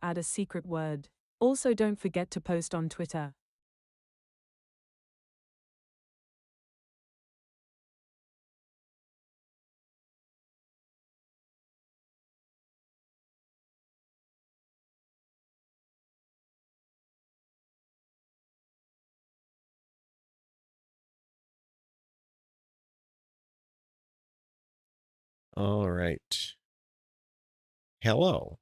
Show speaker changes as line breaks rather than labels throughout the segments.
add a secret word. Also, don't forget to post on Twitter.
All right. Hello.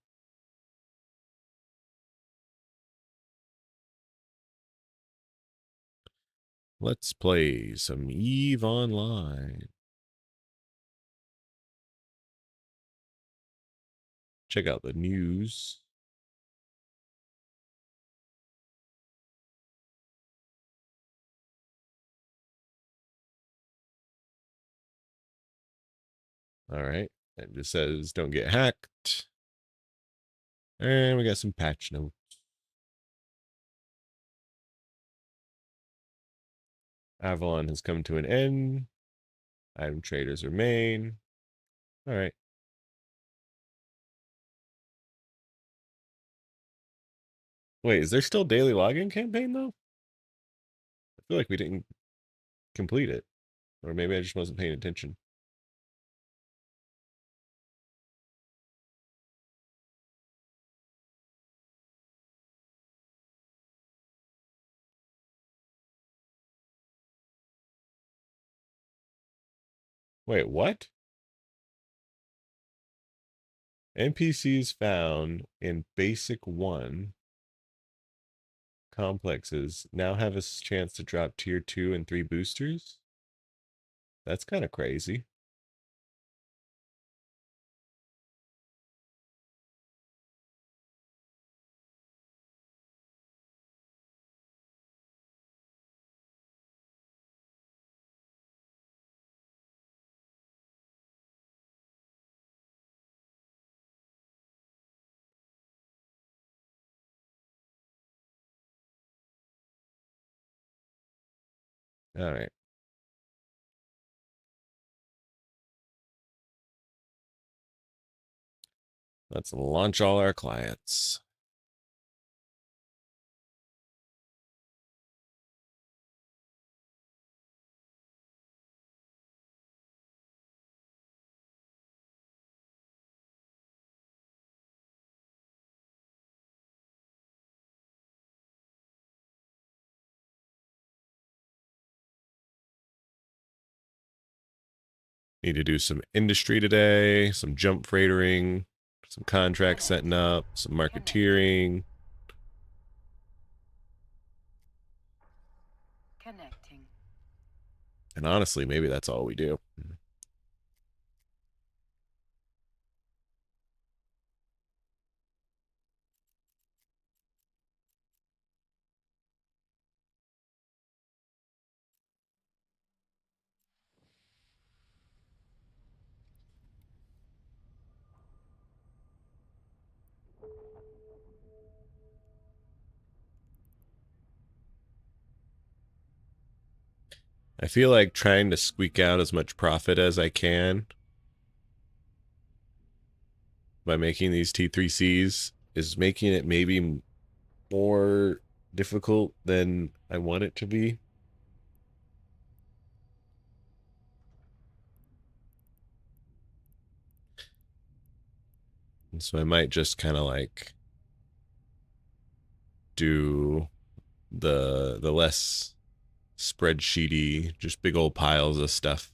Let's play some EVE Online. Check out the news. All right. It just says don't get hacked. And we got some patch notes. Avalon has come to an end. Item traders remain. All right. Wait, is there still daily login campaign though? I feel like we didn't complete it. Or maybe I just wasn't paying attention. Wait, what? NPCs found in Basic 1 complexes now have a chance to drop Tier 2 and 3 boosters? That's kind of crazy. All right. Let's launch all our clients. Need to do some industry today, some jump freightering, some contract setting up, some marketeering.
Connecting.
And honestly, maybe that's all we do. I feel like trying to squeak out as much profit as I can by making these T3Cs is making it maybe more difficult than I want it to be. And so I might just kind of like do the less spreadsheety, just big old piles of stuff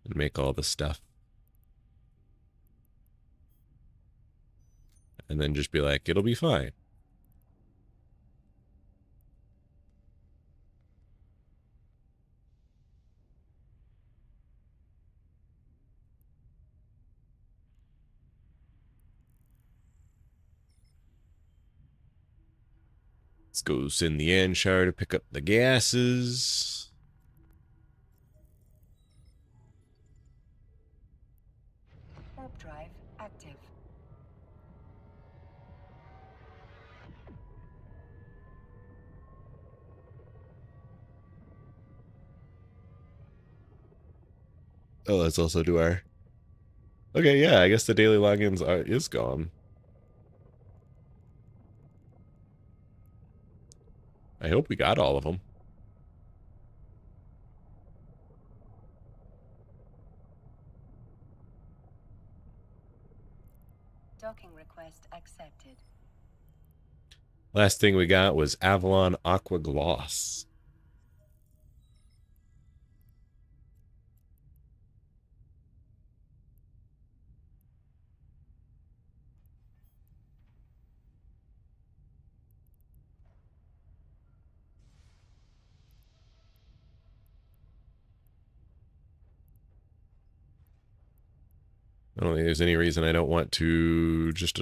and make all the stuff. And then just be like, it'll be fine. Let's go send the Anshar to pick up the gases.
Warp drive active.
Oh, let's also do our... Okay, yeah, I guess the daily logins is gone. I hope we got all of them.
Docking request accepted.
Last thing we got was Avalon Aqua Gloss. I don't think there's any reason I don't want to just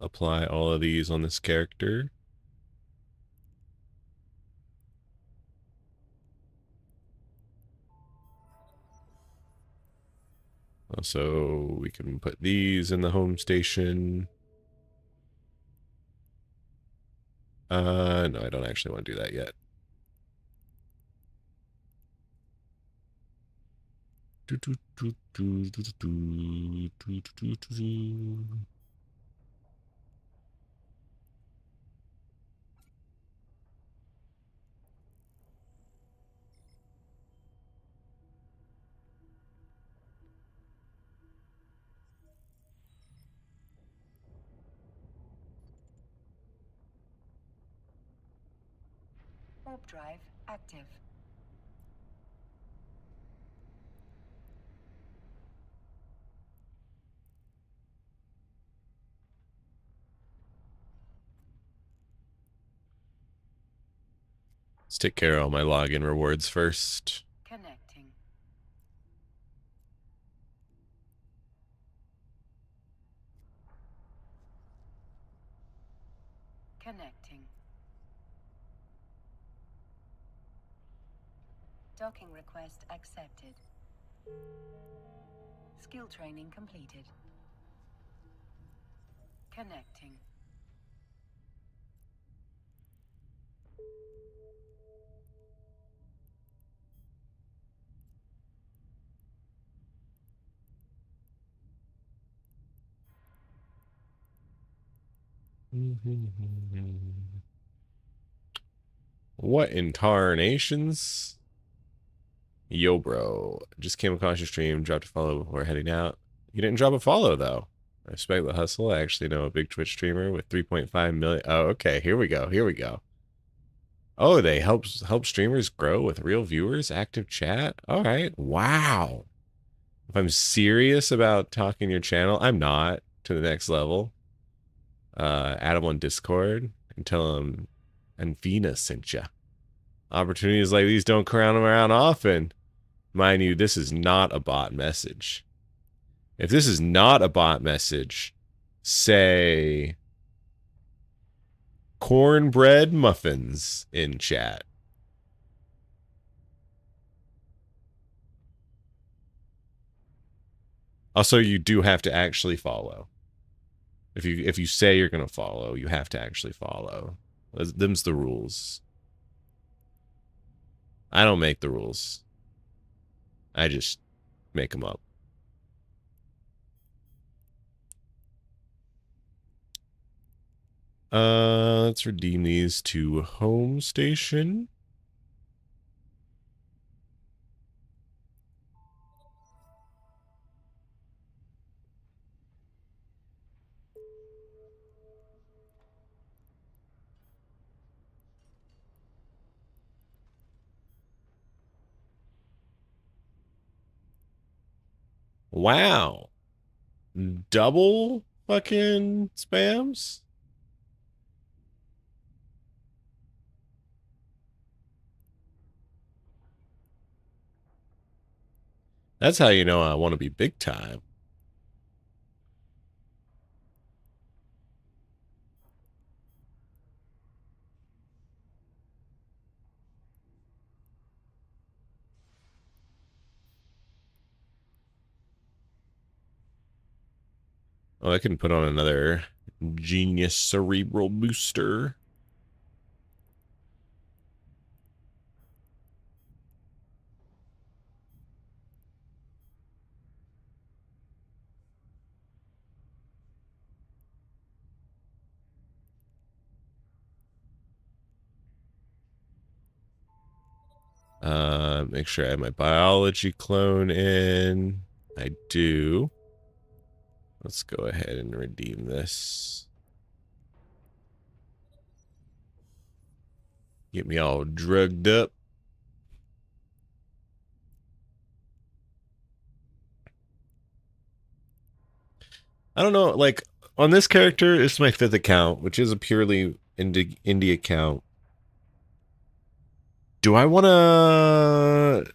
apply all of these on this character. Also, we can put these in the home station. No, I don't actually want to do that yet.
Warp drive active.
Let's take care of all my login rewards first.
Connecting. Connecting. Docking request accepted. Skill training completed. Connecting.
What in tarnations? Yo, bro. Just came across your stream, dropped a follow before heading out. You didn't drop a follow, though. I respect the hustle. I actually know a big Twitch streamer with 3.5 million. Oh, okay. Here we go. Here we go. Oh, they help streamers grow with real viewers, active chat. All right. Wow. If I'm serious about talking your channel, I'm not to the next level. Add him on Discord and tell him Anfina sent ya. Opportunities like these don't come around often. Mind you, this is not a bot message. If this is not a bot message, say cornbread muffins in chat. Also, you do have to actually follow. If you say you're gonna follow, you have to actually follow. Them's the rules. I don't make the rules. I just make them up. Let's redeem these to home station. Wow. Double fucking spams? That's how you know I want to be big time. Oh, I can put on another genius cerebral booster. Make sure I have my biology clone in. I do. Let's go ahead and redeem this. Get me all drugged up. I don't know, like, on this character, it's my 5th account, which is a purely indie account. Do I want to...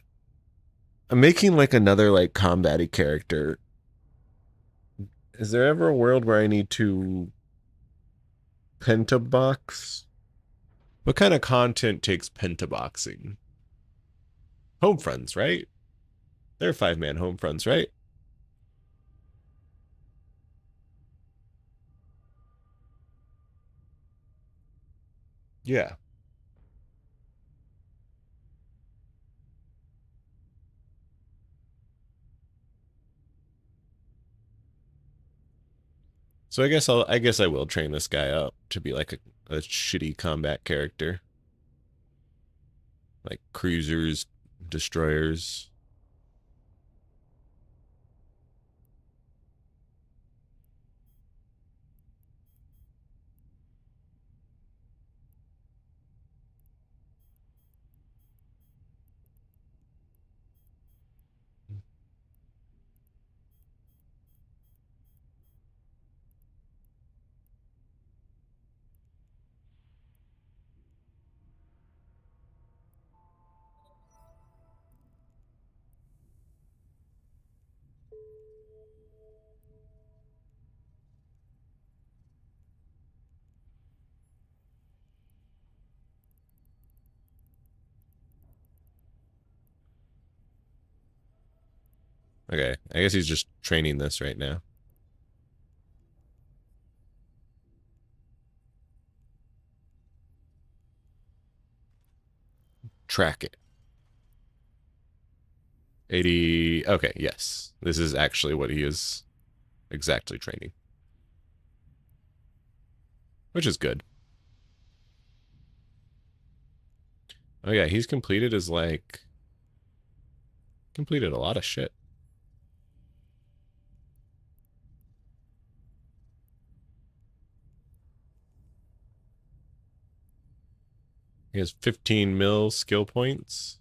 I'm making, like, another, like, combat-y character. Is there ever a world where I need to pentabox? What kind of content takes pentaboxing? Home friends, right? They're 5-man home friends, right? Yeah. So I guess I will train this guy up to be like a shitty combat character. Like cruisers, destroyers. Okay, I guess he's just training this right now. Track it. 80. Okay, yes. This is actually what he is exactly training. Which is good. Oh yeah, he's completed his like... Completed a lot of shit. He has 15 mil skill points.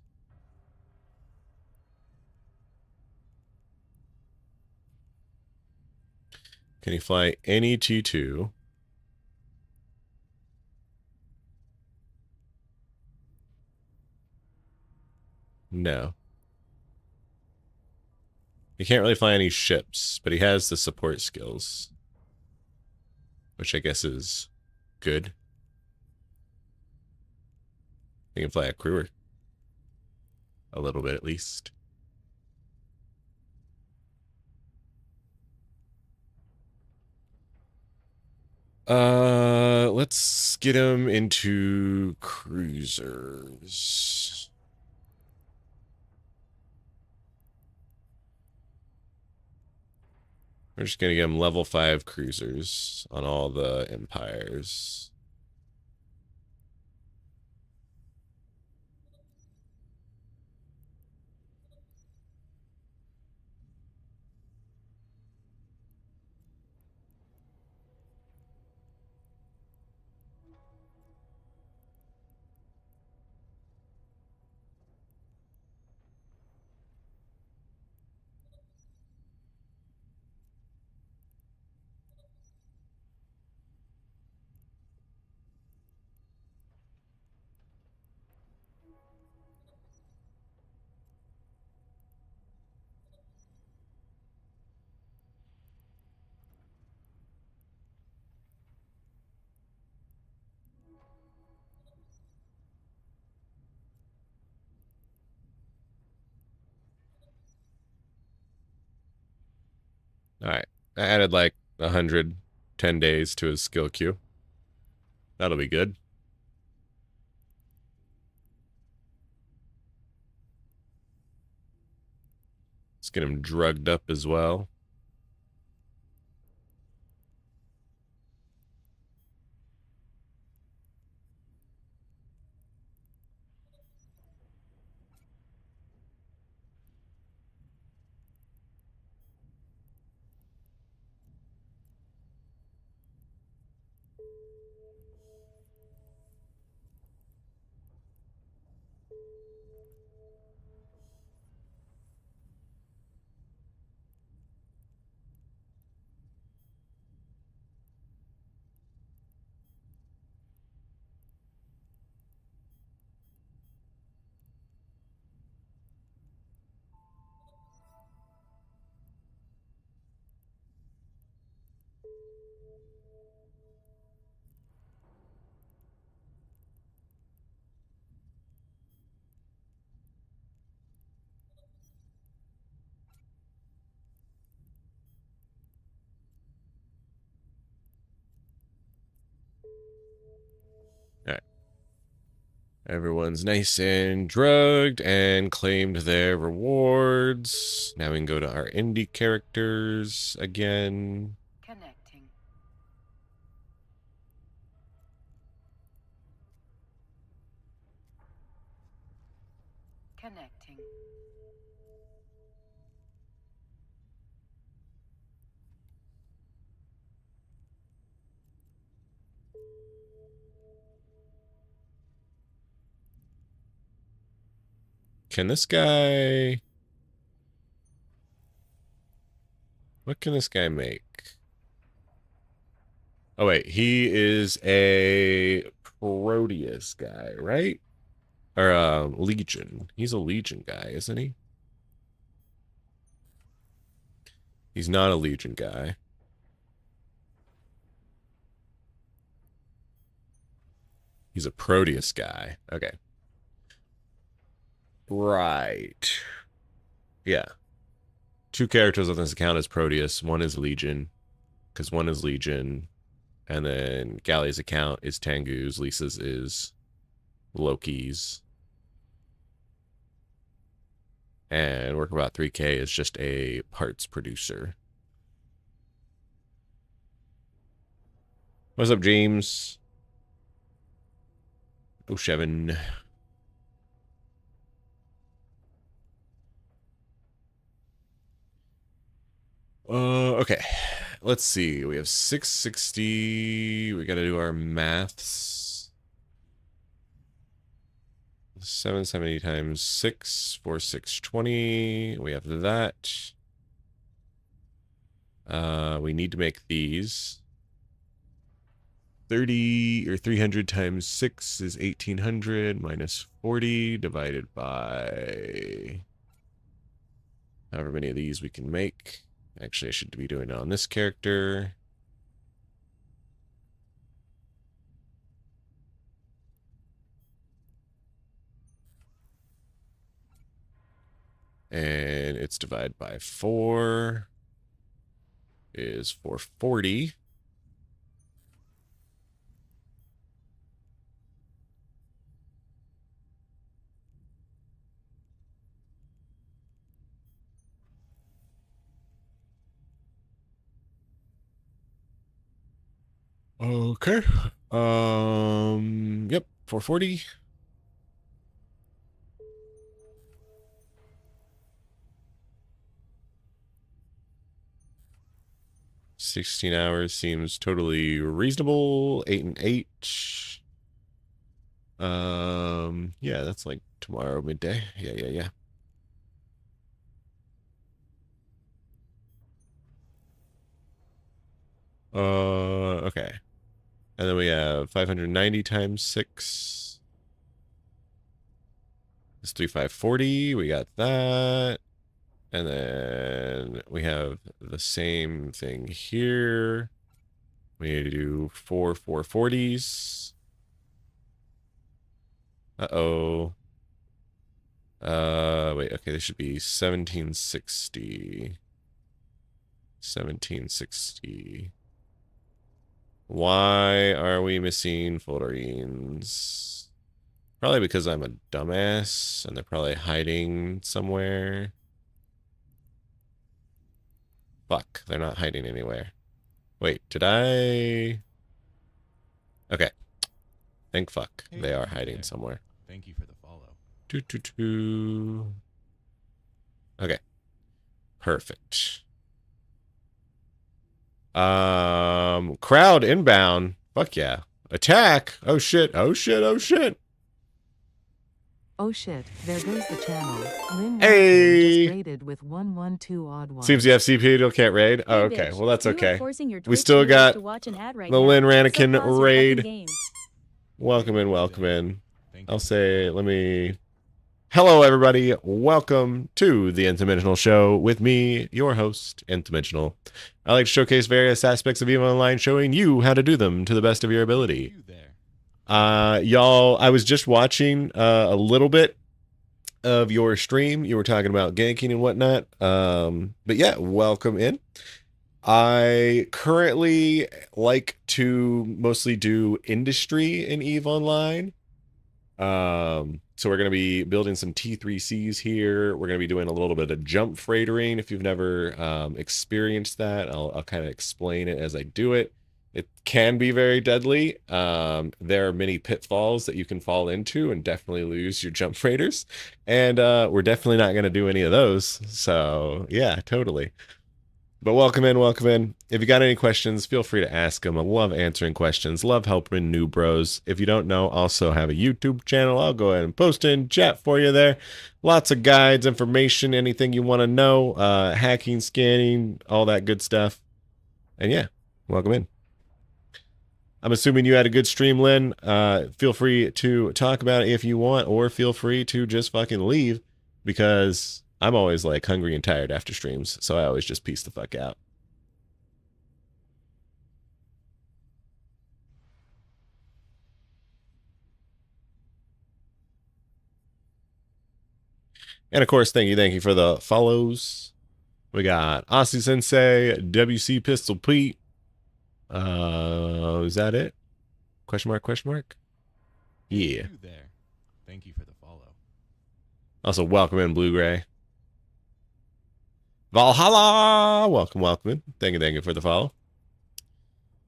Can he fly any T2? No. He can't really fly any ships, but he has the support skills. Which I guess is good. He can fly a crewer. A little bit at least. Let's get him into cruisers. We're just gonna get him level 5 cruisers on all the empires. Alright. I added like 110 days to his skill queue. That'll be good. Let's get him drugged up as well. Everyone's nice and drugged and claimed their rewards. Now we can go to our indie characters again.
Connecting. Connecting.
Can this guy... What can this guy make? Oh, wait. He is a Proteus guy, right? Or Legion. He's a Legion guy, isn't he? He's not a Legion guy. He's a Proteus guy. Okay. Right. Yeah. 2 characters on this account is Proteus. One is Legion. Because one is Legion. And then Galley's account is Tengu's. Lisa's is Loki's. And Workabout 3K is just a parts producer. What's up, James? Oh, Shevin. Okay. Let's see. We have 660. We got to do our maths. 770 times 6 for 620. We have that. We need to make these. 30 or 300 times 6 is 1800 minus 40 divided by however many of these we can make. Actually, I should be doing it on this character. And it's divided by 4 is 440. Okay. Yep, 440. $16 seems totally reasonable. 8 and 8. Yeah, that's like tomorrow midday. Yeah. Okay. And then we have 590 times 6. It's 3540. We got that. And then we have the same thing here. We need to do 4 440s. Uh-oh. Wait, okay, this should be 1760. 1760. Why are we missing folderines? Probably because I'm a dumbass and they're probably hiding somewhere. Fuck, they're not hiding anywhere. Wait, did I... Okay. Thank fuck.
Hey,
they are hiding
there.
somewhere.
Thank you for the follow.
Okay. Perfect. Crowd inbound. Fuck yeah. Attack. Oh shit. Oh shit. Oh shit.
Oh shit, there goes the channel. Lynn
Hey!
just raided with 112 odd ones.
Seems you have CPU can't raid. Oh,
Hey,
okay.
bitch,
Well, that's
you are
okay.
forcing your
We
Twitch
still
viewers
got
to watch an ad right
the
now.
Lynn
So
Ranakin
pause your
raid.
fucking game.
Welcome in, welcome in.
Thank you.
I'll say, let me... Hello, everybody. Welcome to the Nth-Dimensional Show with me, your host, Nth-Dimensional. I like to showcase various aspects of EVE Online, showing you how to do them to the best of your ability.
You there.
Y'all, I was just watching a little bit of your stream. You were talking about ganking and whatnot. But yeah, welcome in. I currently like to mostly do industry in EVE Online. So we're going to be building some T3Cs here. We're going to be doing a little bit of jump freightering. If you've never experienced that, I'll kind of explain it as I do it. It can be very deadly. There are many pitfalls that you can fall into and definitely lose your jump freighters. And we're definitely not going to do any of those. So yeah, totally. But welcome in, welcome in. If you got any questions, feel free to ask them. I love answering questions, love helping new bros. If you don't know, also have a YouTube channel. I'll go ahead and post in chat for you there. Lots of guides, information, anything you want to know, hacking, scanning, all that good stuff. And yeah, welcome in. I'm assuming you had a good stream, Lynn. Feel free to talk about it if you want, or feel free to just fucking leave, because I'm always like hungry and tired after streams, so I always just peace the fuck out. And of course, thank you for the follows. We got Aussie Sensei, WC Pistol Pete. Is that it? Question mark, question mark? Yeah.
There. Thank you for the follow.
Also, welcome in, Blue Gray. Valhalla! Welcome in. Thank you for the follow.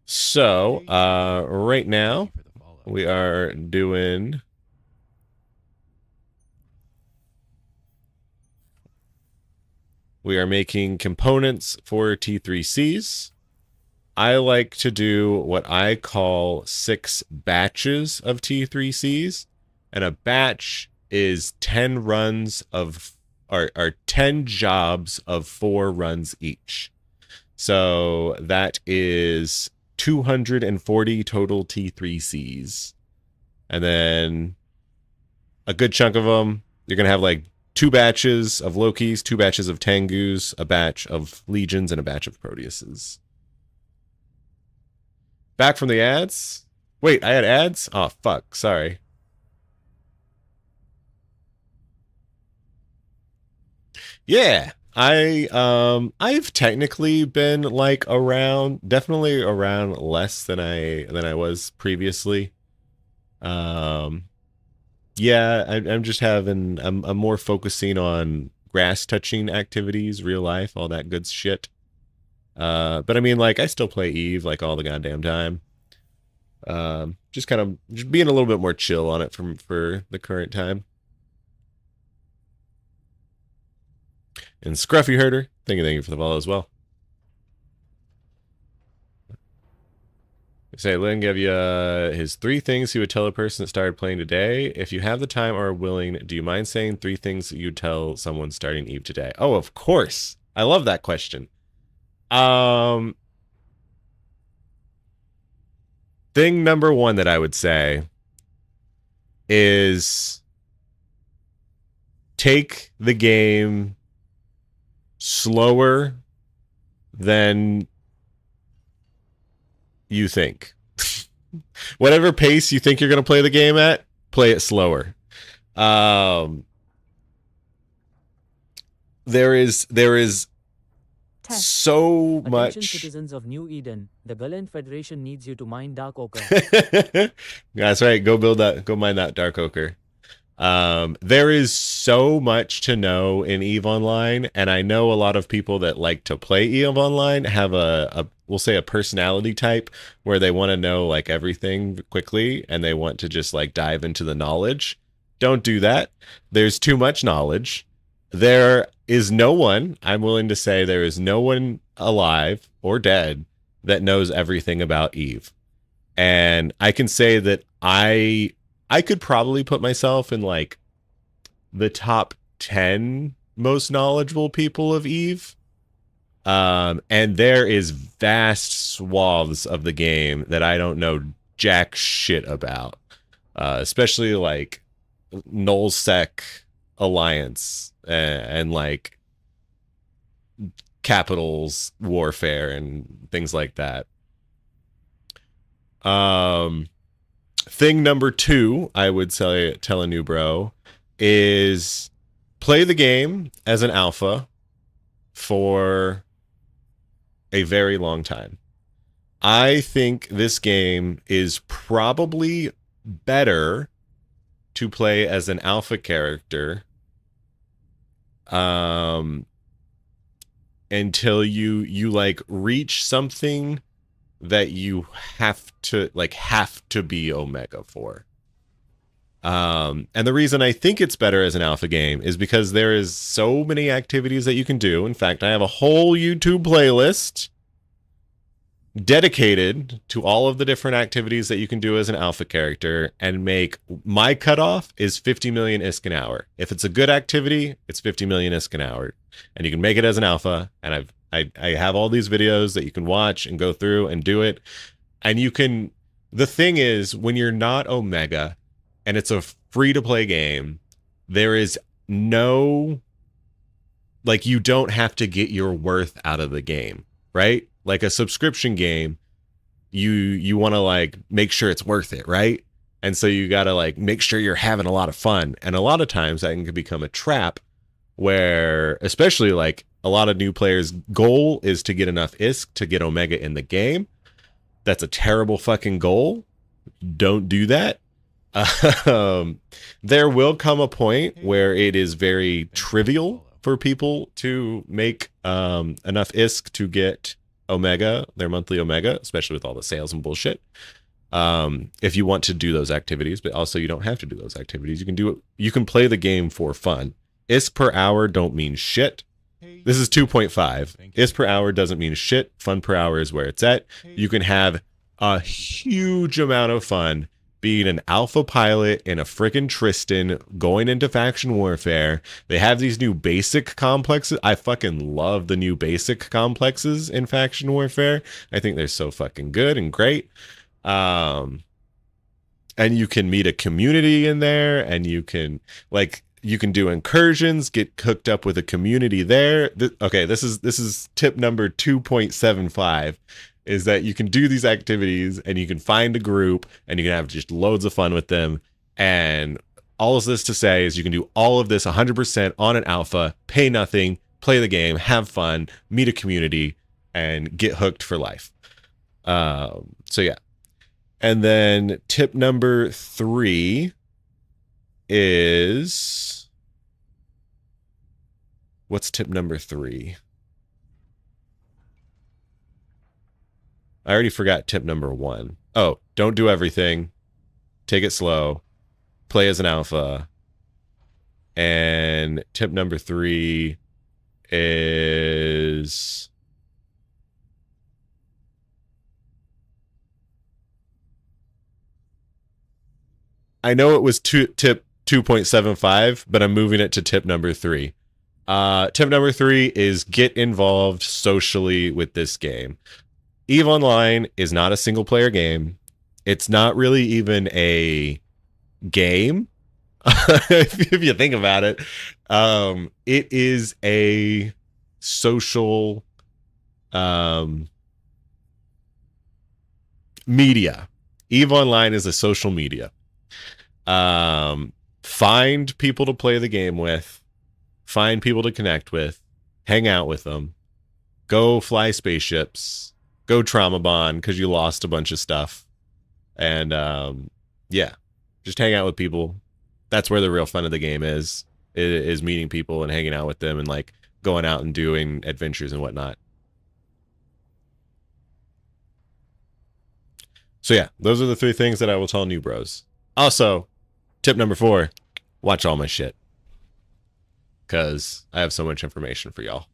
So, right now, we are doing... We are making components for T3Cs. I like to do what I call 6 batches of T3Cs. And a batch is 10 runs of... Are 10 jobs of 4 runs each. So that is 240 total T3Cs. And then a good chunk of them, you're going to have like 2 batches of Lokis, 2 batches of Tengus, a batch of Legions, and a batch of Proteuses. Back from the ads? Wait, I had ads? Oh, fuck. Sorry. Yeah, I've technically been like definitely around less than I was previously. Yeah, I'm just I'm more focusing on grass touching activities, real life, all that good shit. But I mean, like, I still play Eve like all the goddamn time. Just being a little bit more chill on it for the current time. And Scruffy Herder, thank you for the follow as well. Say, Lynn gave you his 3 things he would tell a person that started playing today. If you have the time or are willing, do you mind saying 3 things that you'd tell someone starting Eve today? Oh, of course. I love that question. Thing number 1 that I would say is take the game slower than you think. Whatever pace you think you're going to play the game at, play it slower. There is
Test.
so
Attention
much.
Citizens of New Eden, the Gullen Federation needs you to mine Dark Ochre.
That's right. Go mine that Dark Ochre. There is so much to know in EVE Online, and I know a lot of people that like to play EVE Online have we'll say a personality type where they want to know like everything quickly and they want to just like dive into the knowledge. Don't do that. There's too much knowledge. There is no one, I'm willing to say there is no one alive or dead that knows everything about EVE. And I can say that I could probably put myself in like the top 10 most knowledgeable people of EVE. And there is vast swaths of the game that I don't know jack shit about. Especially like nullsec alliance and like capitals warfare and things like that. Thing number 2, I would tell a new bro, is play the game as an alpha for a very long time. I think this game is probably better to play as an alpha character until you like reach something that you have to be Omega for. And the reason I think it's better as an alpha game is because there is so many activities that you can do. In fact, I have a whole YouTube playlist dedicated to all of the different activities that you can do as an alpha character, and my cutoff is 50 million ISK an hour. If it's a good activity, it's 50 million ISK an hour, and you can make it as an alpha. And I have all these videos that you can watch and go through and do it. And the thing is, when you're not Omega and it's a free to play game, there is no, like, you don't have to get your worth out of the game, right? Like a subscription game, you want to like make sure it's worth it, right? And so you got to like make sure you're having a lot of fun. And a lot of times that can become a trap where, especially like a lot of new players' goal is to get enough ISK to get Omega in the game. That's a terrible fucking goal. Don't do that. There will come a point where it is very trivial for people to make enough ISK to get Omega, their monthly Omega, especially with all the sales and bullshit. If you want to do those activities, but also you don't have to do those activities. You can do it. You can play the game for fun. ISK per hour don't mean shit. This is 2.5. ISK per hour doesn't mean shit. Fun per hour is where it's at. You can have a huge amount of fun being an alpha pilot in a frickin' Tristan, going into faction warfare. They have these new basic complexes. I fucking love the new basic complexes in faction warfare. I think they're so fucking good and great. And you can meet a community in there, and you can do incursions, get hooked up with a community there. This is tip number 2.75. is that you can do these activities and you can find a group and you can have just loads of fun with them. And all of this to say is you can do all of this 100% on an alpha, pay nothing, play the game, have fun, meet a community, and get hooked for life. So yeah. And then tip number 3 is... What's tip number 3? I already forgot tip number 1. Oh, don't do everything. Take it slow. Play as an alpha. And tip number 3 is... I know it was tip 2.75, but I'm moving it to tip number 3. Tip number 3 is get involved socially with this game. EVE Online is not a single player game. It's not really even a game. If you think about it, it is a social media. EVE Online is a social media. Find people to play the game with, find people to connect with, hang out with them, go fly spaceships, go trauma bond because you lost a bunch of stuff, and yeah, just hang out with people. That's where the real fun of the game is meeting people and hanging out with them and like going out and doing adventures and whatnot. So yeah, those are the 3 things that I will tell new bros. Also, tip number 4, watch all my shit, because I have so much information for y'all.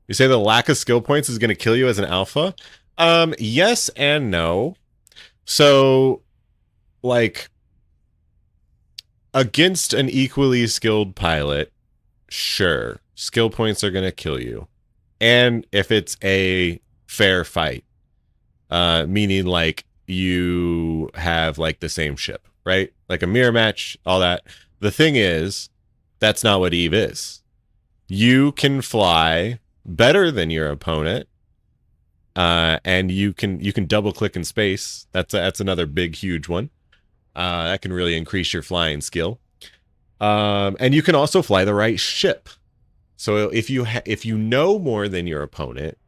You say the lack of skill points is going to kill you as an alpha? Yes and no. So, like, against an equally skilled pilot, sure, skill points are going to kill you. And if it's a fair fight, meaning like you have like the same ship, right? Like a mirror match, all that. The thing is, that's not what EVE is. You can fly better than your opponent, and you can double click in space. That's another big huge one. That can really increase your flying skill, and you can also fly the right ship. So if you know more than your opponent,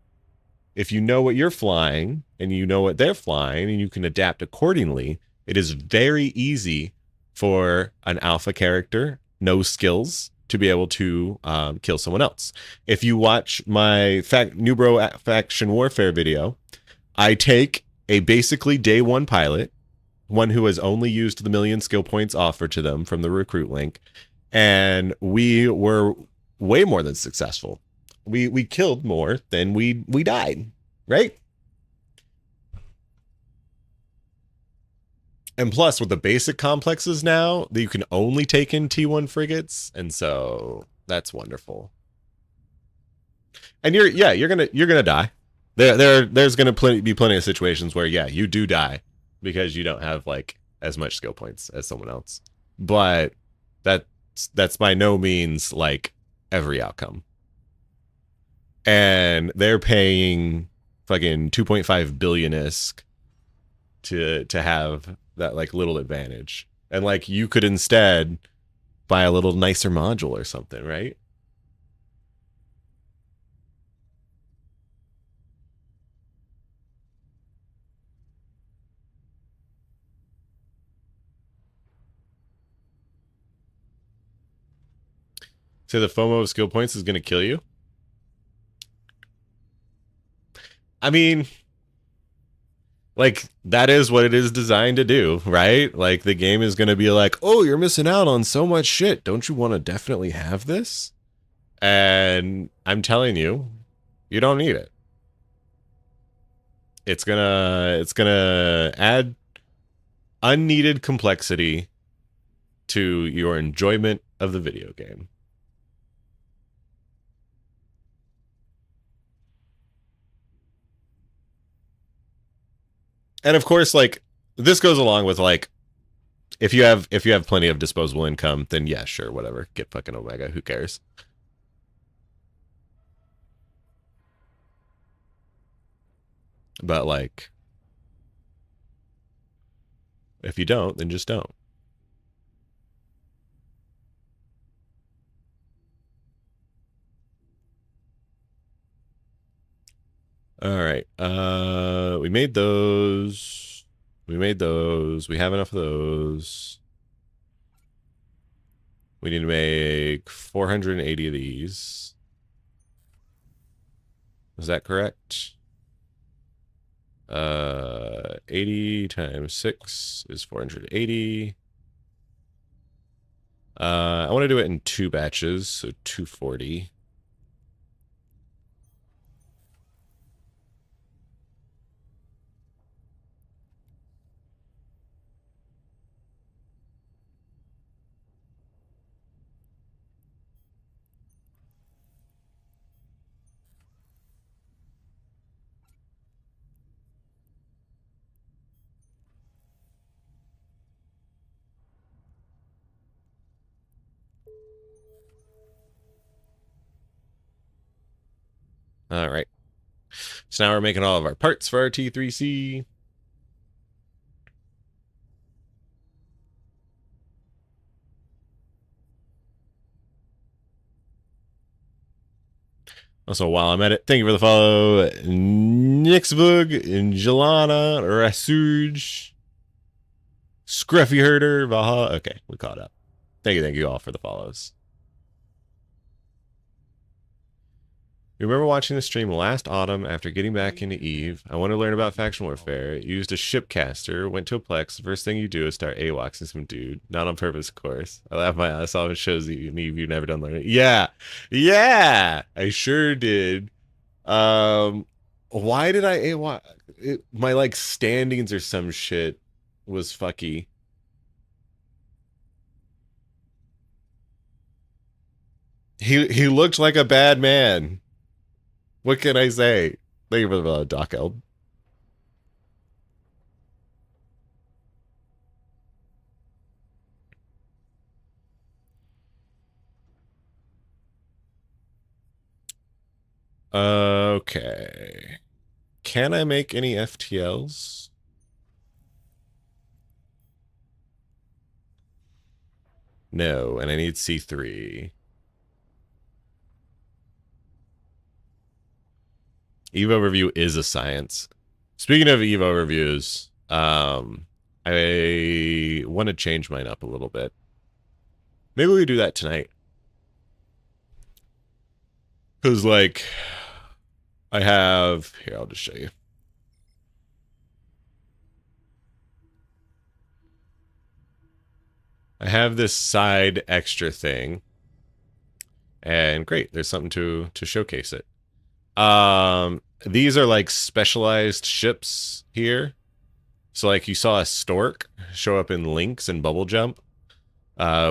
if you know what you're flying and you know what they're flying and you can adapt accordingly, it is very easy for an alpha character, no skills, to be able to kill someone else. If you watch my New Bro Faction Warfare video, I take a basically day one pilot, one who has only used the million skill points offered to them from the recruit link, and we were way more than successful. We killed more than we died, right? And plus, with the basic complexes now, that you can only take in T1 frigates, and so that's wonderful. And you're gonna die. There's gonna be plenty of situations where you do die because you don't have like as much skill points as someone else. But that's by no means like every outcome. And they're paying fucking 2.5 billion-isk to have that like little advantage. And like you could instead buy a little nicer module or something, right? So the FOMO of skill points is going to kill you? I mean, like, that is what it is designed to do, right? Like, the game is going to be like, oh, you're missing out on so much shit. Don't you want to definitely have this? And I'm telling you, you don't need it. It's gonna add unneeded complexity to your enjoyment of the video game. And of course, like, this goes along with like, if you have plenty of disposable income, then yeah, sure, whatever. Get fucking Omega. Who cares? But like, if you don't, then just don't. All right. We made those. We made those. We have enough of those. We need to make 480 of these. Is that correct? 80 times 6 is 480. I want to do it in 2 batches, so 240. All right. So now we're making all of our parts for our T3C. Also, while I'm at it, thank you for the follow. Nixbug, Jelana, Rasuj, Scruffy Herder, Vaha. Okay, we caught up. Thank you all for the follows. You remember watching the stream last autumn after getting back into EVE? I want to learn about faction warfare. You used a shipcaster, went to a Plex. The first thing you do is start AWACSing some dude. Not on purpose, of course. I laugh my ass off. It shows that you EVE, you've never done learning. Yeah, I sure did. Why did I AWAC? My like standings or some shit was fucky. He looked like a bad man. What can I say? Thank you for the Doc Elb. Okay. Can I make any FTLs? No, and I need C3. Evo review is a science. Speaking of Evo reviews, I want to change mine up a little bit. Maybe we do that tonight. Because, like, I have... Here, I'll just show you. I have this side extra thing. And great, there's something to showcase it. These are like specialized ships here. So like you saw a stork show up in Lynx and Bubble Jump,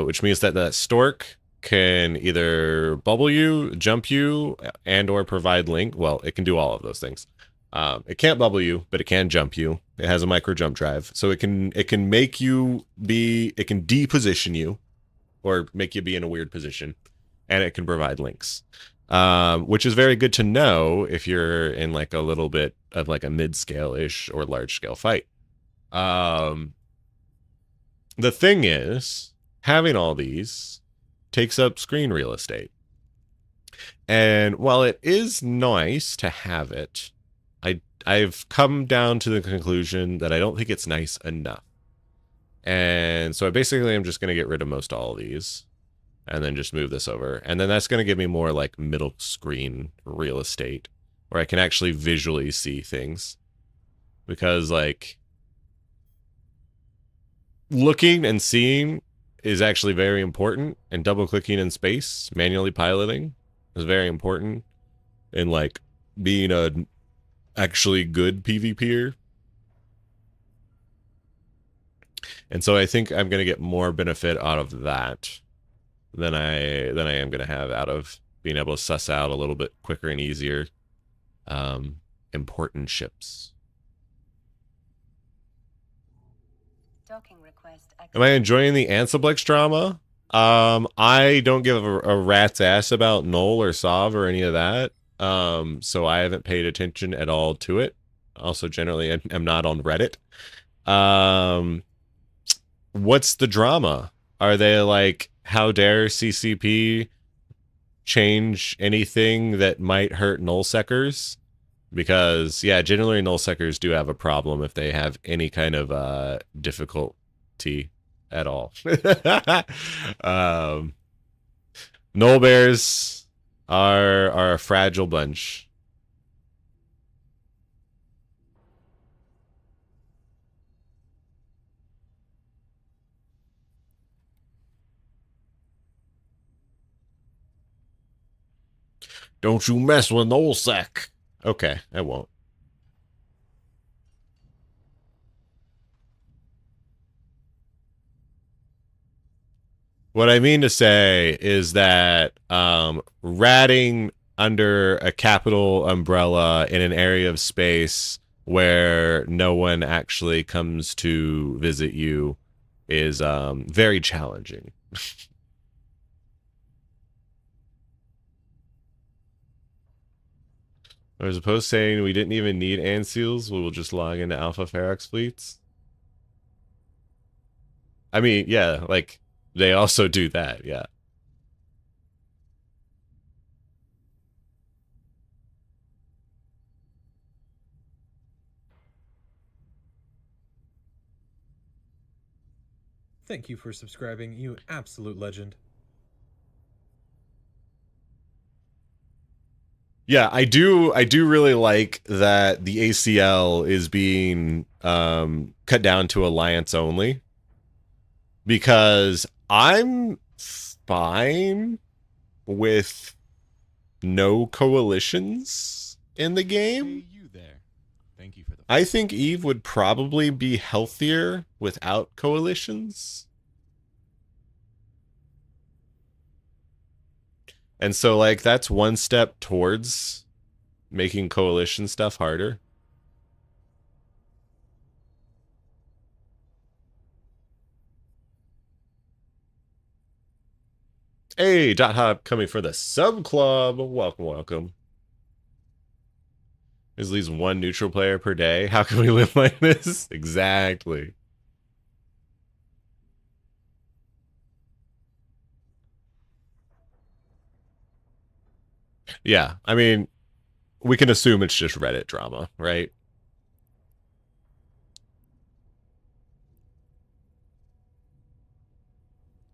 which means that that stork can either bubble you, jump you, and or provide link. Well, it can do all of those things. It can't bubble you, but it can jump you. It has a micro jump drive, so it can make you be, it can deposition you, or make you be in a weird position, and it can provide links, which is very good to know if you're in like a little bit of like a mid-scale ish or large scale fight. The thing is, having all these takes up screen real estate. And while it is nice to have it, I've come down to the conclusion that I don't think it's nice enough. And so I basically am just going to get rid of most all of these and then just move this over. And then that's going to give me more like middle screen real estate where I can actually visually see things. Because like looking and seeing is actually very important, and double clicking in space, manually piloting is very important in like being a actually good PvPer. And so I think I'm going to get more benefit out of that than I am going to have out of being able to suss out a little bit quicker and easier important ships.
Docking request
Am I enjoying the Ansiblex drama? I don't give a rat's ass about Null or Sov or any of that. So I haven't paid attention at all to it. Also, generally, I'm not on Reddit. What's the drama? Are they like, how dare CCP change anything that might hurt nullsecers? Because, yeah, generally nullsecers do have a problem if they have any kind of difficulty at all. Null bears are a fragile bunch. Don't you mess with nullsec. Okay, I won't. What I mean to say is that ratting under a capital umbrella in an area of space where no one actually comes to visit you is very challenging. I was opposed saying we didn't even need Anseals, we'll just log into Alpha Ferox fleets. I mean, yeah, like, they also do that, yeah.
Thank you for subscribing, you absolute legend.
Yeah, I do really like that the ACL is being cut down to alliance only, because I'm fine with no coalitions in the game.
Hey, you there. Thank you for the
I think Eve would probably be healthier without coalitions. And so, like, that's one step towards making coalition stuff harder. Hey, Dot Hop coming for the sub club. Welcome, welcome. There's at least one neutral player per day. How can we live like this? Exactly. Yeah, I mean, we can assume it's just Reddit drama, right?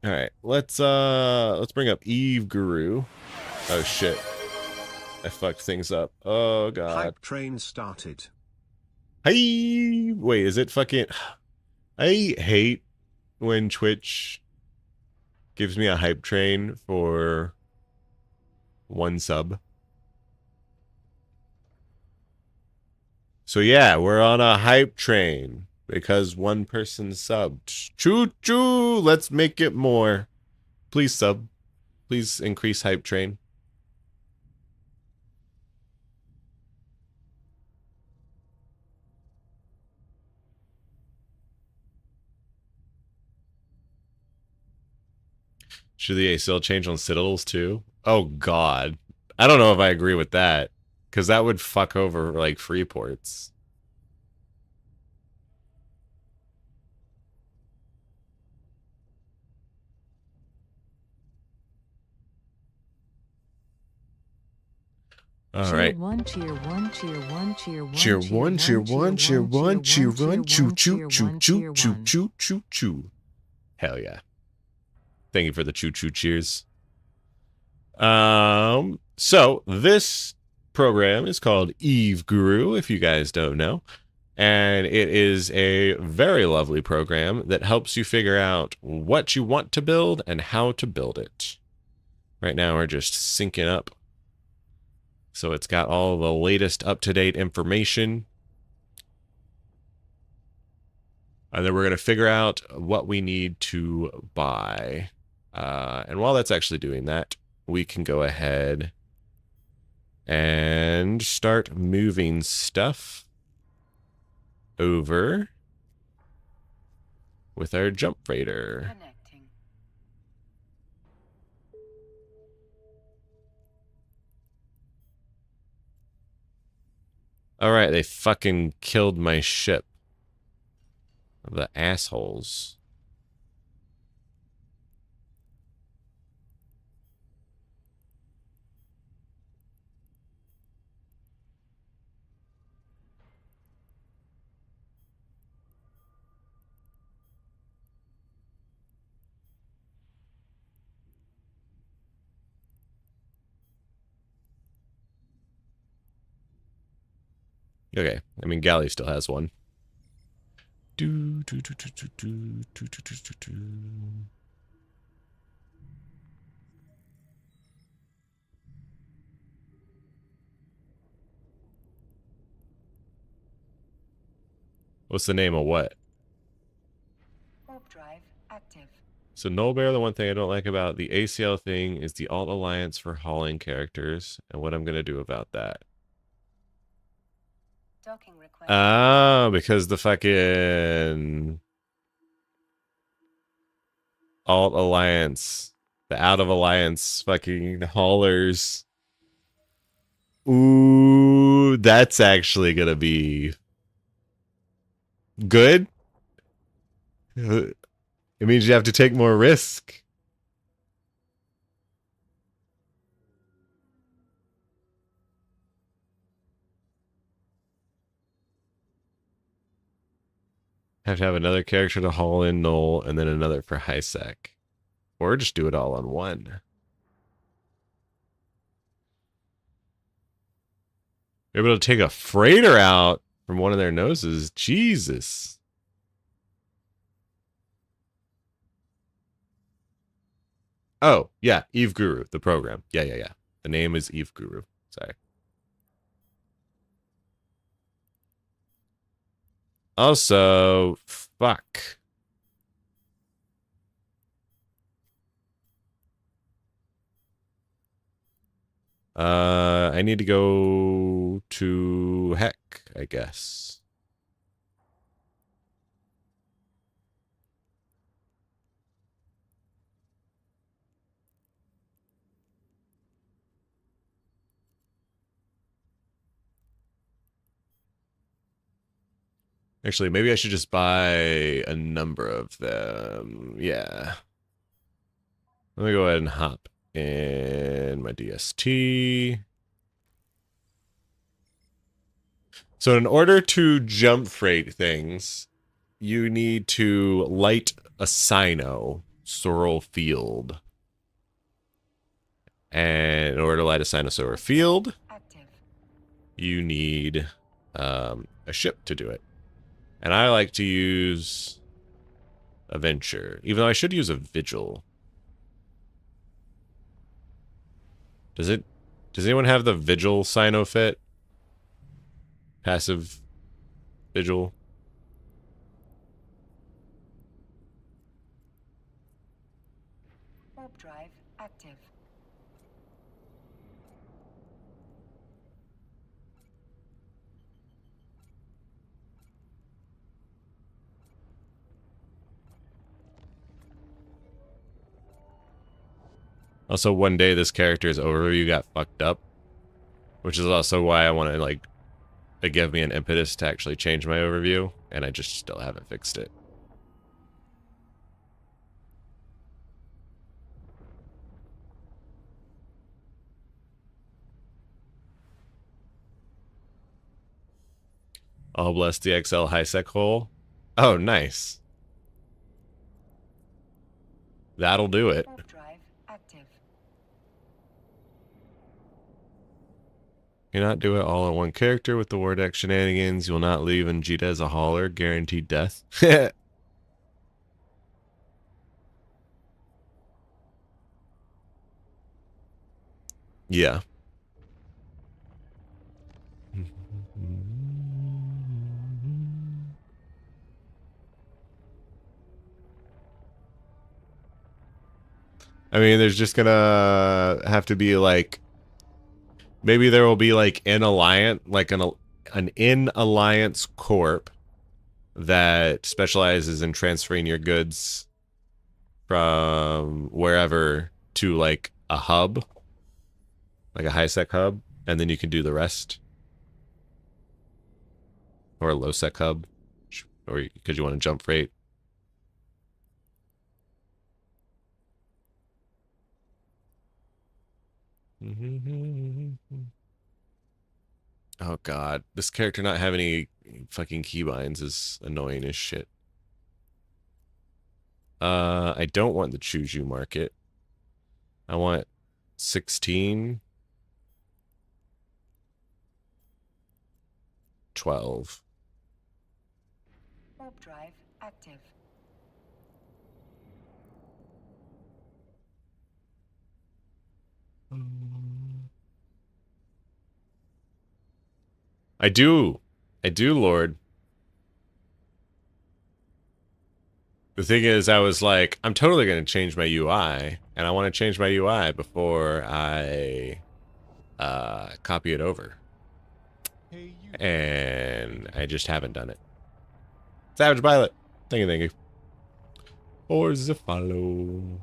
All right, let's bring up Eve Guru. Oh shit. I fucked things up. Oh god.
Hype train started.
Hey, wait, is it fucking I hate when Twitch gives me a hype train for one sub. So yeah, we're on a hype train because one person subbed. Choo choo, let's make it more. Please sub. Please increase hype train. Should the ACL change on Citadels too? Oh god. I don't know if I agree with that. Because that would fuck over, like, free ports. All
cheer
right.
One, cheer one, cheer one, cheer one,
Cheer one, cheer one, cheer one, cheer one, choo choo choo choo choo choo choo choo. Hell yeah. Thank you for the choo choo cheers. So this program is called Eve Guru, if you guys don't know. And it is a very lovely program that helps you figure out what you want to build and how to build it. Right now we're just syncing up. So it's got all the latest up-to-date information. And then we're going to figure out what we need to buy. And while that's actually doing that, we can go ahead and start moving stuff over with our jump freighter.
Connecting.
Alright, they fucking killed my ship. The assholes. Okay, I mean, Galley still has one. What's the name of what?
Warp drive active.
So Null Bear, the one thing I don't like about the ACL thing is the Alt Alliance for hauling characters, and what I'm going to do about that.
Docking request.
Ah, because the fucking Alt Alliance, the out of alliance fucking haulers. Ooh, that's actually going to be good. It means you have to take more risk. Have to have another character to haul in Null and then another for high sec. Or just do it all on one. You're able to take a freighter out from one of their noses. Jesus. Oh, yeah. Eve Guru, the program. Yeah. The name is Eve Guru. Sorry. Also, fuck. I need to go to heck, I guess. Actually, maybe I should just buy a number of them. Yeah. Let me go ahead and hop in my DST. So in order to jump freight things, you need to light a Sino, Sorrel Field. And in order to light a Sinosaur Field,
Active.
you need a ship to do it. And I like to use a Venture, even though I should use a Vigil. Does anyone have the Vigil Sino fit? Passive Vigil?
Warp drive active.
Also, one day this character's overview got fucked up, which is also why I want to, like, it gave me an impetus to actually change my overview, and I just still haven't fixed it. All bless DXL high sec hole. Oh, nice. That'll do it.
Warp drive active.
You not do it all in one character with the War Deck shenanigans. You'll not leave Vegeta as a hauler. Guaranteed death. Yeah. I mean, there's just gonna have to be like, maybe there will be like an alliance, like an in alliance corp that specializes in transferring your goods from wherever to like a hub, like a high sec hub, and then you can do the rest, or a low sec hub, or because you want to jump freight. Oh god, this character not having any fucking keybinds is annoying as shit. I don't want the choose you market. I want 16, 12.
Warp drive active.
I do, Lord. The thing is, I was like, I'm totally going to change my UI, and I want to change my UI before I copy it over.
Hey, you.
And I just haven't done it. Savage Violet. Thank you. Or Zafalo.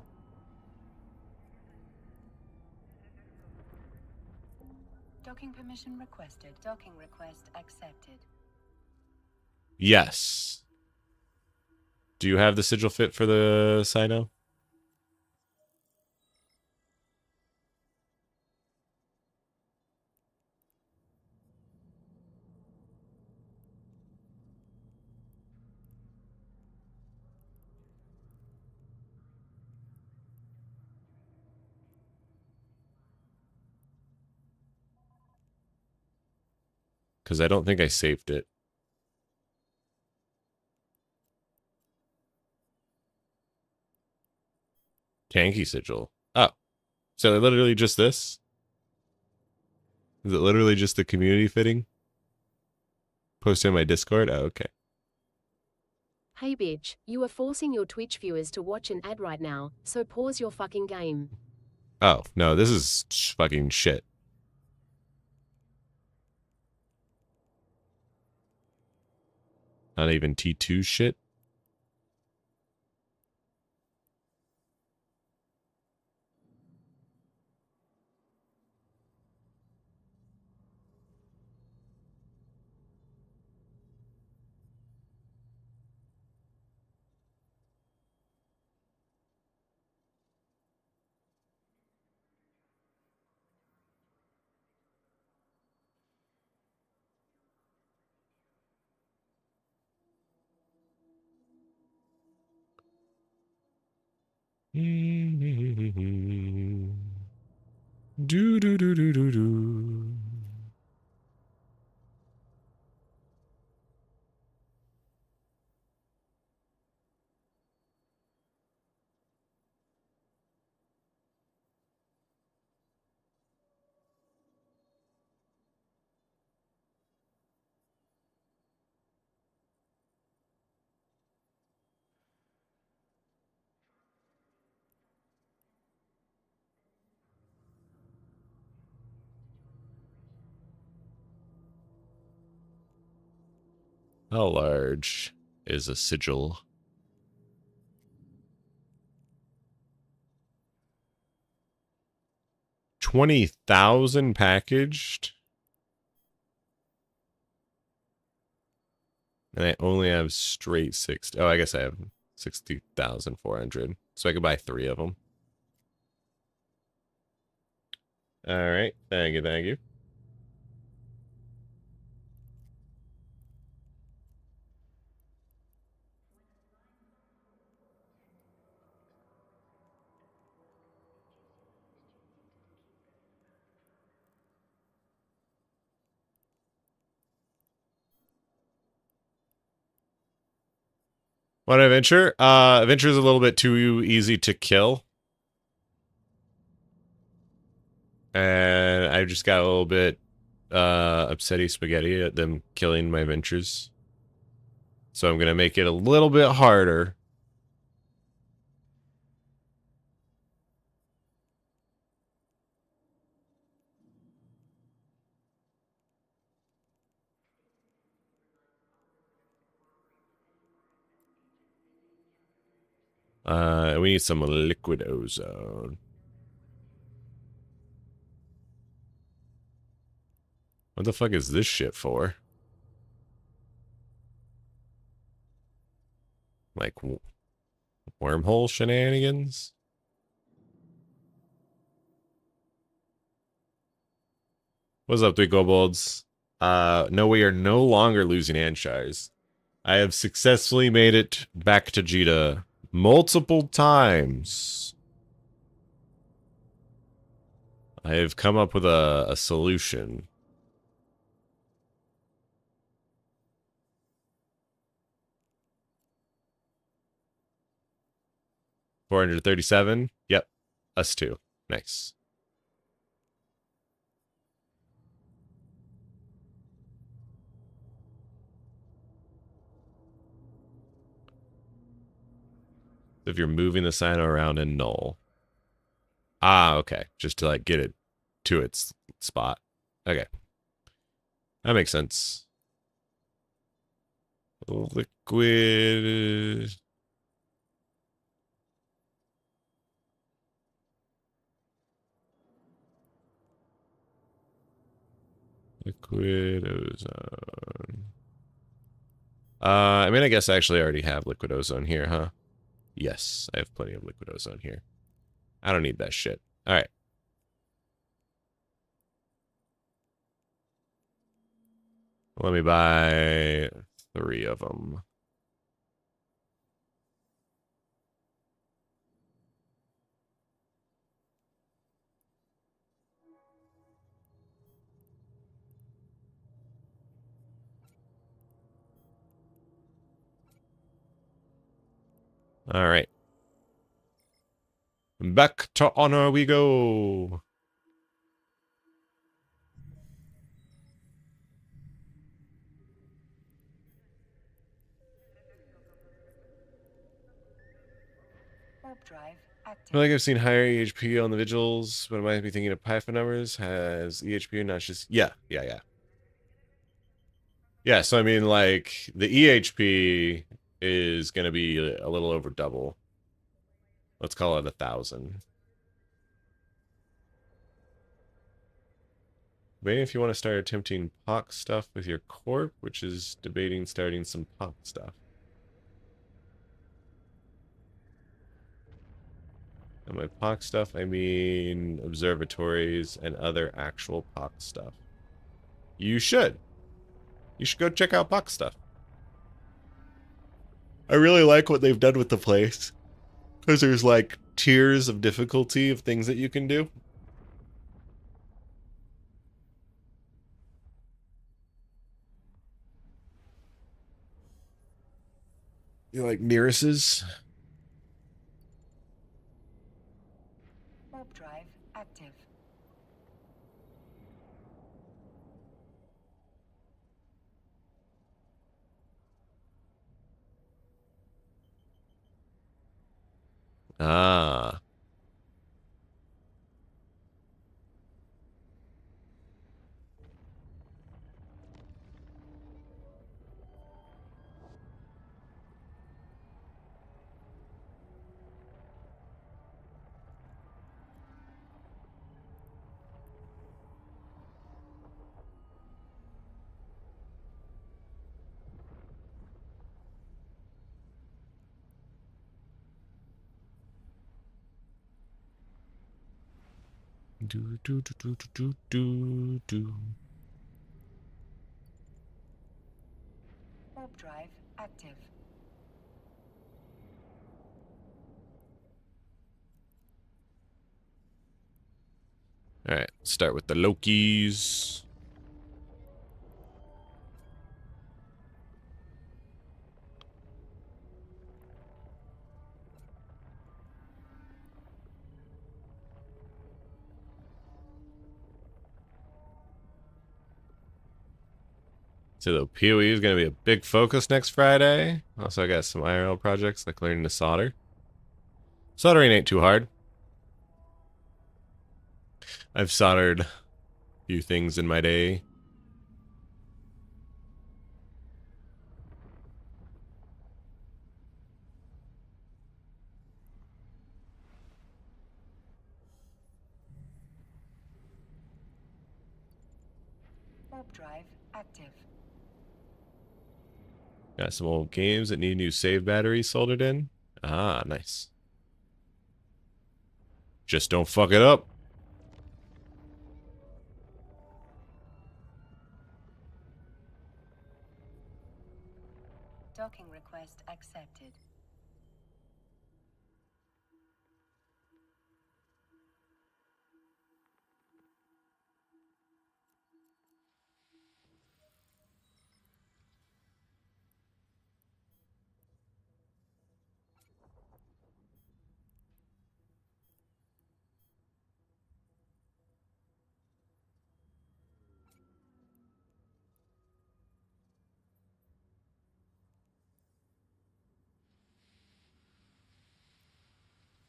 Docking permission requested. Docking request accepted.
Yes. Do you have the sigil fit for the Sino? Because I don't think I saved it. Tanky sigil. Oh. So literally just this? Is it literally just the community fitting? Post in my Discord? Oh, okay.
Hey bitch, you are forcing your Twitch viewers to watch an ad right now, so pause your fucking game.
Oh, no, this is fucking shit. Not even T2 shit? Do do do do do do. How large is a sigil? 20,000 packaged? And I only have straight 60. Oh, I guess I have 60,400. So I could buy 3 of them. All right. Thank you. Thank you. Want to adventure? Adventure is a little bit too easy to kill. And I just got a little bit upsetty spaghetti at them killing my ventures. So I'm going to make it a little bit harder. We need some liquid ozone. What the fuck is this shit for? Like wormhole shenanigans? What's up, 3 kobolds? No, we are no longer losing Anshires. I have successfully made it back to Jita multiple times. I have come up with a solution. $437. Yep, us too. Nice. If you're moving the sign around in null. Ah, okay. Just to like get it to its spot. Okay. That makes sense. Liquid. Liquid ozone. I mean, I guess I actually already have liquid ozone here, huh? Yes, I have plenty of liquid ozone here. I don't need that shit. All right. Let me buy 3 of them. All right. Back to honor we go.
Warp drive
I
active.
feel like I've seen higher EHP on the vigils, but I might be thinking of Python numbers. Has EHP not just... Yeah. Yeah, so I mean, like, the EHP is going to be a little over double. Let's call it 1,000. Maybe if you want to start attempting POC stuff with your corp, which is debating starting some POC stuff. And by POC stuff, I mean observatories and other actual POC stuff. You should. You should go check out POC stuff. I really like what they've done with the place. Because there's like tiers of difficulty of things that you can do. You like Nearuses?
Warp drive active.
Ah. Do do do do do do do.
Warp drive active.
All right, start with the Lokis. So the PoE is going to be a big focus next Friday. Also, I got some IRL projects like learning to solder. Soldering ain't too hard. I've soldered a few things in my day.
Warp drive active.
Got some old games that need new save batteries soldered in. Ah, nice. Just don't fuck it up.
Docking request accepted.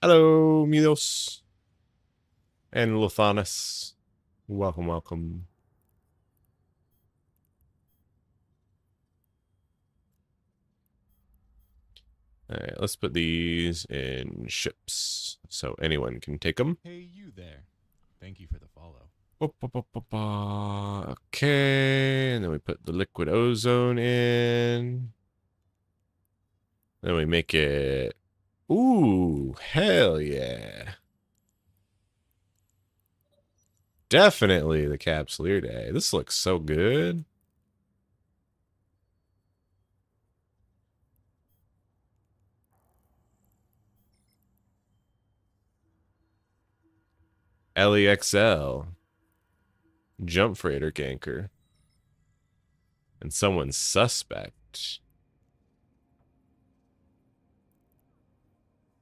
Hello, Milos. And Lothanus. Welcome, welcome. Alright, let's put these in ships so anyone can take them.
Hey, you there. Thank you for the follow.
Okay, and then we put the liquid ozone in. Then we make it... Ooh, hell yeah. Definitely the Capsuleer Day. This looks so good. LEXL. Jump freighter ganker. And someone's suspect.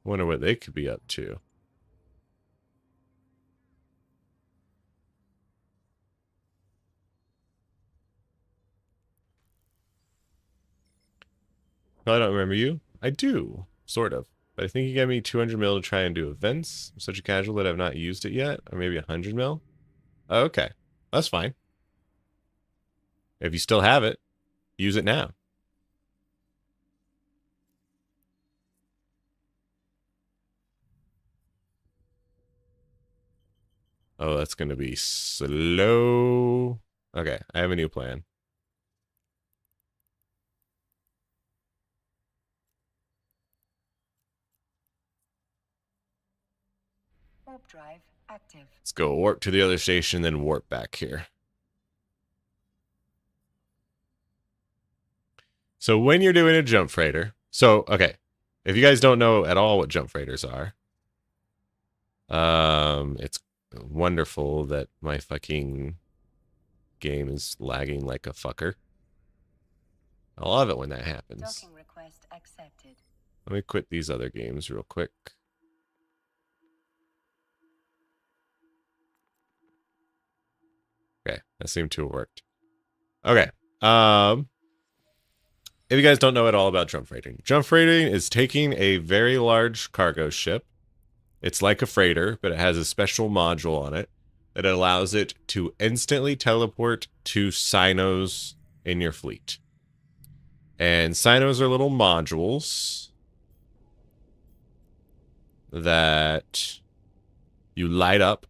Wonder what they could be up to. I don't remember you. I do, sort of. But I think you gave me 200 mil to try and do events. I'm such a casual that I've not used it yet. Or maybe 100 mil. Oh, okay. That's fine. If you still have it, use it now. Oh, that's going to be slow. Okay, I have a new plan.
Warp drive active.
Let's go warp to the other station, then warp back here. So when you're doing a jump freighter, so, okay, if you guys don't know at all what jump freighters are, it's wonderful that my fucking game is lagging like a fucker. I love it when that happens.
Docking request Request accepted.
Let me quit these other games real quick. Okay, that seemed to have worked. Okay. If you guys don't know at all about jump freighting is taking a very large cargo ship. It's like a freighter, but it has a special module on it that allows it to instantly teleport to sinos in your fleet. And sinos are little modules that you light up.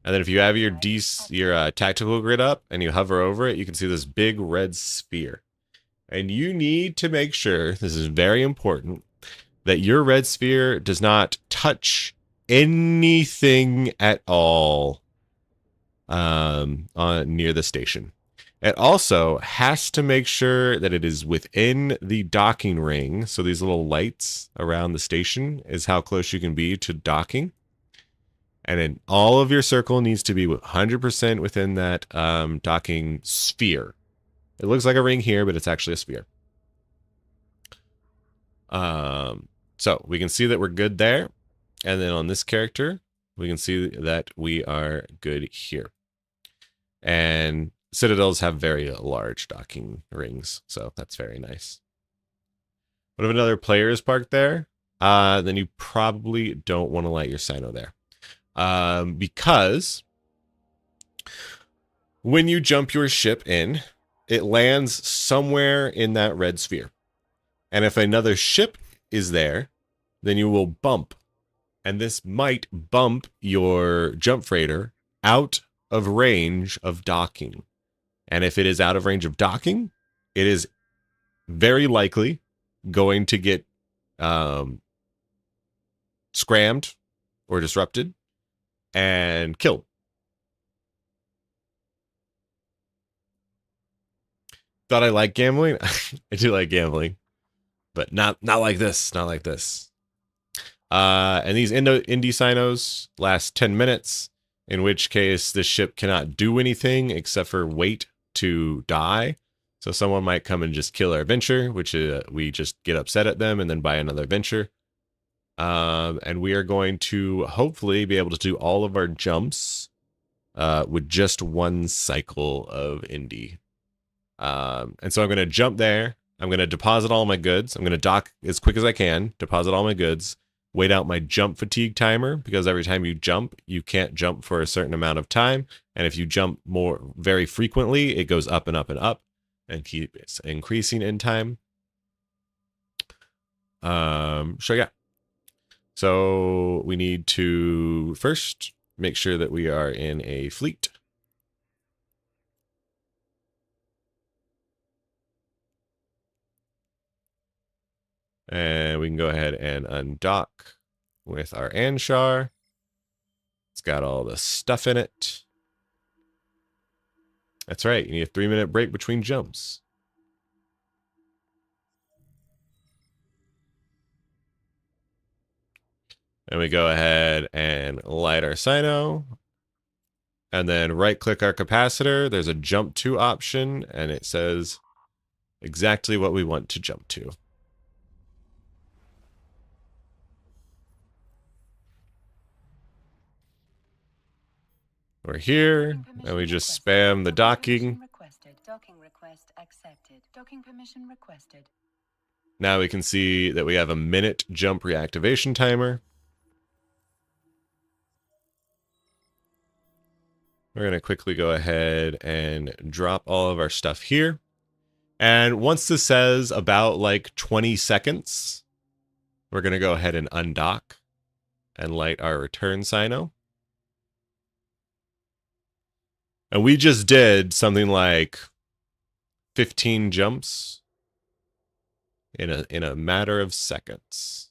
And then if you have your tactical grid up and you hover over it, you can see this big red sphere. And you need to make sure, this is very important, that your red sphere does not touch anything at all near the station. It also has to make sure that it is within the docking ring. So these little lights around the station is how close you can be to docking. And then all of your circle needs to be 100% within that docking sphere. It looks like a ring here, but it's actually a sphere. So we can see that we're good there. And then on this character, we can see that we are good here. And Citadels have very large docking rings, so that's very nice. But if another player is parked there, then you probably don't want to light your Sino there. Because when you jump your ship in, it lands somewhere in that red sphere. And if another ship is there, then you will bump. And this might bump your jump freighter out of range of docking. And if it is out of range of docking, it is very likely going to get scrammed or disrupted and killed. Thought I liked gambling? I do like gambling, but not like this. Not like this. And these indie sinos last 10 minutes, in which case the ship cannot do anything except for wait to die. So someone might come and just kill our venture, which we just get upset at them and then buy another venture. And we are going to hopefully be able to do all of our jumps with just one cycle of indie. And so I'm going to jump there. I'm going to deposit all my goods. I'm going to dock as quick as I can, deposit all my goods, wait out my jump fatigue timer, because every time you jump, you can't jump for a certain amount of time. And if you jump very frequently, it goes up and up and up and keeps increasing in time. So yeah. So we need to first make sure that we are in a fleet. And we can go ahead and undock with our Anshar. It's got all the stuff in it. That's right. You need a 3-minute break between jumps. And we go ahead and light our Sino. And then right-click our capacitor. There's a jump to option, and it says exactly what we want to jump to. We're here, and we just spam the docking.
Docking request accepted. Docking permission requested.
Now we can see that we have a minute jump reactivation timer. We're going to quickly go ahead and drop all of our stuff here. And once this says about like 20 seconds, we're going to go ahead and undock and light our return Sino. And we just did something like 15 jumps in a matter of seconds.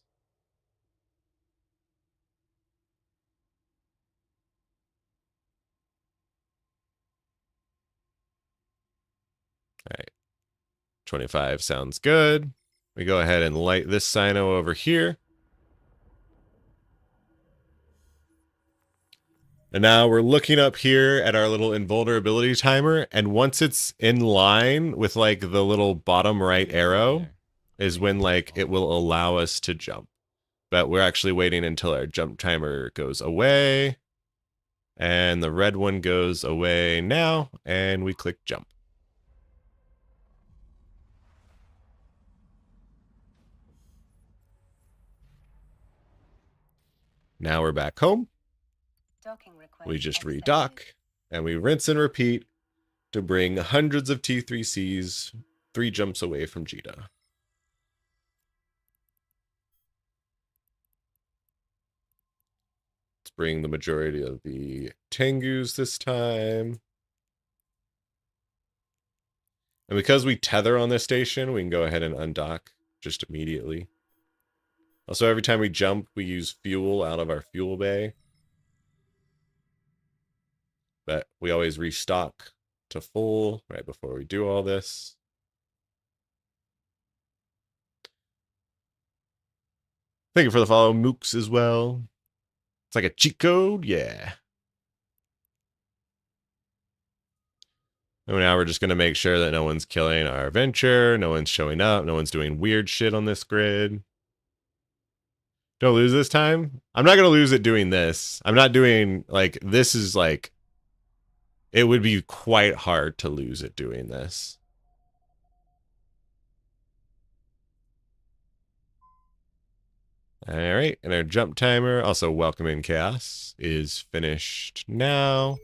All right. 25 sounds good. We go ahead and light this Sino over here. And now we're looking up here at our little invulnerability timer. And once it's in line with like the little bottom right arrow, is when like it will allow us to jump. But we're actually waiting until our jump timer goes away. And the red one goes away now, and we click jump. Now we're back home.
Docking request
We just
accepted.
redock, and we rinse and repeat to bring hundreds of T3Cs 3 jumps away from Jita. Let's bring the majority of the Tengus this time. And because we tether on this station, we can go ahead and undock just immediately. Also, every time we jump, we use fuel out of our fuel bay. But we always restock to full right before we do all this. Thank you for the follow, Mooks, as well. It's like a cheat code, yeah. And now we're just going to make sure that no one's killing our venture, no one's showing up, no one's doing weird shit on this grid. Don't lose this time. I'm not going to lose it doing this. I'm not doing, like, this is like, it would be quite hard to lose it doing this. All right, and our jump timer, also welcome in chaos, is finished now.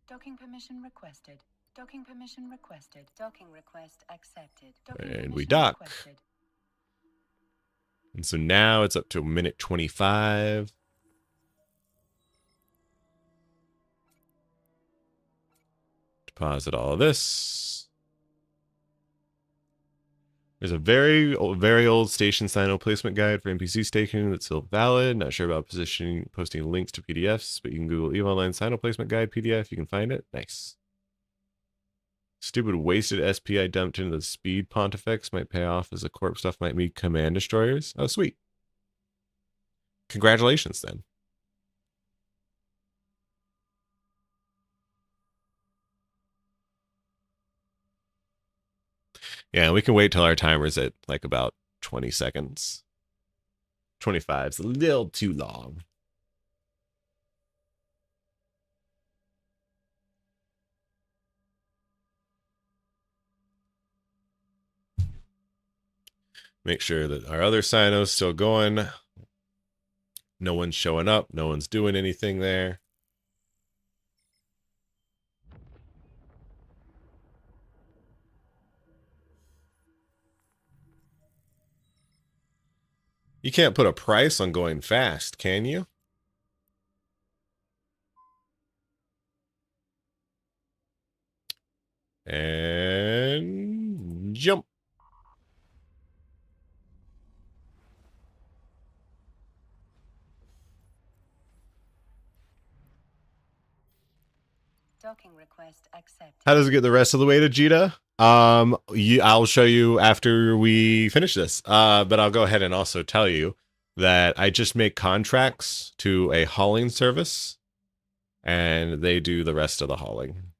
Docking permission requested. Docking permission requested. Docking request accepted. Docking
And we
permission
dock.
requested.
And so now it's up to minute 25. Deposit all of this. There's a very old station sign placement guide for NPC station that's still valid. Not sure about posting links to PDFs, but you can Google EVE Online sign placement guide PDF. You can find it. Nice. Stupid wasted SP I dumped into the speed pontifex might pay off as the corp stuff might be command destroyers. Oh, sweet. Congratulations, then. Yeah, we can wait till our timer's at like about 20 seconds. 25 is a little too long. Make sure that our other Sino's still going. No one's showing up. No one's doing anything there. You can't put a price on going fast, can you? And jump.
Docking request accepted.
How does it get the rest of the way to Jita? I'll show you after we finish this. But I'll go ahead and also tell you that I just make contracts to a hauling service, and they do the rest of the hauling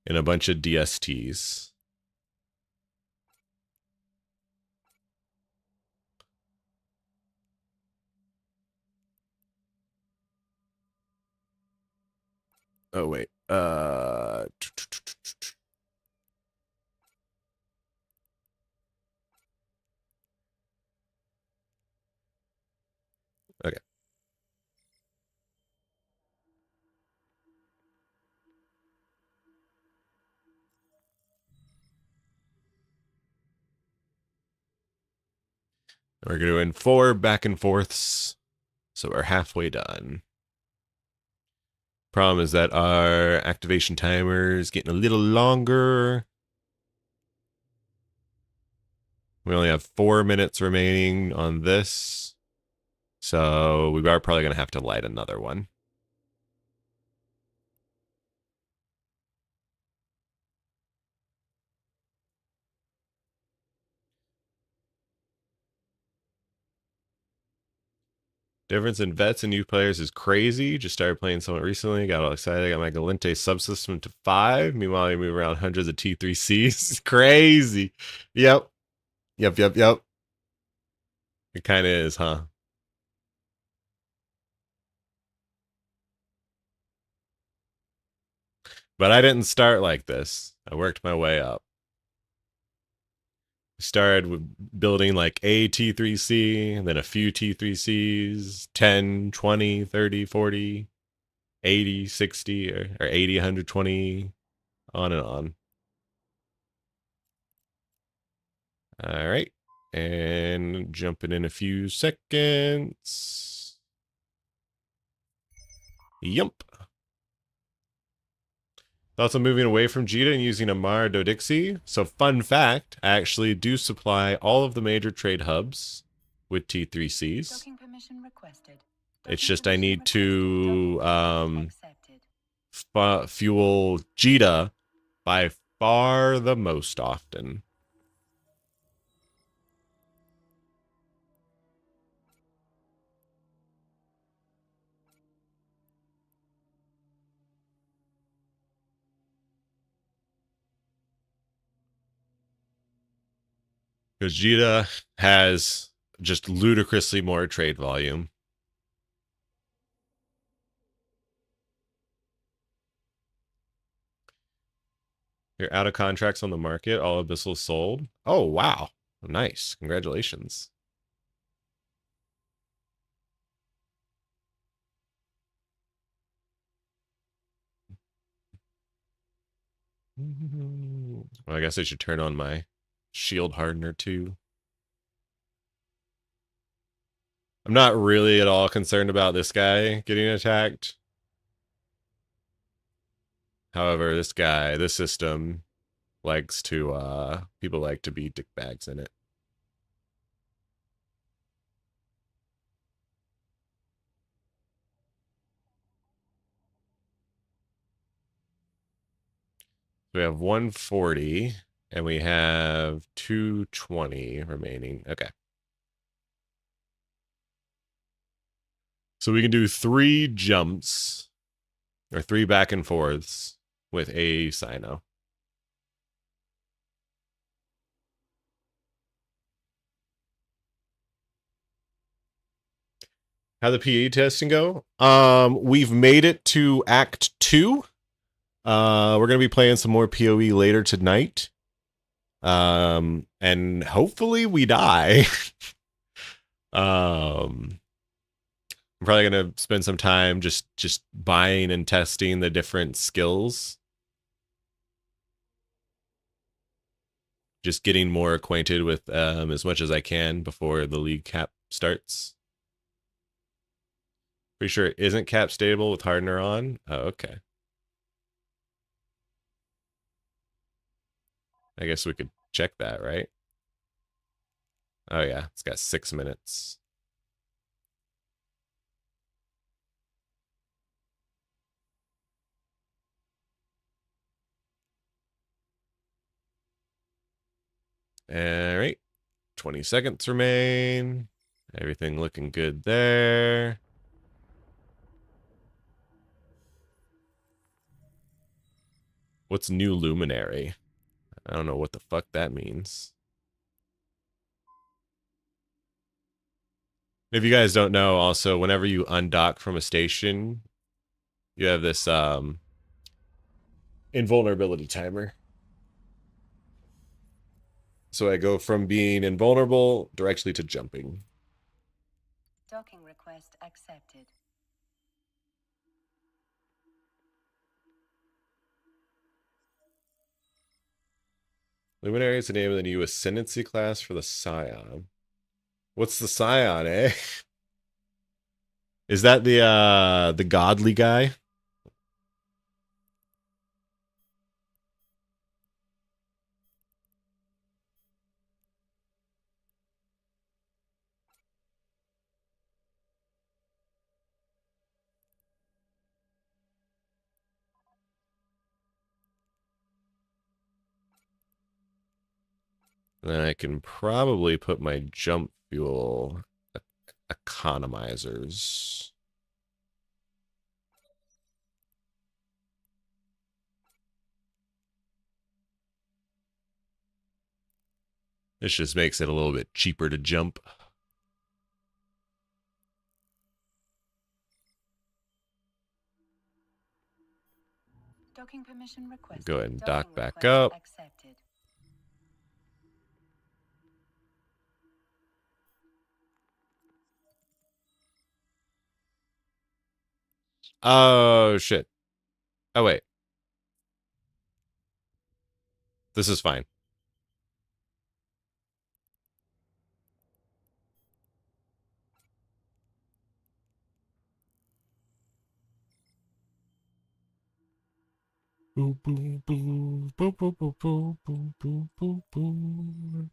in a bunch of DSTs. Oh, wait. Okay. We're doing 4 back and forths, so we're halfway done. Problem is that our activation timer is getting a little longer. We only have 4 minutes remaining on this, so we are probably going to have to light another one. Difference in vets and new players is crazy. Just started playing somewhat recently. Got all excited. I got my Galente subsystem to 5. Meanwhile, you move around hundreds of T3Cs. It's crazy. Yep. Yep. It kind of is, huh? But I didn't start like this. I worked my way up. Started with building like a T3C, and then a few T3Cs, 10, 20, 30, 40, 80, 60, or 80, 120, on and on. All right. And jumping in a few seconds. Yump. Thoughts on moving away from Jita and using Amara Dodixie? So fun fact, I actually do supply all of the major trade hubs with T3Cs.
Docking permission requested.
It's
Docking
just I
permission
need to
requested. Accepted.
fuel Jita by far the most often. Because Jita has just ludicrously more trade volume. You're out of contracts on the market. All Abyssal sold. Oh, wow. Nice. Congratulations. Well, I guess I should turn on my shield hardener too. I'm not really at all concerned about this guy getting attacked. However, this guy, this system likes to, people like to be dickbags in it. We have 140 and we have 220 remaining. Okay. So we can do 3 jumps or 3 back and forths with a Sino. How the PE testing go? We've made it to Act 2. We're gonna be playing some more PoE later tonight. And hopefully we die. I'm probably gonna spend some time just buying and testing the different skills. Just getting more acquainted with as much as I can before the league cap starts. Pretty sure it isn't cap stable with hardener on. Oh, okay. I guess we could check that, right? Oh yeah, it's got 6 minutes. All right, 20 seconds remain. Everything looking good there. What's new luminary? I don't know what the fuck that means. If you guys don't know, also, whenever you undock from a station, you have this invulnerability timer. So I go from being invulnerable directly to jumping.
Docking request accepted.
Luminary is the name of the new ascendancy class for the Scion. What's the Scion, eh? Is that the godly guy? Then I can probably put my jump fuel a economizers. This just makes it a little bit cheaper to jump.
Docking permission requested.
Go ahead and dock
Docking
back
request
up.
accepted.
Oh, shit. Oh, wait. This is fine. Boo, boo, boo, boo, boo, boo, boo, boo, boo, boo, boo.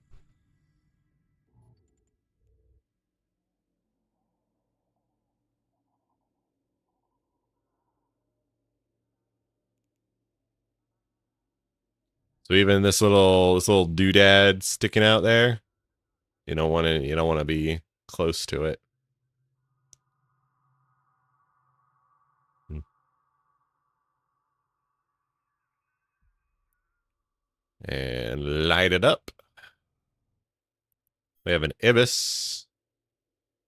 So even this little doodad sticking out there, you don't want to be close to it. And light it up. We have an Ibis.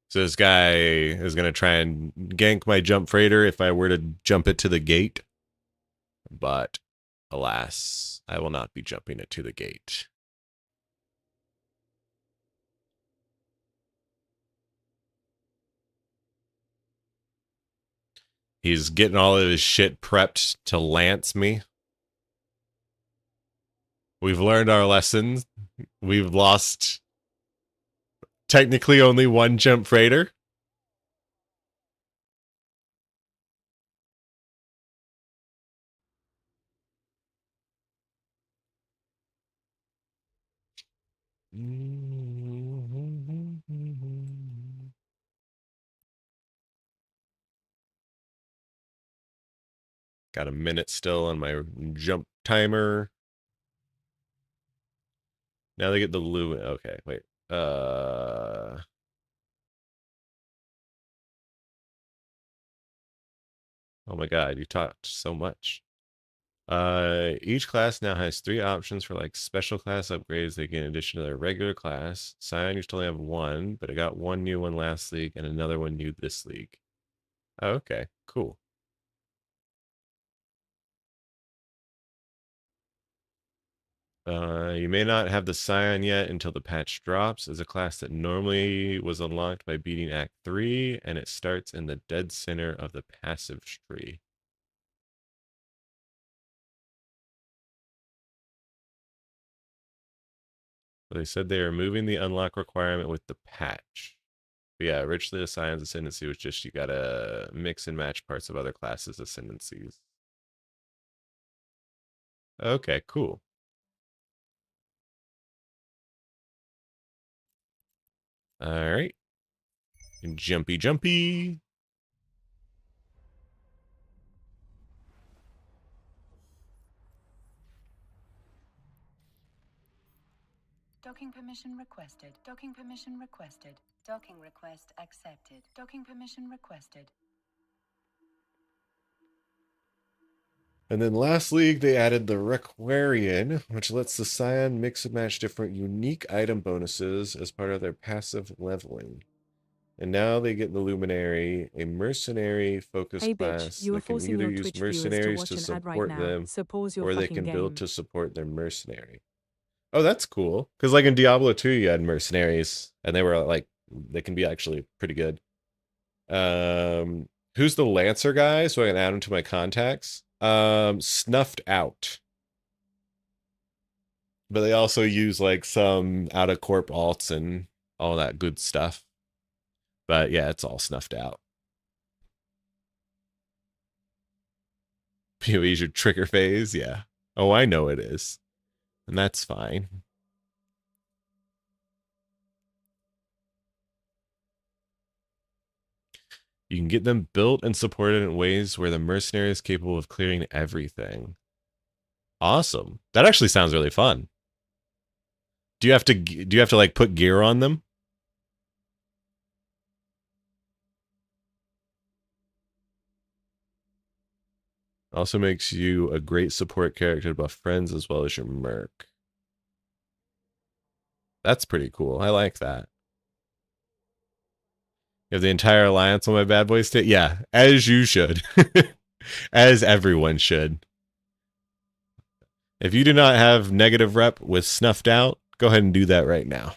So this guy is going to try and gank my jump freighter if I were to jump it to the gate. But alas, I will not be jumping it to the gate. He's getting all of his shit prepped to lance me. We've learned our lessons. We've lost technically only one jump freighter. Got a minute still on my jump timer. Now they get the lumen. Okay, wait. Oh my god, you talked so much. Each class now has 3 options for like special class upgrades they get in addition to their regular class. Scion used to only have 1, but it got 1 new one last league and another one new this league. Oh, okay, cool. You may not have the Scion yet until the patch drops. As a class that normally was unlocked by beating Act 3, and it starts in the dead center of the passive tree. They said they are removing the unlock requirement with the patch. But yeah, originally the Scion's ascendancy was just you gotta mix and match parts of other classes' ascendancies. Okay, cool. Alright. Jumpy, jumpy.
Docking permission requested. Docking permission requested. Docking request accepted. Docking permission requested.
And then last league, they added the Requarian, which lets the Scion mix and match different unique item bonuses as part of their passive leveling. And now they get the Luminary, a mercenary focused
Hey bitch,
class
you are
that can
forcing
either
your
use
Twitch viewers to
mercenaries
watch
to
an ad right
support
now,
them,
so pause your
or they
fucking
can build
game.
to support their mercenary. Oh, that's cool. Because like in Diablo 2, you had mercenaries, and they were like, they can be actually pretty good. Who's the Lancer guy so I can add him to my contacts? Snuffed Out. But they also use like some out of corp alts and all that good stuff. But yeah, it's all snuffed out. PoE's your trigger phase, yeah. Oh, I know it is. And that's fine. You can get them built and supported in ways where the mercenary is capable of clearing everything. Awesome. That actually sounds really fun. Do you have to like put gear on them? Also makes you a great support character to buff friends as well as your merc. That's pretty cool. I like that. You have the entire alliance on my bad boy state? Yeah, as you should. As everyone should. If you do not have negative rep with snuffed out, go ahead and do that right now.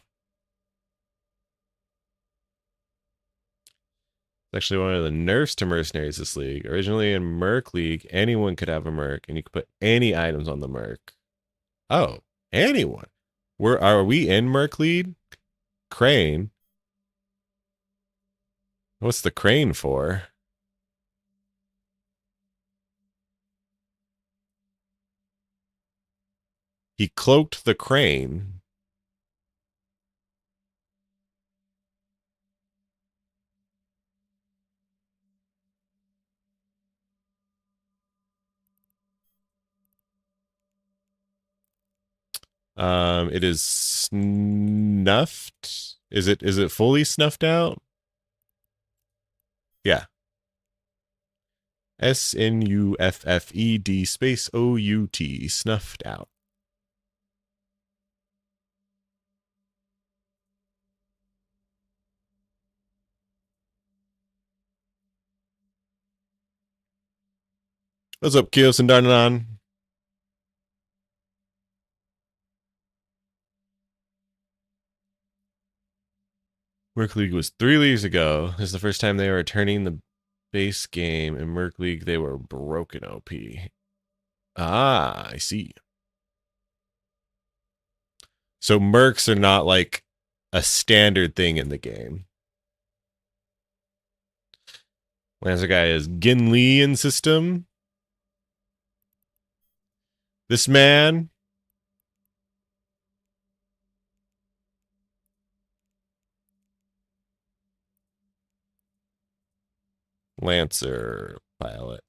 It's actually one of the nerfs to mercenaries this league. Originally in Merc League, anyone could have a Merc, and you could put any items on the Merc. Oh, anyone. Are we in Merc League? Crane. What's the crane for? He cloaked the crane. It is snuffed. Is it fully snuffed out? Yeah. SNUFFED space OUT, snuffed out. What's up, Kios and Darnanon? Merc League was 3 leagues ago. This is the first time they were returning the base game. In Merc League, they were broken OP. Ah, I see. So Mercs are not like a standard thing in the game. Lancer guy is Gin Lee in system. This man. Lancer pilot.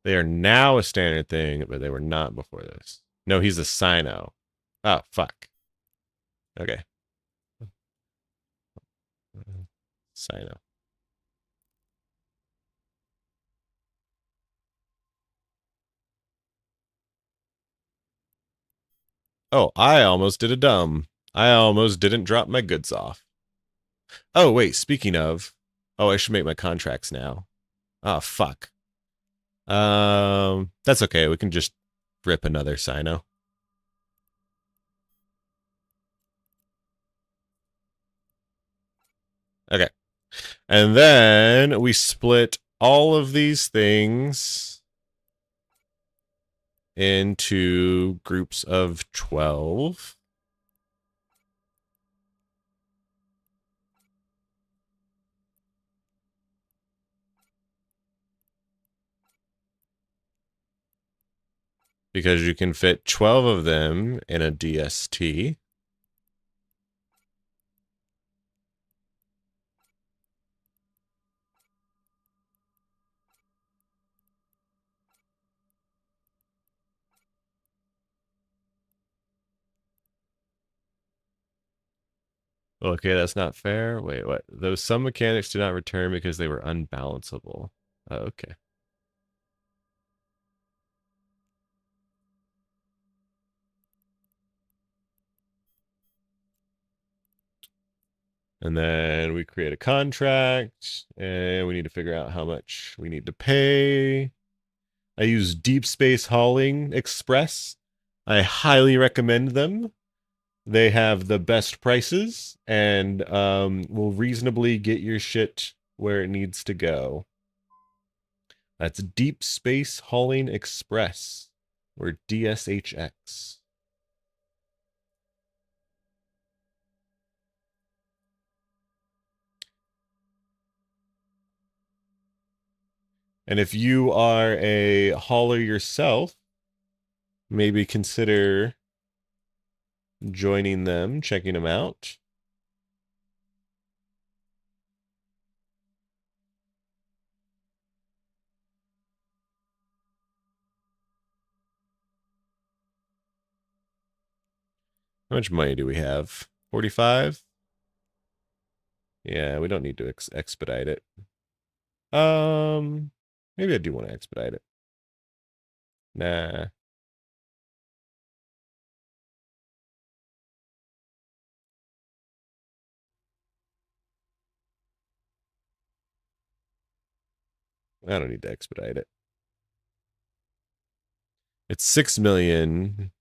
They are now a standard thing, but they were not before this. No, he's a Sino. Oh, fuck. Okay. Sino. Oh, I almost did a dumb. I almost didn't drop my goods off. Oh, wait, speaking of. Oh, I should make my contracts now. Oh, fuck. That's okay. We can just rip another Sino. Okay. And then we split all of these things into groups of 12. Because you can fit 12 of them in a DST. Okay, that's not fair. Wait, what? Those some mechanics did not return because they were unbalanceable. Oh, okay. And then we create a contract, and we need to figure out how much we need to pay. I use Deep Space Hauling Express. I highly recommend them. They have the best prices and will reasonably get your shit where it needs to go. That's Deep Space Hauling Express, or DSHX. And if you are a hauler yourself, maybe consider joining them, checking them out. How much money do we have? 45? Yeah, we don't need to expedite it. Maybe I do want to expedite it. Nah. I don't need to expedite it. It's 6 million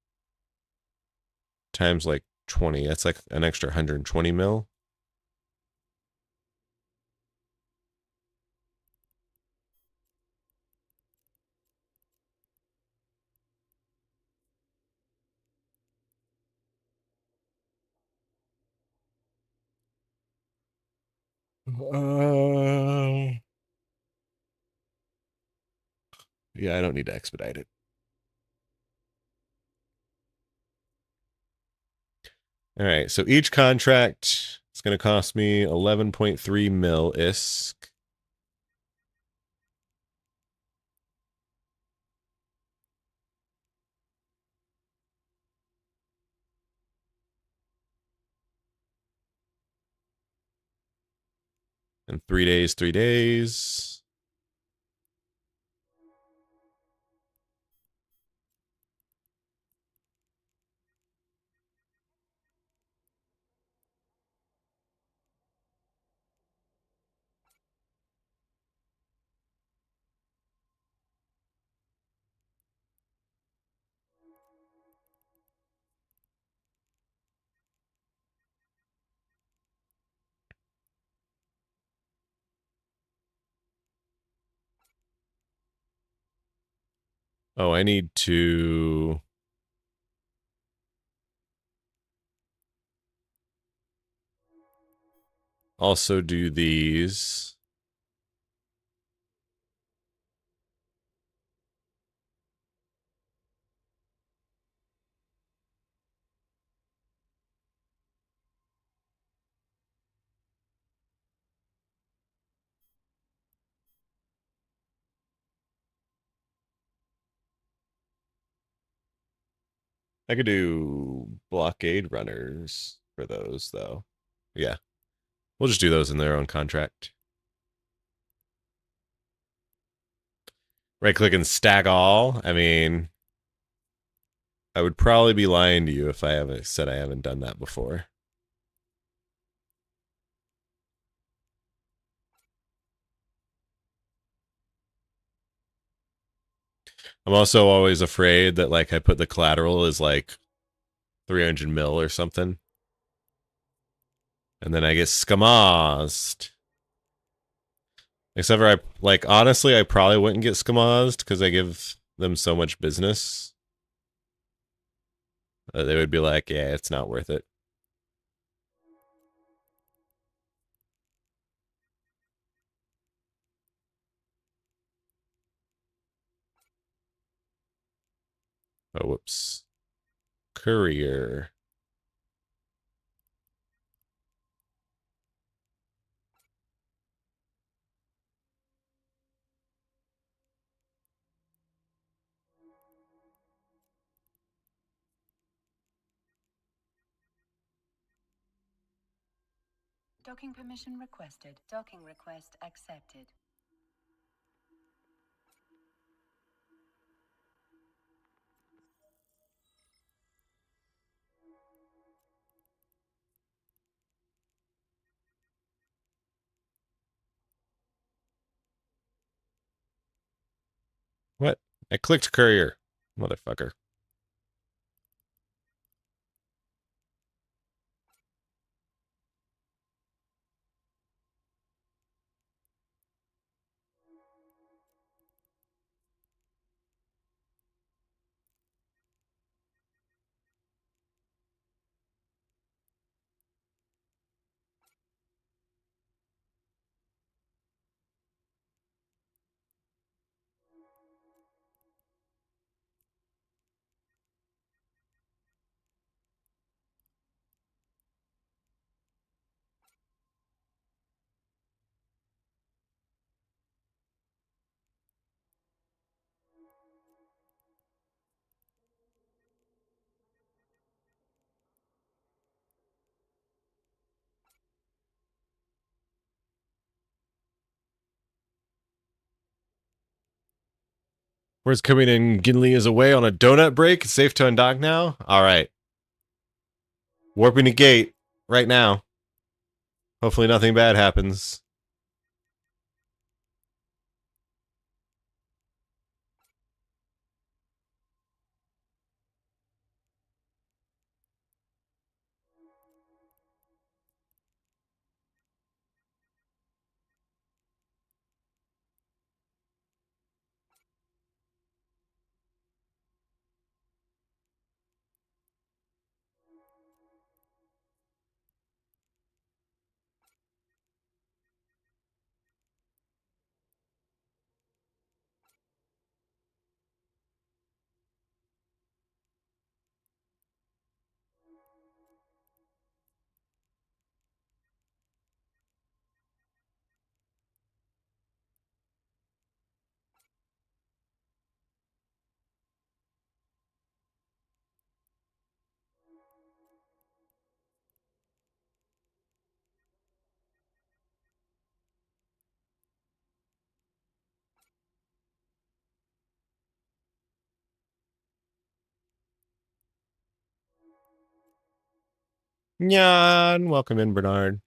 times like 20. That's like an extra 120 mil. Yeah, I don't need to expedite it. All right, so each contract is going to cost me 11.3 mil ISK. And 3 days, 3 days. Oh, I need to also do these. I could do blockade runners for those, though. Yeah. We'll just do those in their own contract. Right click and stack all. I mean, I would probably be lying to you if I haven't said I haven't done that before. I'm also always afraid that like I put the collateral as like 300 mil or something. And then I get skamazed. Except for honestly, I probably wouldn't get skamazed because I give them so much business. They would be like, yeah, it's not worth it. Oh, whoops. Courier.
Docking permission requested. Docking request accepted.
What? I clicked courier. Motherfucker. Where's coming in? Ginley is away on a donut break. It's safe to undock now? Alright. Warping the gate right now. Hopefully nothing bad happens. Nyan, welcome in, Bernard.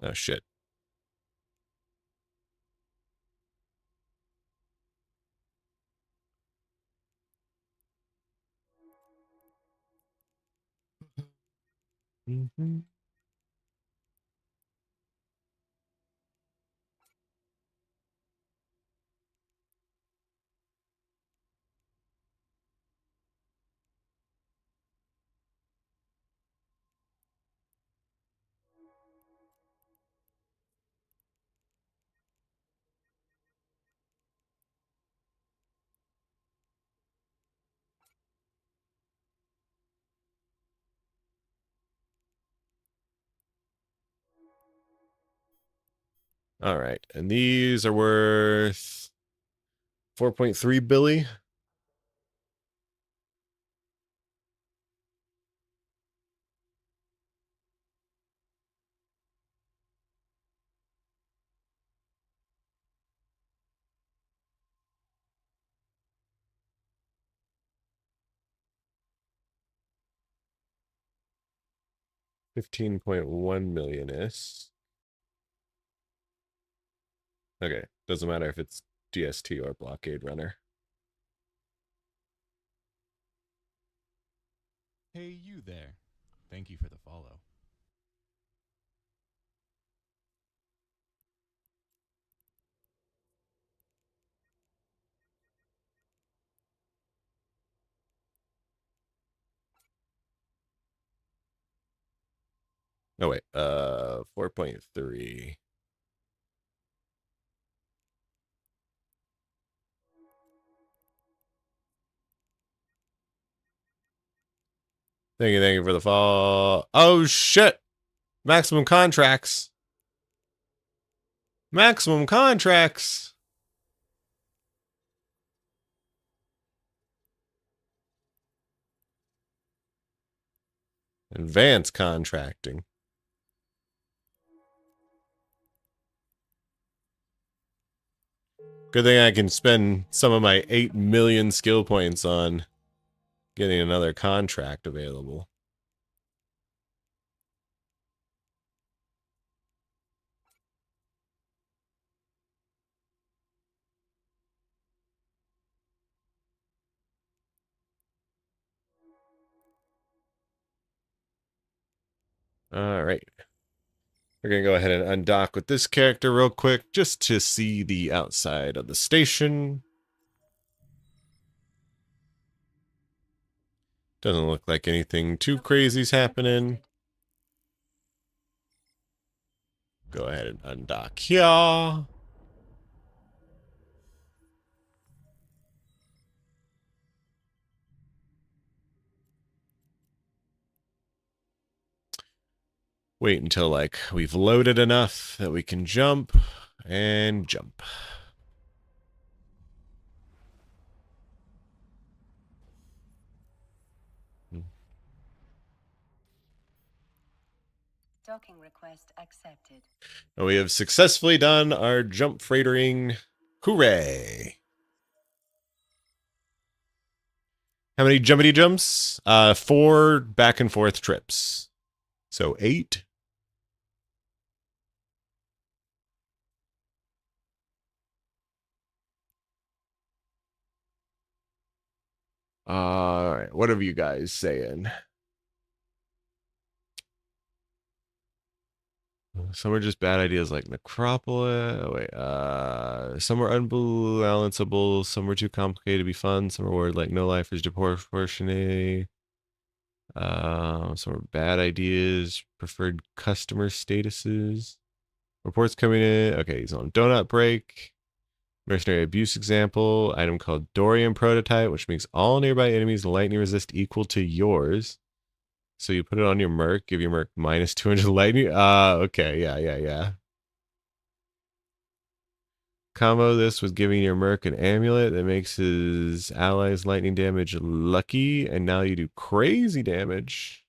Oh, shit. Mm-hmm. All right. And these are worth 4.3 billy. $15.1 million is. Okay. Doesn't matter if it's DST or blockade runner.
Hey, you there. Thank you for the follow.
Oh, wait. 4.3. Thank you for the fall. Oh, shit. Maximum contracts. Maximum contracts. Advanced contracting. Good thing I can spend some of my 8 million skill points on getting another contract available. All right. We're going to go ahead and undock with this character real quick just to see the outside of the station. Doesn't look like anything too crazy's happening. Go ahead and undock here. Wait until like we've loaded enough that we can jump and jump.
Docking request accepted.
And we have successfully done our jump freightering. Hooray! How many jumpity jumps? 4 back and forth trips. So 8. All right, what are you guys saying? Some are just bad ideas like Necropolis. Oh, wait, some are unbalanceable. Some were too complicated to be fun. Some are weird like no life is disproportionate. Some are bad ideas. Preferred customer statuses. Reports coming in. Okay, he's on donut break. Mercenary abuse example. Item called Dorian prototype, which makes all nearby enemies lightning resist equal to yours. So you put it on your merc, give your merc minus 200 lightning. Okay, yeah. Combo this with giving your merc an amulet that makes his allies lightning damage lucky, and now you do crazy damage.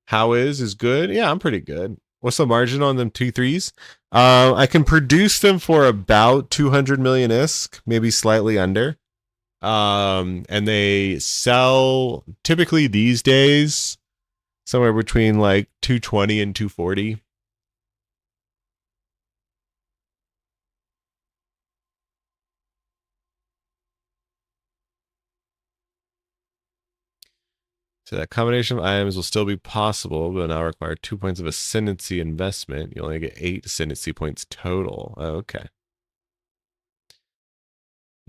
How is good? Yeah, I'm pretty good. What's the margin on them 2/3s? I can produce them for about 200 million ISK, maybe slightly under. And they sell typically these days somewhere between like 220 and 240. So that combination of items will still be possible, but now require 2 points of ascendancy investment. You only get 8 ascendancy points total. Okay.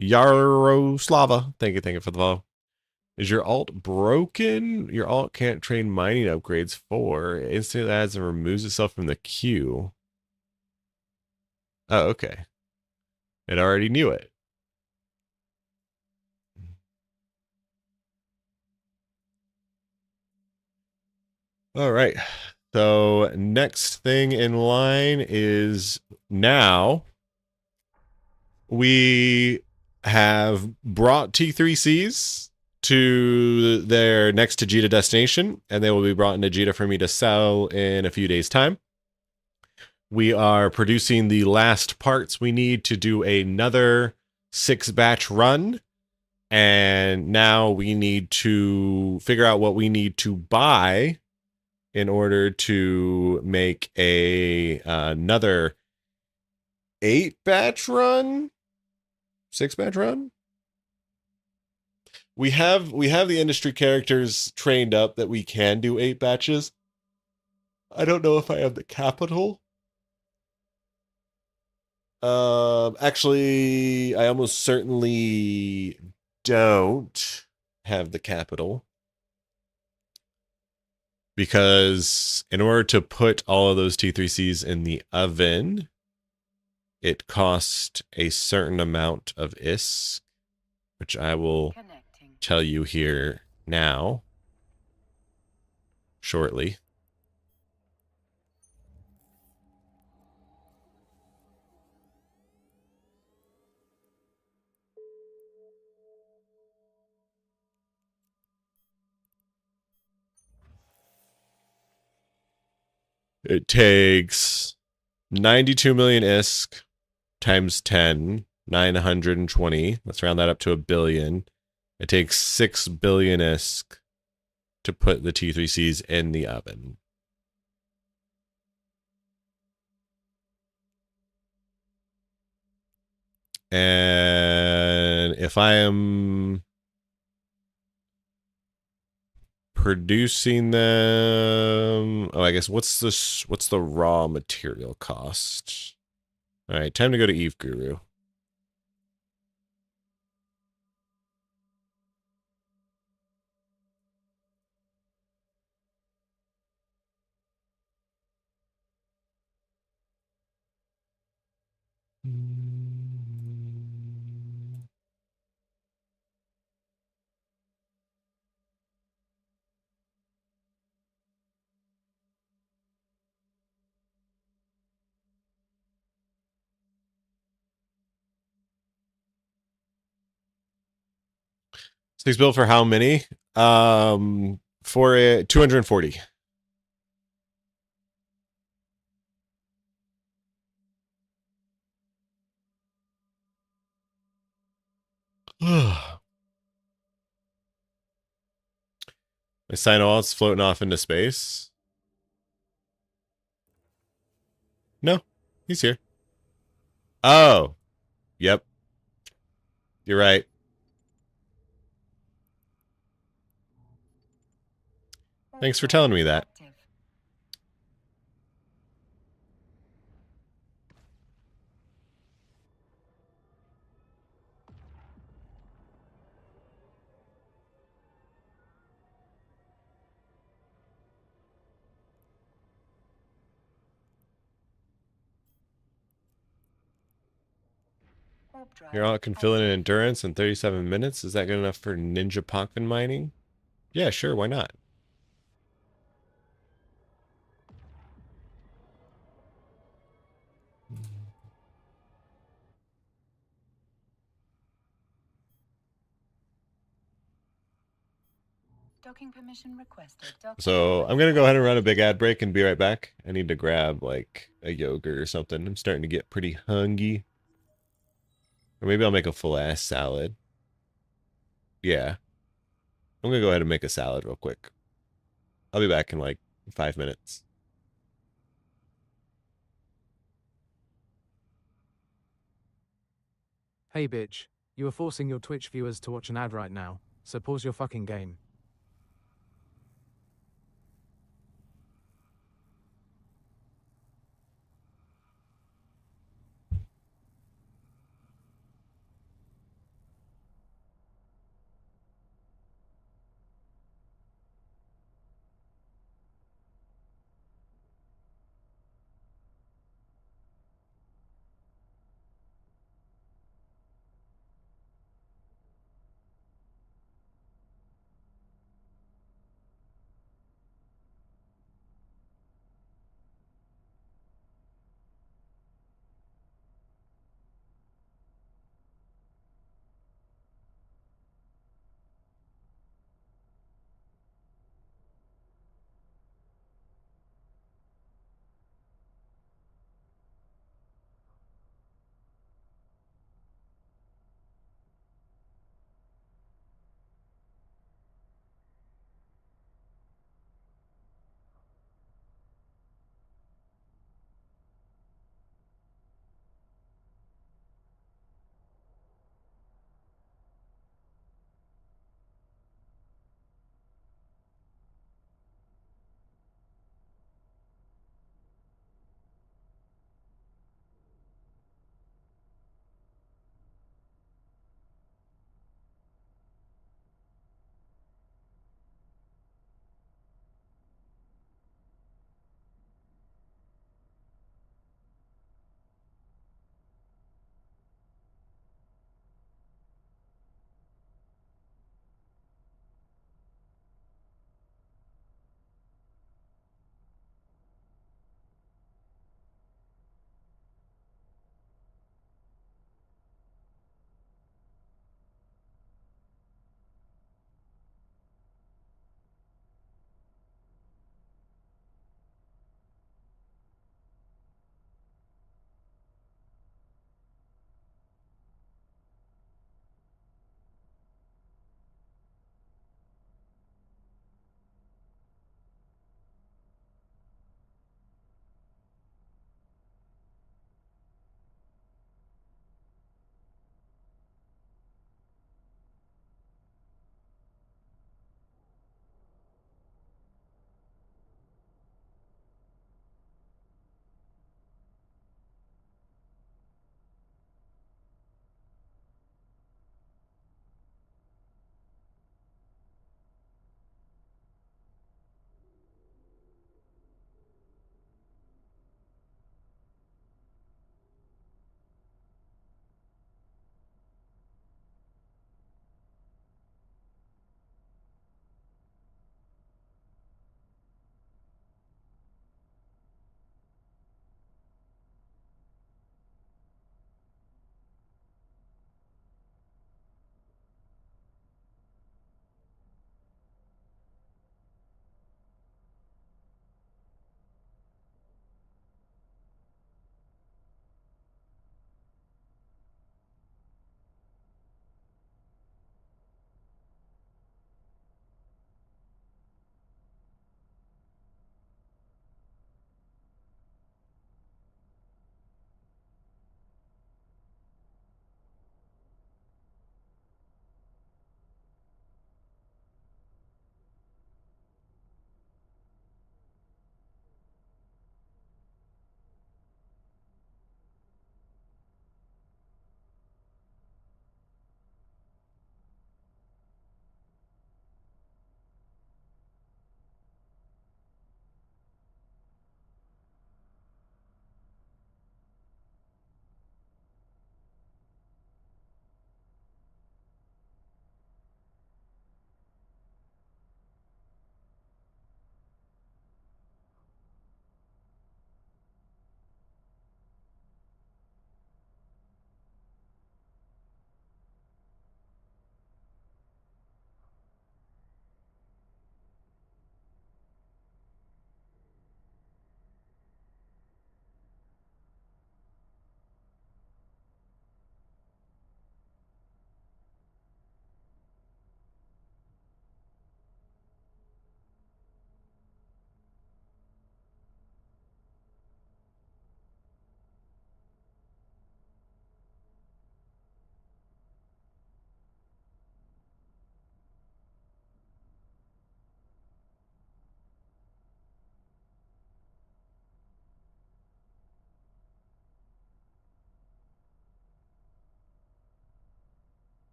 Yaroslava, thank you for the follow. Is your alt broken? Your alt can't train mining upgrades for. It instantly adds and removes itself from the queue. Oh, okay. It already knew it. All right. So next thing in line is now we have brought T3Cs to their next Tajita destination, and they will be brought in Tajita for me to sell in a few days' time. We are producing the last parts we need to do another 6-batch run, and now we need to figure out what we need to buy in order to make another 8-batch run, 6-batch run. We have the industry characters trained up that we can do 8 batches. I don't know if I have the capital. Actually, I almost certainly don't have the capital. Because in order to put all of those T3Cs in the oven, it costs a certain amount of ISK, which I will tell you here now, shortly. It takes 92 million ISK times 10, 920. Let's round that up to 1 billion. It takes 6 billion ISK to put the T3Cs in the oven. And if I am producing them, I guess what's the raw material cost? All right, time to go to Eve Guru. Please bill for how many? For 240. My Sinowalt's floating off into space. No, he's here. Oh, yep. You're right. Thanks for telling me that.
Active. Warp drive
Your alt can fill in an
active.
endurance in 37 minutes. Is that good enough for ninja Pokken mining? Yeah, sure. Why not?
Docking permission requested. Docking
So I'm going to go ahead and run a big ad break and be right back. I need to grab like a yogurt or something. I'm starting to get pretty hungry. Or maybe I'll make a full ass salad. Yeah. I'm going to go ahead and make a salad real quick. I'll be back in like 5 minutes.
Hey bitch, you are forcing your Twitch viewers to watch an ad right now, so pause your fucking game.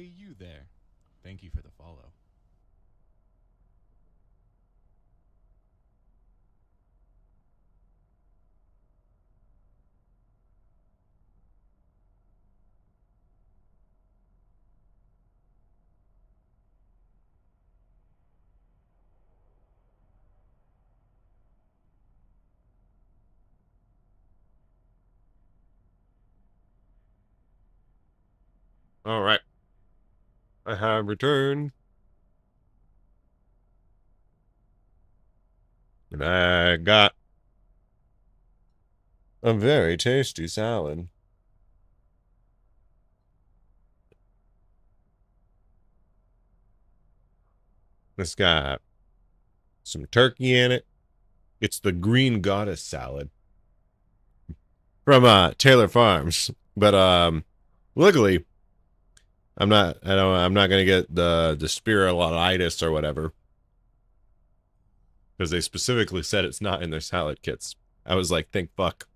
Hey, you there. Thank you for the follow.
All right. I have returned. And I got a very tasty salad. It's got some turkey in it. It's the Green Goddess salad from Taylor Farms. But luckily I'm not gonna get the spiralitis or whatever. Because they specifically said it's not in their salad kits. I was like, thank fuck.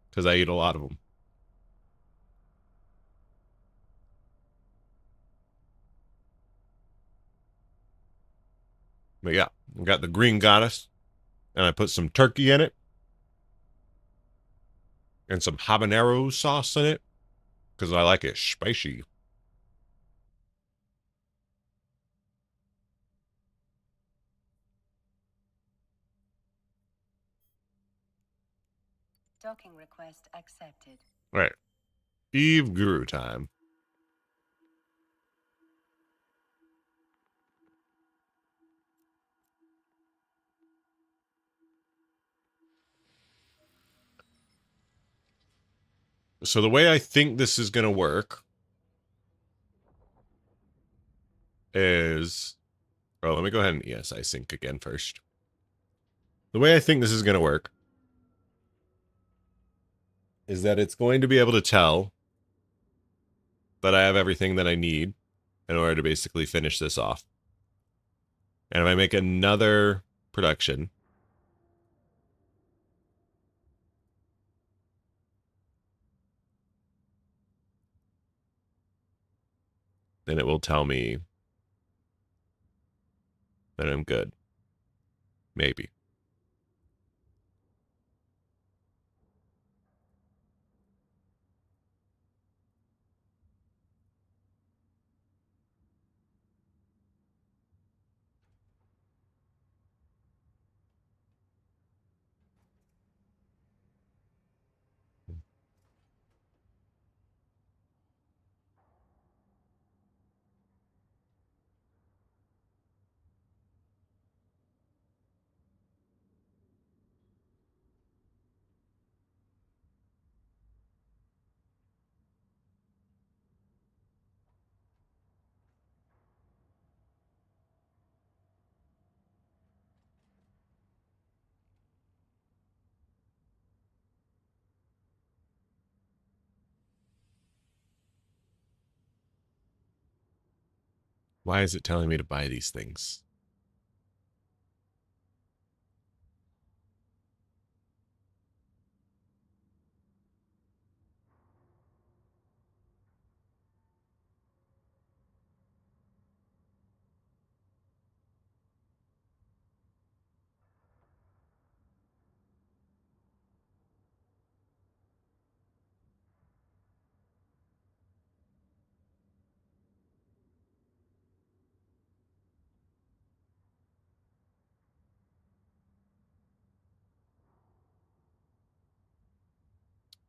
Because I eat a lot of them. But yeah, I got the Green Goddess. And I put some turkey in it. And some habanero sauce in it. Because I like it spicy.
Docking request accepted.
All right. Eve Guru time. So the way I think this is going to work is... Oh, let me go ahead and ESI sync again first. The way I think this is going to work is that it's going to be able to tell that I have everything that I need in order to basically finish this off. And if I make another production, then it will tell me that I'm good. Maybe. Why is it telling me to buy these things?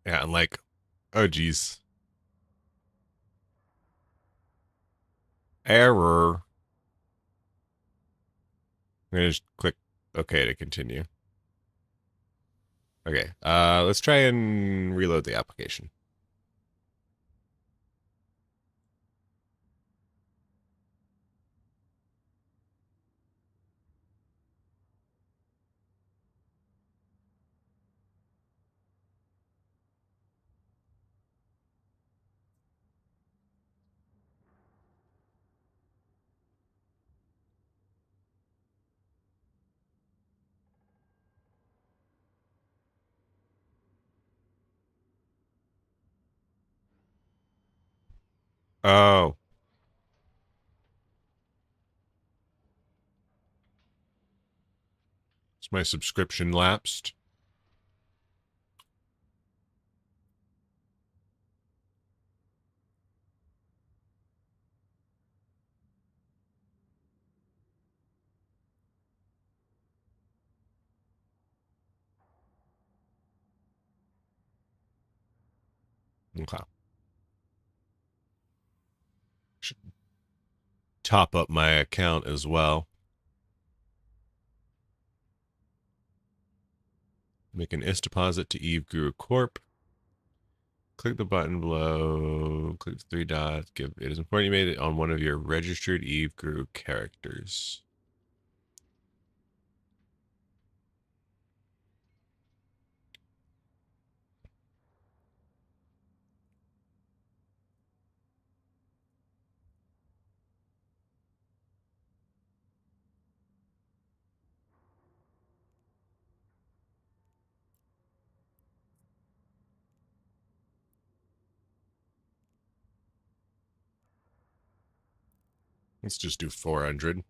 Yeah, and like, oh geez. Error. I'm gonna just click OK to continue. Okay, let's try and reload the application. Oh, Is my subscription lapsed? Okay. Should top up my account as well. Make an IS deposit to Eve Guru Corp. Click the button below. Click the three dots. It is important you made it on one of your registered Eve Guru characters. Let's just do 400.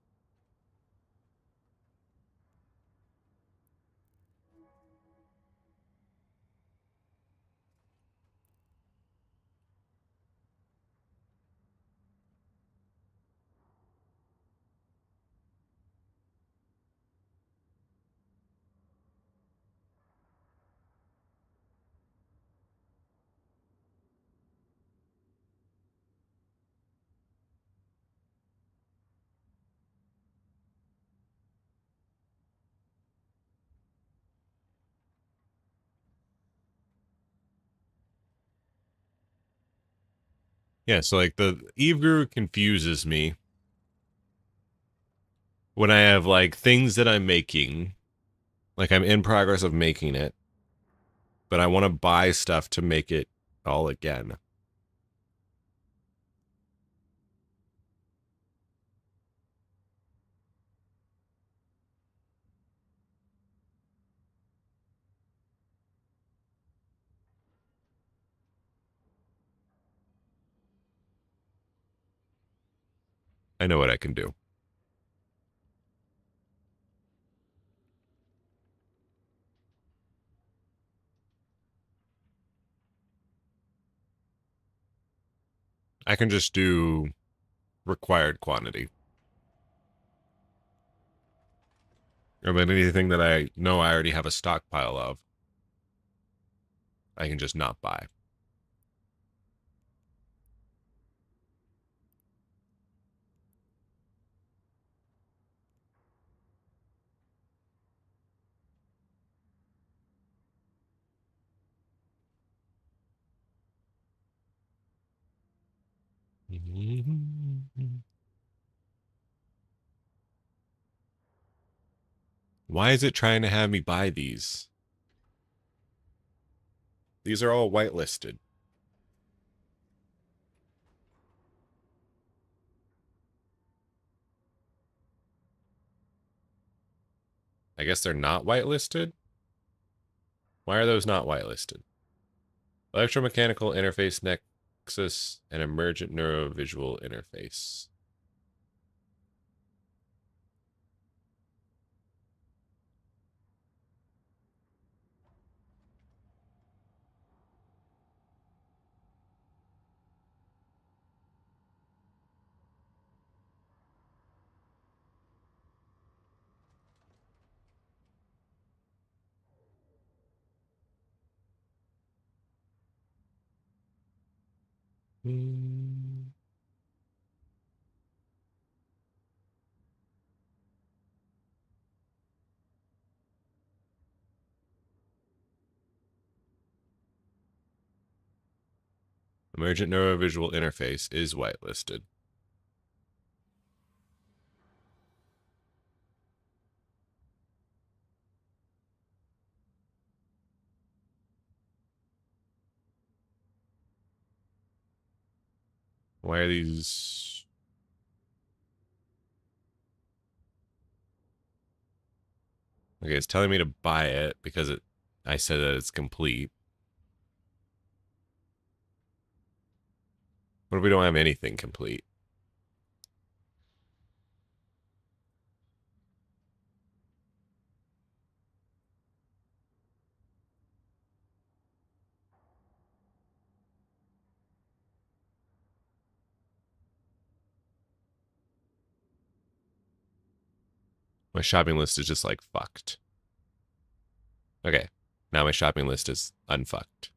Yeah, so like the Eve Guru confuses me when I have like things that I'm making, like I'm in progress of making it, but I want to buy stuff to make it all again. I know what I can do. I can just do required quantity. Or but anything that I know I already have a stockpile of, I can just not buy. Why is it trying to have me buy these? These are all whitelisted. I guess they're not whitelisted? Why are those not whitelisted? Electromechanical interface nexus and emergent neurovisual interface. Emergent neurovisual interface is whitelisted. Why are these? Okay, it's telling me to buy it because I said that it's complete. What if we don't have anything complete? My shopping list is just like fucked. Okay. Now my shopping list is unfucked.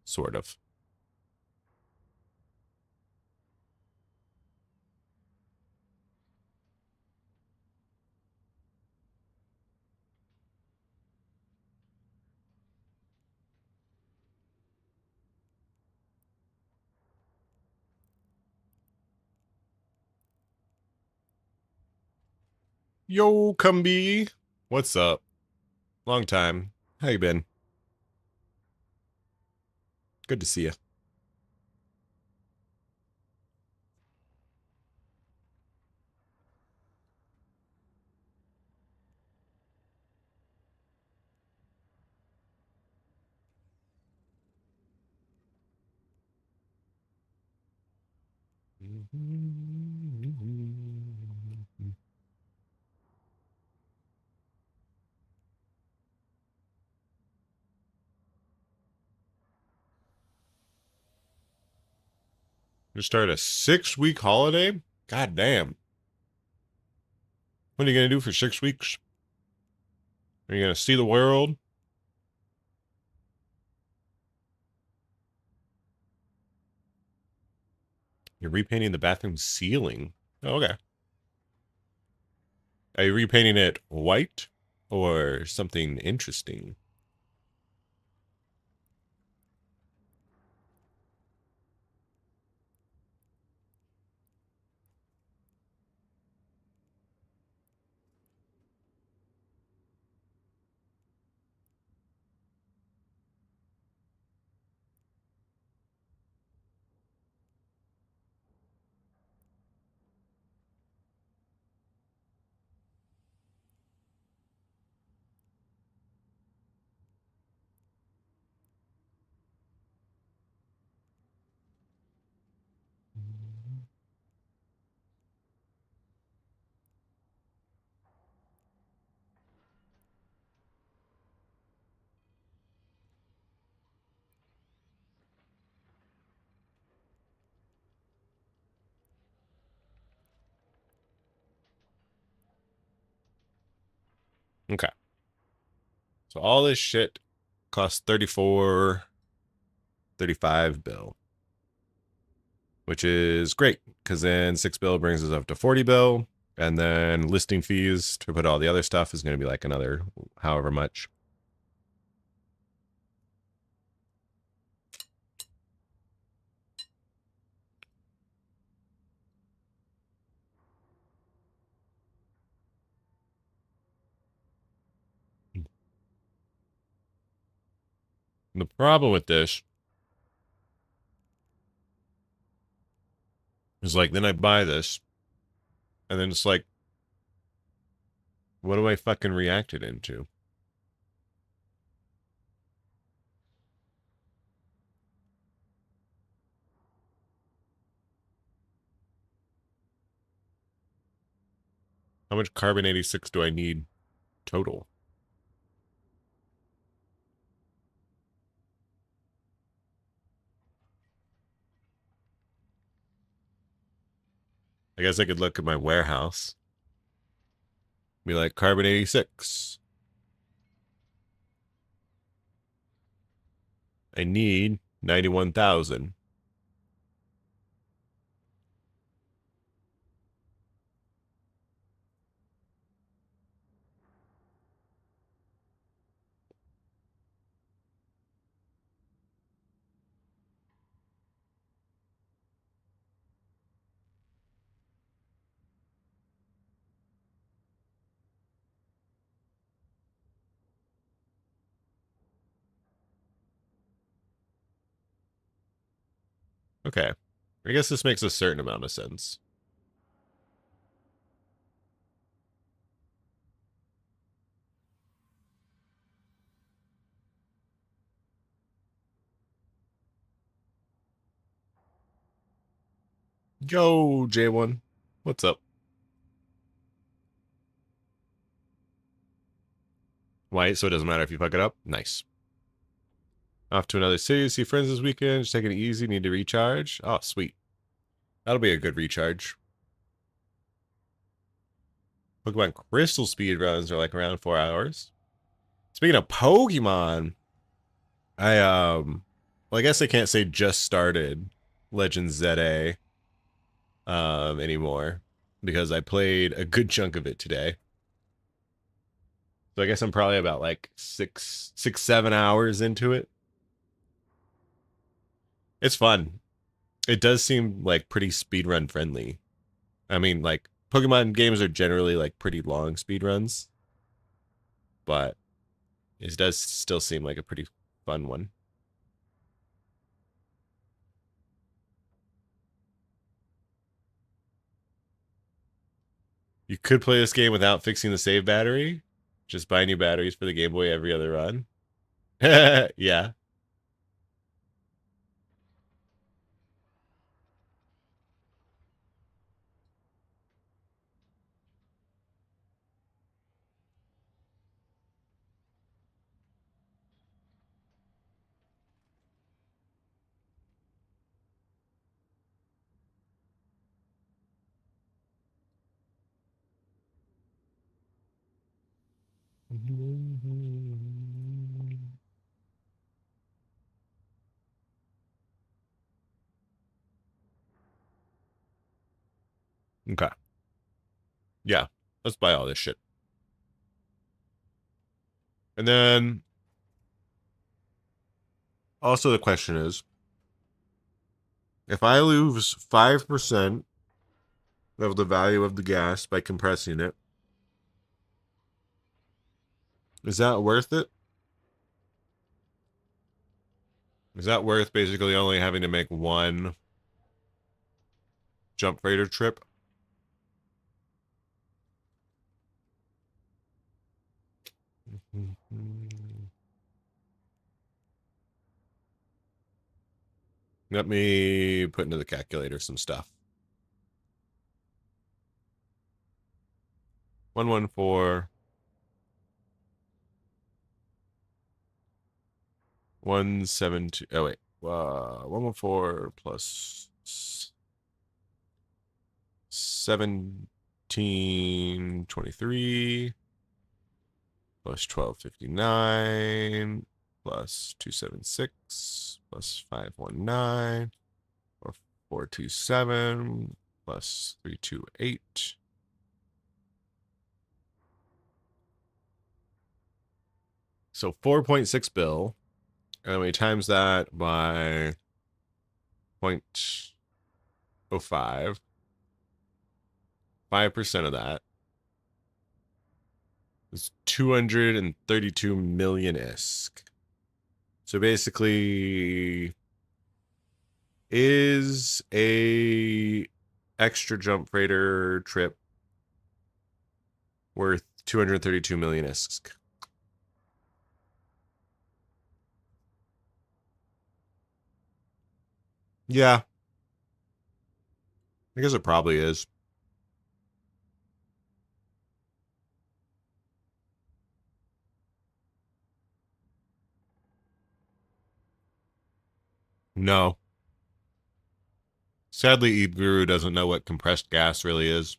Sort of. Yo, Cumby. What's up? Long time. How you been? Good to see you. You start a 6-week holiday? God damn. What are you going to do for 6 weeks? Are you going to see the world? You're repainting the bathroom ceiling. Oh, okay. Are you repainting it white or something interesting? Okay. So all this shit costs 34, 35 bill, which is great because then 6 bill brings us up to 40 bill. And then listing fees to put all the other stuff is going to be like another however much. And the problem with this is like, then I buy this and then it's like, what do I fucking react it into? How much carbon 86 do I need total? I guess I could look at my warehouse. Be like, carbon 86. I need 91,000. Okay. I guess this makes a certain amount of sense. Yo, J1. What's up? White, so it doesn't matter if you fuck it up? Nice. Off to another city to see friends this weekend. Just taking it easy. Need to recharge. Oh, sweet. That'll be a good recharge. Pokemon Crystal speedruns are like around 4 hours. Speaking of Pokemon, well, I guess I can't say just started Legends ZA anymore because I played a good chunk of it today. So I guess I'm probably about like 7 hours into it. It's fun. It does seem like pretty speedrun friendly. I mean, like Pokemon games are generally like pretty long speedruns, but it does still seem like a pretty fun one. You could play this game without fixing the save battery. Just buy new batteries for the Game Boy every other run. Yeah. Okay. Yeah. Let's buy all this shit. And then also the question is, if I lose 5% of the value of the gas by compressing it, is that worth it? Is that worth basically only having to make one jump freighter trip? Let me put into the calculator some stuff. 114 172. Oh wait, 114 plus 1723 plus 1259 plus 276 plus 519 or 427 plus 328. So 4.6 bill. And we times that by 0.05. 5% of that is 232 million ISK. So basically, is a extra jump freighter trip worth 232 million ISK? Yeah. I guess it probably is. No. Sadly, Eve Guru doesn't know what compressed gas really is.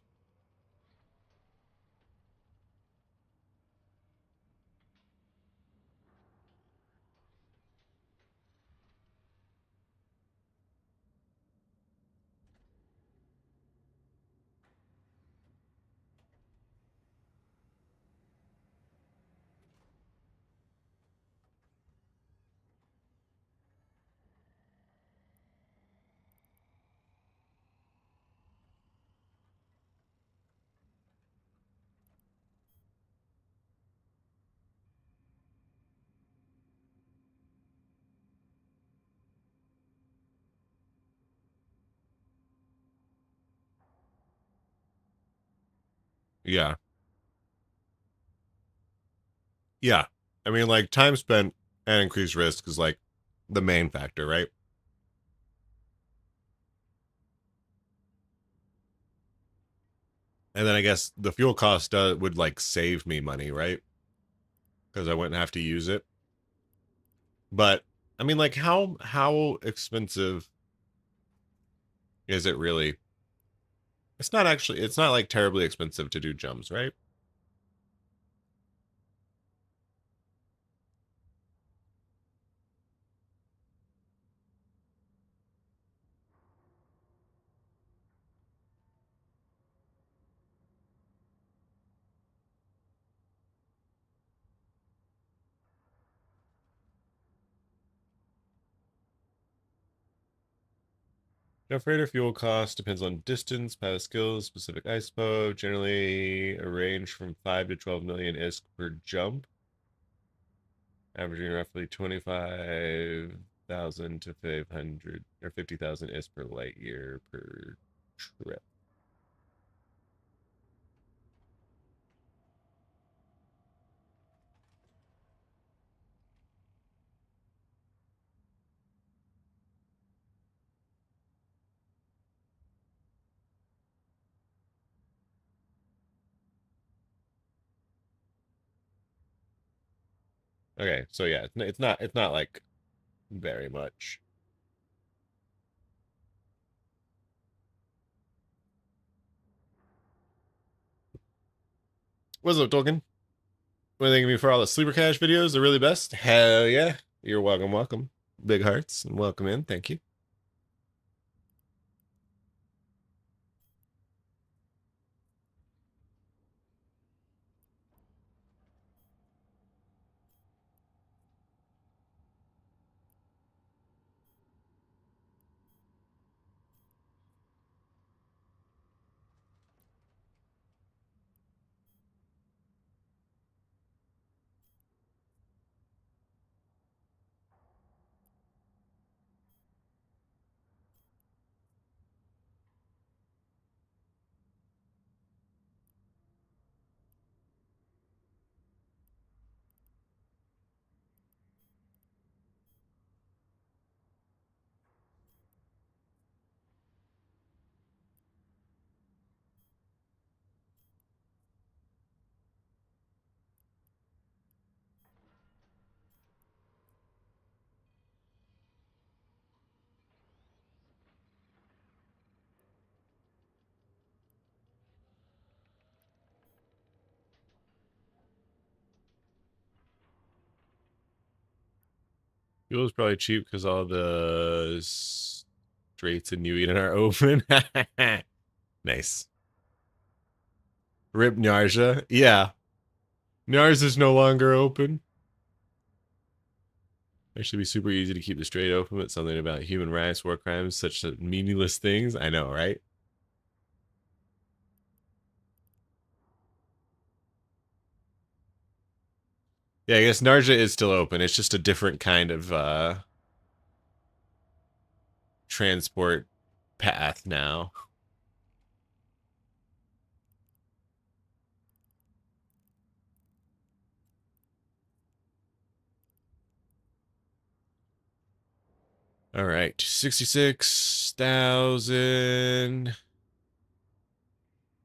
Yeah. Yeah. I mean, like, time spent and increased risk is, like, the main factor, right? And then I guess the fuel cost would, like, save me money, right? Because I wouldn't have to use it. But, I mean, like, how expensive is it really? It's not actually, it's not like terribly expensive to do jumps, right? Generator fuel cost depends on distance, pilot skills, specific ISPO. Generally, a range from 5 to 12 million ISK per jump, averaging roughly 25,000 to 500 or 50,000 ISK per light year per trip. Okay, so yeah, it's not like very much. What's up, Tolkien? What thanking me for all the sleeper cash videos, the really best? Hell yeah. You're welcome, welcome. Big hearts and welcome in, thank you. Fuel is probably cheap because all the straights in New Eden are open. Nice. Rip Nyarja. Yeah. Nyarja is no longer open. It should be super easy to keep the strait open, but something about human rights, war crimes, such meaningless things. I know, right? Yeah, I guess Narja is still open. It's just a different kind of transport path now. All right, 66,000.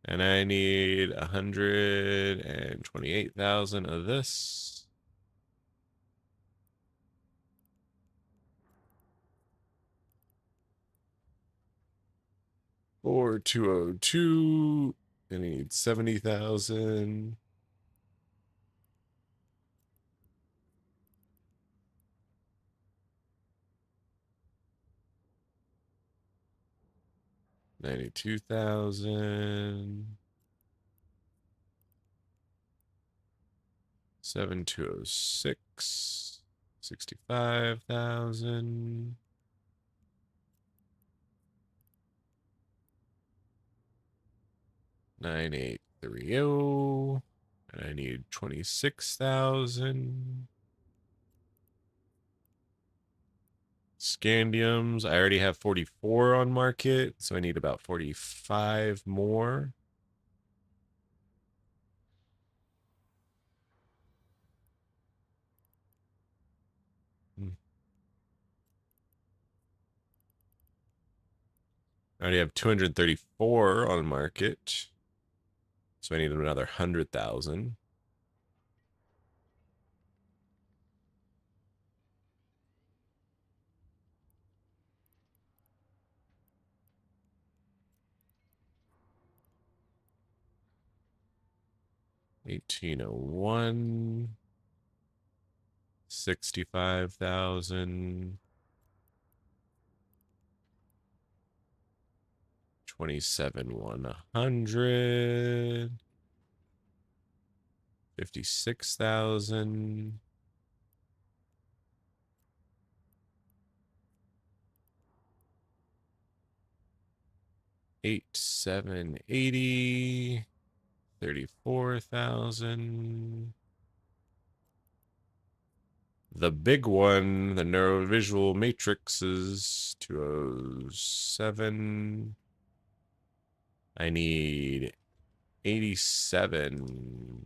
And I need 128,000 of this. For 202. I need 70,000. $92,000. 7206. 65,000. $9,830. And I need 26,000. Scandiums. I already have 44 on market, so I need about 45 more. I already have 234 on market, so I need another 100,000. 1801. 65,000. 27,100. 56,000. 8,780. 34,000. The big one, the neurovisual matrix, is 207. I need 87.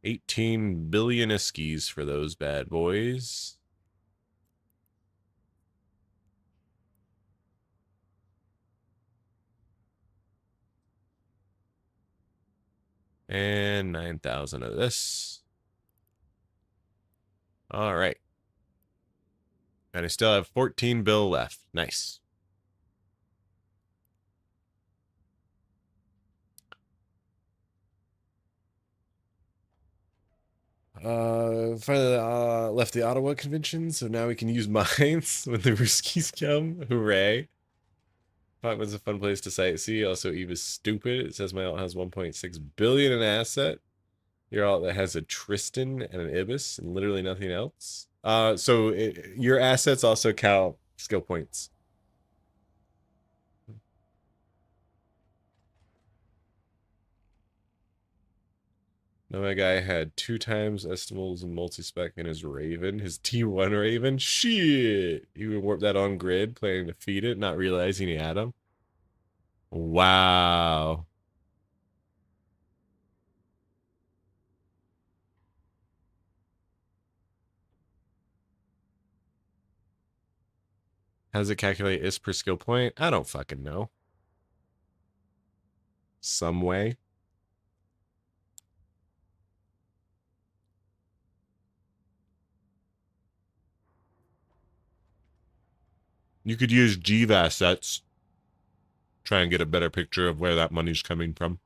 18 billion iskies for those bad boys. And 9,000 of this. All right. And I still have 14 bill left. Nice. Finally left the Ottawa convention, so now we can use mines when the Ruskies come. Hooray. Thought it was a fun place to sightsee. Also, Eve is stupid. It says my alt has 1.6 billion in asset. Your alt that has a Tristan and an Ibis and literally nothing else. Your assets also count skill points. No, my guy had 2 times estimals and multi-spec in his Raven, his T1 Raven. Shit! He would warp that on grid, planning to feed it, not realizing he had him. Wow. How does it calculate is per skill point? I don't fucking know. Some way. You could use Jeev assets. Try and get a better picture of where that money's coming from.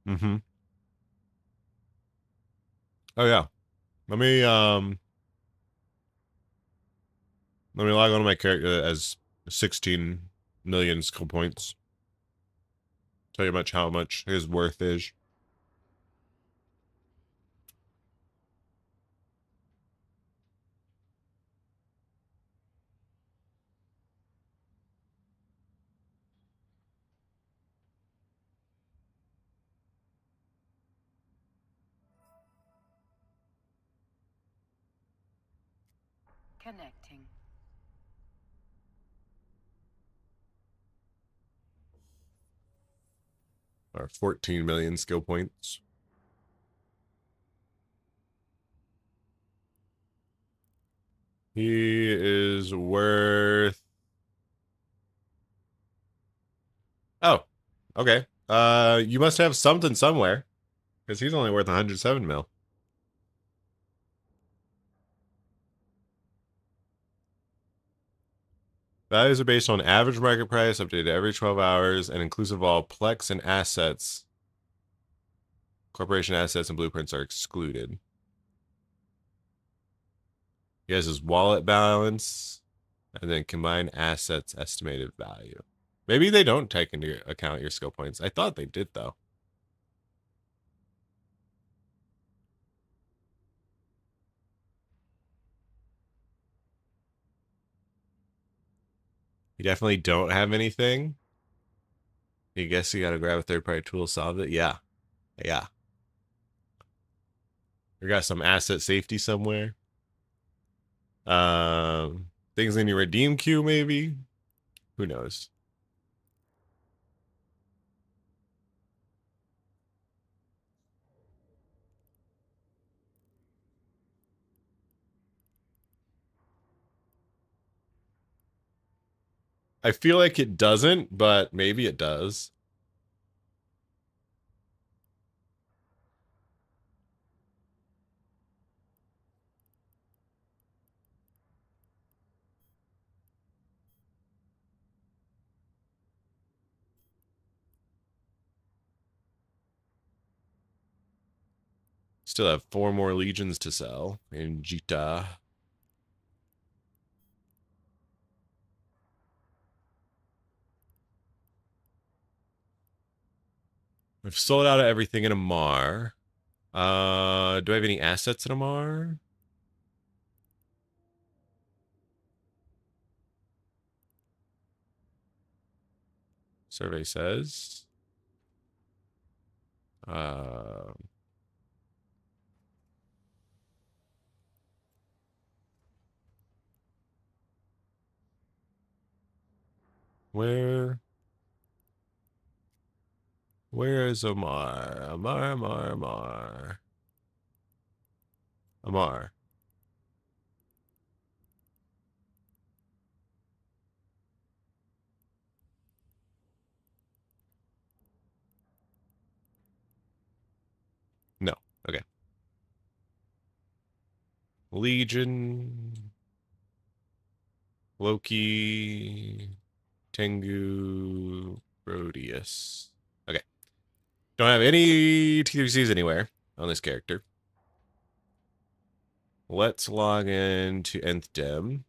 Mm-hmm. Oh yeah. Let me log on to my character as 16 million skill points. Tell you how much his worth is.
Connecting.
Or 14 million skill points. He is worth... Oh, okay. You must have something somewhere. Because he's only worth 107 mil. Values are based on average market price, updated every 12 hours, and inclusive of all Plex and assets. Corporation assets and blueprints are excluded. He has his wallet balance, and then combined assets estimated value. Maybe they don't take into account your skill points. I thought they did, though. You definitely don't have anything. You guess you gotta grab a third-party tool to solve it? Yeah. Yeah. You got some asset safety somewhere. Things in your redeem queue, maybe? Who knows? I feel like it doesn't, but maybe it does. Still have 4 more legions to sell in Jita. We've sold out of everything in Amar. Do I have any assets in Amar? Survey says. Where is Amar? Amar. No. Okay. Legion. Loki. Tengu. Rhodius. Okay. Don't have any TVCs anywhere on this character. Let's log in to Nth Dim,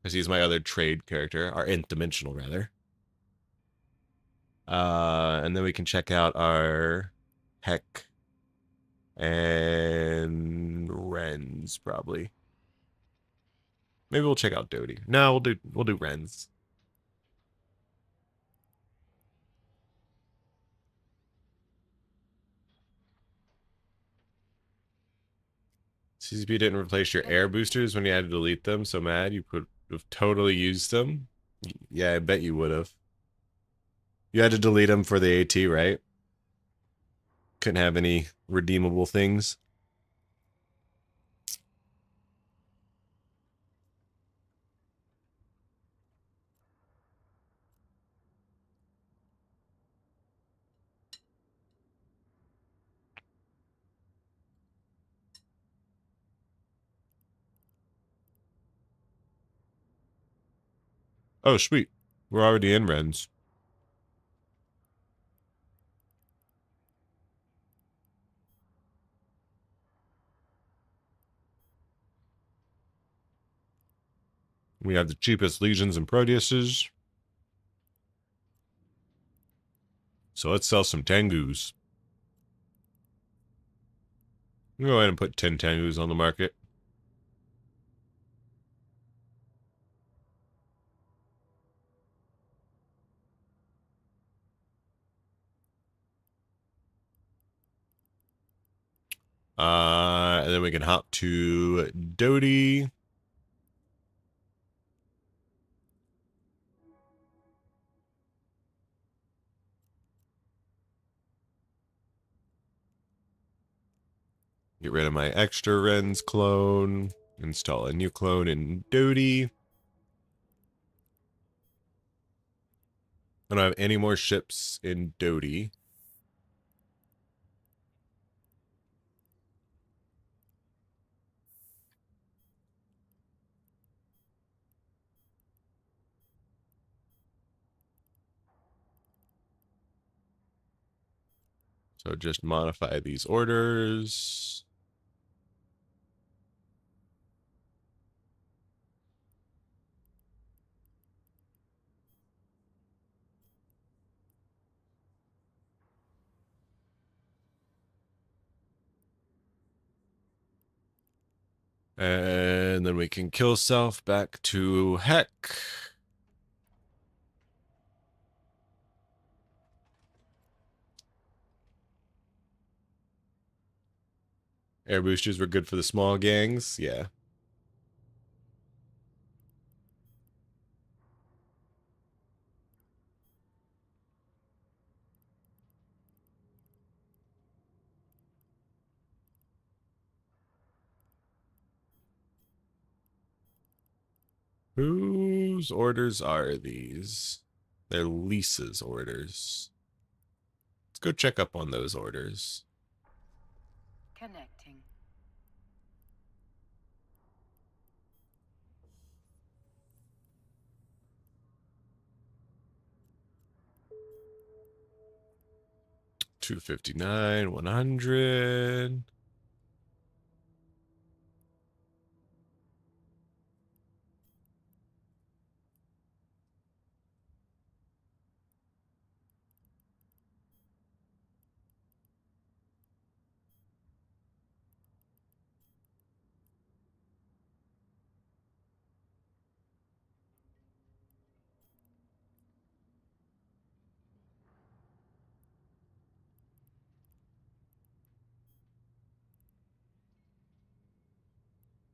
because he's my other trade character, our Nth Dimensional, rather. And then we can check out our Heck and Wrens, probably. Maybe we'll check out Doty. No, we'll do Wrens. CCP didn't replace your air boosters when you had to delete them. So mad you could have totally used them. Yeah, I bet you would have. You had to delete them for the AT, right? Couldn't have any redeemable things. Oh, sweet. We're already in Wrens. We have the cheapest legions and Proteuses. So let's sell some Tengus. Go ahead and put 10 Tengus on the market. And then we can hop to Doty. Get rid of my extra Wrens clone. Install a new clone in Doty. I don't have any more ships in Doty. So just modify these orders. And then we can kill self back to Heck. Air boosters were good for the small gangs. Yeah. Whose orders are these? They're Lisa's orders. Let's go check up on those orders.
Connecting.
$259, $100.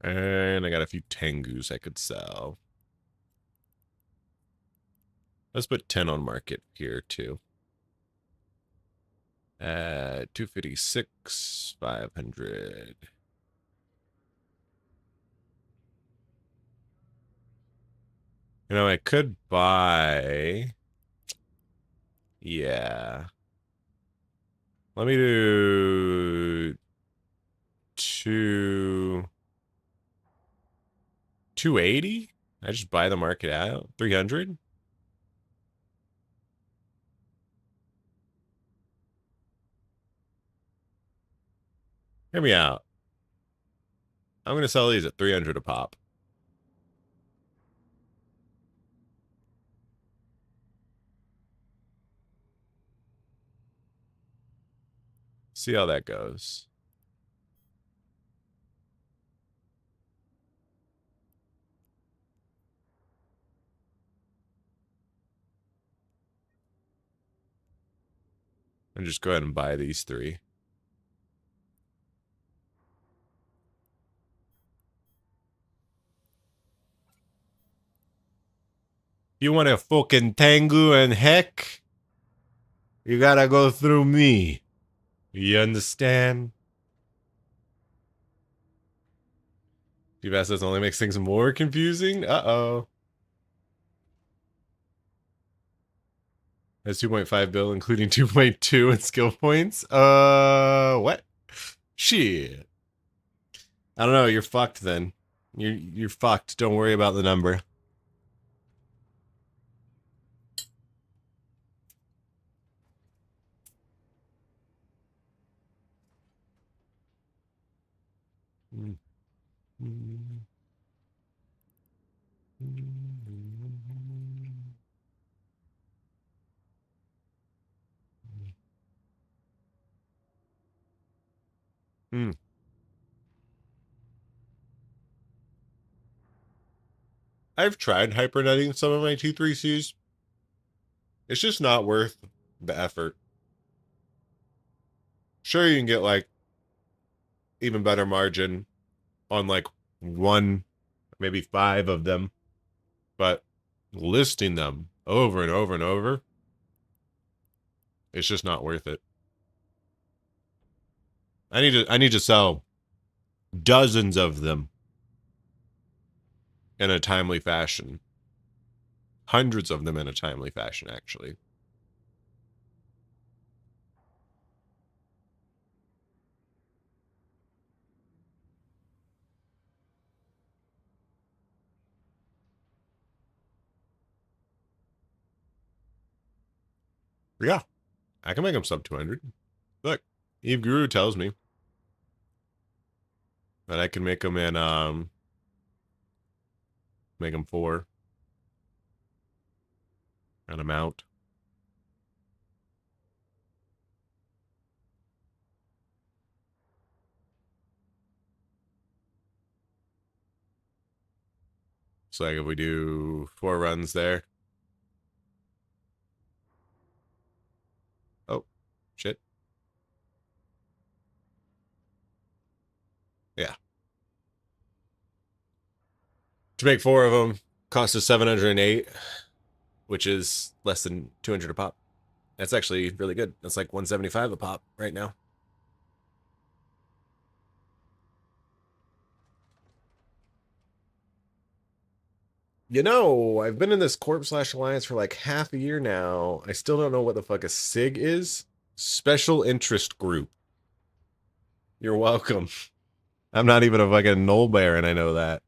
And I got a few Tengus I could sell. Let's put 10 on market here too. 256, 500. You know, I could buy. Yeah. Let me do 280. I just buy the market out. 300. Hear me out. I'm going to sell these at 300 a pop. See how that goes. And just go ahead and buy these 3. You want a fucking Tengu and heck? You gotta go through me. You understand? Deep assets only makes things more confusing? Uh-oh. That's 2.5 bill, including 2.2 in skill points. What? Shit. I don't know. You're fucked then. You're fucked. Don't worry about the number. I've tried hypernetting some of my T3Cs. It's just not worth the effort. Sure, you can get like even better margin on like 1, maybe 5 of them, but listing them over and over and over, it's just not worth it. I need to sell dozens of them in a timely fashion. Hundreds of them in a timely fashion, actually. Yeah, I can make them sub 200. Look, Eve Guru tells me that I can make them in, make them 4 and amount. So like if we do 4 runs there. Oh, shit. Yeah. To make 4 of them cost us 708, which is less than 200 a pop. That's actually really good. That's like 175 a pop right now. You know, I've been in this Corp/Alliance for like half a year now. I still don't know what the fuck a SIG is. Special Interest Group. You're welcome. I'm not even a fucking Null Bear, and I know that.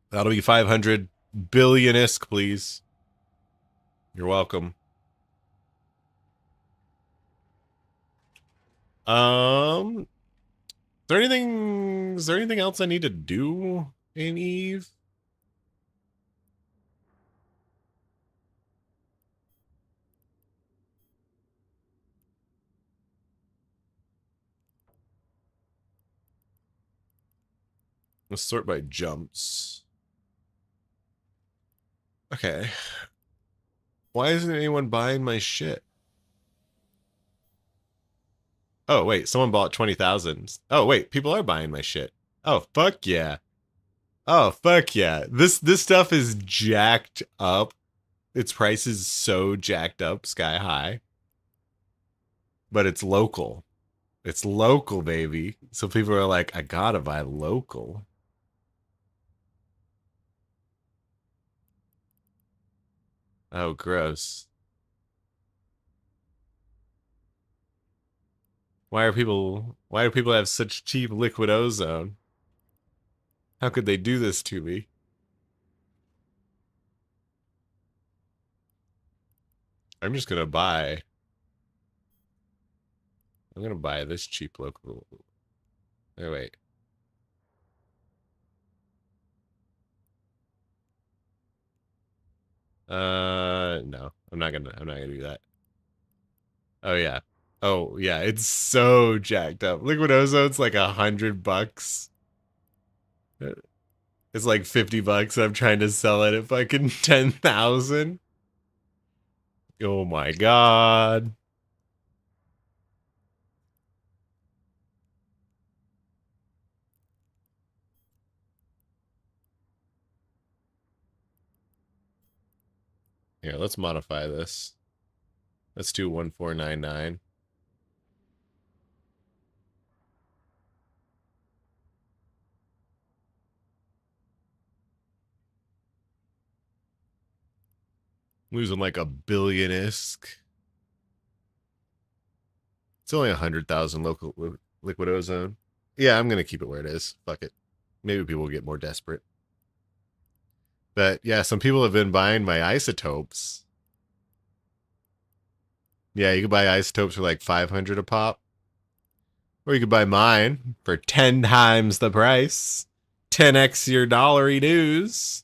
That'll be 500 billion-isk, please. You're welcome. Is there anything else I need to do in Eve? Let's sort by jumps. Okay. Why isn't anyone buying my shit? Oh, wait, someone bought 20,000. Oh, wait, people are buying my shit. Oh, fuck yeah. Oh, fuck yeah. This stuff is jacked up. Its price is so jacked up, sky high. But it's local. It's local, baby. So people are like, I gotta buy local. Oh, gross. Why do people have such cheap liquid ozone? How could they do this to me? I'm just gonna buy. I'm gonna buy this cheap local. Oh, wait. No. I'm not gonna do that. Oh yeah. Oh yeah, it's so jacked up. Liquid ozone's like $100. It's like $50. I'm trying to sell it at fucking 10,000. Oh my god. Here, let's modify this. Let's do 1499. Losing like a billion-isk. It's only 100,000 local liquid ozone. Yeah, I'm gonna keep it where it is. Fuck it. Maybe people will get more desperate. But yeah, some people have been buying my isotopes. Yeah, you can buy isotopes for like 500 a pop. Or you could buy mine for 10 times the price. 10x your dollary dues.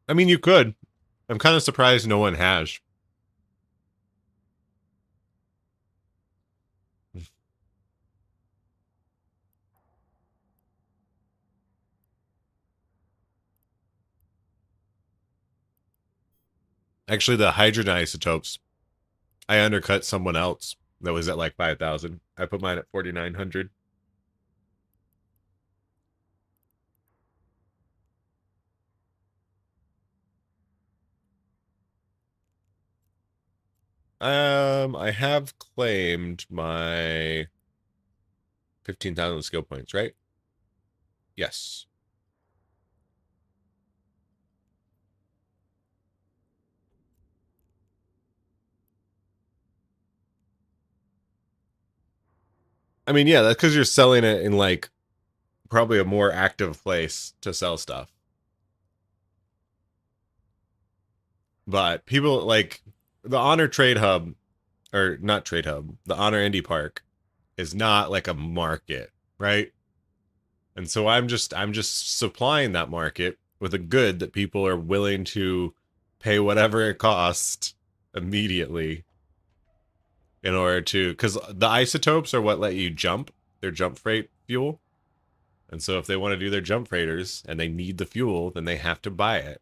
I mean, you could. I'm kind of surprised no one has. Actually, the hydrogen isotopes, I undercut someone else that was at like 5,000. I put mine at 4,900. I have claimed my 15,000 skill points, right? Yes. I mean, yeah, that's because you're selling it in like probably a more active place to sell stuff. But people like the Honor Trade Hub, or not Trade Hub, the Honor Indie Park is not like a market, right? And so I'm just supplying that market with a good that people are willing to pay whatever it costs immediately in order to, because the isotopes are what let you jump. They're jump freight fuel. And so if they want to do their jump freighters and they need the fuel, then they have to buy it.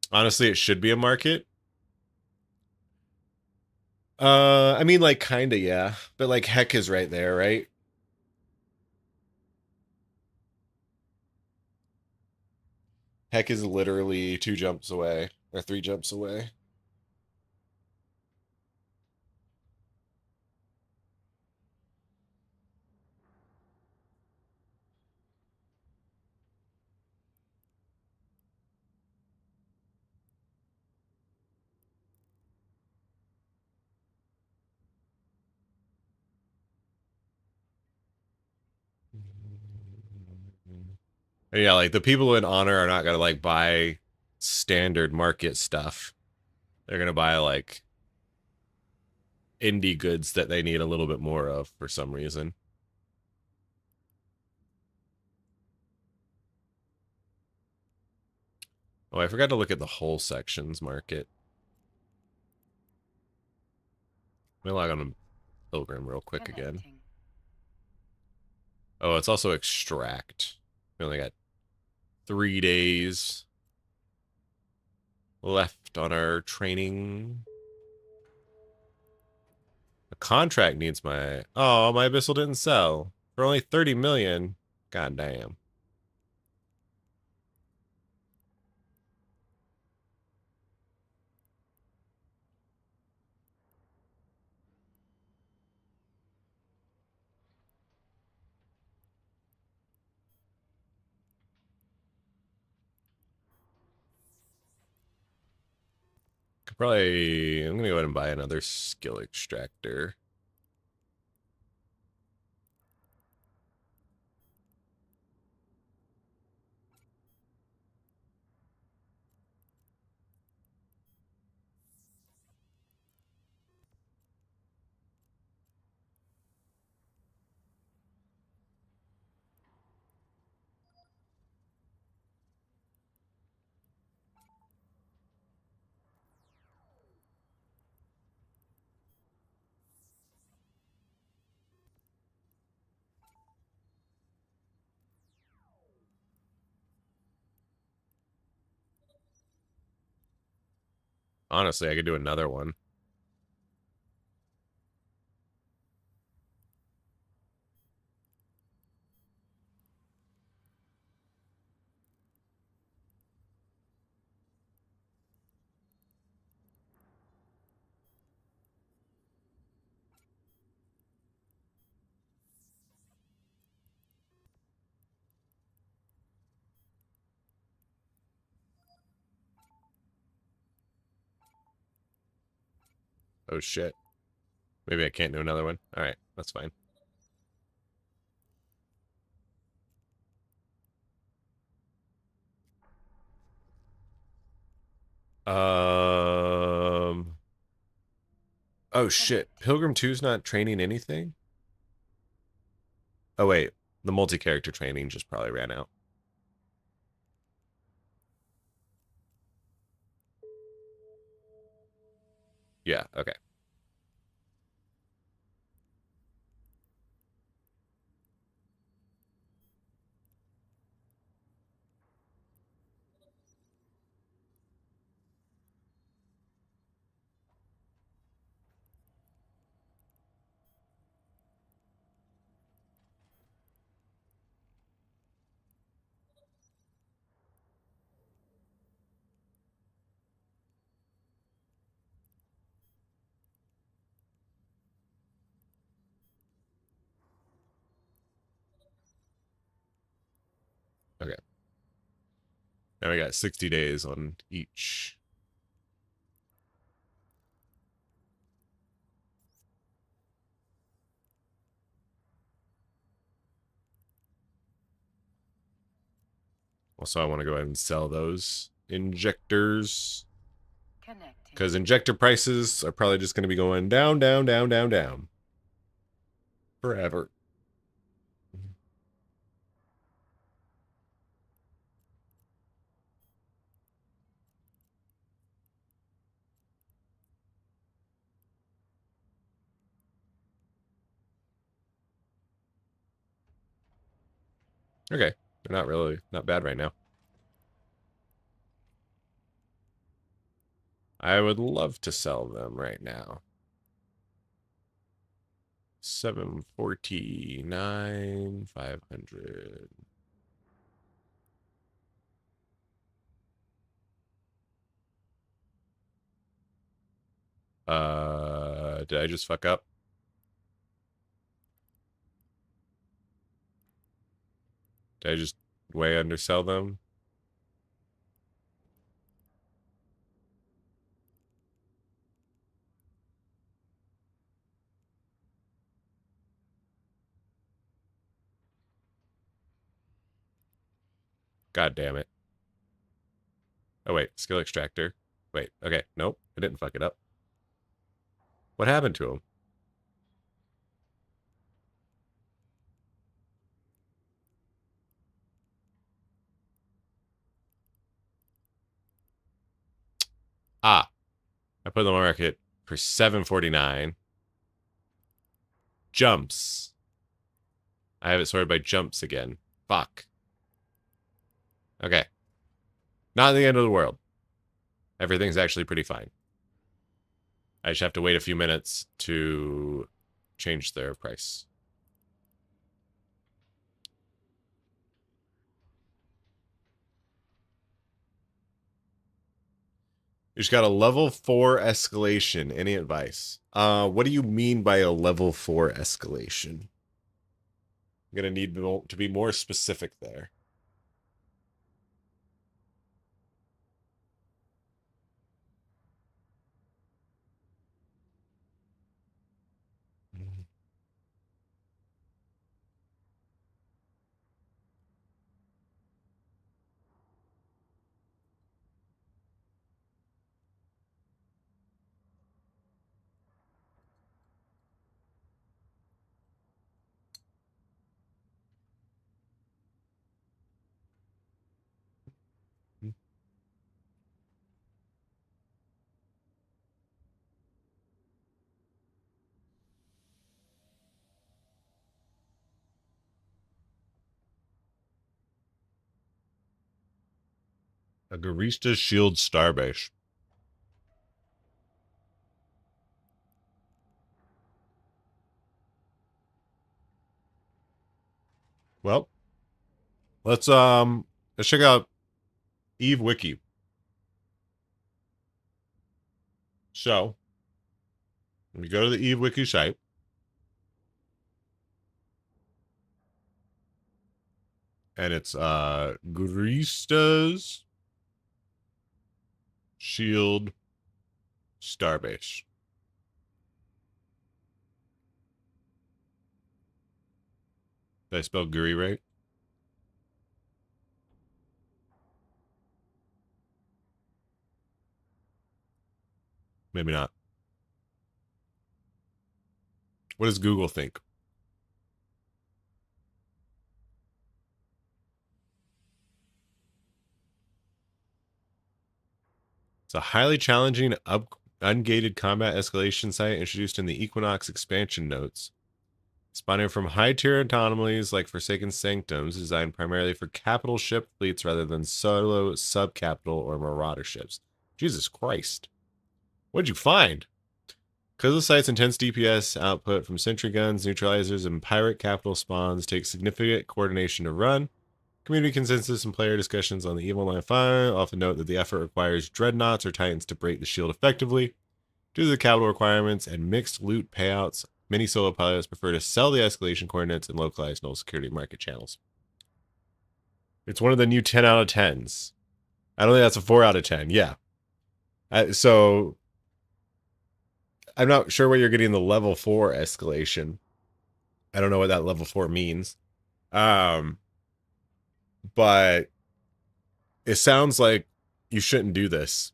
Honestly, it should be a market. I mean, like, kinda, yeah. But, like, Heck is right there, right? Heck is literally 2 jumps away, or 3 jumps away. And yeah, like, the people in Honor are not gonna, like, buy standard market stuff. They're gonna buy, like, indie goods that they need a little bit more of for some reason. Oh, I forgot to look at the whole sections market. Let me log on to Pilgrim real quick again.
Connecting.
Oh, it's also extract. We only got 3 days left on our training. The contract needs my... Oh, my Abyssal didn't sell. For only 30 million. God damn. Could probably... I'm gonna go ahead and buy another skill extractor. Honestly, I could do another one. Oh shit. Maybe I can't do another one. Alright, that's fine. Oh shit. Pilgrim 2's not training anything? Oh wait, the multi-character training just probably ran out. Yeah, okay. Okay. Now we got 60 days on each. Also, I want to go ahead and sell those injectors.
Connecting.
Because injector prices are probably just going to be going down, down, down, down, down. Forever. Okay. They're not bad right now. I would love to sell them right now. 749, 500. Did I just fuck up? Did I just way undersell them? God damn it. Oh, wait. Skill extractor. Wait. Okay. Nope. I didn't fuck it up. What happened to him? Ah, I put them on market for $7.49. Jumps. I have it sorted by jumps again. Fuck. Okay. Not the end of the world. Everything's actually pretty fine. I just have to wait a few minutes to change their price. You just got a level 4 escalation. Any advice? What do you mean by a level 4 escalation? I'm gonna need to be more specific there. A Garista Shield Starbase. Well, let's check out Eve Wiki. So, we go to the Eve Wiki site. And it's Garista's Shield Starbase. Did I spell Guri right? Maybe not. What does Google think? It's a highly challenging ungated combat escalation site introduced in the Equinox expansion notes. Spawning from high-tier anomalies like Forsaken Sanctums, designed primarily for capital ship fleets rather than solo, sub-capital, or marauder ships. Jesus Christ. What'd you find? Because the site's intense DPS output from sentry guns, neutralizers, and pirate capital spawns takes significant coordination to run. Community consensus and player discussions on the EVE Online fire often note that the effort requires dreadnoughts or titans to break the shield effectively. Due to the capital requirements and mixed loot payouts, many solo pilots prefer to sell the escalation coordinates in localized null security market channels. It's one of the new 10 out of 10s. I don't think that's a 4 out of 10. Yeah. So I'm not sure where you're getting the level 4 escalation. I don't know what that level 4 means. But it sounds like you shouldn't do this.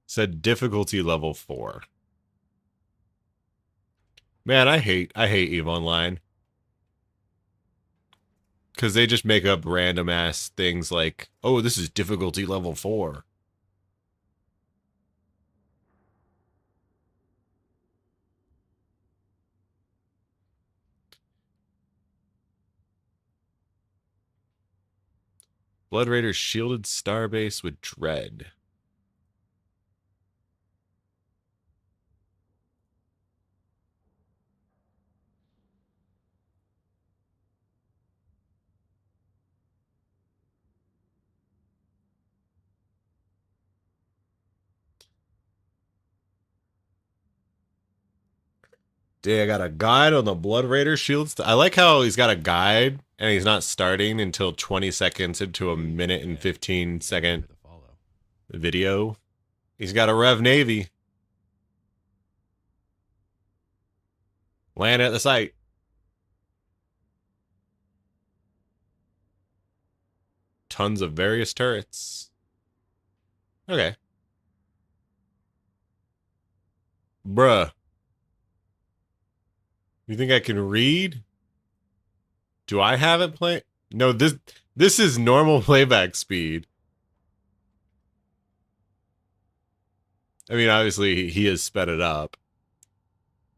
Said difficulty level 4. Man, I hate EVE Online. Because they just make up random ass things like, oh, this is difficulty level 4. Blood Raider shielded starbase with dread. Dude, I got a guide on the Blood Raider shields. I like how he's got a guide and he's not starting until 20 seconds into a minute and 15 second
For the follow.
video. He's got a Rev Navy. Land at the site. Tons of various turrets. Okay. Bruh. You think I can read? Do I have it play? No, this is normal playback speed. I mean, obviously he has sped it up.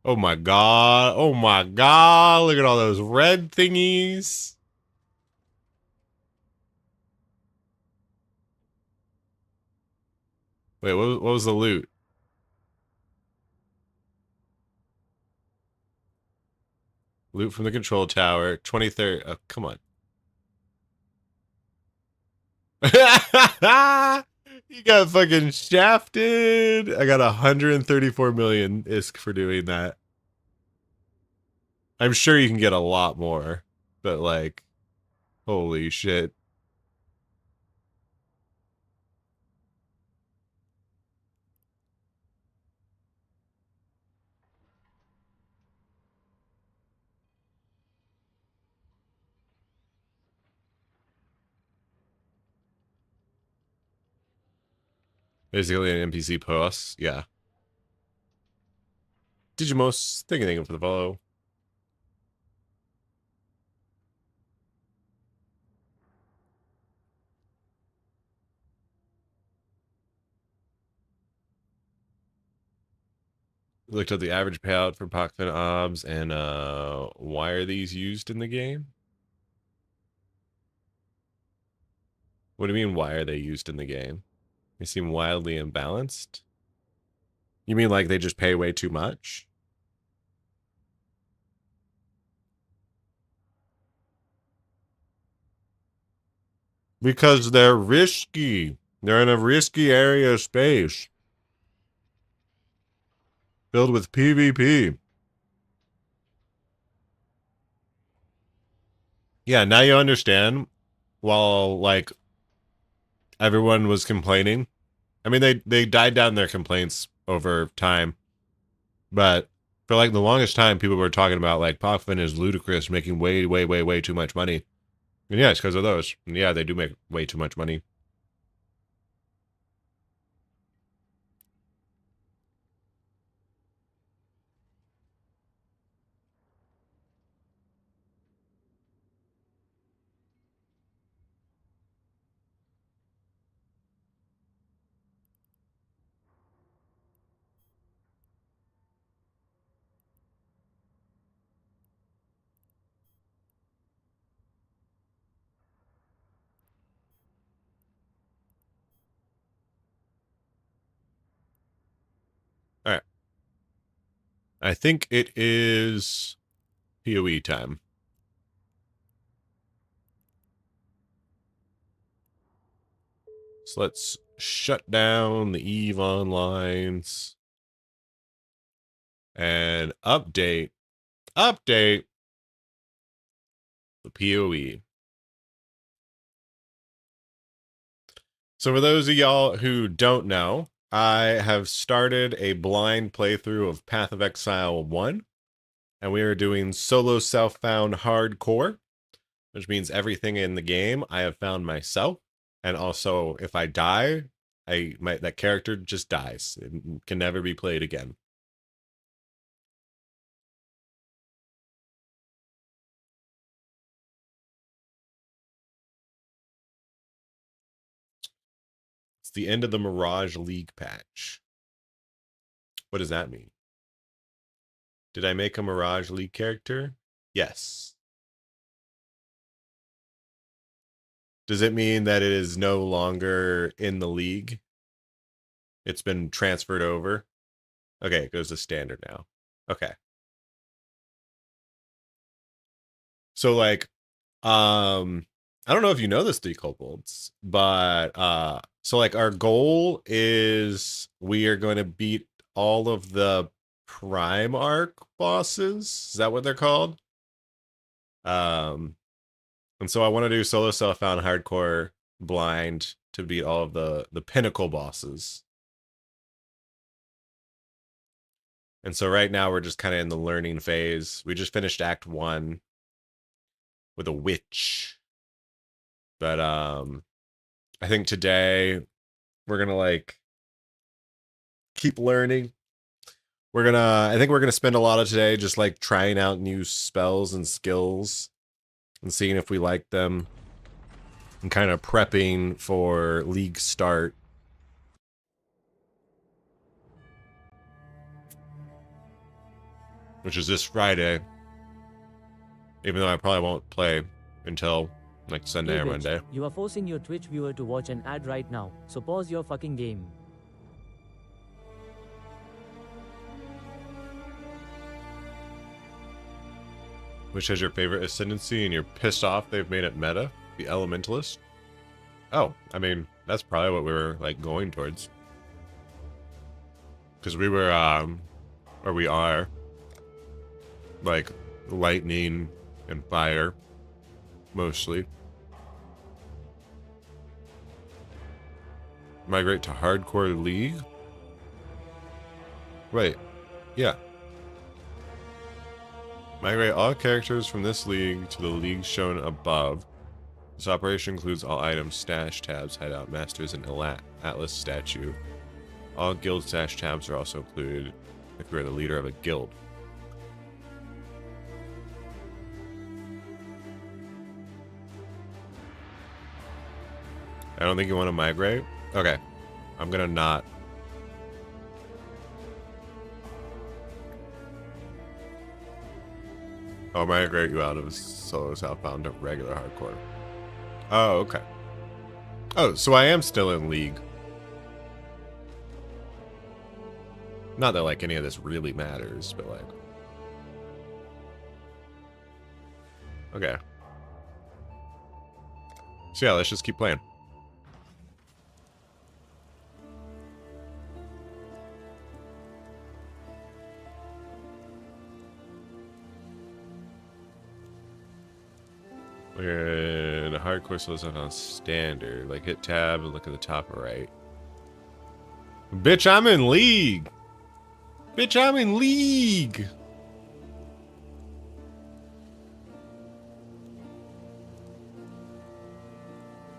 Oh my god. Oh my god. Look at all those red thingies. Wait, what was the loot? Loot from the control tower. 23rd. Oh, come on. You got fucking shafted. I got 134 million ISK for doing that. I'm sure you can get a lot more, but like, holy shit. Basically an NPC boss, yeah. Digimos, thank you for the follow. Looked at the average payout for Pakfin obs and why are these used in the game? What do you mean why are they used in the game? They seem wildly imbalanced. You mean like they just pay way too much? Because they're risky. They're in a risky area of space. Filled with PvP. Yeah, now you understand. While like everyone was complaining. I mean they died down their complaints over time. But for like the longest time people were talking about like Pakfin is ludicrous, making way too much money. And yeah, it's because of those. And yeah, they do make way too much money. All right. I think it is PoE time. So let's shut down the EVE onlines and update the PoE. So for those of y'all who don't know, I have started a blind playthrough of Path of Exile 1, and we are doing solo self-found hardcore, which means everything in the game I have found myself, and also if I die, that character just dies. It can never be played again. It's the end of the Mirage League patch. What does that mean? Did I make a Mirage League character? Yes. Does it mean that it is no longer in the league? It's been transferred over? Okay, it goes to standard now. Okay. So like, I don't know if you know this, Three Kobolds, but so like our goal is we are going to beat all of the Prime Arc bosses. Is that what they're called? And so I want to do solo self-found hardcore blind to beat all of the pinnacle bosses. And so right now we're just kind of in the learning phase. We just finished Act 1 with a witch. But I think today we're going to like keep learning. I think we're gonna spend a lot of today just like trying out new spells and skills and seeing if we like them and kind of prepping for league start. Which is this Friday. Even though I probably won't play until like Sunday
Hey
or
bitch,
Monday.
you are forcing your Twitch viewer to watch an ad right now, so pause your fucking game.
Which has your favorite ascendancy and you're pissed off they've made it meta? The Elementalist? Oh, I mean, that's probably what we were like going towards. Because we were, or we are, like, lightning and fire, mostly. Migrate to Hardcore League? Wait, yeah. Migrate all characters from this league to the league shown above. This operation includes all items, stash tabs, hideout masters, and Atlas statue. All guild stash tabs are also included if you are the leader of a guild. I don't think you want to migrate? Okay. I'm gonna not. I'll migrate you out of solo southbound to regular hardcore. Oh, okay. Oh, so I am still in league. Not that like any of this really matters, but like. Okay. So yeah, let's just keep playing. We're in a hardcore solo on standard. Like hit tab and look at the top right. Bitch, I'm in league. Bitch, I'm in league.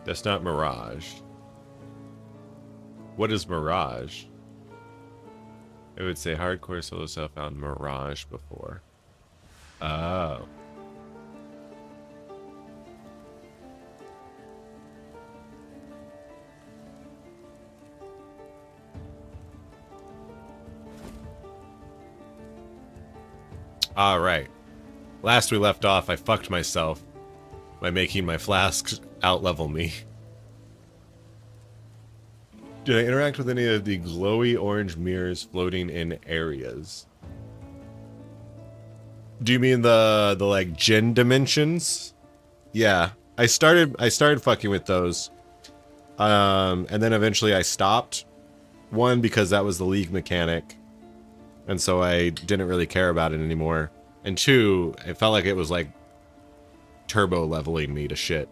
That's not Mirage. What is Mirage? It would say hardcore solo self found Mirage before. Oh. Alright. Last we left off, I fucked myself by making my flasks outlevel me. Did I interact with any of the glowy orange mirrors floating in areas? Do you mean the like gin dimensions? Yeah. I started fucking with those. And then eventually I stopped. One, because that was the league mechanic. And so I didn't really care about it anymore. And two, it felt like it was like turbo leveling me to shit.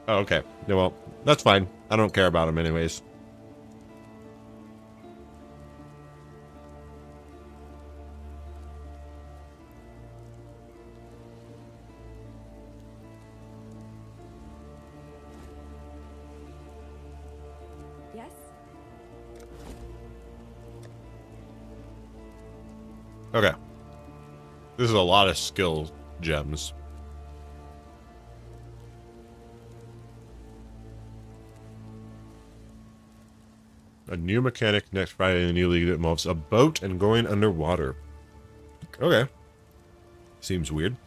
Oh, okay. Yeah, well, that's fine. I don't care about them anyways.
Yes?
Okay. This is a lot of skill gems. A new mechanic next Friday in the new league that involves a boat and going underwater. Okay. Seems weird.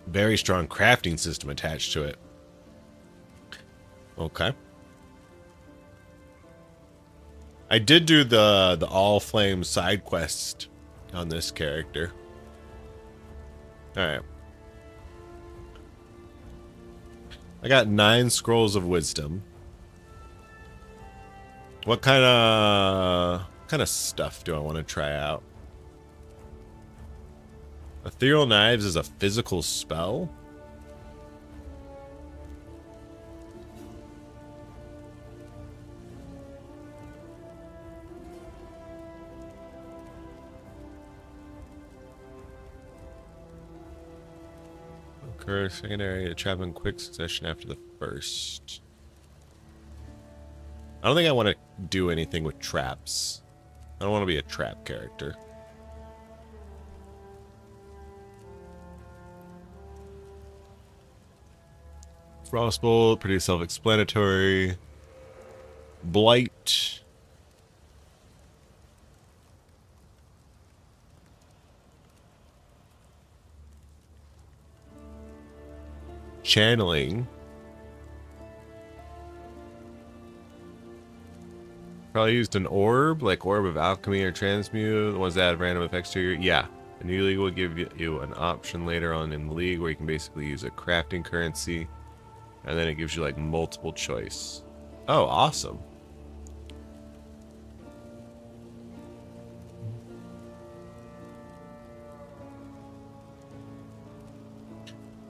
Very strong crafting system attached to it. Okay. I did do the all flame side quest on this character. Alright. I got 9 scrolls of wisdom. What kind of stuff do I want to try out? Ethereal Knives is a physical spell? For a secondary, a trap in quick succession after the first. I don't think I want to do anything with traps. I don't want to be a trap character. Frostbolt, pretty self-explanatory. Blight. Channeling. Probably used an orb, like Orb of Alchemy or Transmute, the ones that have random effects to your... Yeah. A new league will give you an option later on in the league where you can basically use a crafting currency. And then it gives you like multiple choice. Oh, awesome.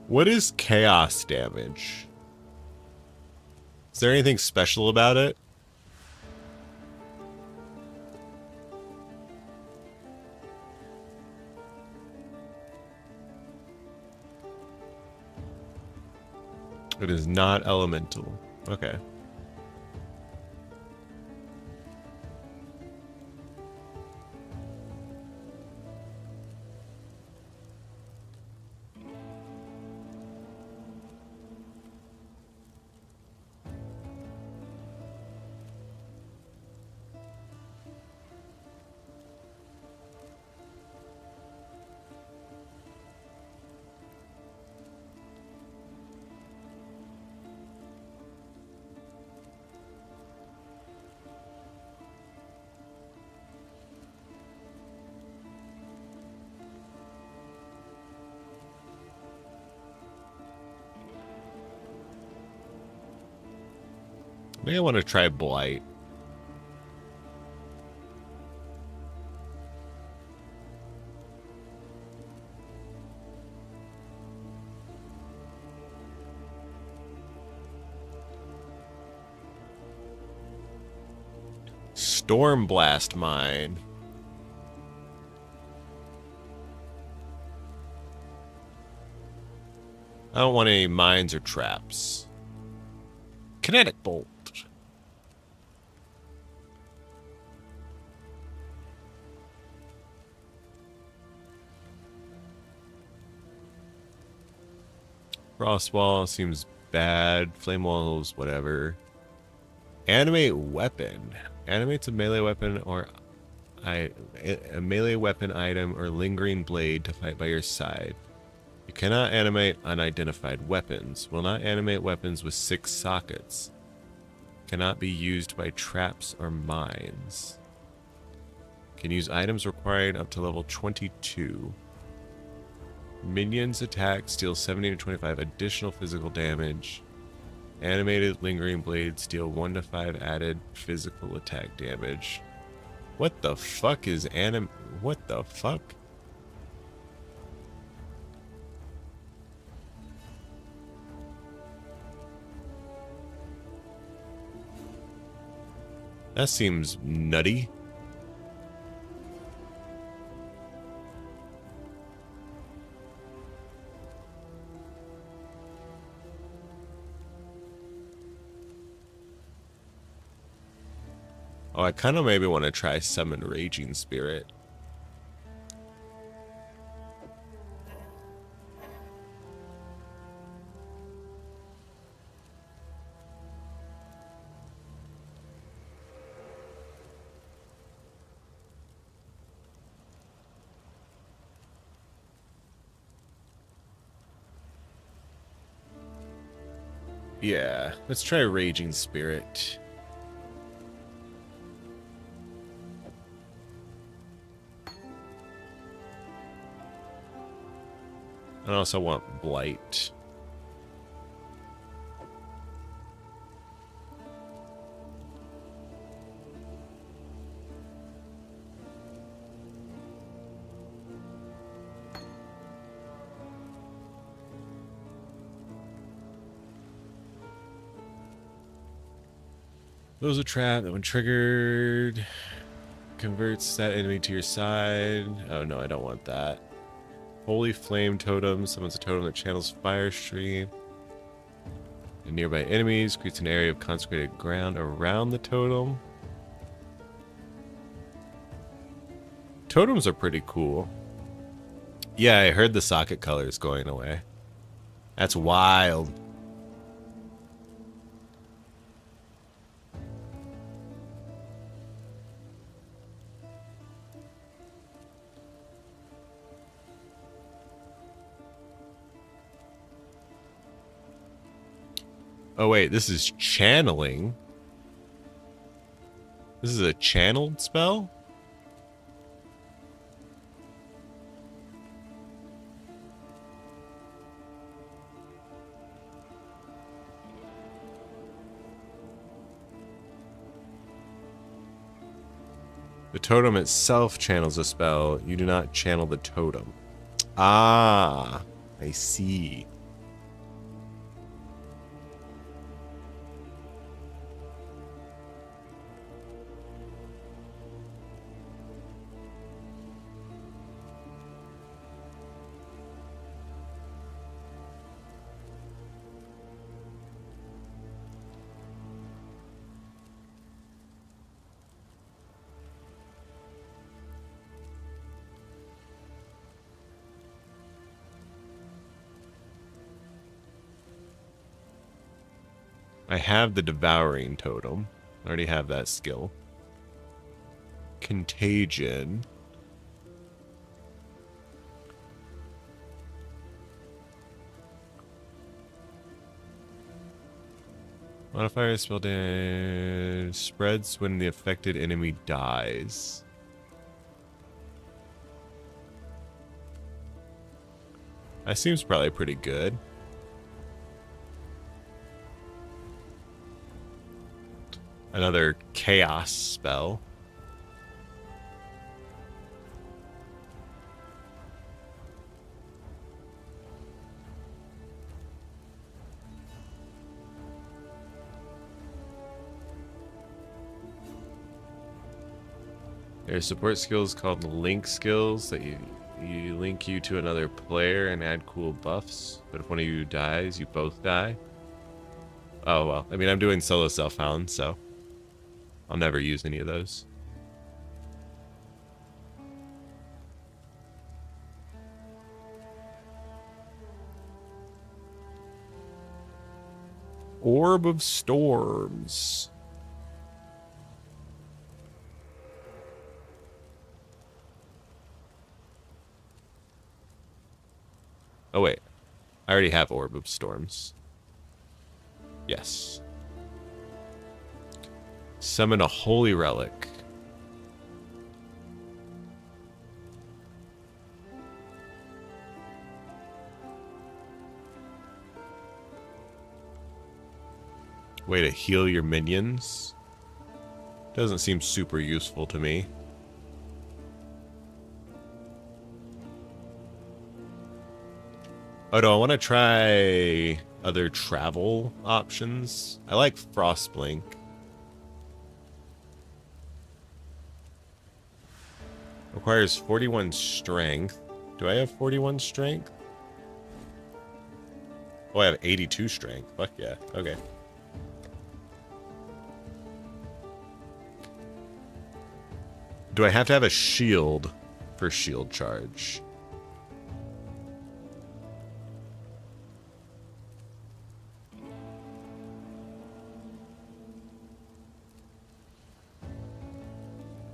What is chaos damage? Is there anything special about it? It is not elemental. Okay. Maybe I want to try Blight. Stormblast Mine. I don't want any mines or traps. Kinetic Bolt. Frostwall seems bad. Flame walls, whatever. Animate weapon. Animates a melee weapon or a melee weapon item or lingering blade to fight by your side. You cannot animate unidentified weapons. Will not animate weapons with 6 sockets. Cannot be used by traps or mines. Can use items required up to level 22. Minions attack, steal 70 to 25 additional physical damage. Animated lingering blades deal 1 to 5 added physical attack damage. What the fuck is what the fuck? That seems nutty. Oh, I kind of maybe want to try Summon Raging Spirit. Yeah, let's try Raging Spirit. I also want Blight. Those a trap that when triggered converts that enemy to your side. Oh no, I don't want that. Holy Flame Totem summons a totem that channels Fire Stream. And nearby enemies creates an area of consecrated ground around the totem. Totems are pretty cool. Yeah, I heard the socket color is going away. That's wild. Oh wait, this is channeling. This is a channeled spell? The totem itself channels a spell. You do not channel the totem. Ah, I see. I have the Devouring Totem. I already have that skill. Contagion. Modifier spell damage spreads when the affected enemy dies. That seems probably pretty good. Another chaos spell. There are support skills called link skills that you link you to another player and add cool buffs. But if one of you dies, you both die. Oh well, I mean I'm doing solo self-found, so I'll never use any of those. Orb of Storms. Oh wait, I already have Orb of Storms. Yes. Summon a Holy Relic. Way to heal your minions. Doesn't seem super useful to me. Oh, do I want to try other travel options? I like Frostblink. Requires 41 strength. Do I have 41 strength? Oh, I have 82 strength. Fuck yeah. Okay. Do I have to have a shield for shield charge?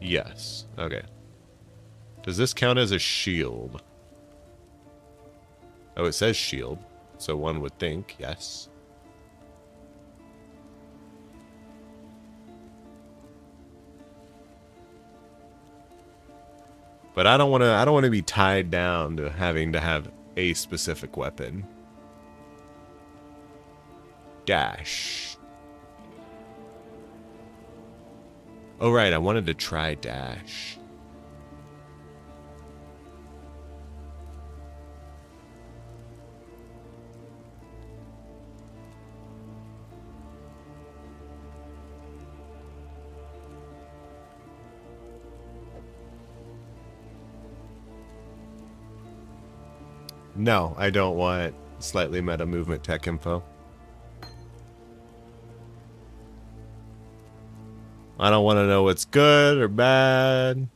Yes. Okay. Does this count as a shield? Oh, it says shield. So one would think, yes. But I don't want to be tied down to having to have a specific weapon. Dash. Oh right, I wanted to try dash. No, I don't want slightly meta movement tech info. I don't want to know what's good or bad.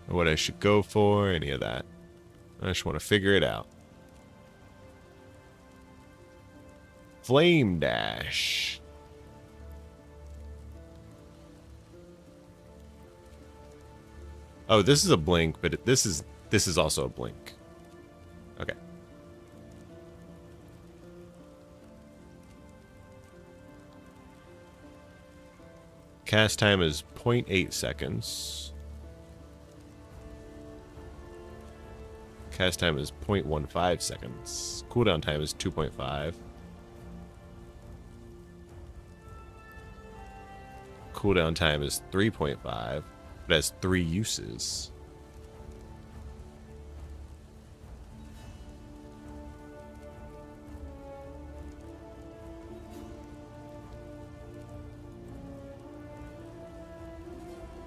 Or what I should go for, any of that. I just want to figure it out. Flame Dash. Oh, this is a blink, but this is also a blink. Okay. Cast time is 0.8 seconds. Cast time is 0.15 seconds. Cooldown time is 2.5. Cooldown time is 3.5. It has 3 uses.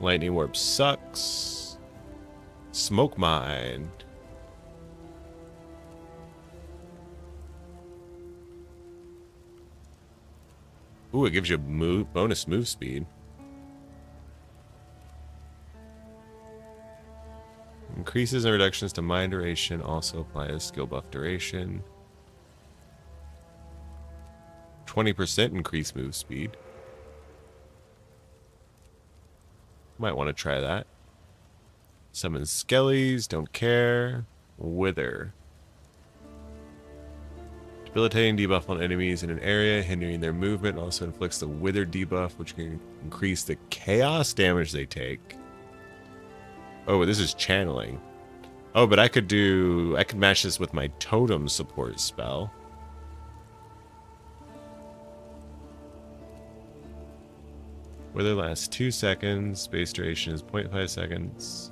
Lightning Warp sucks. Smoke Mine. Ooh, it gives you bonus move speed. Increases and reductions to mind duration also apply as skill buff duration. 20% increased move speed. Might want to try that. Summon Skellies, don't care. Wither. Debilitating debuff on enemies in an area, hindering their movement. Also inflicts the Wither debuff, which can increase the chaos damage they take. Oh, this is channeling. Oh, but I could match this with my totem support spell. Wither lasts 2 seconds. Base duration is 0.5 seconds.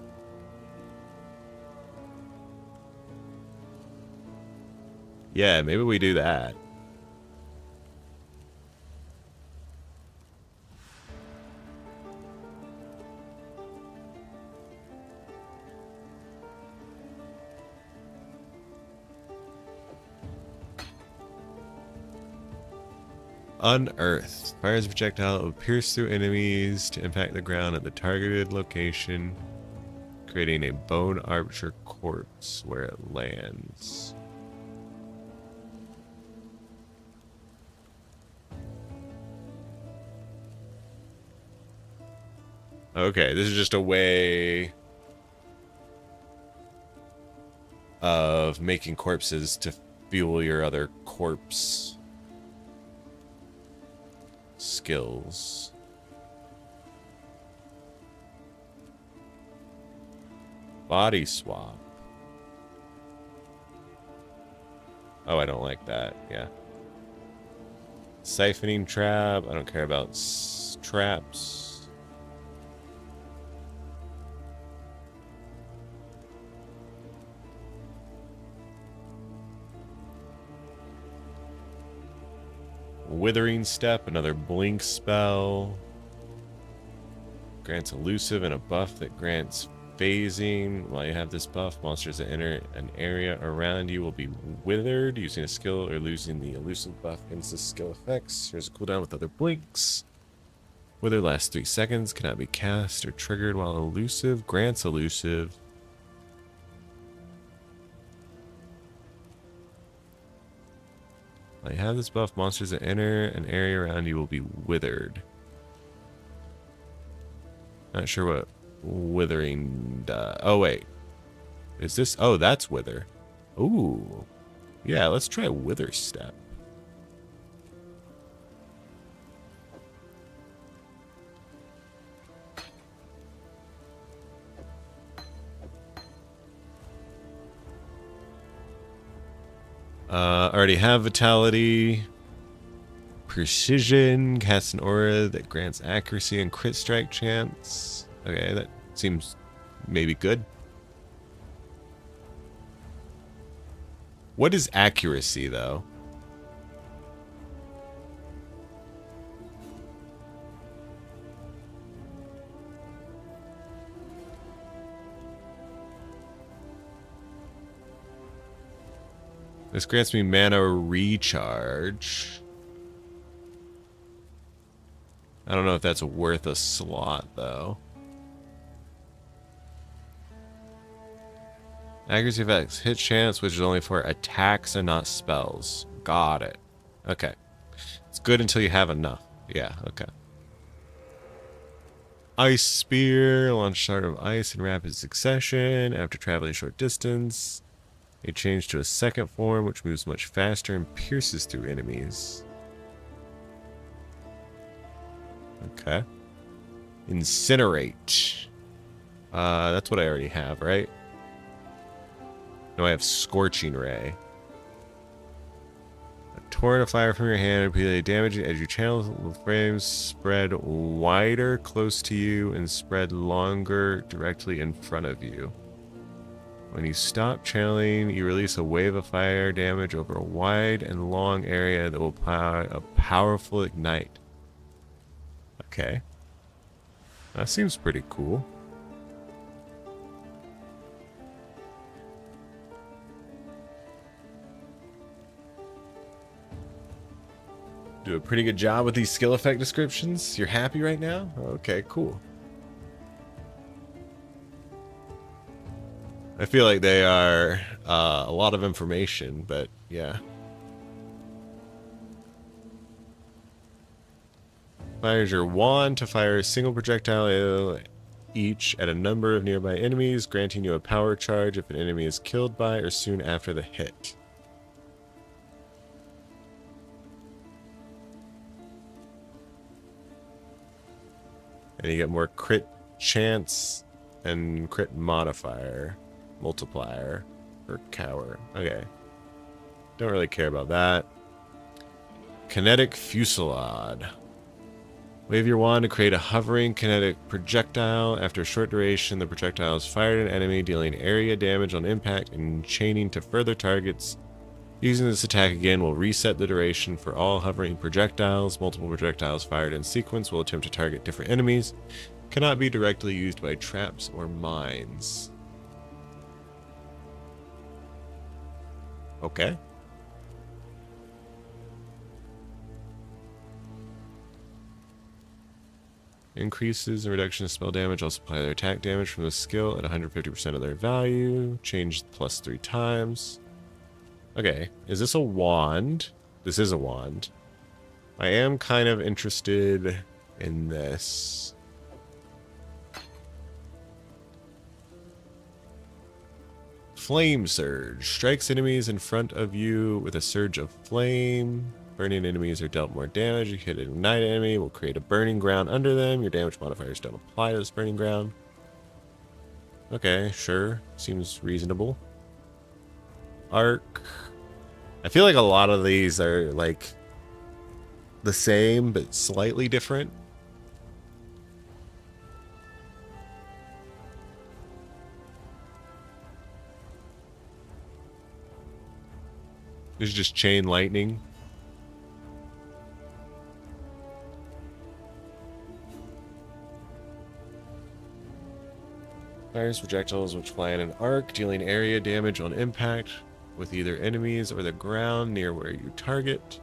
Yeah, maybe we do that. Unearth. Fires a projectile that will pierce through enemies to impact the ground at the targeted location, creating a bone archer corpse where it lands. Okay, this is just a way of making corpses to fuel your other corpse skills. Body swap. Oh, I don't like that. Yeah. Siphoning trap. I don't care about traps. Withering Step, another blink spell. Grants elusive and a buff that grants phasing. While you have this buff, monsters that enter an area around you will be withered using a skill or losing the elusive buff against the skill effects. Here's a cooldown with other blinks. Wither lasts 3 seconds, cannot be cast or triggered while elusive. Grants elusive. While you have this buff, monsters that enter an area around you will be withered. Not sure what withering does. Oh, wait. Is this? Oh, that's wither. Ooh. Yeah, let's try Wither Step. Already have Vitality. Precision. Cast an aura that grants accuracy and crit strike chance. Okay, that seems maybe good. What is accuracy, though? This grants me mana recharge. I don't know if that's worth a slot, though. Accuracy effects. Hit chance, which is only for attacks and not spells. Got it. Okay. It's good until you have enough. Yeah, okay. Ice Spear. Launch shard of ice in rapid succession. After traveling a short distance. It changed to a second form, which moves much faster and pierces through enemies. Okay. Incinerate. That's what I already have, right? No, I have Scorching Ray. A torrent of fire from your hand repeatedly damaging as you channel the flames spread wider close to you and spread longer directly in front of you. When you stop channeling, you release a wave of fire damage over a wide and long area that will power a powerful ignite. Okay. That seems pretty cool. Do a pretty good job with these skill effect descriptions. You're happy right now? Okay, cool. I feel like they are a lot of information, but yeah. Fires your wand to fire a single projectile each at a number of nearby enemies, granting you a power charge if an enemy is killed by or soon after the hit. And you get more crit chance and crit modifier, multiplier for cower. Okay. Don't really care about that. Kinetic Fusillade. Wave your wand to create a hovering kinetic projectile. After a short duration, the projectile is fired at an enemy, dealing area damage on impact and chaining to further targets. Using this attack again will reset the duration for all hovering projectiles. Multiple projectiles fired in sequence will attempt to target different enemies. Cannot be directly used by traps or mines. Okay. Increases and reduction of spell damage. Also apply their attack damage from the skill at 150% of their value. Change plus 3 times. Okay, is this a wand? This is a wand. I am kind of interested in this. Flame Surge. Strikes enemies in front of you with a surge of flame. Burning enemies are dealt more damage. You hit an ignite enemy, will create a burning ground under them. Your damage modifiers don't apply to this burning ground. Okay, sure. Seems reasonable. Arc. I feel like a lot of these are like the same but slightly different. There's just chain lightning. Fires projectiles which fly in an arc, dealing area damage on impact with either enemies or the ground near where you target.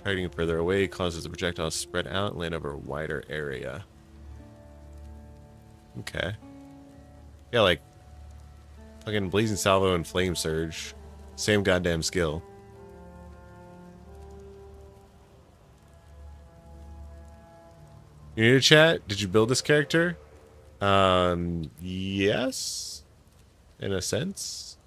Targeting further away causes the projectile to spread out and land over a wider area. Okay. Yeah, like fucking Blazing Salvo and Flame Surge. Same goddamn skill. You need to chat? Did you build this character? Yes. In a sense.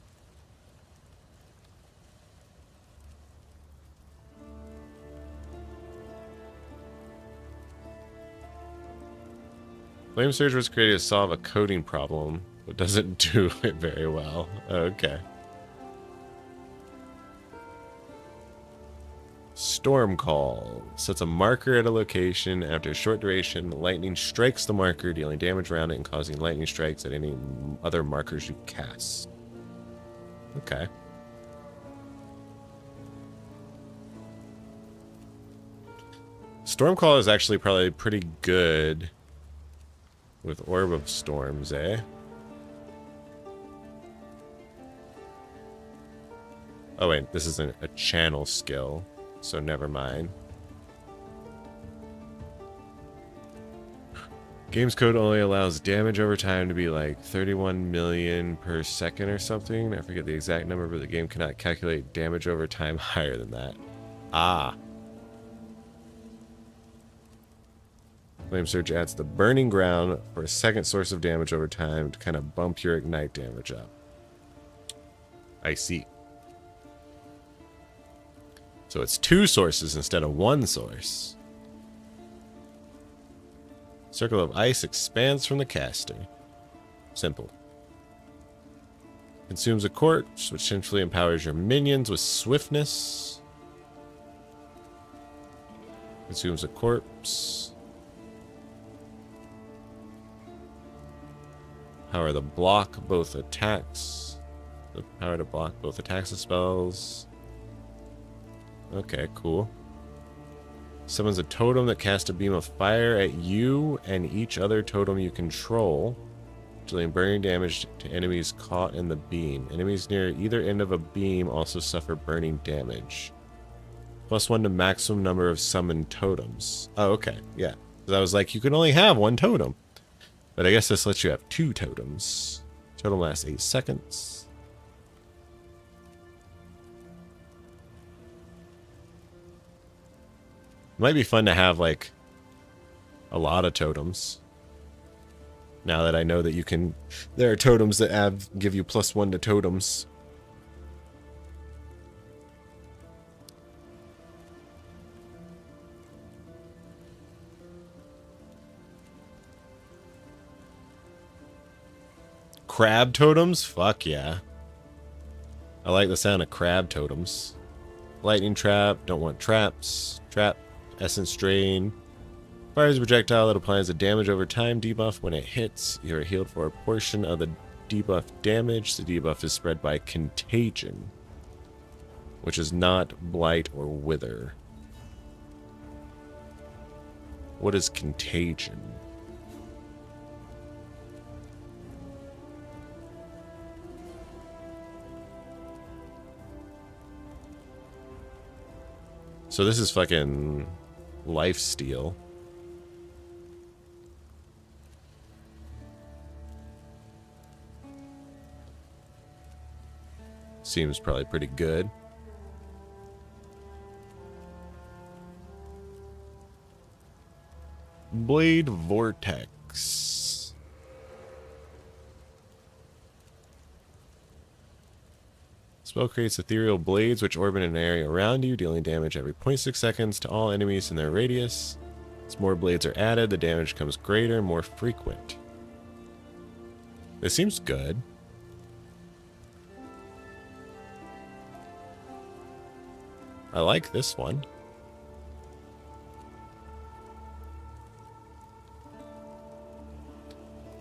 Flame Surge was created to solve a coding problem, but doesn't do it very well. Okay. Storm Call. Sets a marker at a location. After a short duration, lightning strikes the marker, dealing damage around it and causing lightning strikes at any other markers you cast. Okay. Storm Call is actually probably pretty good with Orb of Storms, eh? Oh wait, this isn't a channel skill, so never mind. Game's code only allows damage over time to be like 31 million per second or something. I forget the exact number, but the game cannot calculate damage over time higher than that. Ah. Flame Surge adds the burning ground for a second source of damage over time to kind of bump your ignite damage up. I see. So it's 2 sources instead of 1 source. Circle of Ice expands from the caster. Simple. Consumes a corpse, which essentially empowers your minions with swiftness. Consumes a corpse. Power to block both attacks. The power to block both attacks and spells. Okay, cool. Summons a totem that casts a beam of fire at you and each other totem you control, dealing burning damage to enemies caught in the beam. Enemies near either end of a beam also suffer burning damage. +1 to maximum number of summoned totems. Oh, okay, yeah. Because I was like, you can only have 1 totem. But I guess this lets you have 2 totems. Totem lasts 8 seconds. Might be fun to have, like, a lot of totems. Now that I know that you can... There are totems that give you +1 to totems. Crab totems? Fuck yeah. I like the sound of crab totems. Lightning trap, don't want traps. Trap. Essence Drain. Fires a projectile that applies a damage over time debuff. When it hits, you are healed for a portion of the debuff damage. The debuff is spread by Contagion, which is not Blight or Wither. What is Contagion? So this is fucking lifesteal. Seems probably pretty good. Blade Vortex. Spell creates ethereal blades which orbit in an area around you, dealing damage every 0.6 seconds to all enemies in their radius. As more blades are added, the damage becomes greater and more frequent. This seems good. I like this one.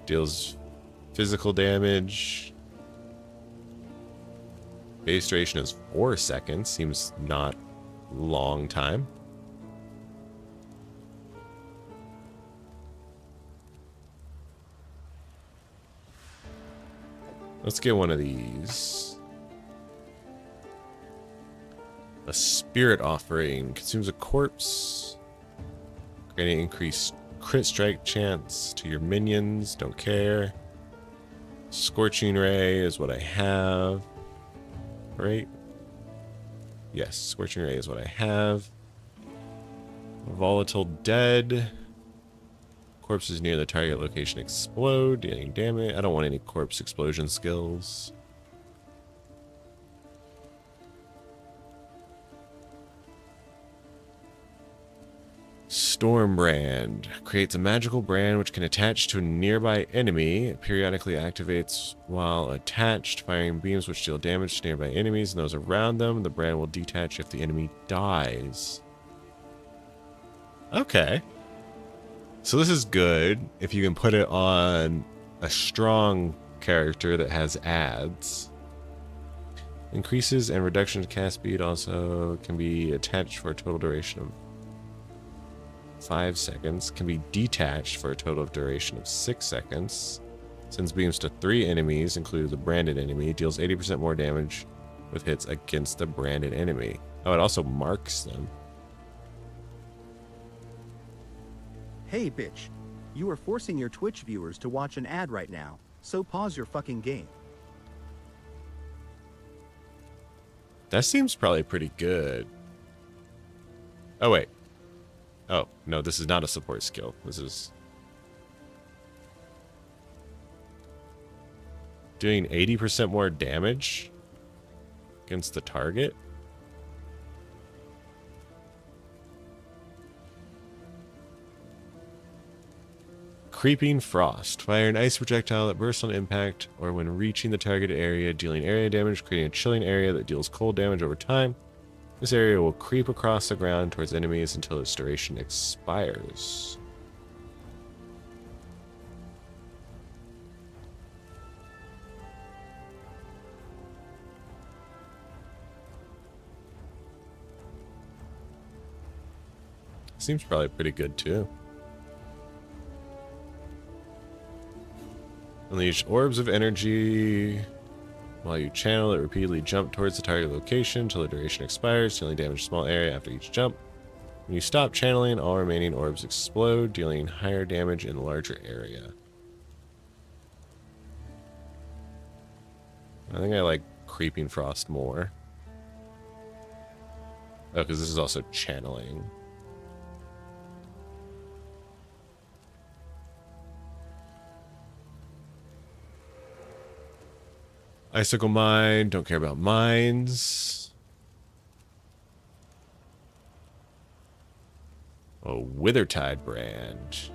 Deals physical damage. Base duration is 4 seconds. Seems not long time. Let's get one of these. A Spirit Offering. Consumes a corpse. Granting increased crit strike chance to your minions. Don't care. Scorching Ray is what I have. Right? Yes, Scorching Ray is what I have. Volatile Dead. Corpses near the target location explode, dealing damage. I don't want any corpse explosion skills. Stormbrand. Creates a magical brand which can attach to a nearby enemy. It periodically activates while attached, firing beams which deal damage to nearby enemies and those around them. The brand will detach if the enemy dies. Okay. So this is good if you can put it on a strong character that has ads. Increases and reduction to cast speed also can be attached for a total duration of 5 seconds. Can be detached for a total duration of 6 seconds. Sends beams to 3 enemies, including the branded enemy. Deals 80% more damage with hits against the branded enemy. Oh, it also marks them.
Hey, bitch. You are forcing your Twitch viewers to watch an ad right now, so pause your fucking game.
That seems probably pretty good. Oh, wait. Oh, no, this is not a support skill. This is doing 80% more damage against the target. Creeping Frost. Fire an ice projectile that bursts on impact or when reaching the targeted area, dealing area damage, creating a chilling area that deals cold damage over time. This area will creep across the ground towards enemies until its duration expires. Seems probably pretty good too. Unleash orbs of energy while you channel it. Repeatedly jump towards the target location until the duration expires, dealing damage to a small area after each jump. When you stop channeling, all remaining orbs explode, dealing higher damage in a larger area. I think I like Creeping Frost more. Oh, because this is also channeling. Icicle Mine, don't care about mines. Oh, Withertide Brand.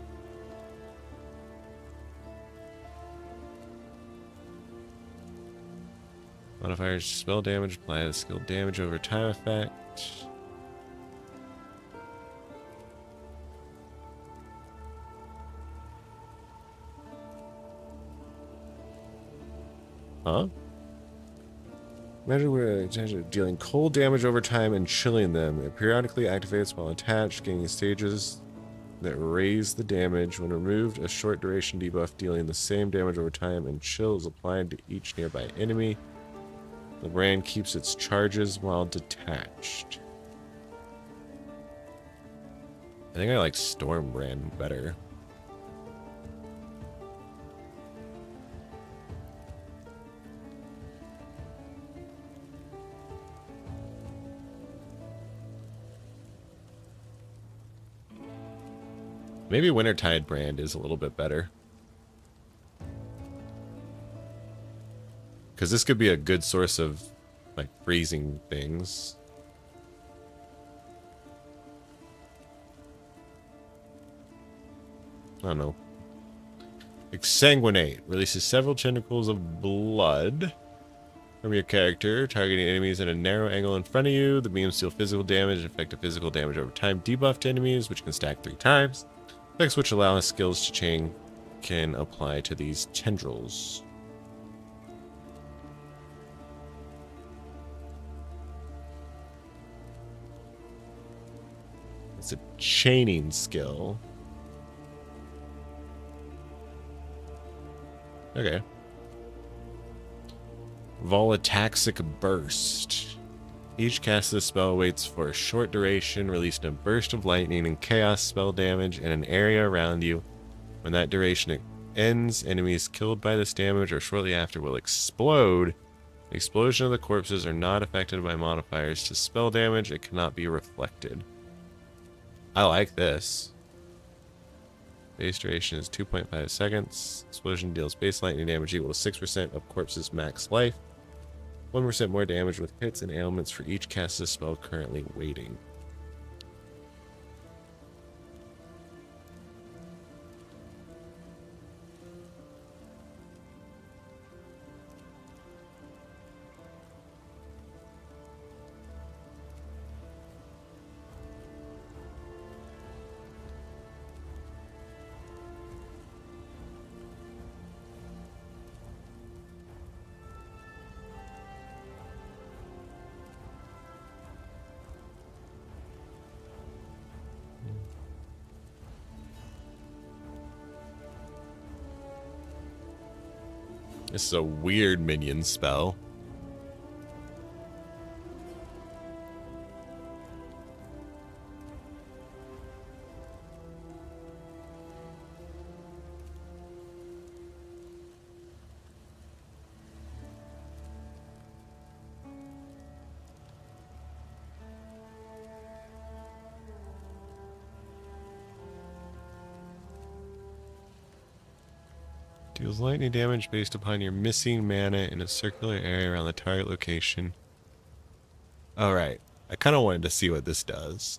Modifiers spell damage, apply the skill damage over time effect. Huh? Measure with dealing cold damage over time and chilling them. It periodically activates while attached, gaining stages that raise the damage. When removed, a short duration debuff dealing the same damage over time and chill is applied to each nearby enemy. The brand keeps its charges while detached. I think I like Storm Brand better. Maybe Wintertide Brand is a little bit better. Because this could be a good source of, like, freezing things. I don't know. Exsanguinate. Releases several tentacles of blood from your character, targeting enemies at a narrow angle in front of you. The beams deal physical damage and affect physical damage over time. Debuff to enemies, which can stack 3 times. Effects which allow skills to chain can apply to these tendrils. It's a chaining skill. Okay. Volataxic Burst. Each cast of the spell waits for a short duration, releasing a burst of lightning and chaos spell damage in an area around you. When that duration ends, enemies killed by this damage or shortly after will explode. The explosion of the corpses are not affected by modifiers to spell damage. It cannot be reflected. I like this. Base duration is 2.5 seconds. Explosion deals base lightning damage equal to 6% of corpse's max life. 1% more damage with hits and ailments for each cast of spell currently waiting. This is a weird minion spell. Deals lightning damage based upon your missing mana in a circular area around the target location. Alright. I kind of wanted to see what this does.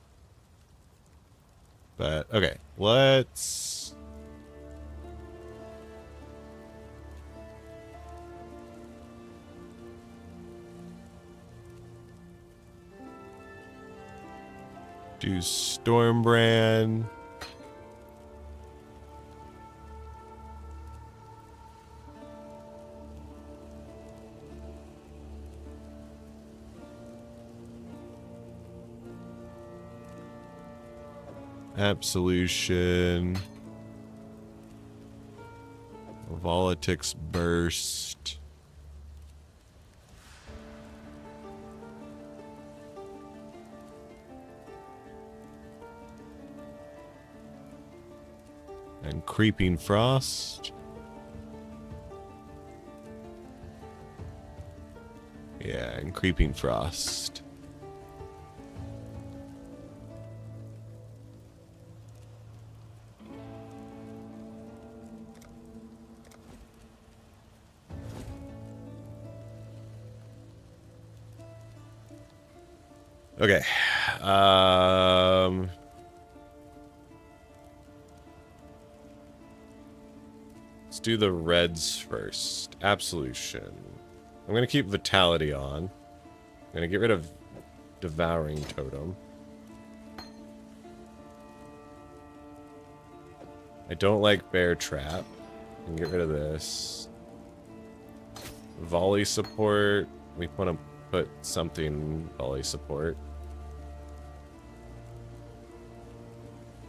But, okay. Let's... do Stormbrand. Absolution. Volatics Burst. And Creeping Frost. Yeah, and Creeping Frost. Okay. Let's do the reds first. Absolution. I'm going to keep Vitality on. I'm going to get rid of Devouring Totem. I don't like Bear Trap. I can get rid of this. Volley support. We want to put something volley support.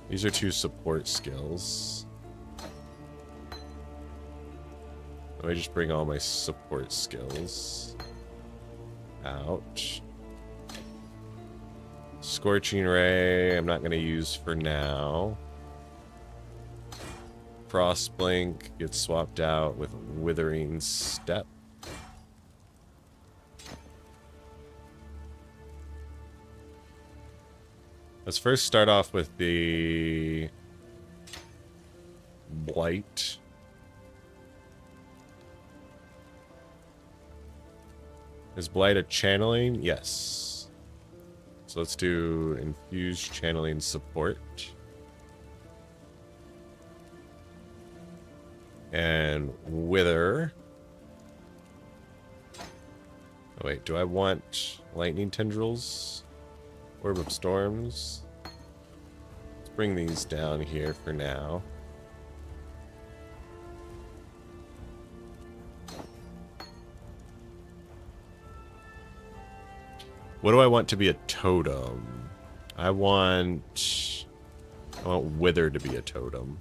These are two support skills. Let me just bring all my support skills out. Scorching Ray, I'm not going to use for now. Frostblink gets swapped out with Withering Step. Let's first start off with the Blight. Is Blight a channeling? Yes. So let's do Infused Channeling Support. And Wither. Oh wait, do I want Lightning Tendrils? Orb of Storms. Let's bring these down here for now. What do I want to be a totem? I want Wither to be a totem.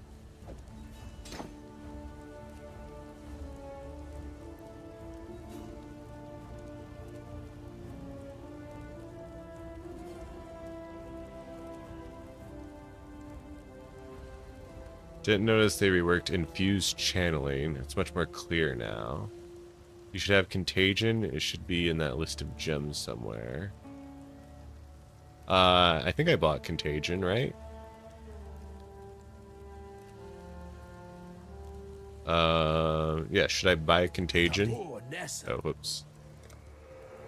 Didn't notice they reworked Infused Channeling. It's much more clear now. You should have Contagion. It should be in that list of gems somewhere. I think I bought Contagion, right? Yeah, should I buy Contagion? Oh, whoops.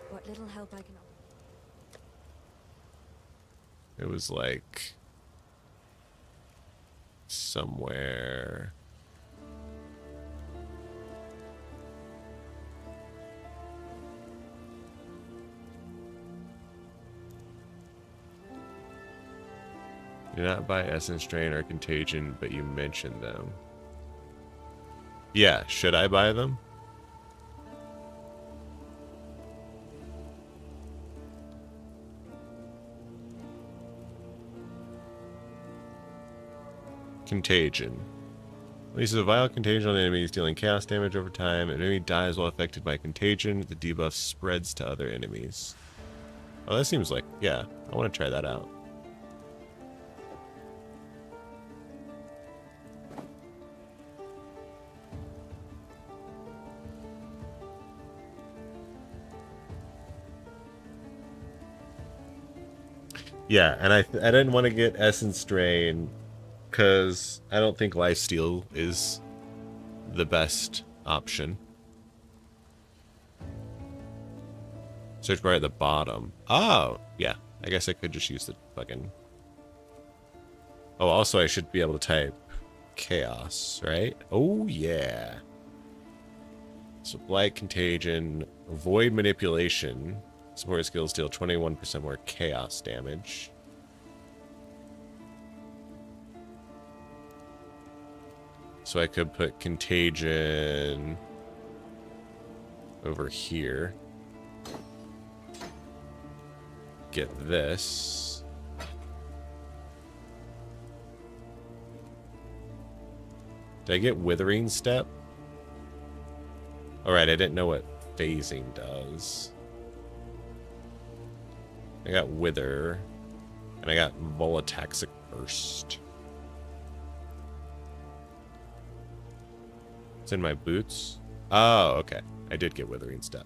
What little help I can offer.
It was like somewhere. Do not buy Essence Drain or Contagion, but you mentioned them. Yeah, should I buy them? Contagion. Releases a vial contagion on enemies, dealing chaos damage over time. An enemy dies while affected by contagion. The debuff spreads to other enemies. Oh, that seems like, yeah, I want to try that out. Yeah, and I didn't want to get Essence Drain because I don't think Lifesteal is the best option. Search bar at the bottom. Oh, yeah. I guess I could just use the fucking... Oh, also I should be able to type chaos, right? Oh, yeah. So blight, contagion, void manipulation. Support skills deal 21% more chaos damage. So I could put contagion over here. Get this. Did I get Withering Step? Alright, I didn't know what phasing does. I got Wither. And I got Volataxic Burst. It's in my boots. Oh, okay. I did get Withering Step.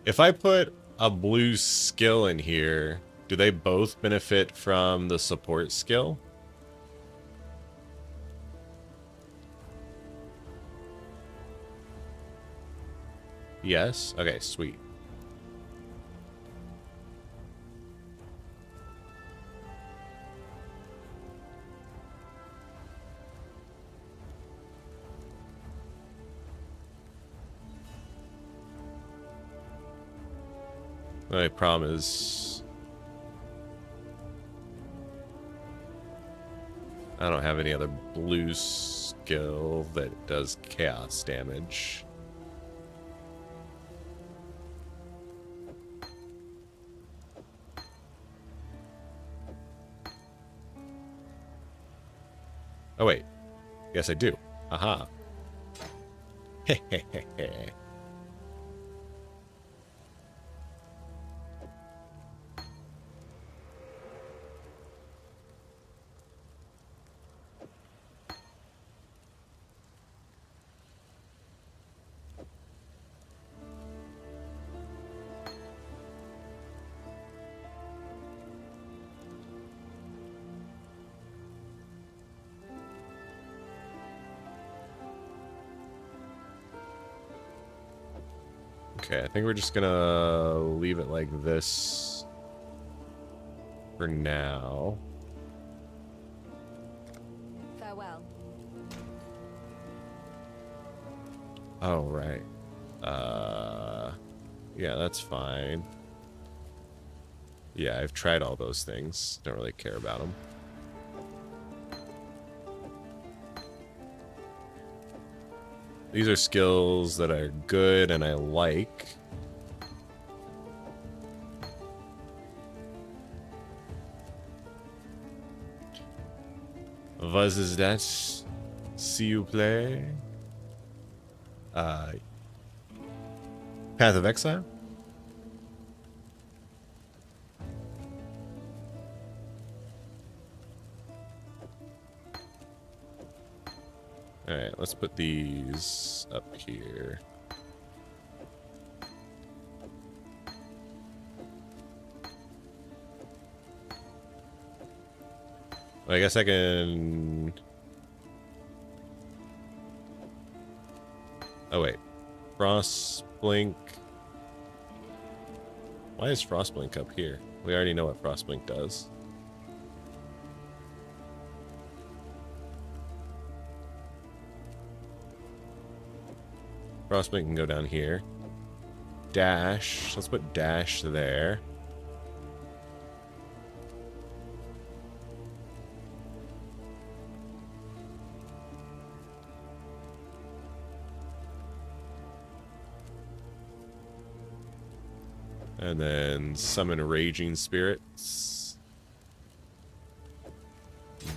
If I put a blue skill in here, do they both benefit from the support skill? Yes? Okay, sweet. My problem is I don't have any other blue skill that does chaos damage. Oh wait, yes I do. Aha. Hehehehe. Okay, I think we're just gonna leave it like this for now.
Farewell.
Oh, right. Yeah, that's fine. Yeah, I've tried all those things. Don't really care about them. These are skills that are good and I like. Was is that? See you play? Path of Exile? Alright, let's put these up here. Well, I guess I can... Oh wait. Frostblink. Why is Frostblink up here? We already know what Frostblink does. Frostblink can go down here. Dash. Let's put dash there. And then summon Raging Spirits.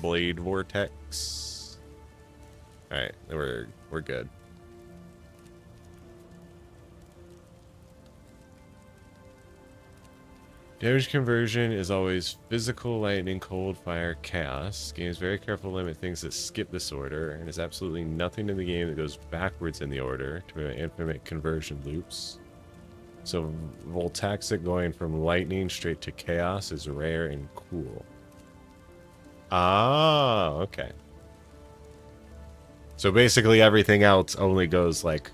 Blade Vortex. Alright, we're good. Damage conversion is always physical, lightning, cold, fire, chaos. Game is very careful to limit things that skip this order, and there's absolutely nothing in the game that goes backwards in the order to prevent infinite conversion loops. So Voltaxic going from lightning straight to chaos is rare and cool. Ah, okay. So basically everything else only goes like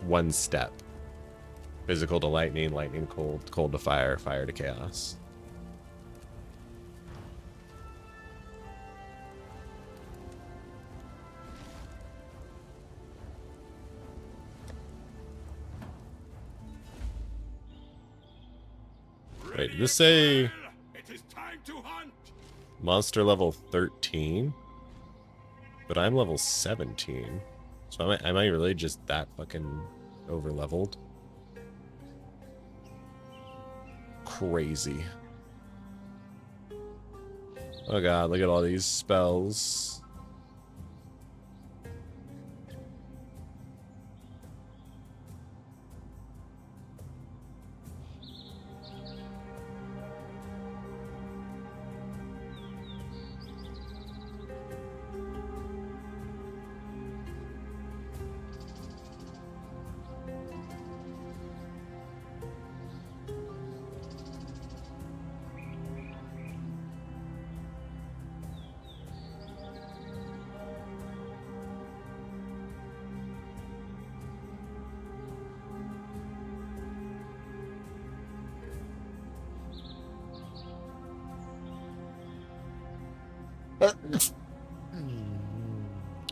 one step. Physical to lightning, lightning cold, cold to fire, fire to chaos. Wait, did this say
It is time to hunt.
monster level 13? But I'm level 17. So am I really just that fucking over leveled? Crazy. Oh god, look at all these spells.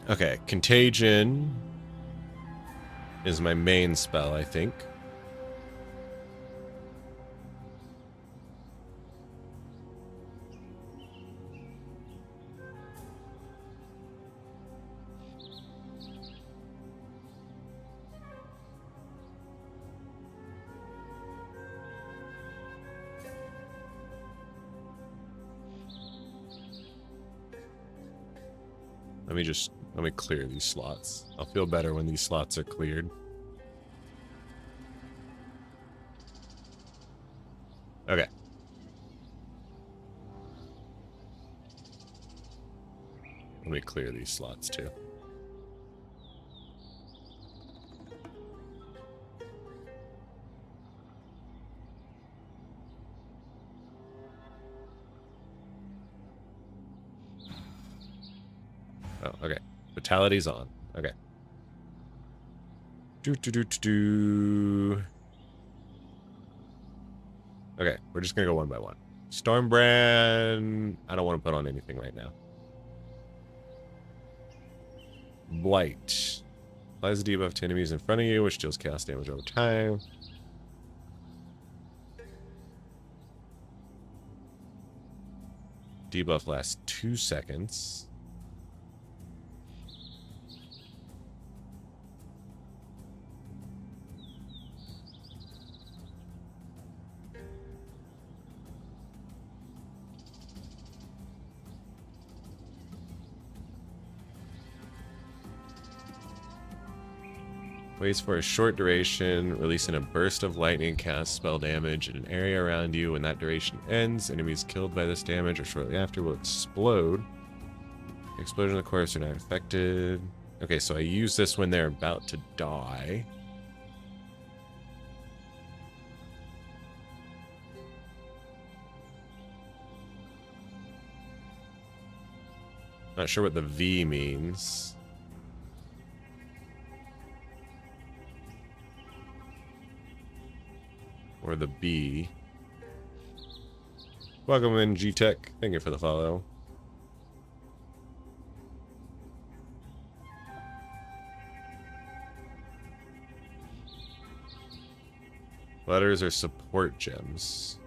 Okay, Contagion is my main spell, I think. Let me clear these slots. I'll feel better when these slots are cleared. Okay. Let me clear these slots too. Oh, okay. Vitality's on. Okay. Okay, we're just gonna go one by one. Stormbrand, I don't want to put on anything right now. Blight. Applies a debuff to enemies in front of you, which deals chaos damage over time. Debuff lasts 2 seconds. Waits for a short duration, releasing a burst of lightning cast spell damage in an area around you. When that duration ends, enemies killed by this damage or shortly after will explode. The explosion of the course are not affected. Okay, so I use this when they're about to die. Not sure what the V means. Or the B. Welcome in, G-Tech. Thank you for the follow. Letters are support gems.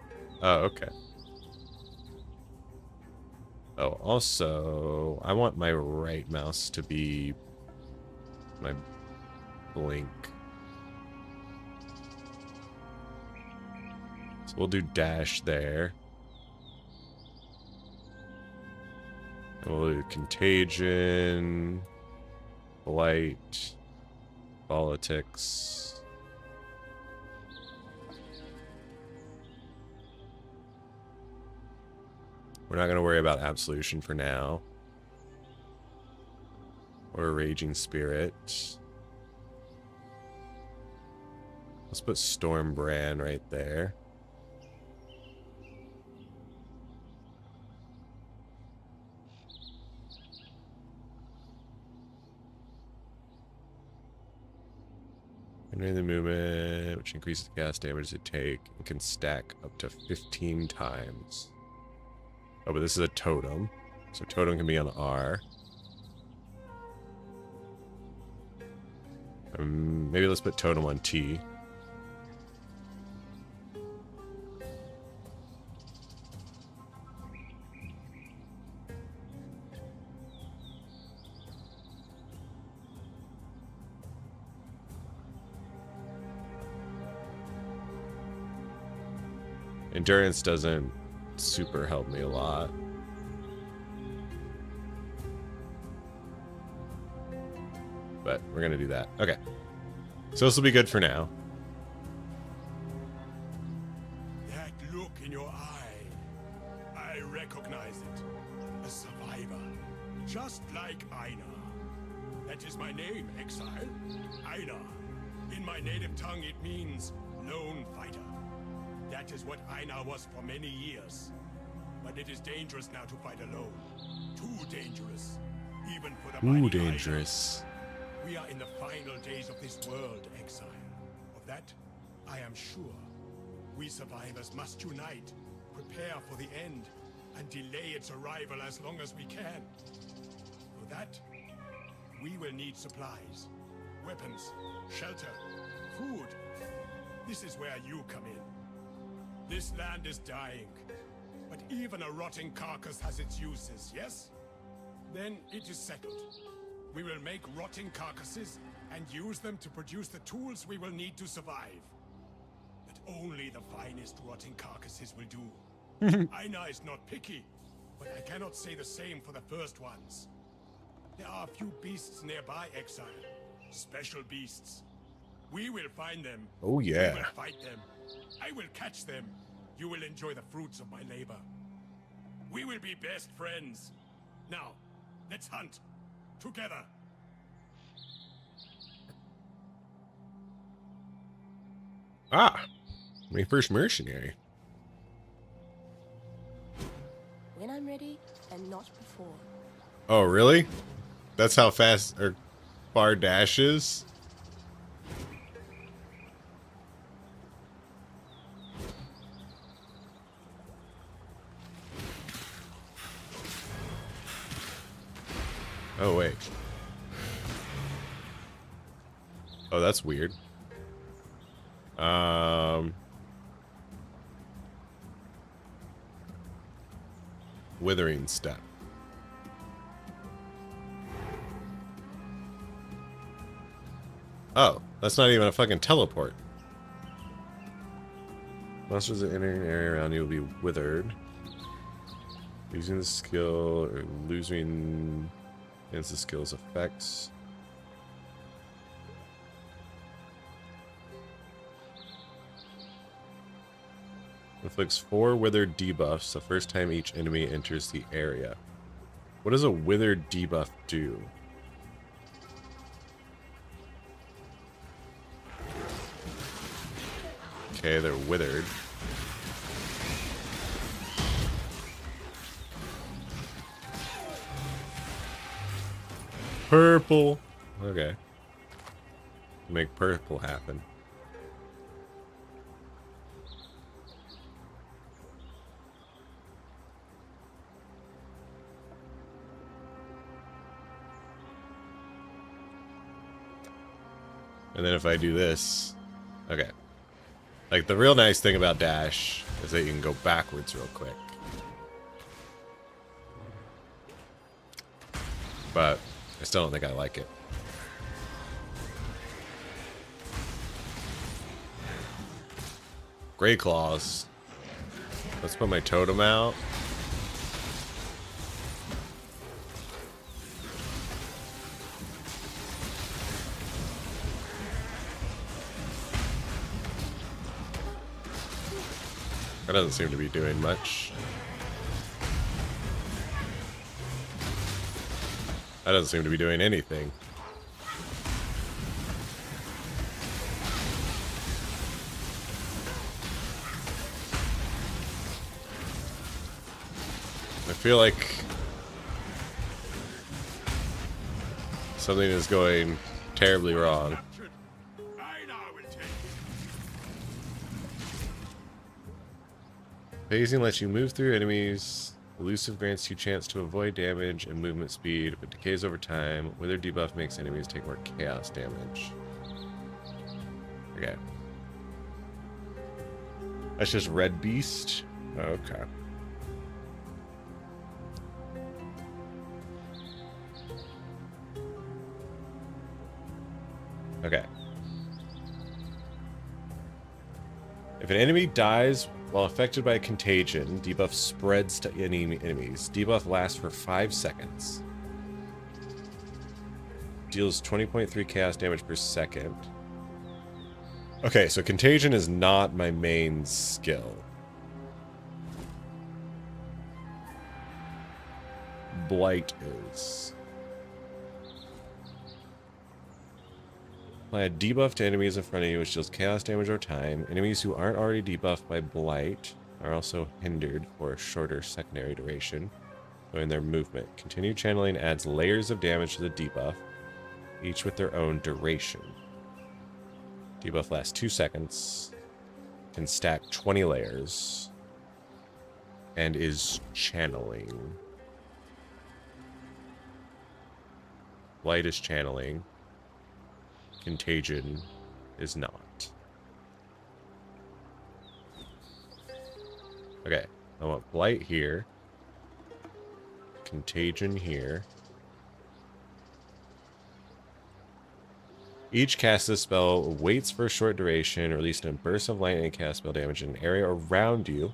Oh, okay. Oh, also, I want my right mouse to be my blink. So we'll do dash there. And we'll do contagion, blight, politics. We're not going to worry about Absolution for now. Or Raging Spirit. Let's put Stormbrand right there. Entering the movement, which increases the gas damage they take and can stack up to 15 times. Oh, but this is a totem. So totem can be on R. Maybe let's put totem on T. Endurance doesn't super help me a lot. But we're going to do that. Okay. So this will be good for now.
That look in your eye, I recognize it. A survivor. Just like Aina. That is my name, exile. Aina. In my native tongue, it means lone fighter. That is what Aina was for many years. But it is dangerous now to fight alone. Too dangerous. Even for the mighty
dangerous.
Aina. We are in the final days of this world, exile. Of that, I am sure. We survivors must unite, prepare for the end, and delay its arrival as long as we can. For that, we will need supplies, weapons, shelter, food. This is where you come in. This land is dying, but even a rotting carcass has its uses, yes? Then it is settled. We will make rotting carcasses and use them to produce the tools we will need to survive. But only the finest rotting carcasses will do. Aina is not picky, but I cannot say the same for the first ones. There are a few beasts nearby, exile. Special beasts. We will find them.
Oh yeah.
We will fight them. I will catch them. You will enjoy the fruits of my labor. We will be best friends. Now, let's hunt. Together.
Ah, my first mercenary.
When I'm ready, and not before.
Oh, really? That's how fast or far dash is? Oh, wait. Oh, that's weird. Withering Step. Oh, that's not even a fucking teleport. Monsters that enter an area around you will be withered. Using the skill or losing against the skill's effects. Inflicts 4 withered debuffs the first time each enemy enters the area. What does a withered debuff do? Okay, they're withered. Purple. Okay. Make purple happen. And then if I do this, okay. Like the real nice thing about dash is that you can go backwards real quick. But I still don't think I like it. Grey Claws. Let's put my totem out. That doesn't seem to be doing much. That doesn't seem to be doing anything. I feel like something is going terribly wrong. Phasing lets you move through enemies. Elusive grants you chance to avoid damage and movement speed, but decays over time. Wither debuff makes enemies take more chaos damage. Okay. That's just Red Beast? Okay. Okay. If an enemy dies while affected by a contagion, debuff spreads to any enemies. Debuff lasts for 5 seconds. Deals 20.3 chaos damage per second. Okay, so contagion is not my main skill. Blight is. Apply a debuff to enemies in front of you, which deals chaos damage over time. Enemies who aren't already debuffed by Blight are also hindered for a shorter secondary duration, in their movement. Continued channeling adds layers of damage to the debuff, each with their own duration. Debuff lasts 2 seconds, can stack 20 layers, and is channeling. Blight is channeling. Contagion is not. Okay, I want Blight here. Contagion here. Each cast this spell waits for a short duration, releasing a burst of lightning and cast spell damage in an area around you.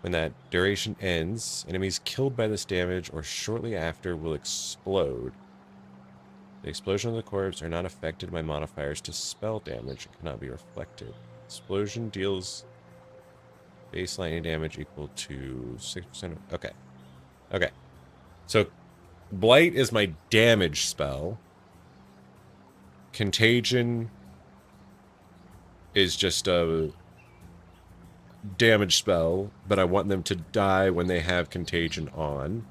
When that duration ends, enemies killed by this damage or shortly after will explode. The explosion of the corpse are not affected by modifiers to spell damage and cannot be reflected. Explosion deals base lightning damage equal to 6%. Okay. Okay. So, Blight is my damage spell. Contagion is just a damage spell, but I want them to die when they have Contagion on.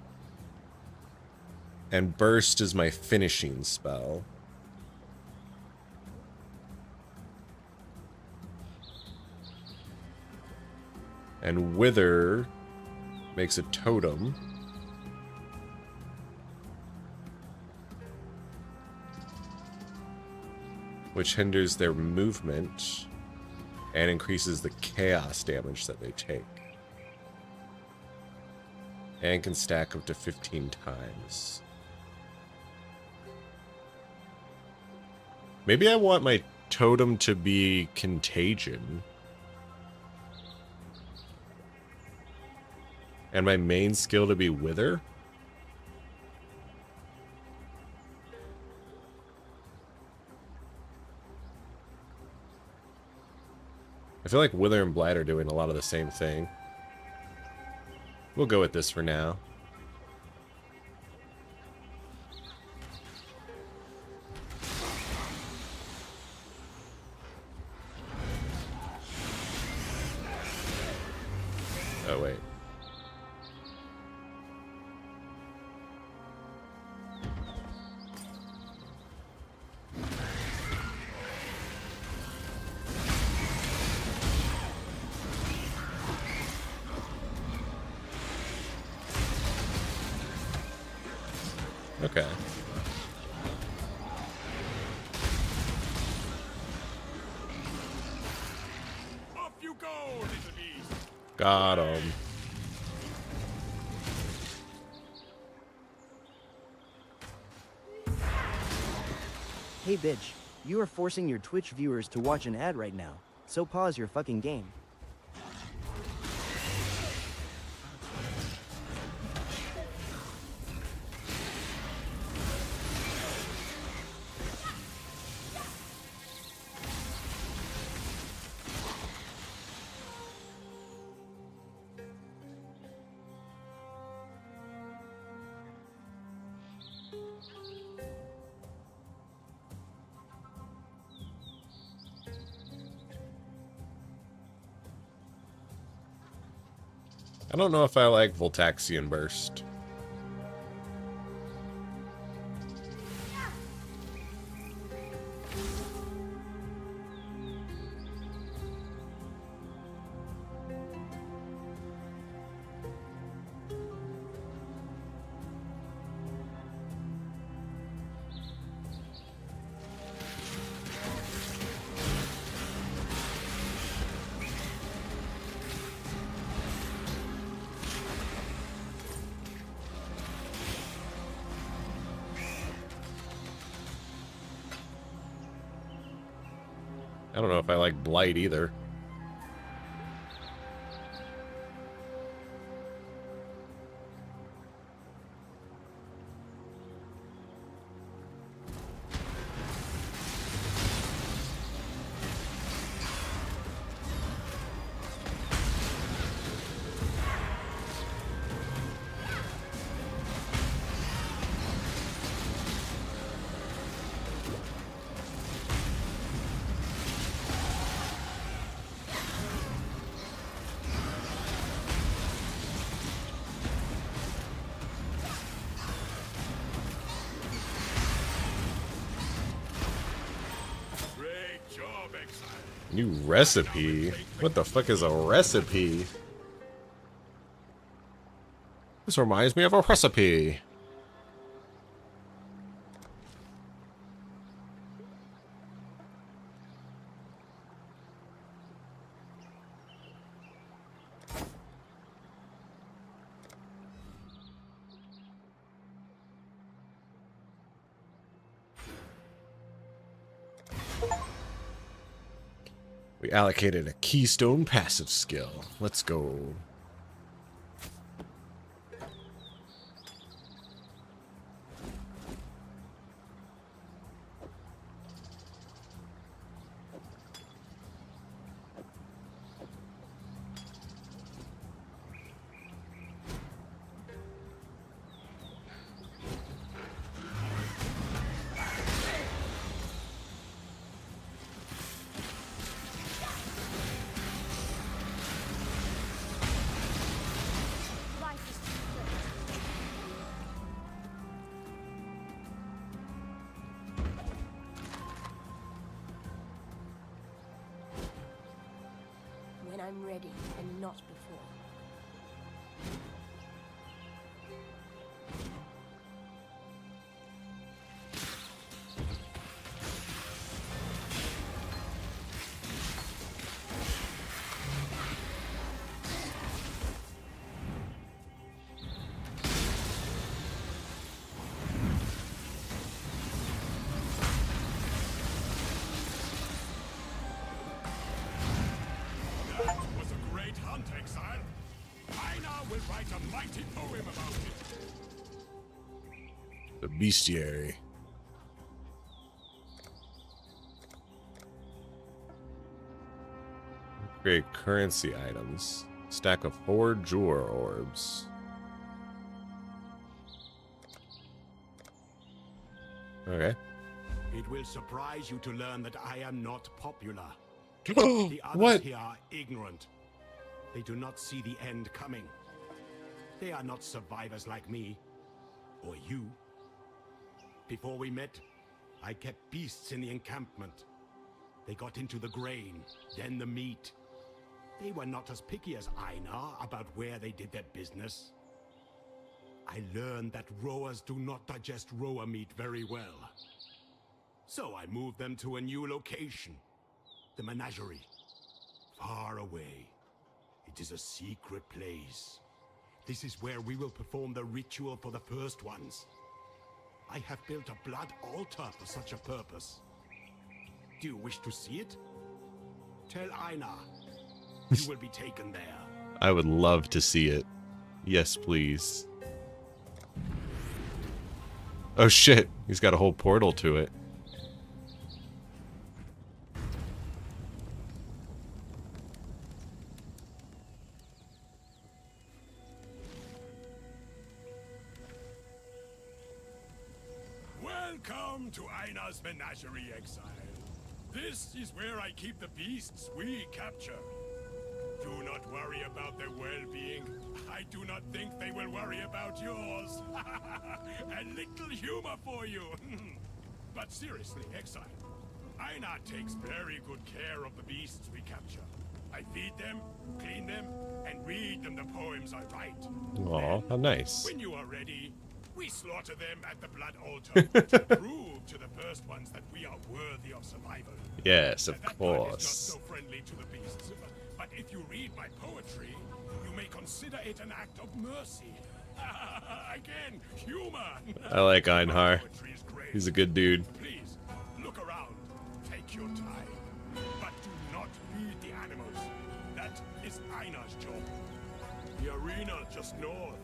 And Burst is my finishing spell. And Wither makes a totem. Which hinders their movement and increases the chaos damage that they take. And can stack up to 15 times. Maybe I want my totem to be Contagion. And my main skill to be Wither? I feel like Wither and Blight are doing a lot of the same thing. We'll go with this for now. Oh, wait. Okay.
Off you go, little beast.
Got him.
Hey bitch, you are forcing your Twitch viewers to watch an ad right now, so pause your fucking game.
I don't know if I like Voltaxian Burst. I don't know if I like Blight either. New recipe? What the fuck is a recipe? This reminds me of a recipe. We allocated a keystone passive skill. Let's go.
When I'm ready and not before. The bestiary. Create currency items. Stack of 4 Jewel orbs. Okay.
It will surprise you to learn that I am not popular. The others
What?
here are ignorant. They do not see the end coming. They are not survivors like me. Or you. Before we met, I kept beasts in the encampment. They got into the grain, then the meat. They were not as picky as Einar about where they did their business. I learned that rowers do not digest rower meat very well. So I moved them to a new location. The menagerie. Far away. It is a secret place. This is where we will perform the ritual for the first ones. I have built a blood altar for such a purpose. Do you wish to see it? Tell Einar. You will be taken there.
I would love to see it. Yes, please. Oh shit, he's got a whole portal to it.
Welcome to Einar's Menagerie, Exile. This is where I keep the beasts we capture. Do not worry about their well-being. I do not think they will worry about yours. A little humor for you. But seriously, Exile, Einar takes very good care of the beasts we capture. I feed them, clean them, and read them the poems I write.
Aw, how nice.
When you are ready, we slaughter them at the blood altar to prove to the first ones that we are worthy of survival.
Yes, of
That part is not
course.
so friendly to the beasts, but if you read my poetry, you may consider it an act of mercy. Again, humor.
I like Einhar. He's a good dude.
Please, look around. Take your time. But do not feed the animals. That is Einar's job. The arena just north.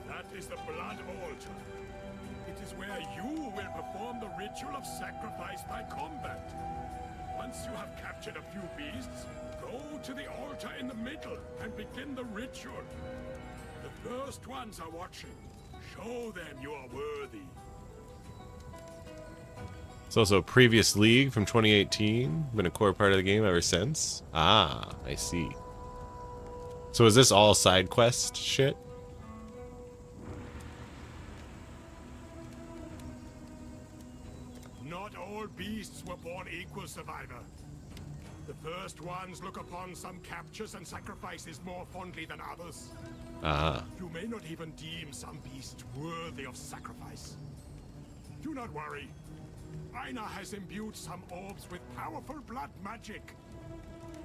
That is the blood altar. It is where you will perform the ritual of sacrifice by combat. Once you have captured a few beasts, go to the altar in the middle and begin the ritual. The first ones are watching. Show them you are worthy.
It's also a previous league from 2018. Been a core part of the game ever since. Ah, I see. So is this all side quest shit?
Not all beasts were born equal, Survivor. The first ones look upon some captures and sacrifices more fondly than others.
Ah.
You may not even deem some beasts worthy of sacrifice. Do not worry. Einar has imbued some orbs with powerful blood magic.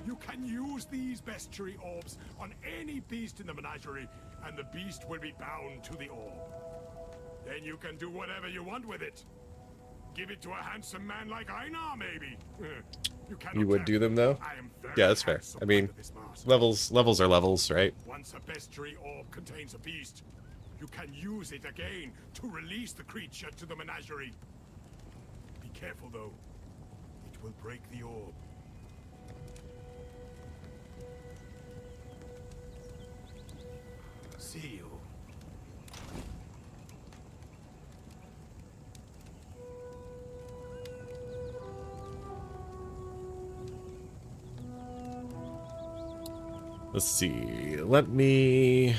You can use these bestiary orbs on any beast in the menagerie, and the beast will be bound to the orb. Then you can do whatever you want with it. Give it to a handsome man like Einar, maybe.
You would do them though? Yeah, that's fair. I mean, levels are levels, right?
Once a bestiary orb contains a beast, you can use it again to release the creature to the menagerie. Be careful though. It will break the orb. See you.
Let's see. Let me...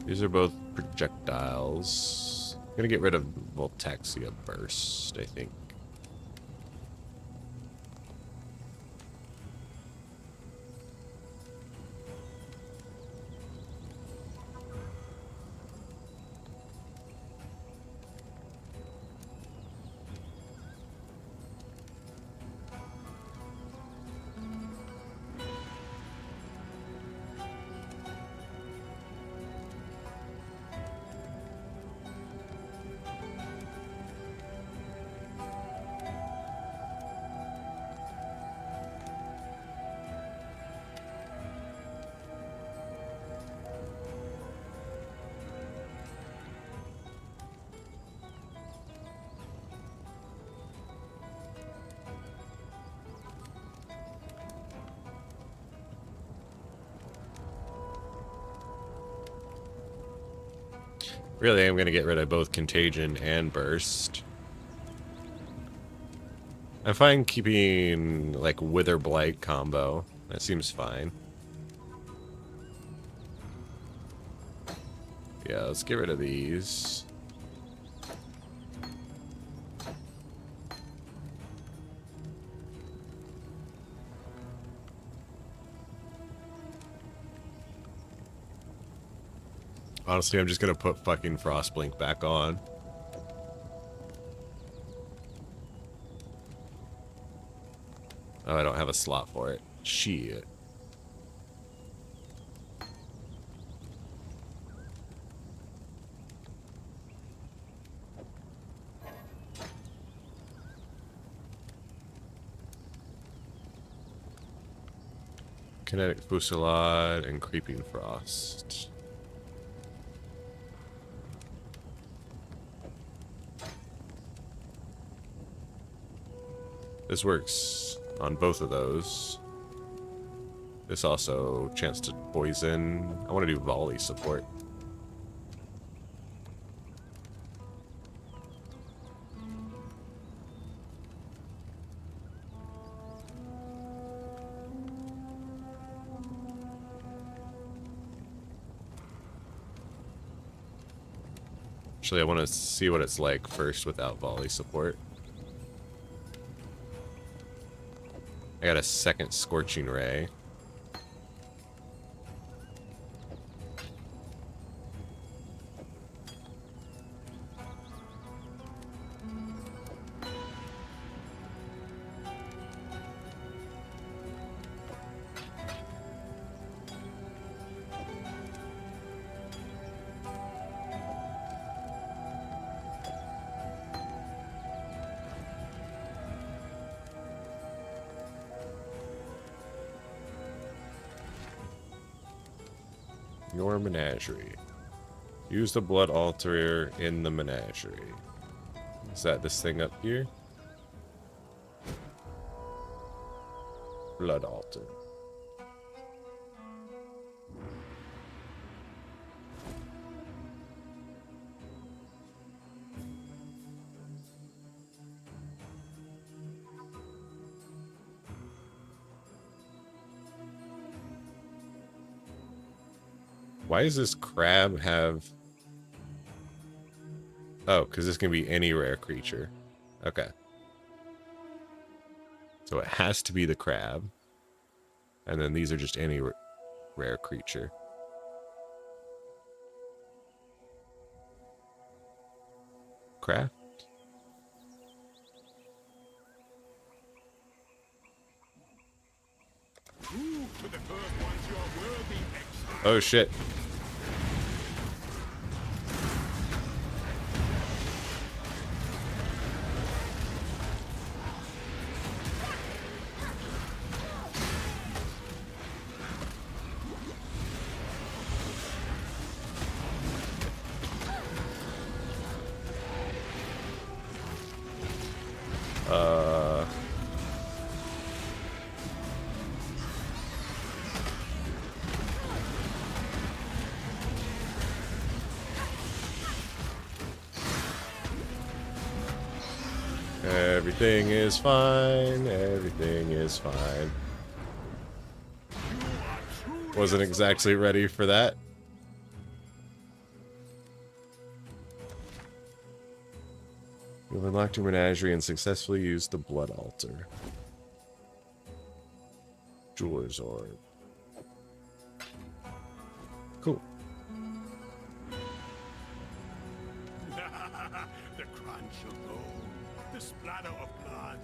These are both projectiles. I'm gonna get rid of Voltaxia Burst, I think. Really, I'm going to get rid of both Contagion and Burst. I'm fine keeping, like, Wither Blight combo. That seems fine. Yeah, let's get rid of these. Honestly, I'm just gonna put fucking Frostblink back on. Oh, I don't have a slot for it. Shit. Kinetic Fusillade and Creeping Frost. This works on both of those. This also chance to poison. I want to do volley support. Actually, I want to see what it's like first without volley support. I got a second Scorching Ray. Your menagerie. Use the blood altar in the menagerie. Is that this thing up here? Blood altar. Why does this crab have... Oh, because this can be any rare creature. Okay. So it has to be the crab. And then these are just any rare creature. Craft? Oh shit. Everything is fine. Everything is fine. Wasn't exactly ready for that. You've unlocked your menagerie and successfully used the blood altar. Jeweler's orb. Cool.
The crunch of bone, the splatter of blood.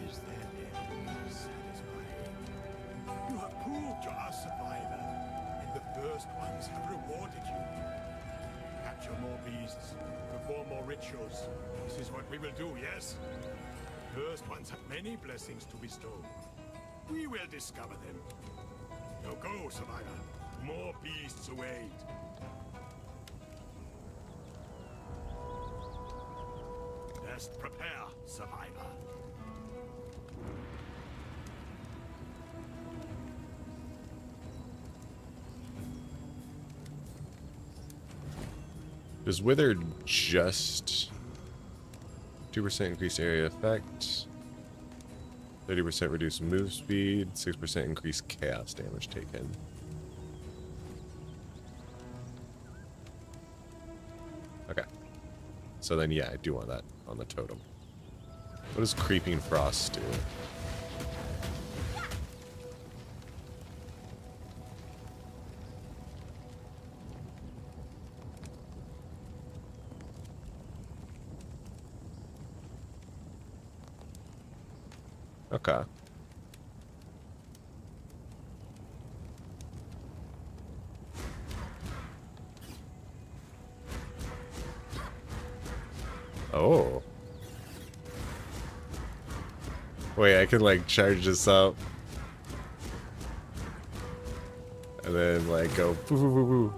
Is there anything satisfying? You have proved you are a survivor, and the first ones have rewarded you. Capture more beasts, perform more rituals. This is what we will do, yes? The first ones have many blessings to bestow. We will discover them. Now go, survivor. More beasts await. Best prepare, survivor.
Does Wither just 2% increased area effect, 30% reduced move speed, 6% increased chaos damage taken? Okay. So then, yeah, I do want that on the totem. What does Creeping Frost do? Okay. Oh. Wait, I can like charge this up. And then like go boo boo boo boo.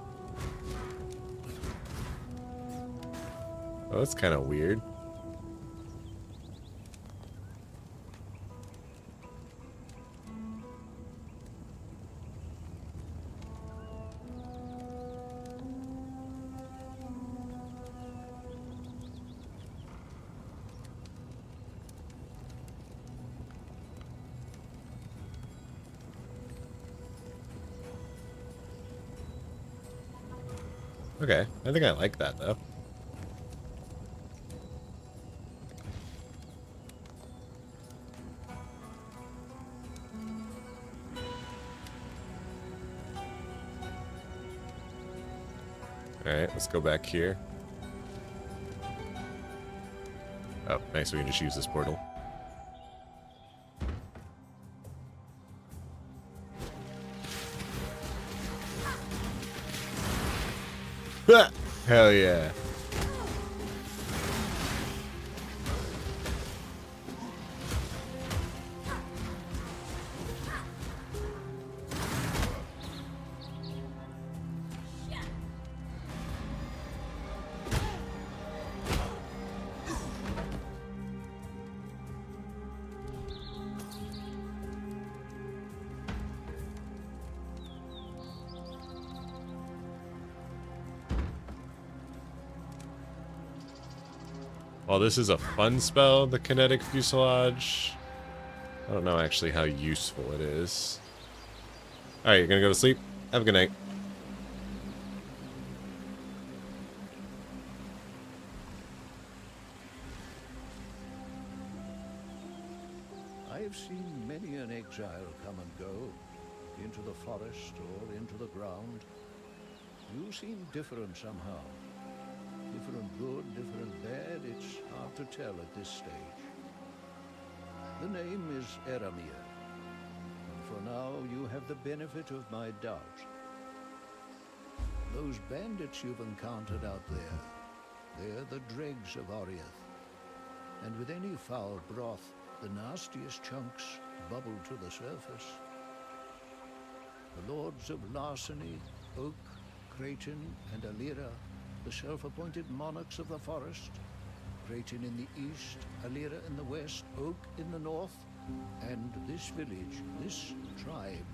Oh, that's kind of weird. Okay, I think I like that though. Alright, let's go back here. Oh, nice, we can just use this portal. Hell yeah. While this is a fun spell, the kinetic fuselage, I don't know actually how useful it is. Alright, you're gonna go to sleep? Have a good night.
I have seen many an exile come and go, into the forest or into the ground. You seem different somehow. Different good, different bad, it's hard to tell at this stage. The name is Eramir, and for now you have the benefit of my doubt. Those bandits you've encountered out there, they're the dregs of Oriath. And with any foul broth, the nastiest chunks bubble to the surface. The lords of Larceny, Oak, Creighton, and Alira, the self-appointed monarchs of the forest, Creighton in the east, Alira in the west, Oak in the north, and this village, this tribe,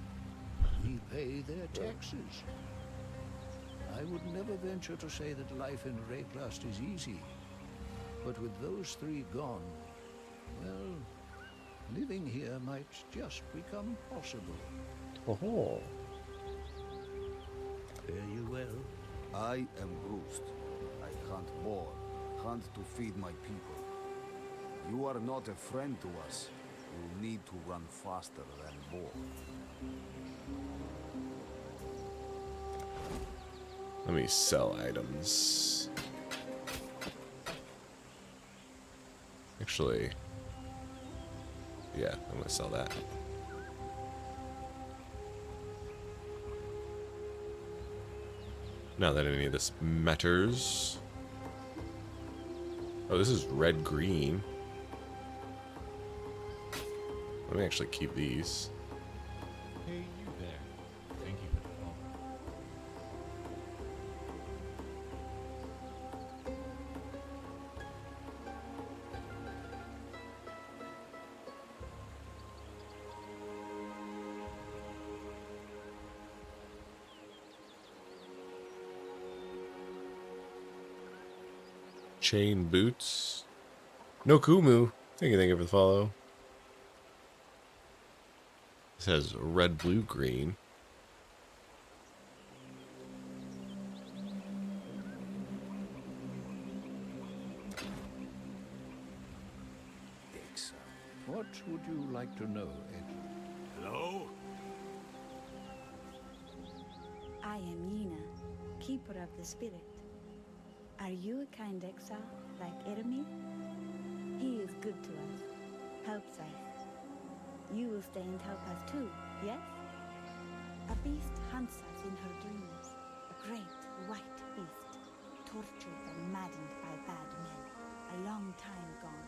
we pay their taxes. I would never venture to say that life in Rayclust is easy, but with those three gone, well, living here might just become possible.
Oh.
Fare you well.
I am bruised. I hunt more, hunt to feed my people. You are not a friend to us. You need to run faster than more.
Let me sell items. Actually, yeah, I'm gonna sell that. Not that any of this matters. Oh, this is red-green. Let me actually keep these.
Hey, you there. Thank you for the follow.
Chain boots. No Kumu. Thank you for the follow. This has red, blue, green.
What would you like to know, Ed?
Hello?
I am Yena, keeper of the spirit. Are you a kind exile, like Eramir? He is good to us, helps us. You will stay and help us too, yes? A beast hunts us in her dreams. A great white beast, tortured and maddened by bad men, a long time gone.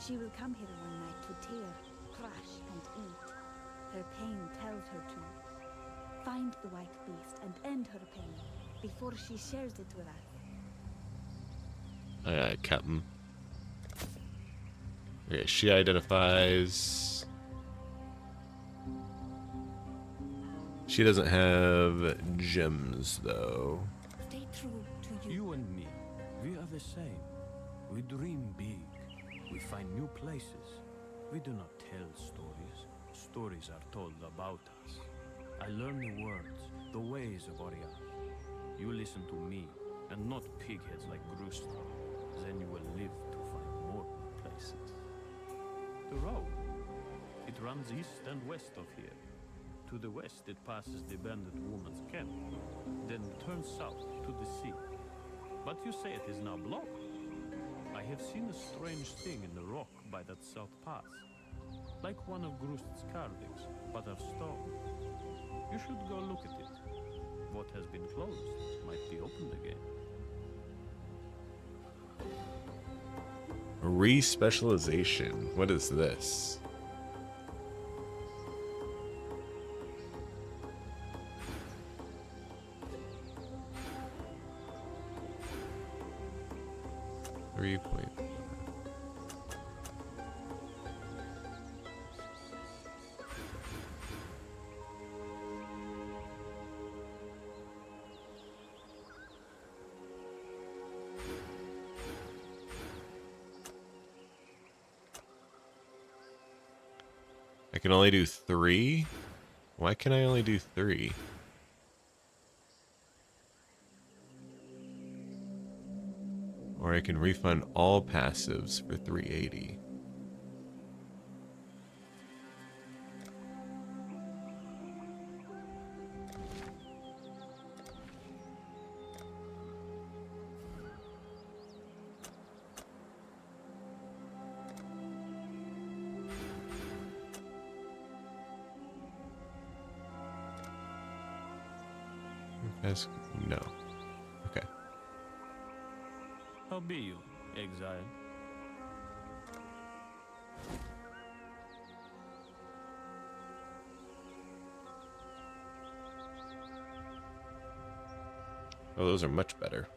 She will come here one night to tear, crush, and eat. Her pain tells her to. Find the white beast and end her pain before she shares it with us.
Aye, aye, Captain. Okay, she identifies. She doesn't have gems, though.
Stay true to you.
You and me, we are the same. We dream big. We find new places. We do not tell stories. Stories are told about us. I learn the words, the ways of Oriath. You listen to me, and not pigheads like Grustar. Then you will live to find more places. The road. It runs east and west of here. To the west, it passes the abandoned woman's camp, then turns south to the sea. But you say it is now blocked. I have seen a strange thing in the rock by that south pass, like one of Grust's carvings, but of stone. You should go look at it. What has been closed might be opened again.
Re-specialization. What is this? Point. I can only do 3? Why can I only do 3? Or I can refund all passives for 380. No. Okay.
How be you, exile?
Oh, those are much better.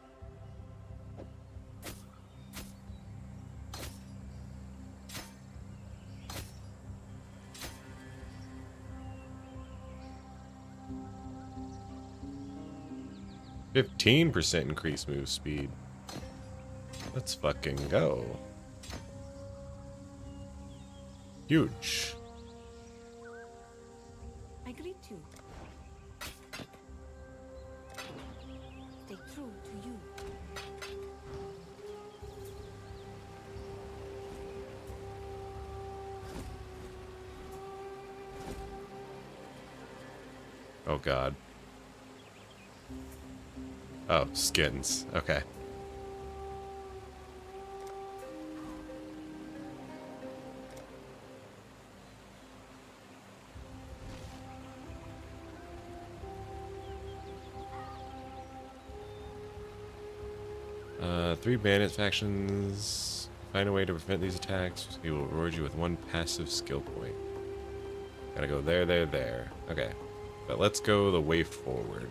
%15% increased move speed. Let's fucking go. Huge.
I greet you. Stay true to you.
Oh god. Oh, skins. Okay. Three bandit factions. Find a way to prevent these attacks. He will reward you with 1 passive skill point. Gotta go there, there, there. Okay. But let's go the way forward.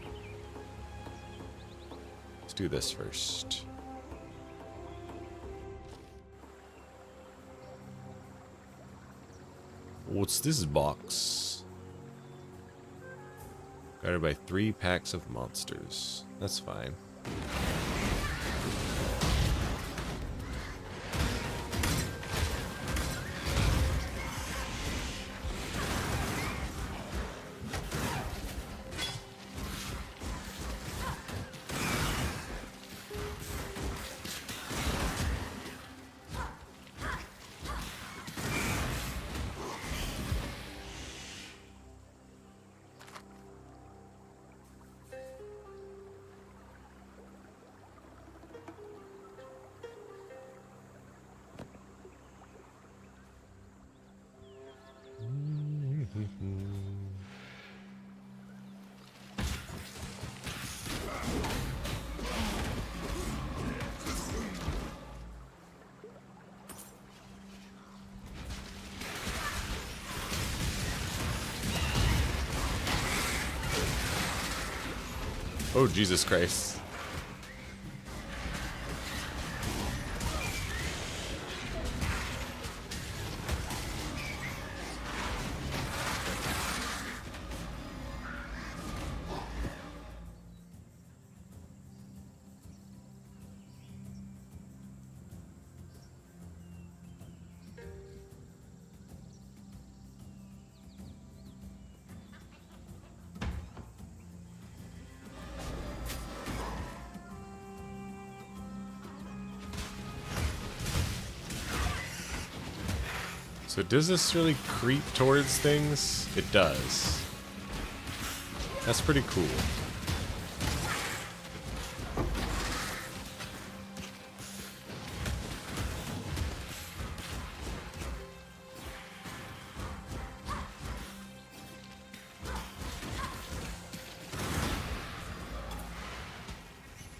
Let's do this first. What's this box? Guarded by 3 packs of monsters. That's fine. Oh, Jesus Christ. So does this really creep towards things? It does. That's pretty cool.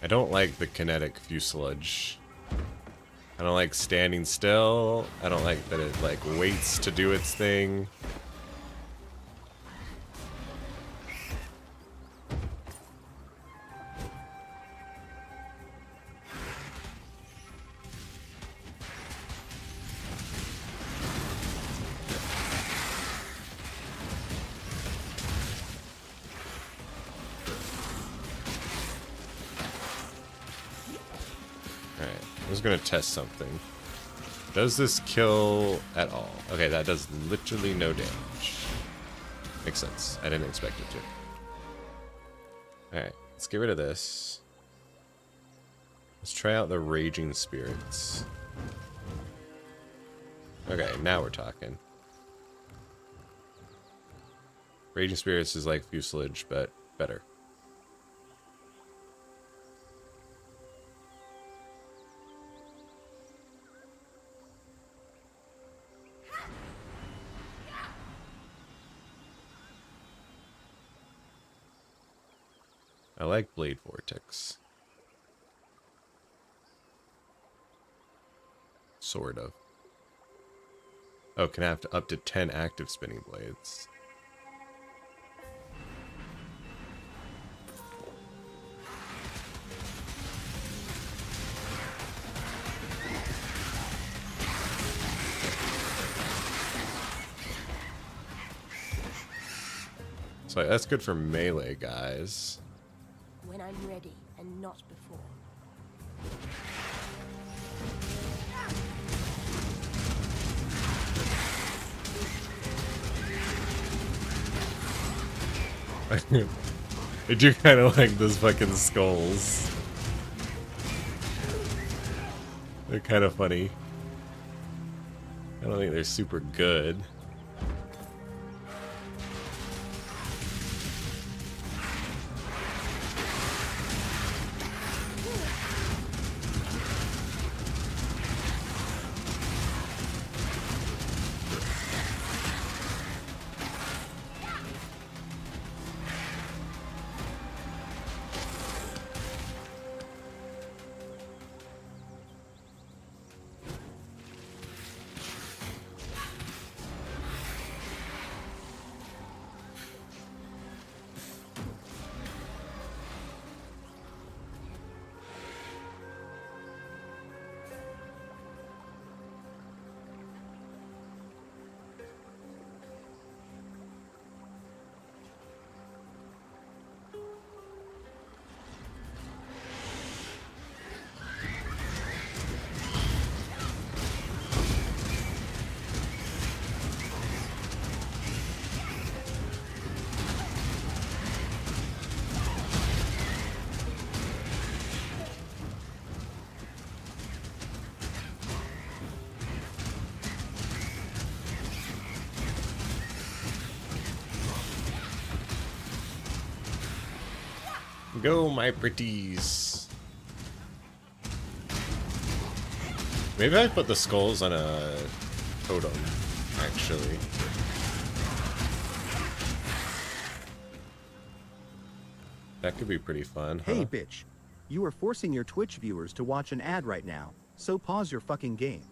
I don't like the kinetic fuselage. I don't like standing still. I don't like that it like waits to do its thing. I was gonna test something. Does this kill at all? Okay, that does literally no damage. Makes sense. I didn't expect it to. Alright, let's get rid of this. Let's try out the Raging Spirits. Okay, now we're talking. Raging Spirits is like Fuselage, but better. I like Blade Vortex. Sort of. Oh, can have up to 10 active spinning blades. So that's good for melee guys.
When I'm ready, and not before.
I do kind of like those fucking skulls. They're kind of funny. I don't think they're super good. Go, my pretties. Maybe I put the skulls on a totem, actually. That could be pretty fun, huh?
Hey, bitch. You are forcing your Twitch viewers to watch an ad right now, so pause your fucking game.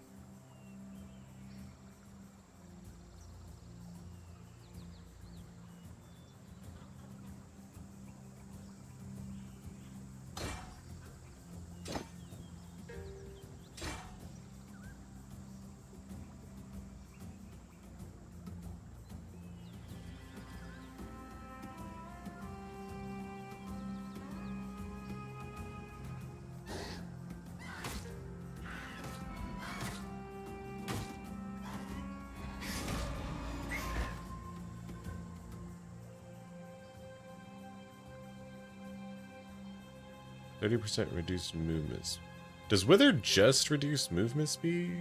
%, reduced movements. Does Wither just reduce movement speed?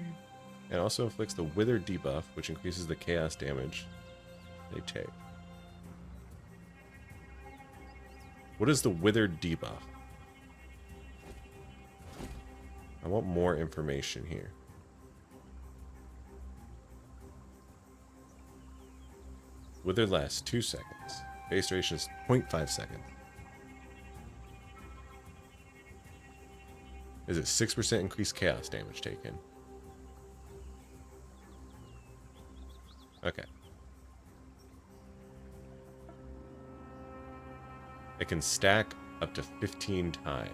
And also inflicts the Wither debuff, which increases the chaos damage they take. What is the withered debuff? I want more information here. Withered lasts 2 seconds. Base duration is 0.5 seconds. Is it 6% increased chaos damage taken? Okay. It can stack up to 15 times.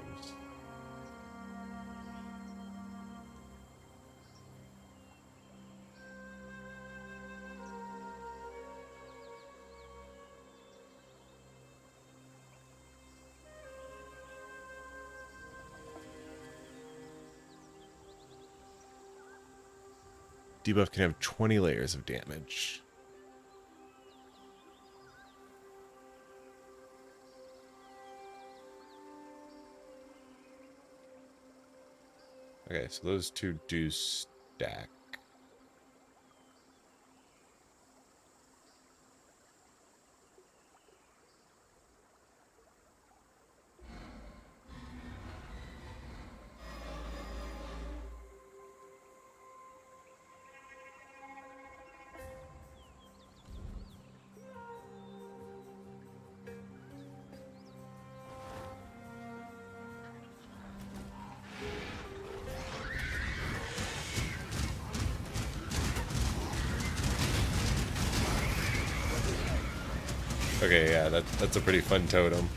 Debuff can have 20 layers of damage. Okay, so those two do stack. Okay, yeah, that's a pretty fun totem.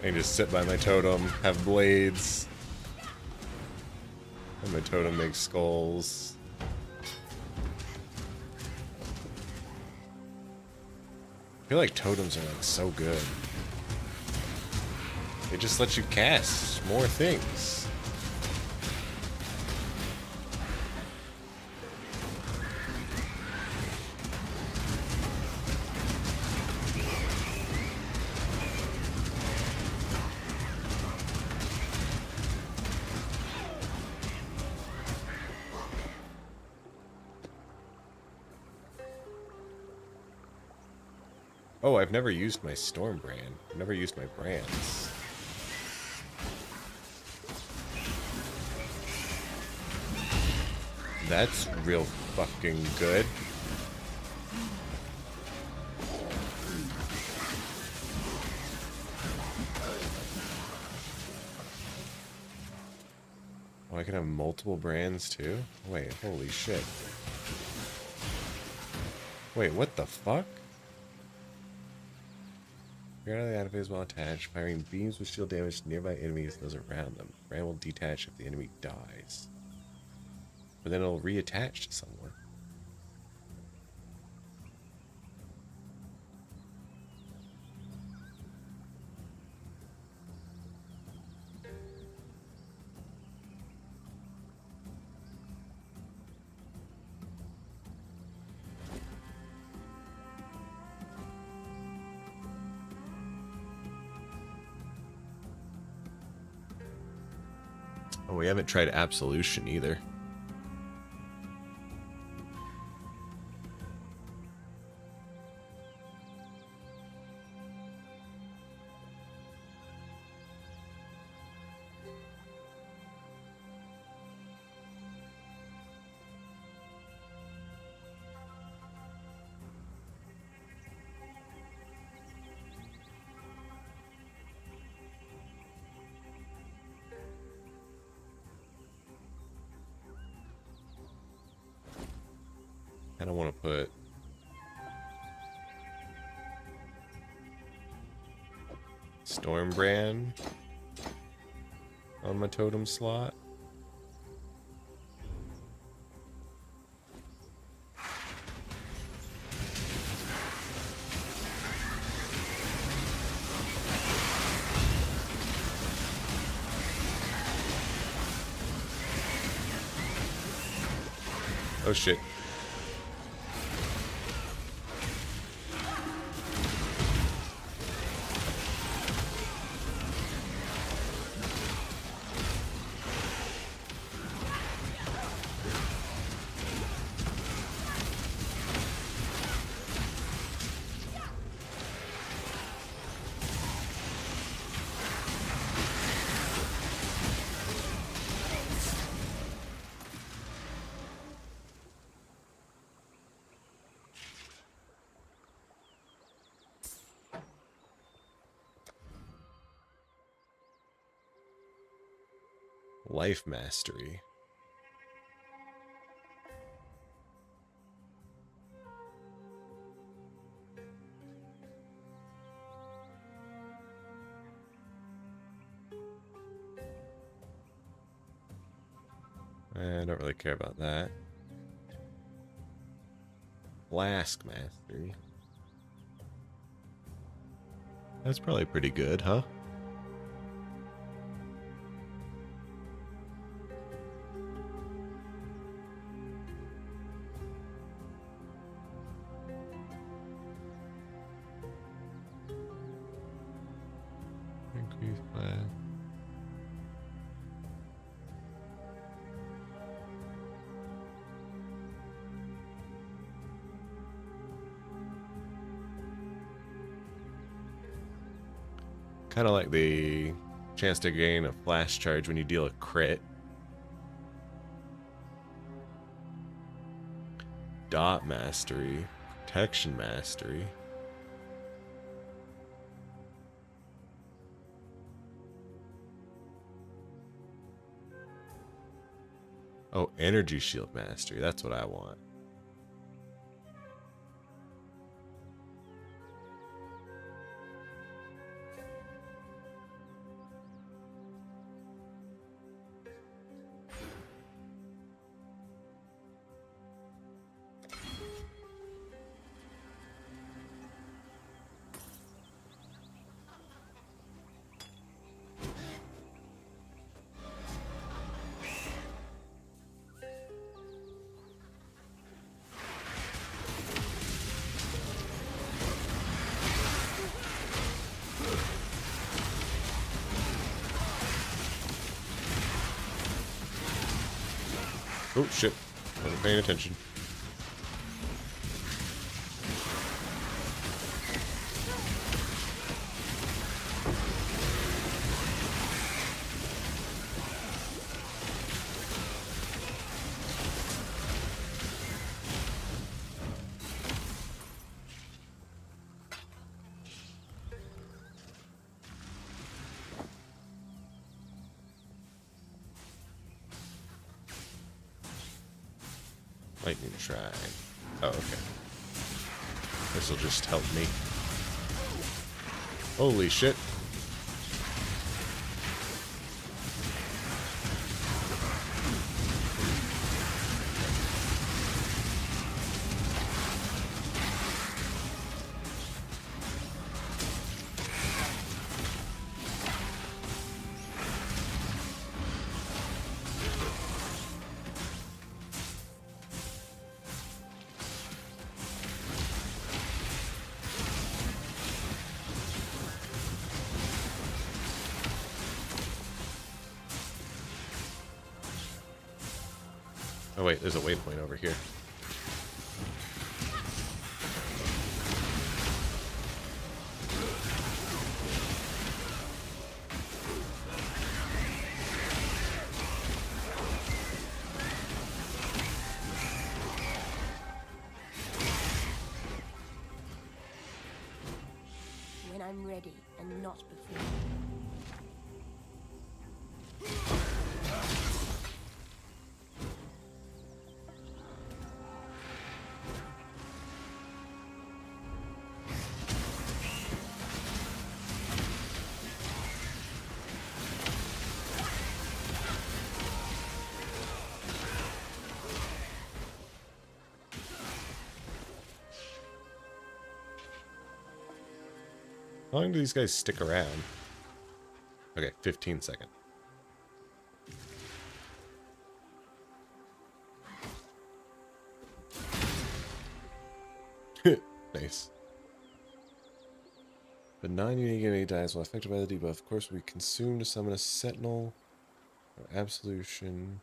I can just sit by my totem, have blades, and my totem makes skulls. I feel like totems are like so good. They just let you cast more things. Oh, I've never used my Storm brand. I've never used my brands. That's real fucking good. Oh, I can have multiple brands too? Wait, holy shit. Wait, what the fuck? Periodically activates while attached, firing beams with shield damage to nearby enemies and those around them. Brand will detach if the enemy dies. But then it'll reattach to someone. Oh, we haven't tried Absolution either. I don't want to put Stormbrand on my totem slot. Oh shit. Life mastery. I don't really care about that. Flask mastery. That's probably pretty good, huh? Increase by... Kind of like the chance to gain a flash charge when you deal a crit. Dot mastery. Protection mastery. Oh, energy shield mastery. That's what I want. Oh shit, wasn't paying attention. Lightning Shrine. Oh, okay. This'll just help me. Holy shit. Oh wait, there's a waypoint over here.
When I'm ready and not before.
How long do these guys stick around? Okay, 15 seconds. Nice. But non-unique enemy dies while affected by the debuff. Of course, we consume to summon a sentinel or absolution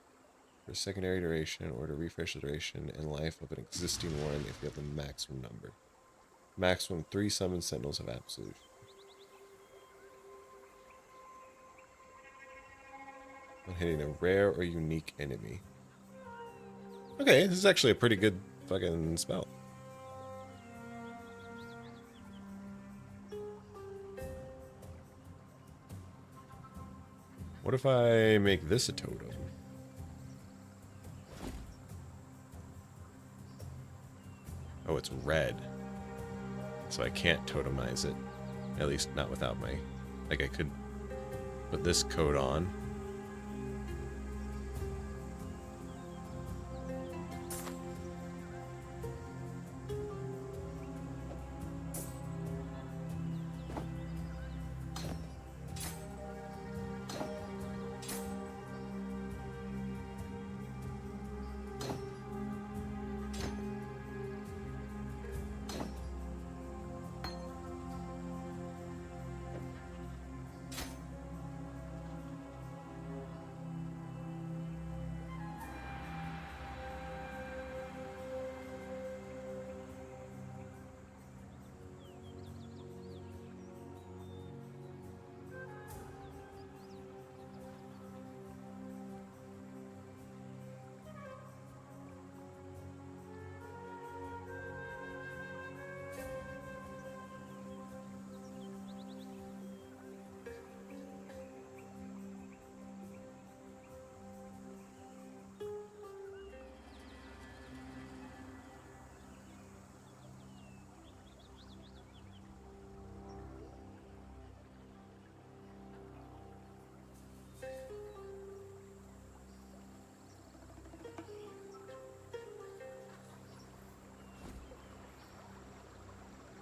for a secondary duration or to refresh the duration and life of an existing one if you have the maximum number. Maximum 3 summoned sentinels of absolution. When hitting a rare or unique enemy. Okay, this is actually a pretty good fucking spell. What if I make this a totem? Oh, it's red. So I can't totemize it. At least not without my... Like, I could put this coat on.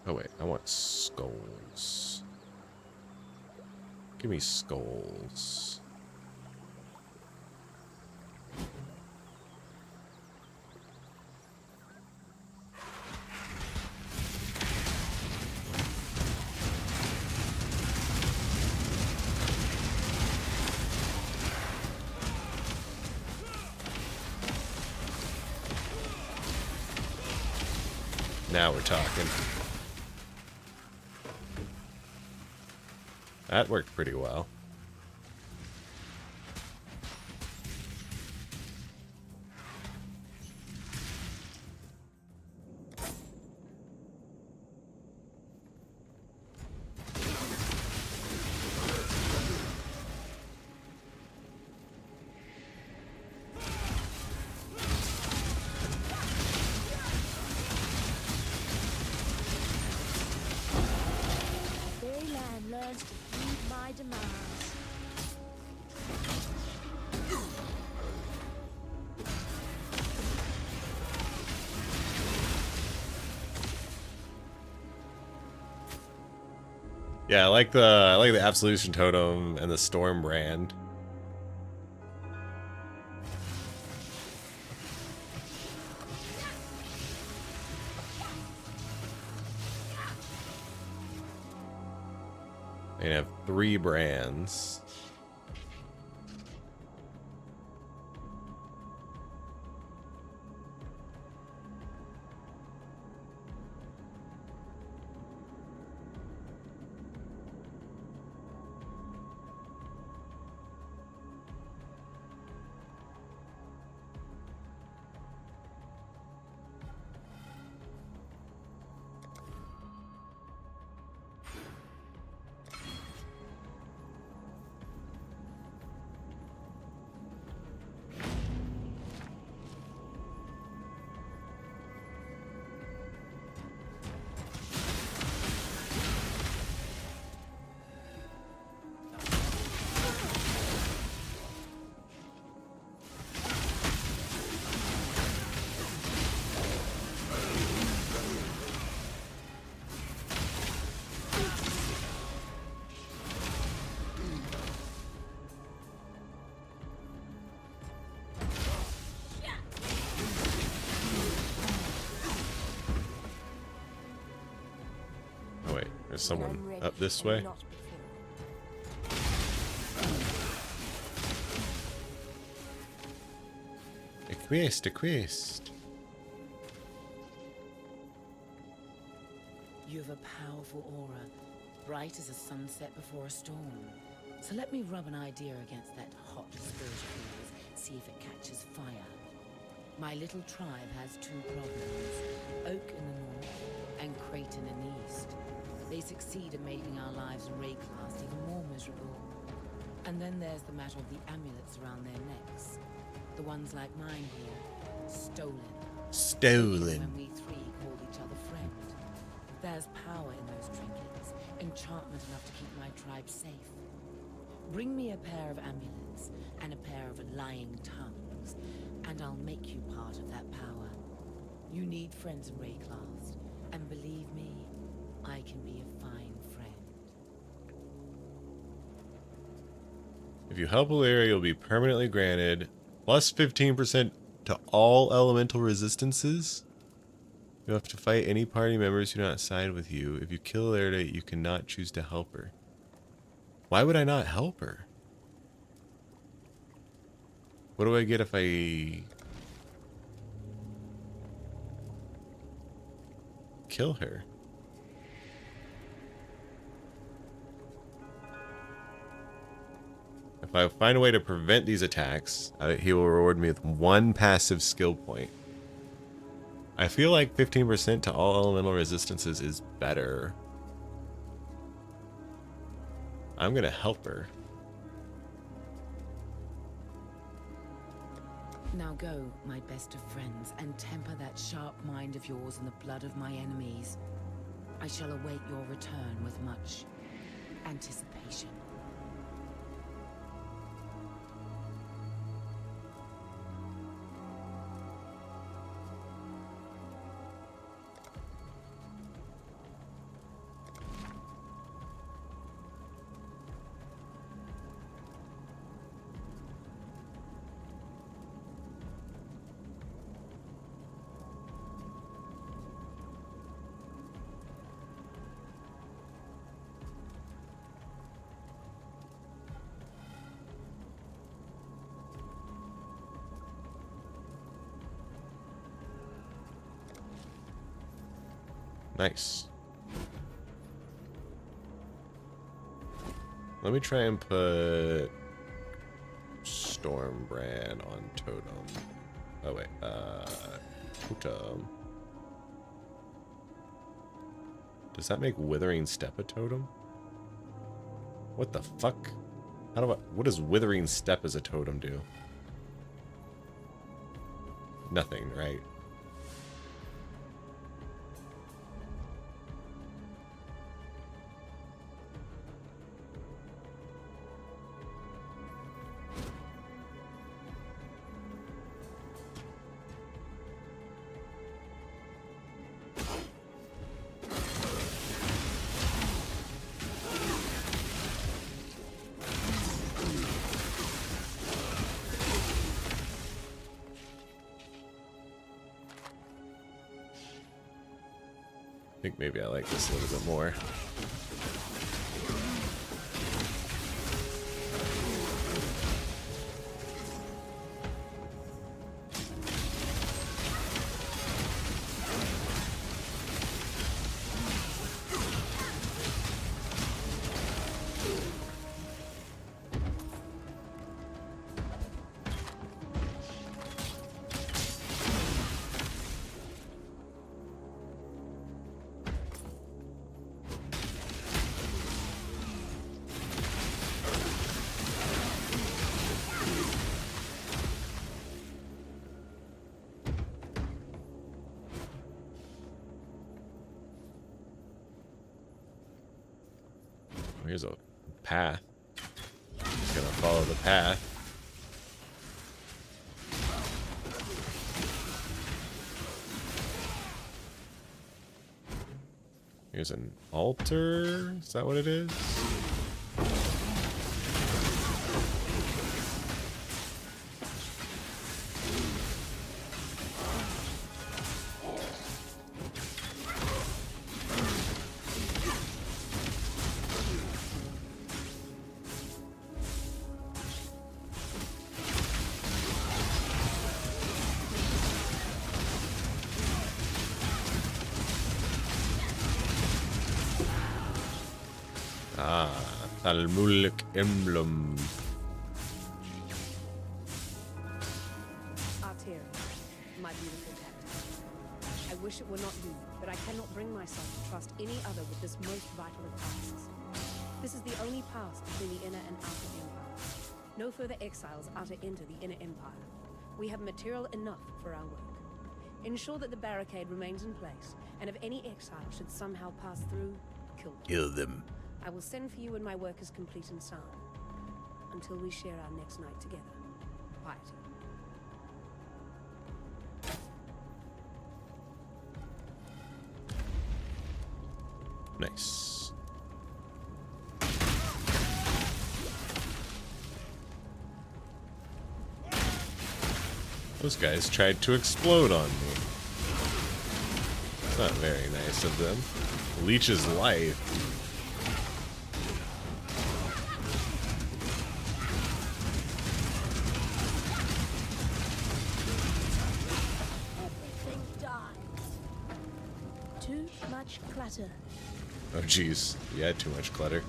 Oh wait, I want skulls. Give me skulls. Now we're talking. That worked pretty well.
Fairyland learns to heed my demands.
Yeah, I like the Absolution Totem and the Storm Brand. They have 3 brands. There's someone up this way. A quest, a quest.
You have a powerful aura, bright as a sunset before a storm. So let me rub an idea against that hot spirit of yours, see if it catches fire. My little tribe has two problems, Oak in the north and Creighton in the east. They succeed in making our lives in Rayclast even more miserable. And then there's the matter of the amulets around their necks. The ones like mine here, stolen.
Stolen.
When we three called each other friend. There's power in those trinkets, enchantment enough to keep my tribe safe. Bring me a pair of amulets and a pair of lying tongues, and I'll make you part of that power. You need friends in Rayclast, and believe me, I can be a fine friend.
If you help Illyria, you'll be permanently granted plus 15% to all elemental resistances. You have to fight any party members who do not side with you. If you kill Illyria, you cannot choose to help her. Why would I not help her? What do I get if I kill her? If I find a way to prevent these attacks, he will reward me with 1 passive skill point. I feel like 15% to all elemental resistances is better. I'm gonna help her.
Now go, my best of friends, and temper that sharp mind of yours in the blood of my enemies. I shall await your return with much anticipation.
Nice. Let me try and put Stormbrand on Totem. Oh wait, Totem. Does that make Withering Step a totem? What the fuck? What does Withering Step as a totem do? Nothing, right? I think maybe I like this a little bit more. Here's a path. Just gonna follow the path. Here's an altar. Is that what it is? Ah, Thalmulic emblem.
Arteria, my beautiful captain. I wish it were not you, but I cannot bring myself to trust any other with this most vital of tasks. This is the only pass between the inner and outer empire. No further exiles are to enter the inner empire. We have material enough for our work. Ensure that the barricade remains in place, and if any exile should somehow pass through, kill them. I will send for you when my work is complete and sound. Until we share our next night together. Piety.
Nice. Those guys tried to explode on me. It's not very nice of them. Leech's life.
Everything dies. Too much clutter.
Oh jeez, you had too much clutter.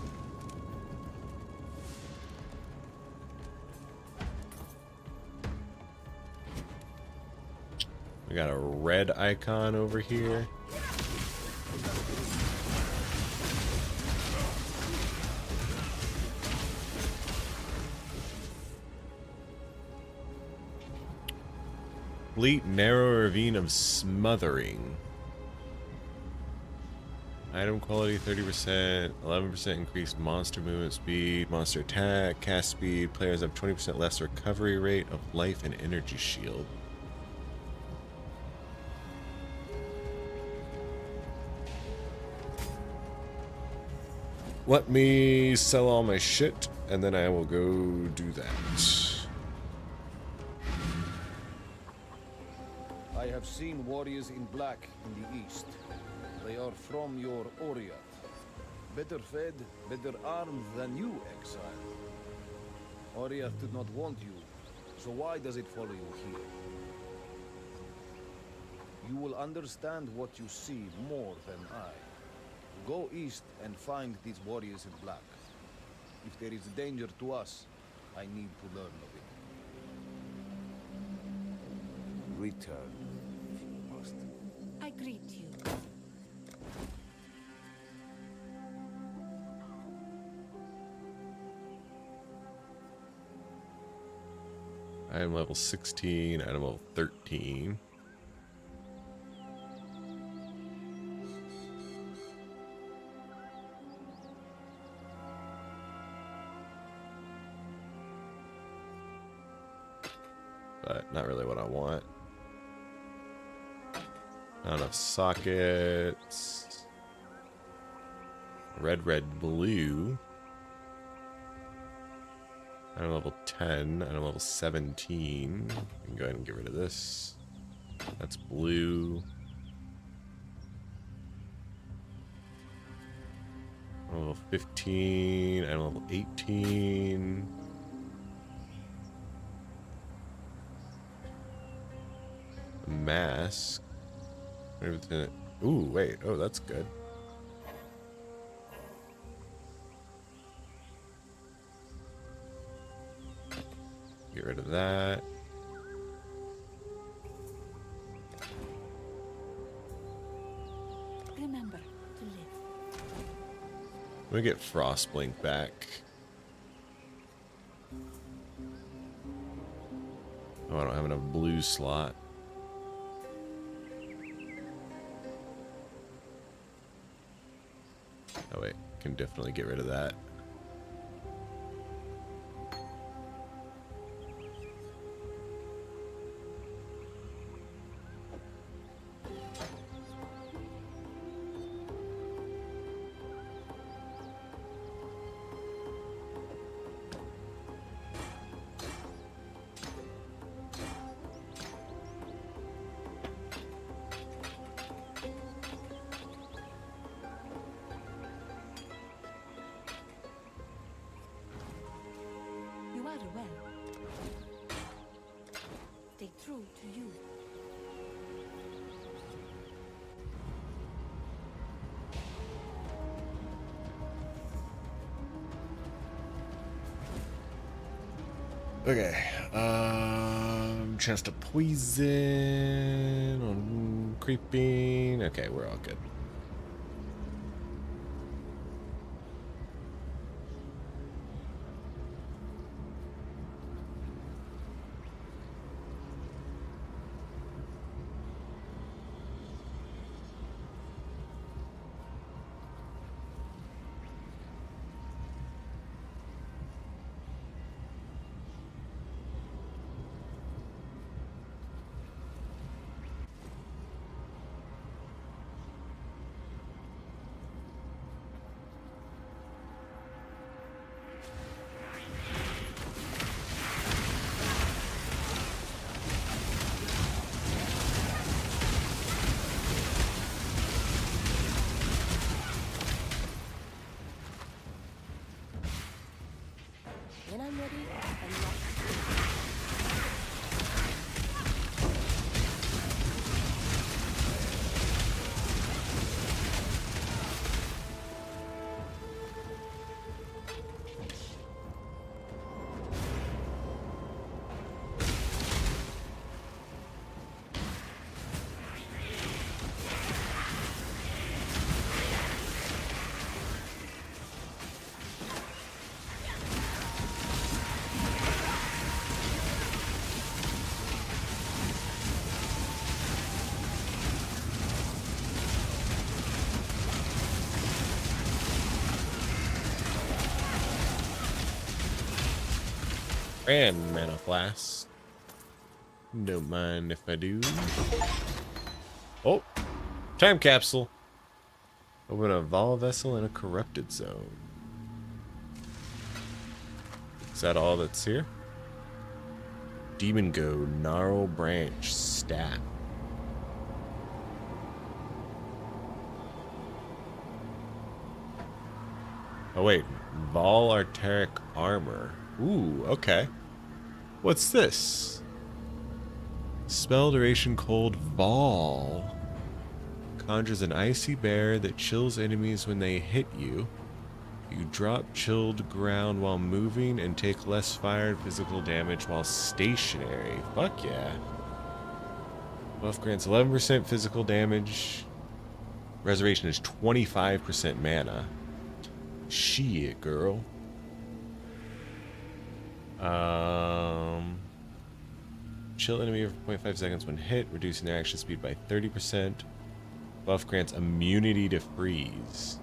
We got a red icon over here. Complete narrow ravine of smothering. Item quality 30%, 11% increased monster movement speed, monster attack, cast speed. Players have 20% less recovery rate of life and energy shield. Let me sell all my shit, and then I will go do that.
I have seen warriors in black in the east. They are from your Oriat. Better fed, better armed than you, exile. Oriat did not want you, so why does it follow you here? You will understand what you see more than I. Go east and find these warriors in black. If there is danger to us, I need to learn of it.
Return, if you must.
I greet you.
Item level 16, item level 13. But not really what I want. Not enough sockets. Red, red, blue. I'm level 10. I'm level 17. We can go ahead and get rid of this. That's blue. I'm level 15. I'm level 18. Mask. Ooh, wait. Oh, that's good. Get rid of that.
Remember to live.
We get Frostblink back. Oh, I don't have enough blue slot. Oh wait, can definitely get rid of that.
You are well. Stay true to you.
Okay. Chance to poison on creeping. Okay, we're all good.
When I'm ready, I'm not.
And mana blast. Don't mind if I do. Oh, time capsule. Open a Vol vessel in a corrupted zone. Is that all that's here? Demon Go, Gnarl Branch, Stat. Oh wait, Vol Arteric Armor. Ooh, okay. What's this? Spell duration Cold Vol. Conjures an icy bear that chills enemies when they hit you. You drop chilled ground while moving and take less fire and physical damage while stationary. Fuck yeah. Buff grants 11% physical damage. Reservation is 25% mana. Shit, girl. Chill enemy for 0.5 seconds when hit, reducing their action speed by 30%. Buff grants immunity to freeze.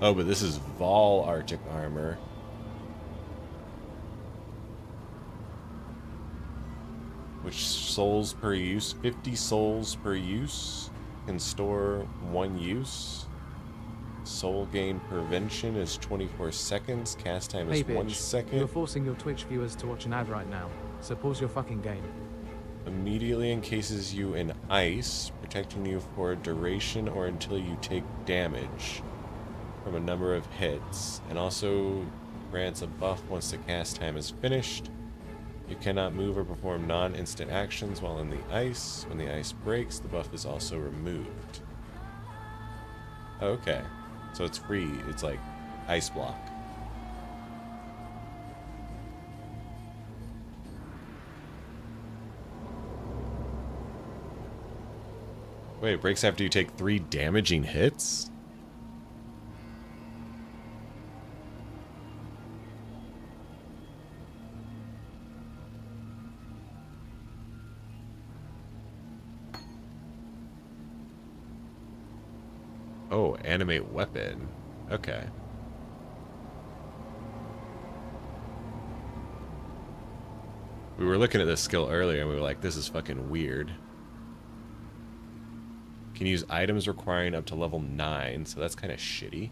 Oh, but this is Vol Arctic Armor. Which souls per use? 50 souls per use. Can store 1 use. Soul gain prevention is 24 seconds. Cast time is
Hey bitch,
1 second.
you're forcing your Twitch viewers to watch an ad right now, so pause your fucking game.
Immediately encases you in ice, protecting you for a duration or until you take damage from a number of hits, and also grants a buff once the cast time is finished. You cannot move or perform non-instant actions while in the ice. When the ice breaks, the buff is also removed. Okay. So it's free. It's like ice block. Wait, it breaks after you take 3 damaging hits? Oh, animate weapon. Okay. We were looking at this skill earlier and we were like, this is fucking weird. Can use items requiring up to level 9, so that's kind of shitty.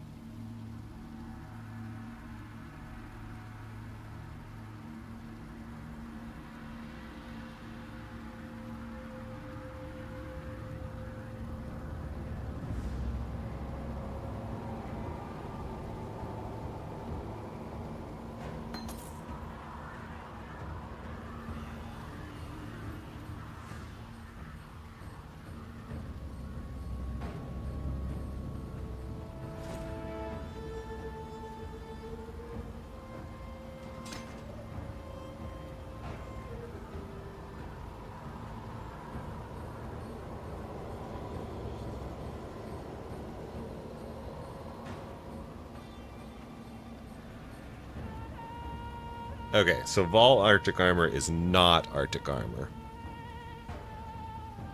Okay, so Vol Arctic armor is not Arctic armor.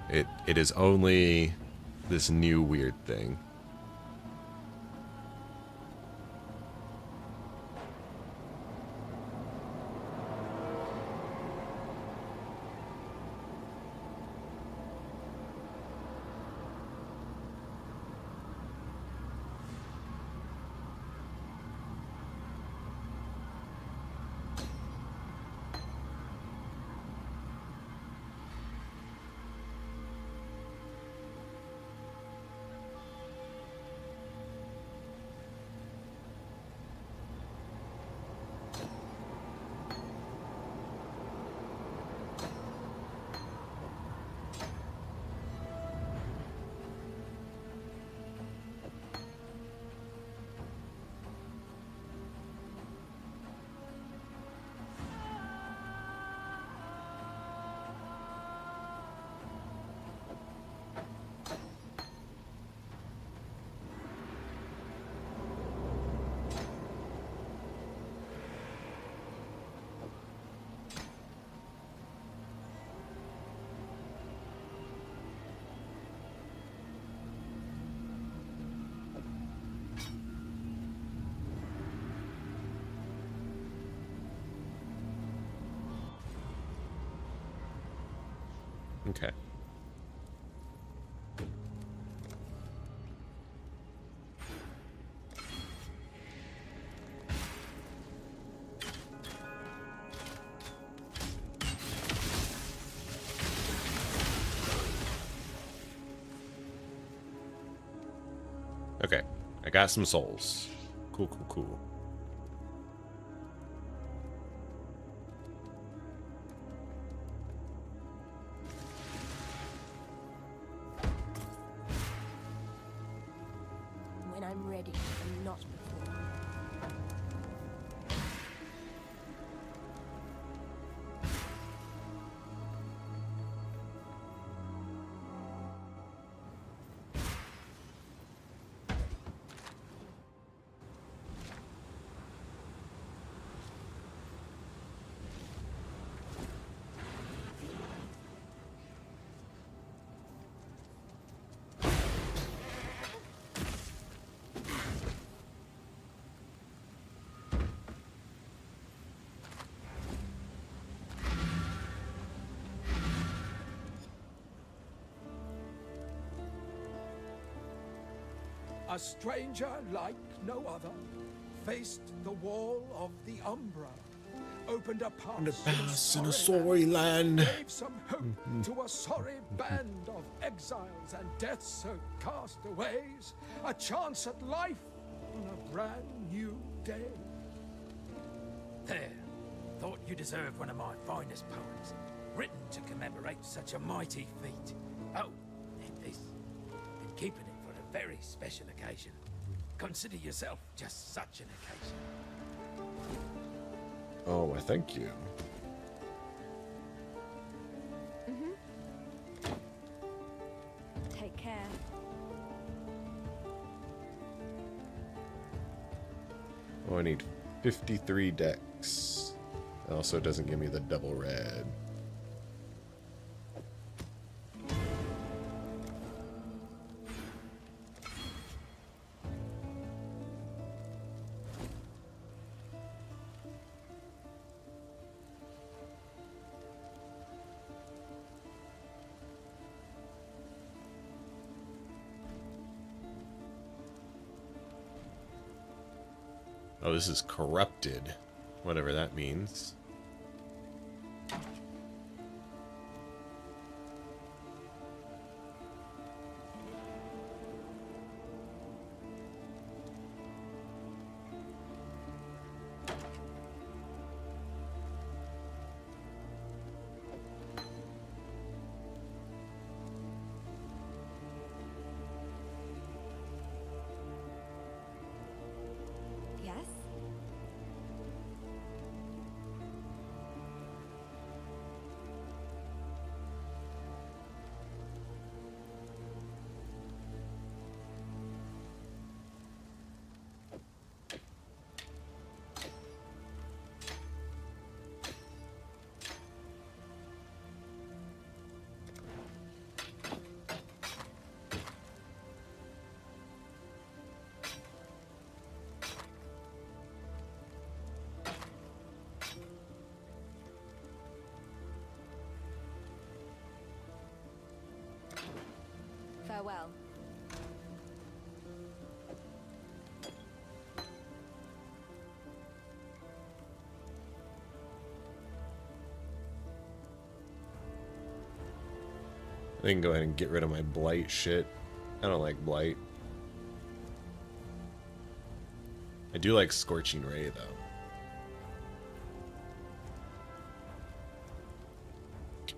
It is only this new weird thing. Okay. Okay, I got some souls. Cool, cool, cool.
When I'm ready, and not before.
A stranger like no other faced the wall of the Umbra, opened a pass
in a sorry land.
gave some hope to a sorry band of exiles and death-soaked castaways, a chance at life on a brand new day.
There. Thought you deserved one of my finest poems, written to commemorate such a mighty feat. Oh, and this. Been keeping it for a very special occasion. Consider yourself just such an occasion.
Oh, I thank you.
Take care.
Oh, I need 53 decks. It also doesn't give me the double red. Oh, this is corrupted. Whatever that means.
Yes?
Farewell.
I can go ahead and get rid of my blight shit. I don't like blight. I do like Scorching Ray though.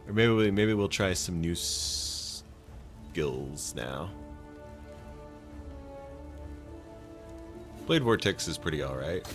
Or maybe we'll try some new skills now. Blade Vortex is pretty alright.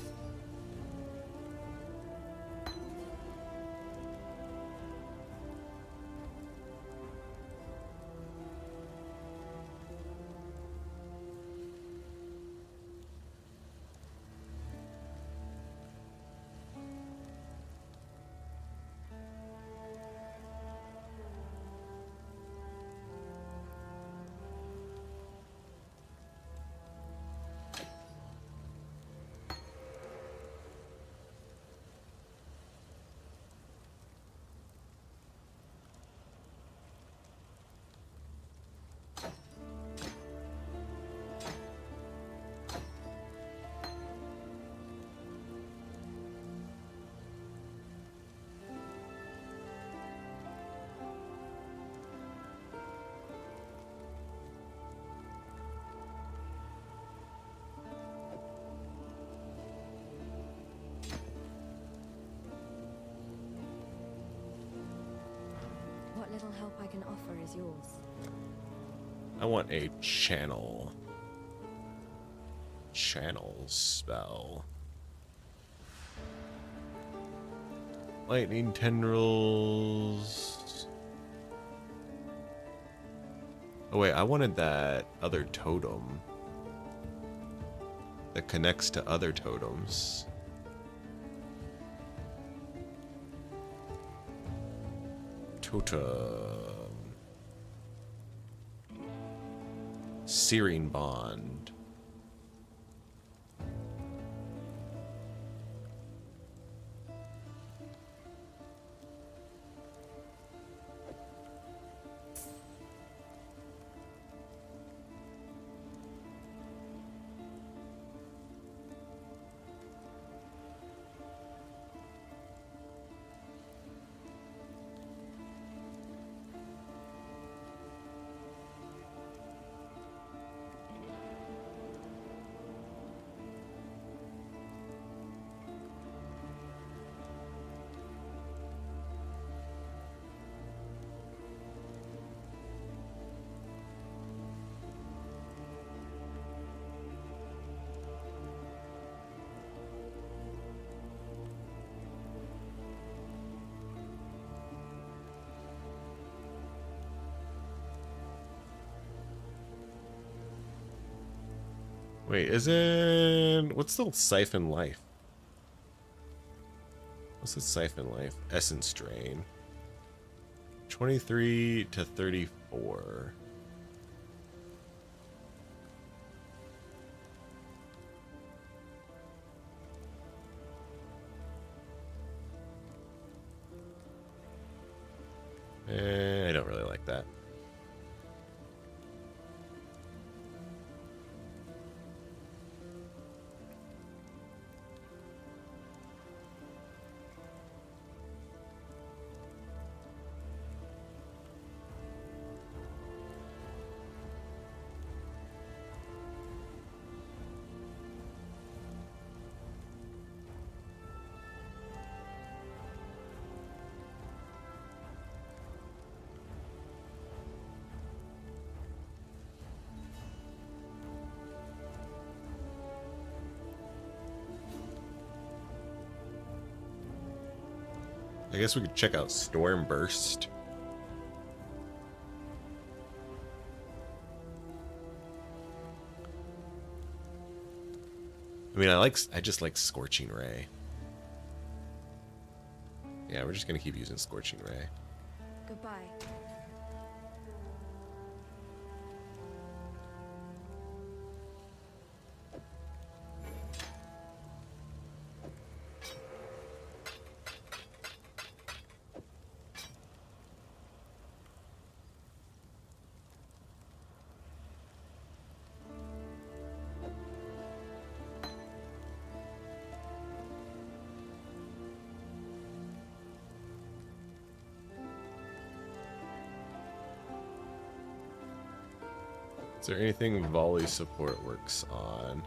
What little help I can offer is yours.
I want a channel spell. Lightning tendrils. Oh wait, I wanted that other totem that connects to other totems. Totem. Searing Bond. Wait, isn't... What's the Siphon Life? What's the Siphon Life? Essence Drain. 23 to 34. I don't really like that. I guess we could check out Storm Burst. I mean, I just like Scorching Ray. Yeah, we're just gonna keep using Scorching Ray.
Goodbye.
Is there anything volley support works on?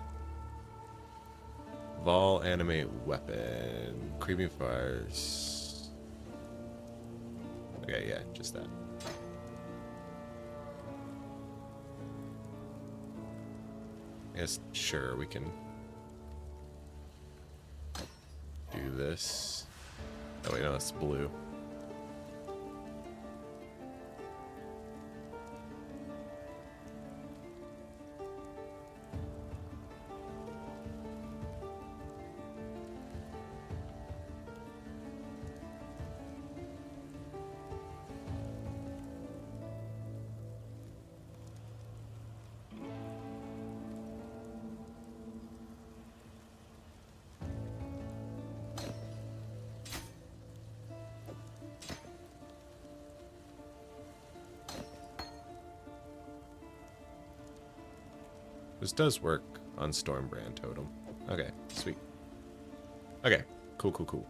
Vol animate weapon. Creeping fires. Okay, yeah, just that. I guess, sure, we can do this. Oh wait, no, it's blue. This does work on Stormbrand Totem. Okay, sweet. Okay, cool, cool, cool.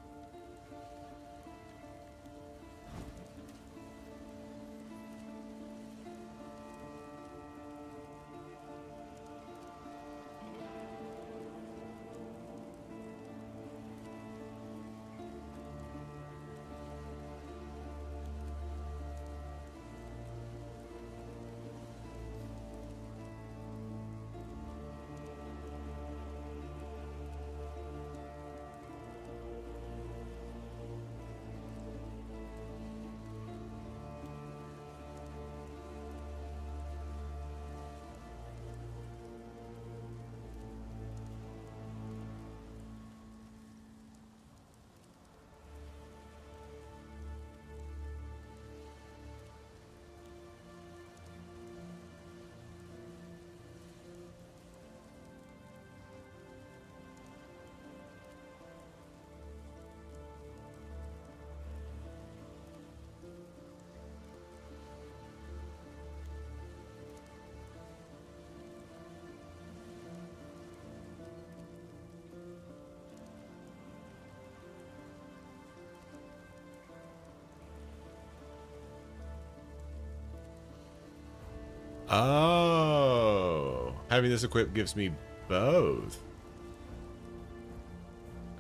Oh, having this equipped gives me both.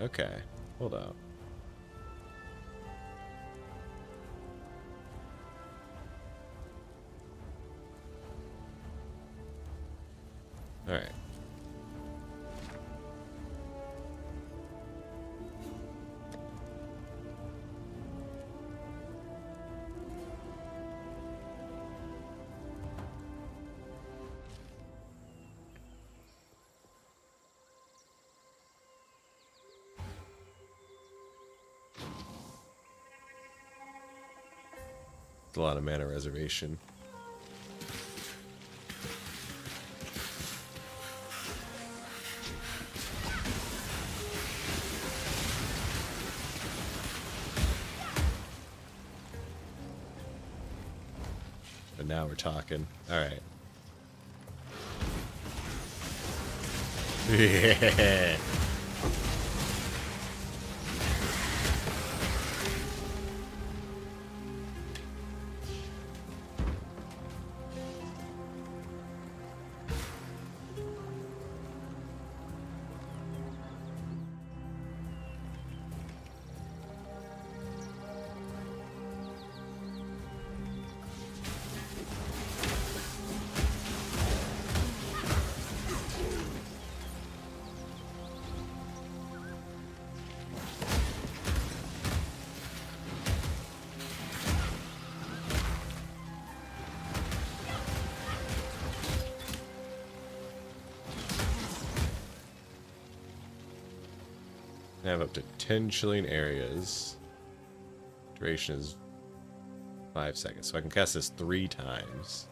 Okay, hold up. All right. A lot of mana reservation. But now we're talking. All right. Yeah. I have up to 10 chilling areas. Duration is 5 seconds, so I can cast this 3 times.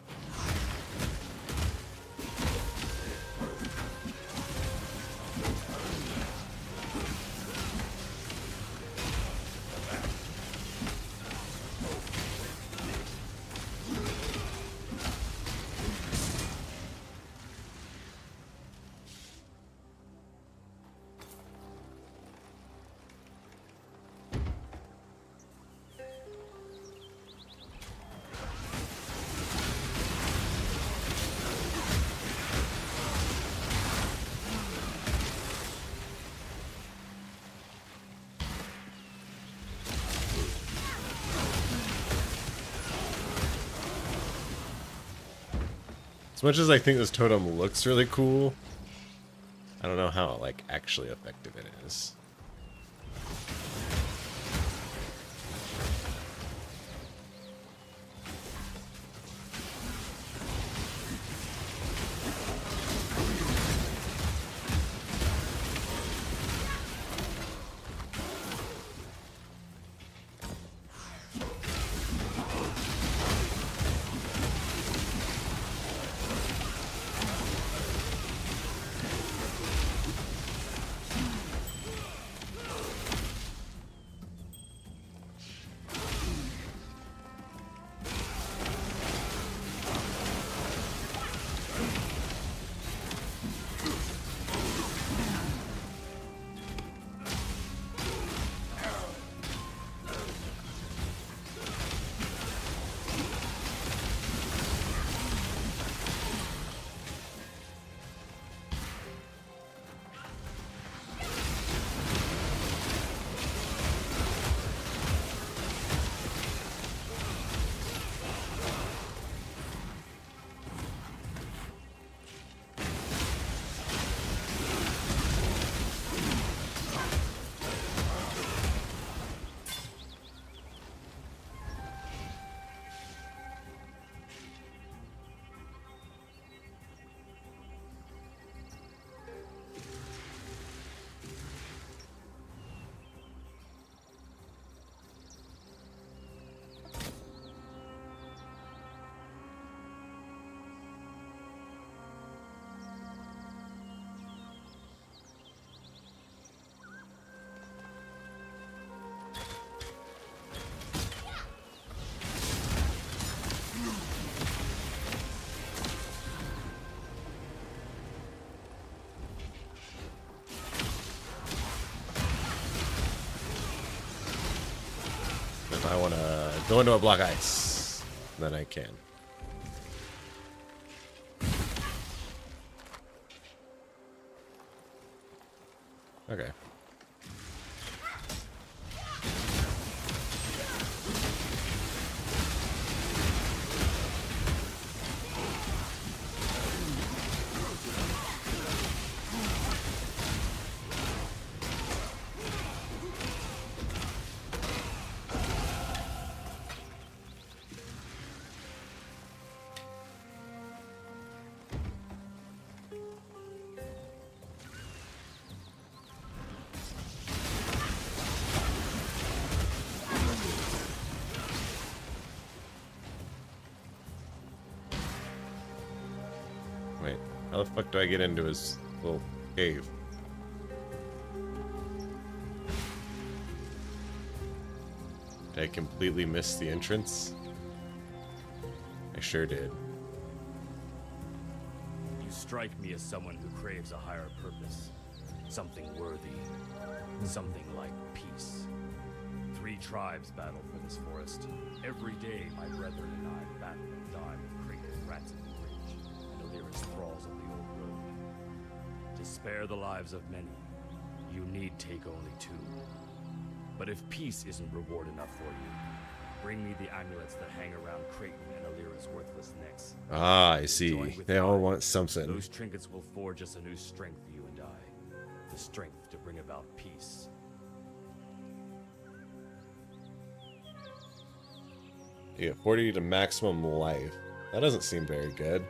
much as I think this totem looks really cool, I don't know how like actually effective it is. If I want to go into a block ice, then I can. Okay. Wait, how the fuck do I get into his little cave? Did I completely miss the entrance? I sure did.
You strike me as someone who craves a higher purpose. Something worthy. Something like peace. 3 tribes battle for this forest. Every day, my brethren and I battle and die with Kraken rats in the bridge, and Illyria's thralls on the old road. To spare the lives of many, you need take only 2. But if peace isn't reward enough for you, bring me the amulets that hang around Kraken and Illyria's worthless necks.
Ah, I see. They all want something.
Those trinkets will forge us a new strength for you and I. The strength to bring about peace.
You get 40 to maximum life. That doesn't seem very good.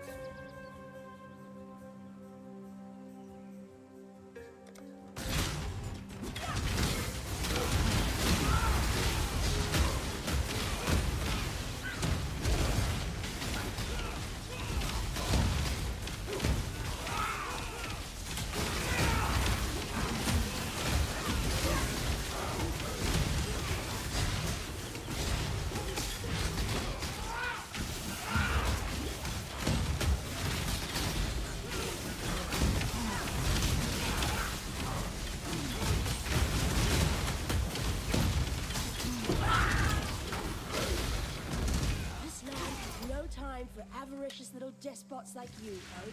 For avaricious little despots like you, Oak.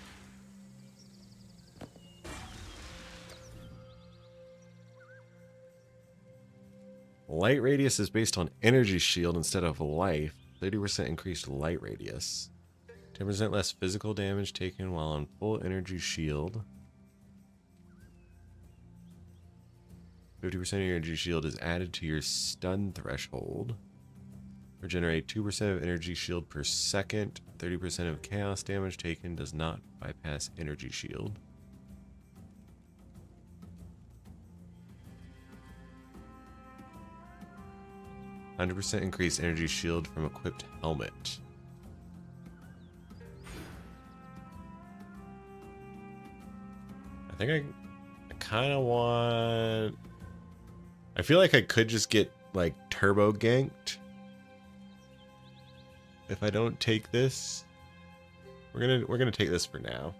Light radius is based on energy shield instead of life. 30% increased light radius. 10% less physical damage taken while on full energy shield. 50% energy shield is added to your stun threshold. Regenerate 2% of energy shield per second. 30% of chaos damage taken does not bypass energy shield. %, increased energy shield from equipped helmet. I think I kind of want... I feel like I could just get like turbo ganked if I don't take this. We're gonna take this for now.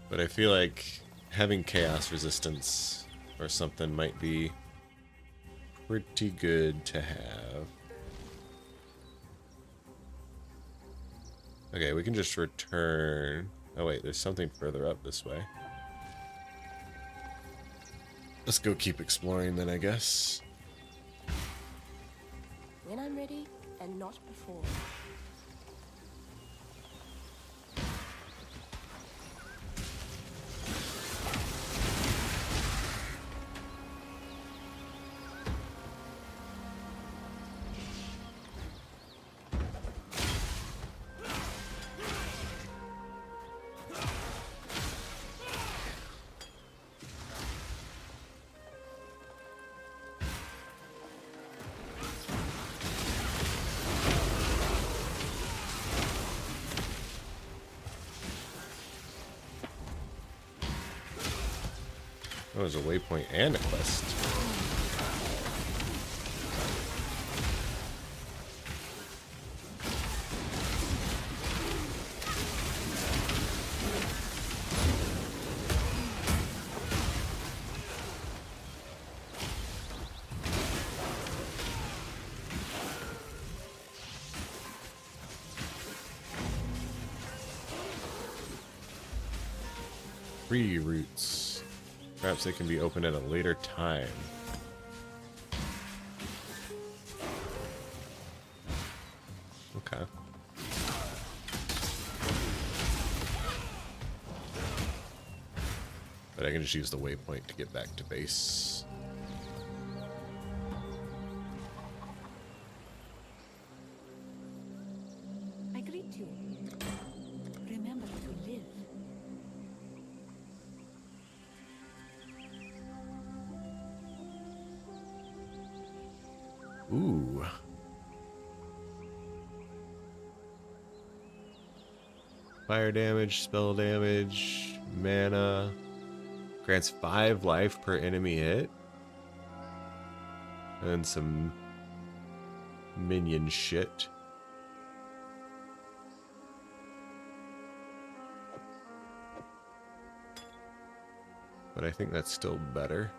But I feel like having chaos resistance or something might be pretty good to have. Okay, we can just return. Oh wait, there's something further up this way. Let's go keep exploring then, I guess.
When I'm ready, and not before.
Oh, there's a waypoint and a quest. Free routes. Perhaps they can be opened at a later time. Okay. But I can just use the waypoint to get back to base.
I greet you. Remember to live.
Ooh. Fire damage, spell damage, mana. Grants 5 life per enemy hit. And some minion shit. But I think that's still better.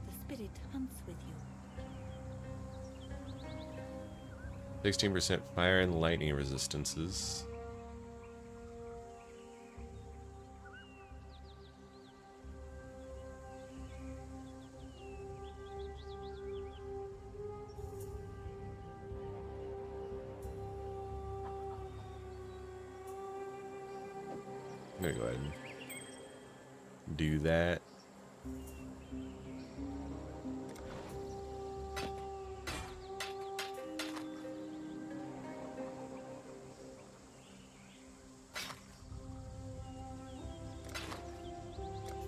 The spirit hunts with you.
16% fire and lightning resistances. I'm gonna go ahead and do that.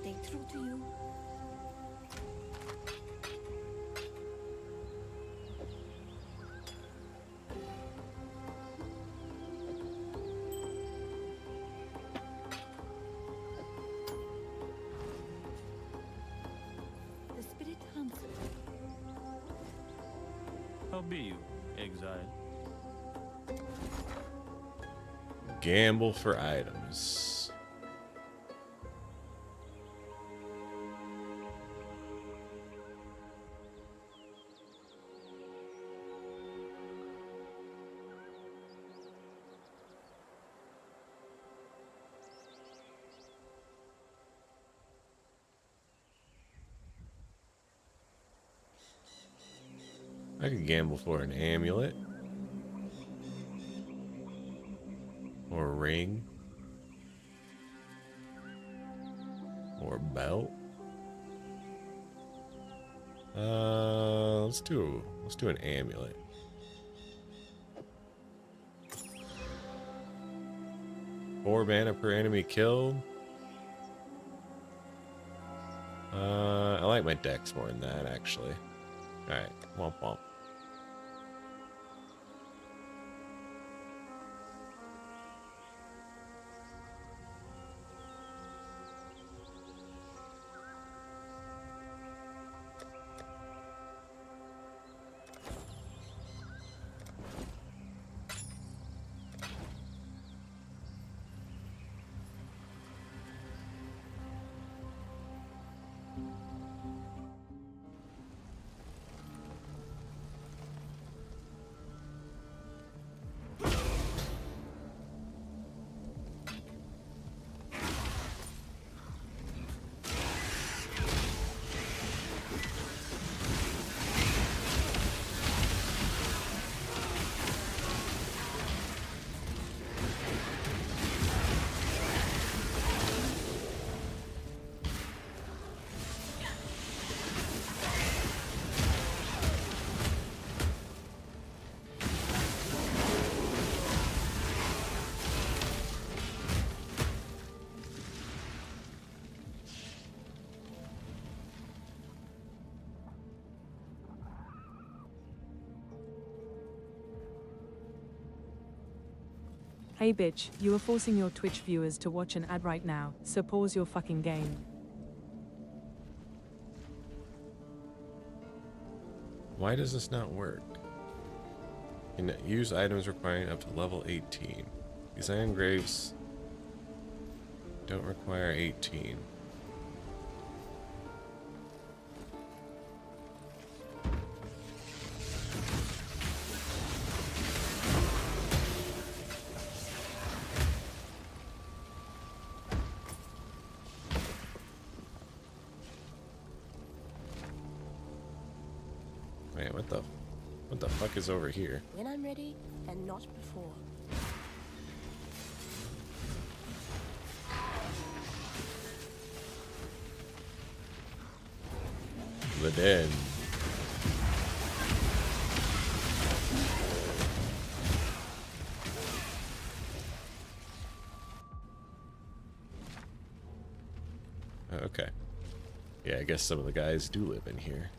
Stay true to you. The spirit hunts with you.
How be you, exile?
Gamble for items. I could gamble for an amulet. Or a ring. Or a belt. Let's do an amulet. Four mana per enemy killed. I like my dex more than that, actually. Alright, womp womp.
Hey bitch, you are forcing your Twitch viewers to watch an ad right now, so pause your fucking game.
Why does this not work? Can use items requiring up to level 18. These iron graves don't require 18. Wait, what the fuck is over here?
When I'm ready, and not before.
The den. Okay. Yeah, I guess some of the guys do live in here.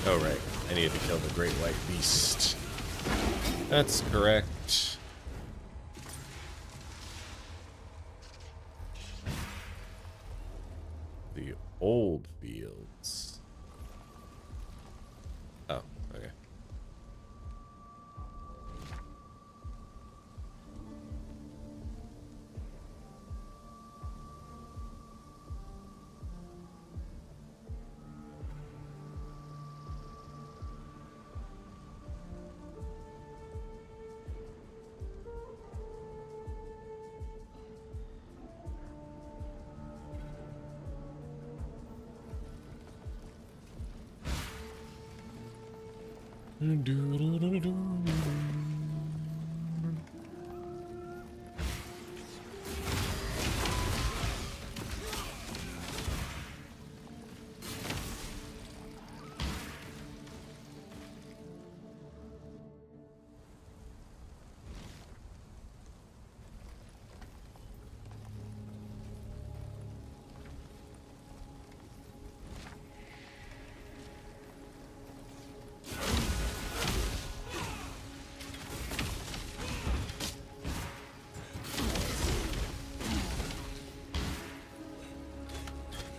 Oh, right. I needed to kill the Great White Beast. That's correct. The old fields. Oh, okay.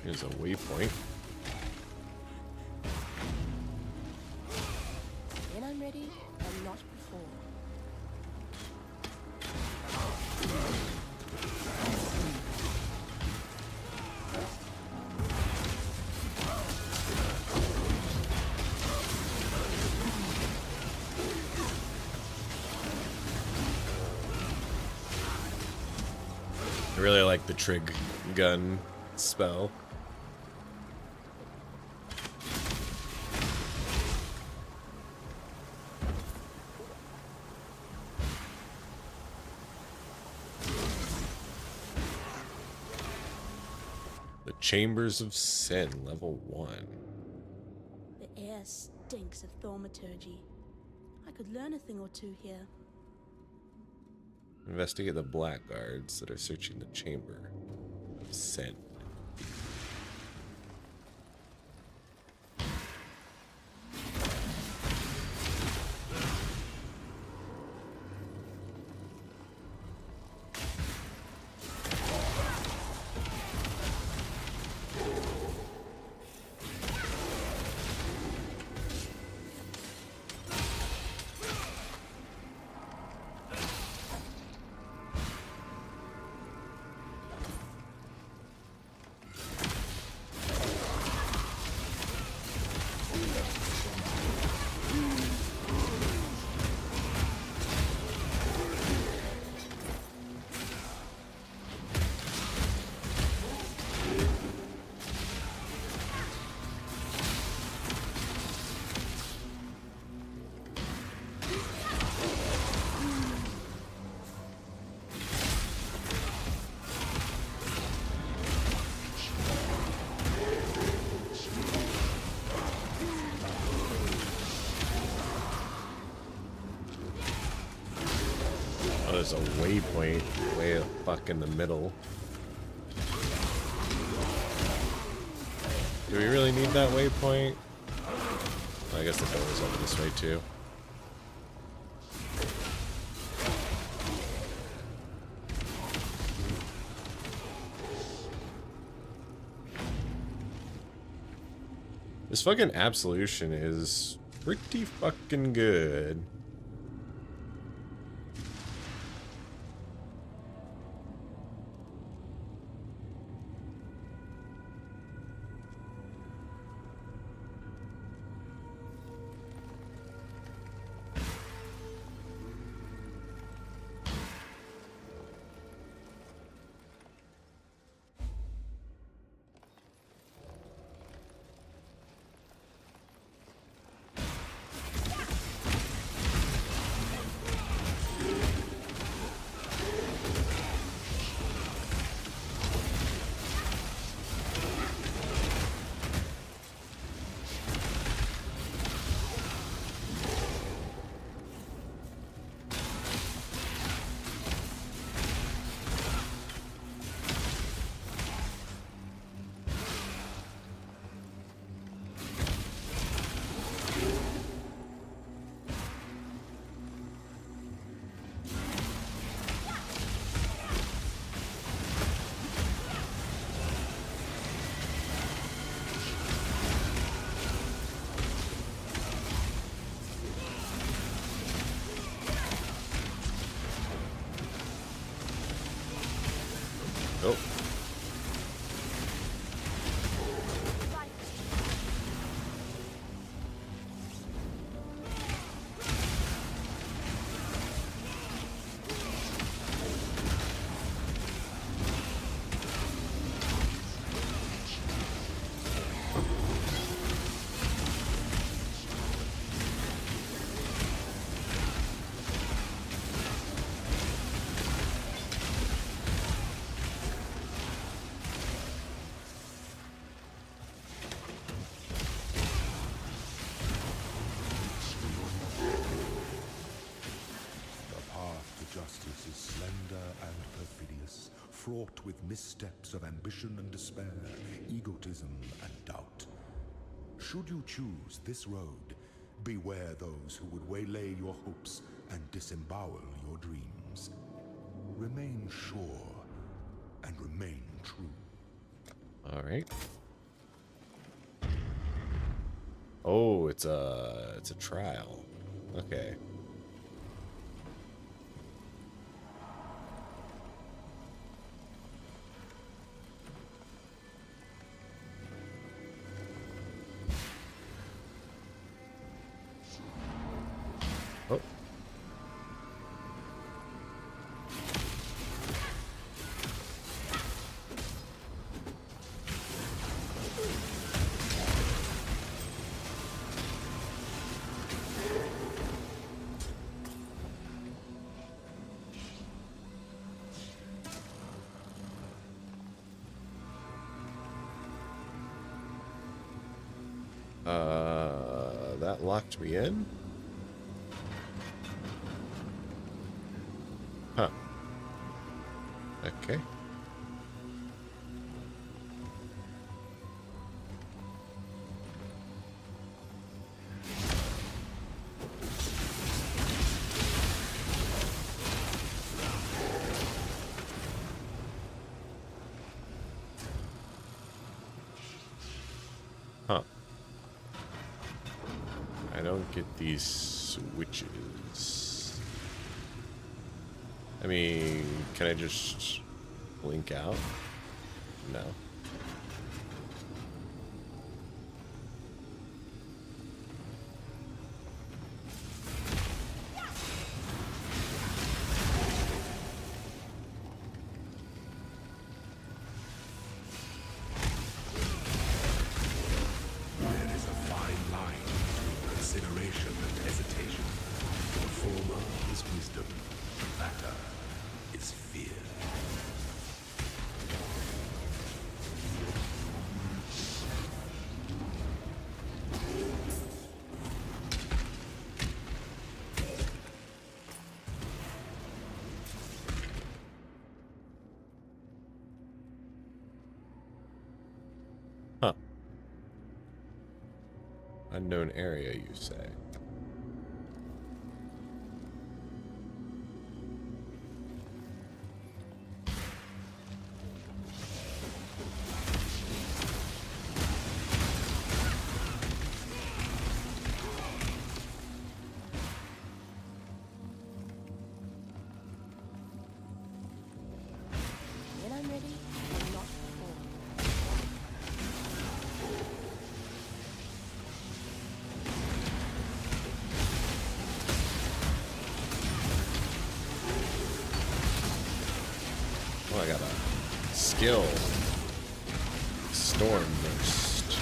Here's a waypoint.
When I'm ready, and not before.
I really like the trig gun spell. The Chambers of Sin, level 1.
The air stinks of thaumaturgy. I could learn a thing or two here.
Investigate the blackguards that are searching the Chamber of Sin. Oh, there's a waypoint way the fuck in the middle. Do we really need that waypoint? I guess the door's over this way too. This fucking absolution is pretty fucking good.
fraught with missteps of ambition and despair, egotism and doubt. Should you choose this road, beware those who would waylay your hopes and disembowel your dreams. Remain sure and remain true.
All right. Oh, it's a trial. Okay. Oh. That locked me in? Huh. Okay. Huh. I don't get these switches. I mean, can I just blink out? No.
There is a fine line between consideration and hesitation. The former is wisdom, the latter is fear.
Huh. Unknown area, you say?
When I'm ready, I'm not before.
Oh, I got a skill. Storm burst.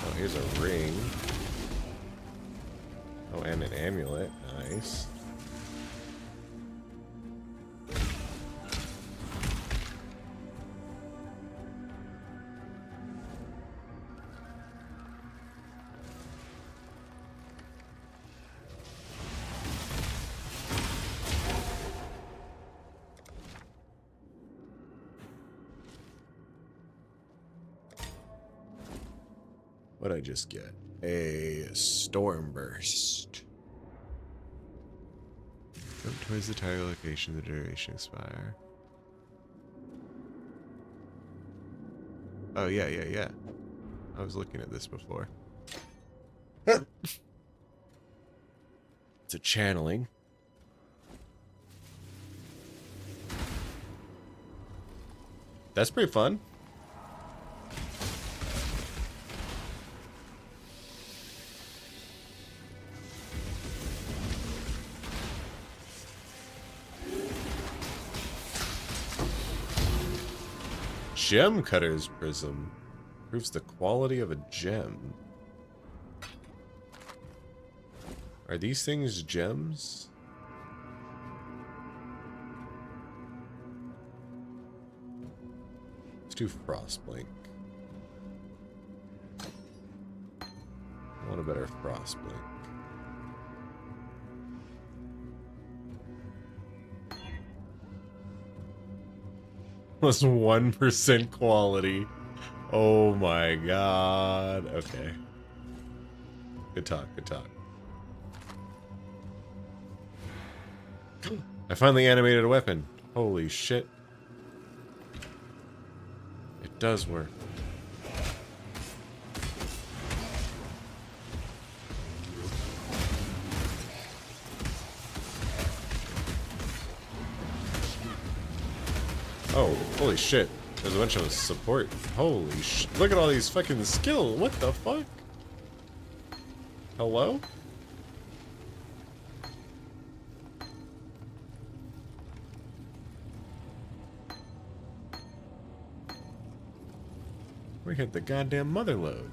Oh, here's a ring. Oh, and an amulet. Nice. What'd I just get? A storm burst. Jump towards the target location, the duration expire. Oh, yeah. I was looking at this before. It's a channeling. That's pretty fun. Gem Cutter's Prism. Proves the quality of a gem. Are these things gems? Let's do Frostblink. I want a better frostblink. Plus 1% quality. Oh my god. Okay. Good talk, good talk. I finally animated a weapon. Holy shit. It does work. Oh, holy shit. There's a bunch of support. Holy shit. Look at all these fucking skills. What the fuck? Hello? We hit the goddamn mother load.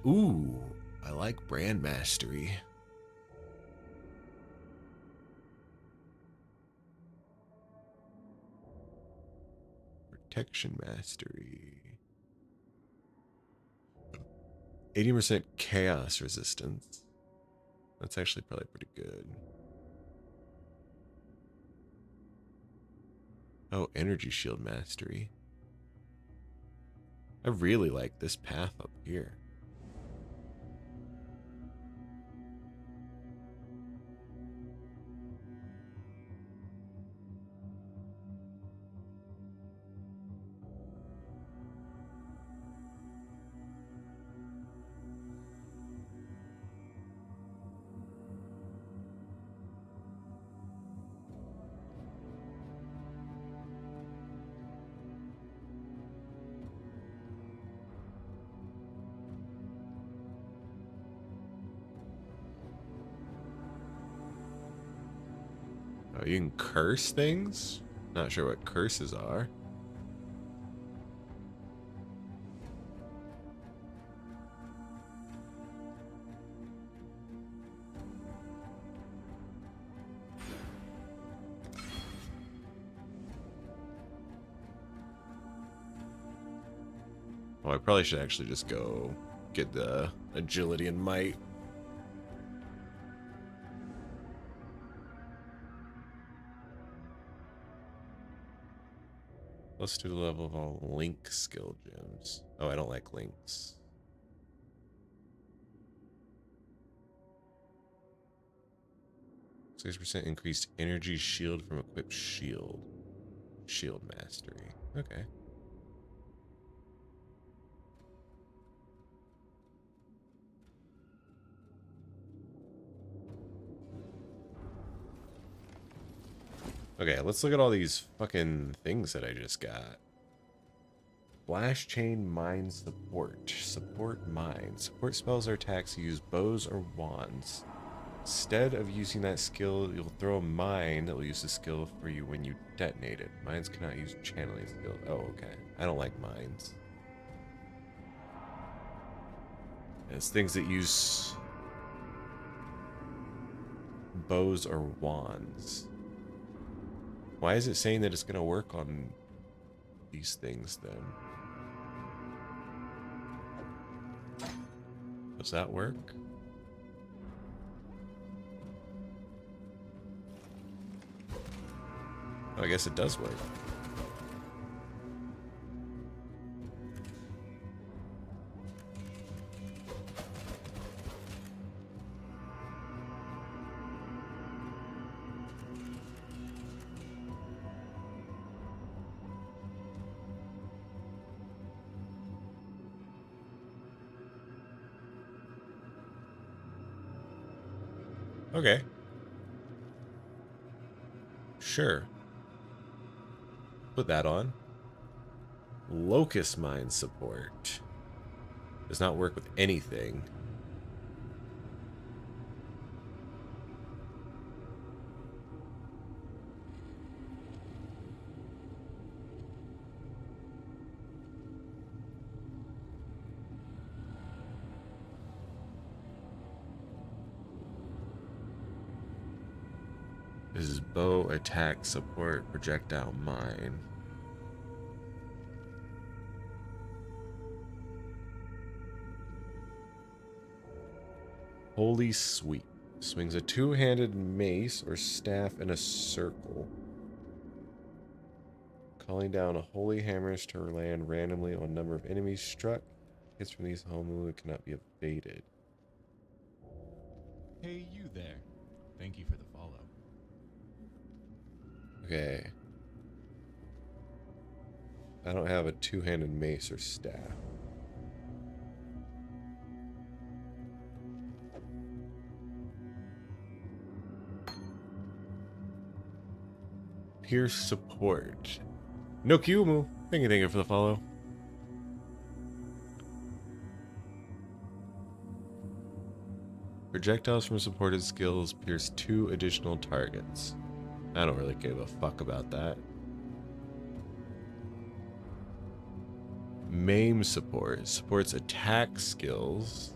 Ooh, I like brand mastery. Protection mastery. 80% chaos resistance. That's actually probably pretty good. Oh, energy shield mastery. I really like this path up here. Oh, you can curse things? Not sure what curses are. Oh, I probably should actually just go get the agility and might. Let's do the level of all link skill gems. Oh, I don't like links. %6 increased energy shield from equipped shield. Shield mastery. Okay. Okay, let's look at all these fucking things that I just got. Flash chain mine support. Support mine. Support spells or attacks use bows or wands. Instead of using that skill, you'll throw a mine that will use the skill for you when you detonate it. Mines cannot use channeling skill. Oh, okay. I don't like mines. It's things that use bows or wands. Why is it saying that it's going to work on these things then? Does that work? Oh, I guess it does work. Okay. Sure. Put that on. Locust mine support. Does not work with anything. This is bow attack support projectile mine. Holy Sweep. Swings a two-handed mace or staff in a circle. Calling down holy hammers to land randomly on a number of enemies struck. Hits from these home cannot be evaded.
Hey, you there. Thank you for the follow.
Okay. I don't have a two-handed mace or staff. Pierce support. No Kyumu. Thank you for the follow. Projectiles from supported skills pierce 2 additional targets. I don't really give a fuck about that. Maim support supports attack skills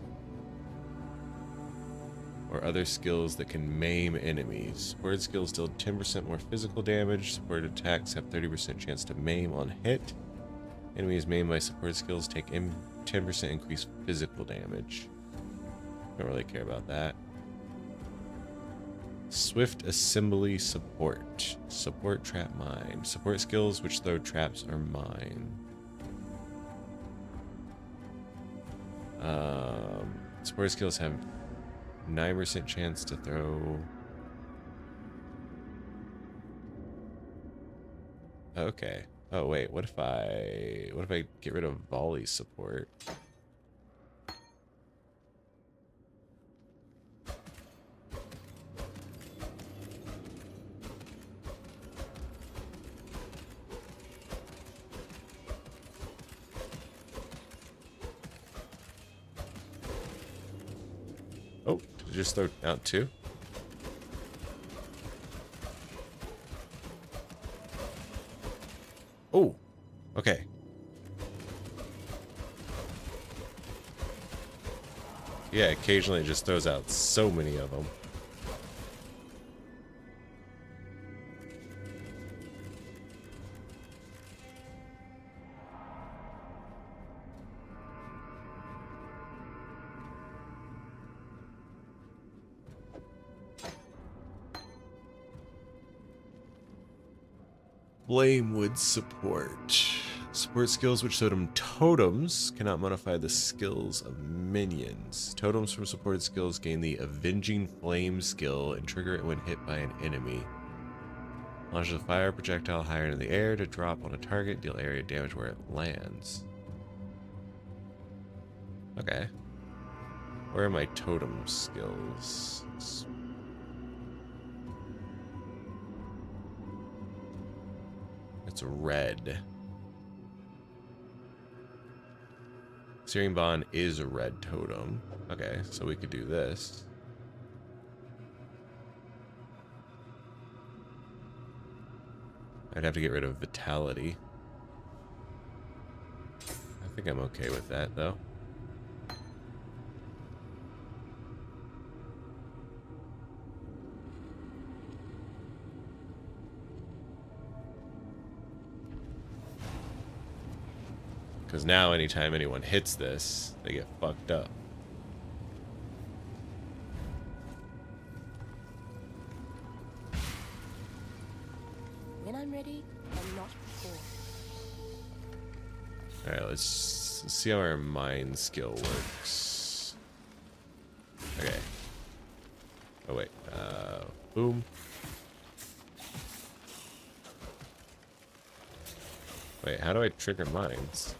or other skills that can maim enemies. Supported skills deal 10% more physical damage. Supported attacks have 30% chance to maim on hit. Enemies maimed by supported skills take 10% increased physical damage. Don't really care about that. Swift assembly support. Support trap mine. Support skills which throw traps are mine. Support skills have 9% chance to throw. Okay. Oh wait, what if I get rid of volley support? Oh, did it just throw out 2? Oh, okay. Yeah, occasionally it just throws out so many of them. Flamewood support. Support skills which totems cannot modify the skills of minions. Totems from supported skills gain the Avenging Flame skill and trigger it when hit by an enemy. Launches a fire projectile higher in the air to drop on a target, deal area damage where it lands. Okay. Where are my totem skills? It's red. Searing Bond is a red totem. Okay, so we could do this. I'd have to get rid of Vitality. I think I'm okay with that, though. Because now anytime anyone hits this, they get fucked up.
When I'm ready, and not before.
Alright, let's see how our mind skill works. Okay. Oh wait, boom. Wait, how do I trigger mines?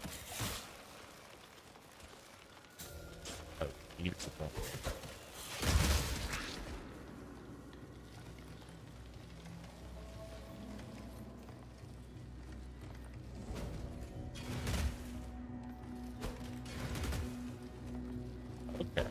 Oh, beautiful. Okay.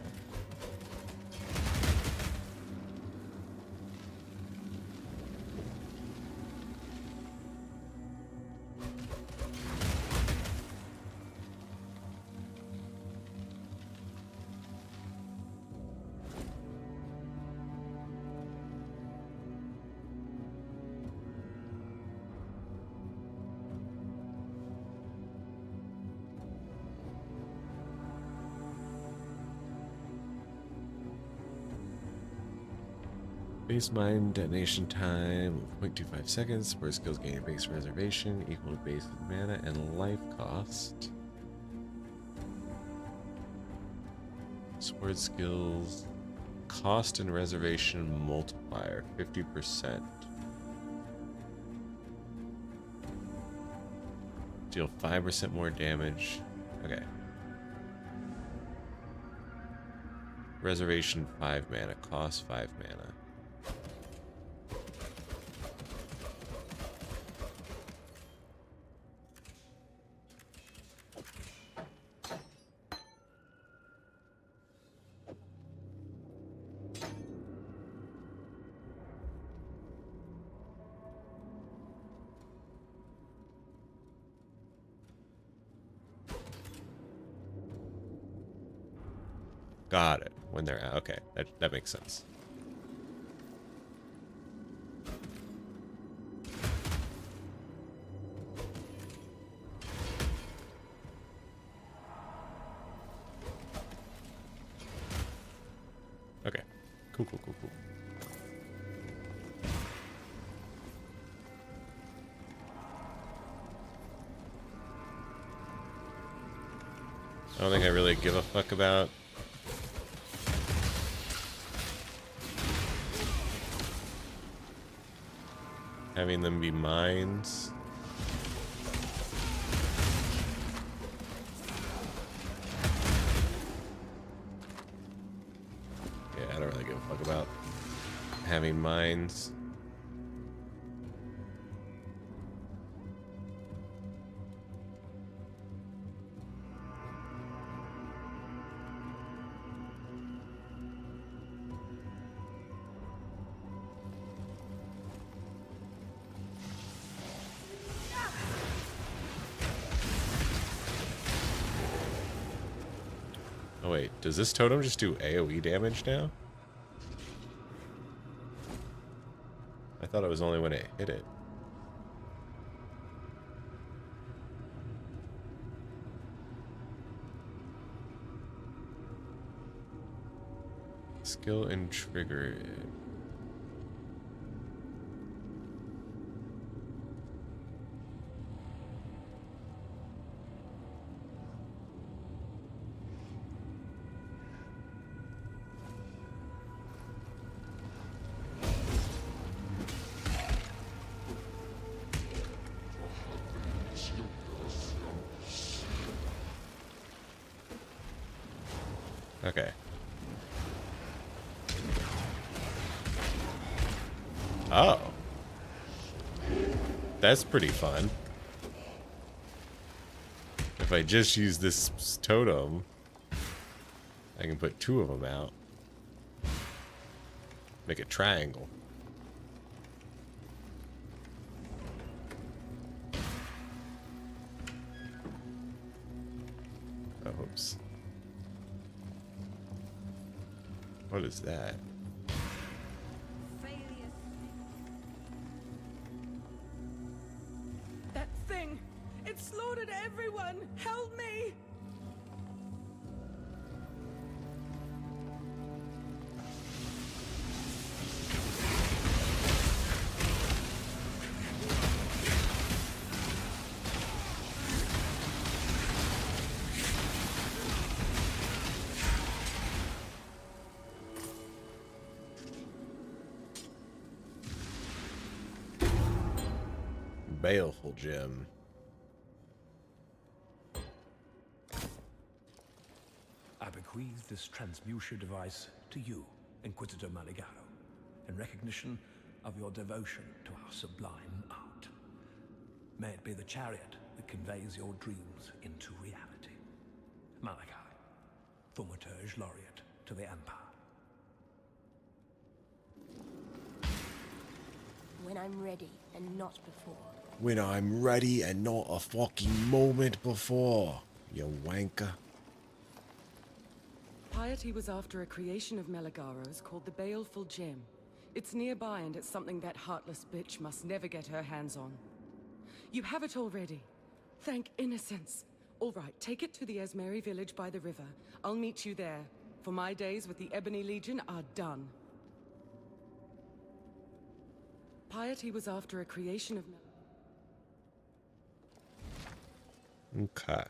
Base mine detonation time 0.25 seconds. Sport skills gain base reservation equal to base mana and life cost. Sword skills cost and reservation multiplier 50%. Deal 5% more damage. Okay. Reservation 5 mana, cost 5 mana. Got it. When they're out. Okay, that makes sense. Okay. Cool. I don't think I really give a fuck about having them be mines. Yeah, I don't really give a fuck about having mines. Oh wait, does this totem just do AoE damage now? I thought it was only when it hit it. Skill and trigger. Okay. Oh. That's pretty fun. If I just use this totem, I can put 2 of them out. Make a triangle. Oh, oops. What is that?
That thing! It slaughtered everyone! Help me!
Baleful gem.
I bequeath this transmuter device to you, Inquisitor Maligaro, in recognition of your devotion to our sublime art. May it be the chariot that conveys your dreams into reality. Malachi, Thaumaturge Laureate to the Empire.
When I'm ready and not before.
When I'm ready and not a fucking moment before, you wanker.
Piety was after a creation of Meligaro's called the Baleful Gem. It's nearby and it's something that heartless bitch must never get her hands on. You have it already. Thank innocence. All right, take it to the Esmeri village by the river. I'll meet you there, for my days with the Ebony Legion are done. Piety was after a creation of...
Okay.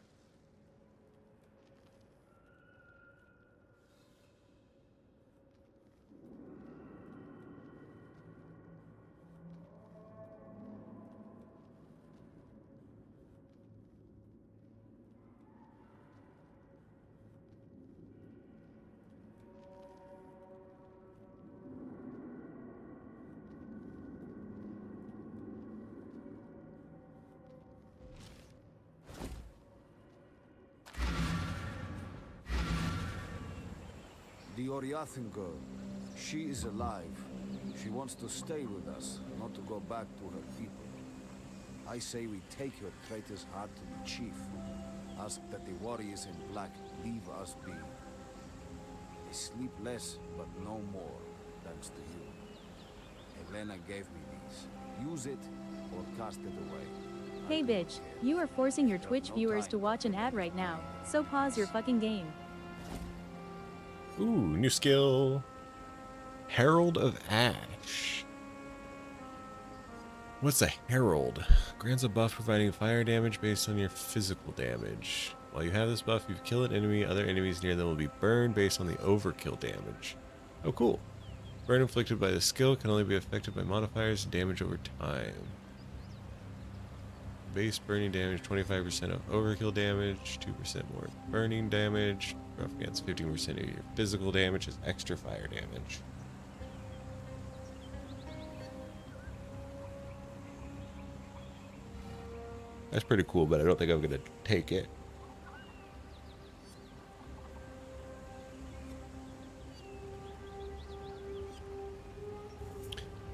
The Oriathan girl. She is alive. She wants to stay with us, not to go back to her people. I say we take your traitor's heart to the chief. Ask that the warriors in black leave us be. They sleep less, but no more, thanks to you. Helena gave me these. Use it, or cast it away.
Hey bitch, you are forcing your Twitch viewers to watch an ad right now, so pause your fucking game.
Ooh, new skill. Herald of Ash. What's a herald? Grants a buff providing fire damage based on your physical damage. While you have this buff, if you kill an enemy, other enemies near them will be burned based on the overkill damage. Oh, cool. Burn inflicted by the skill can only be affected by modifiers and damage over time. Base burning damage, 25% of overkill damage, 2% more burning damage. Buff against 15% of your physical damage is extra fire damage. That's pretty cool, but I don't think I'm gonna take it.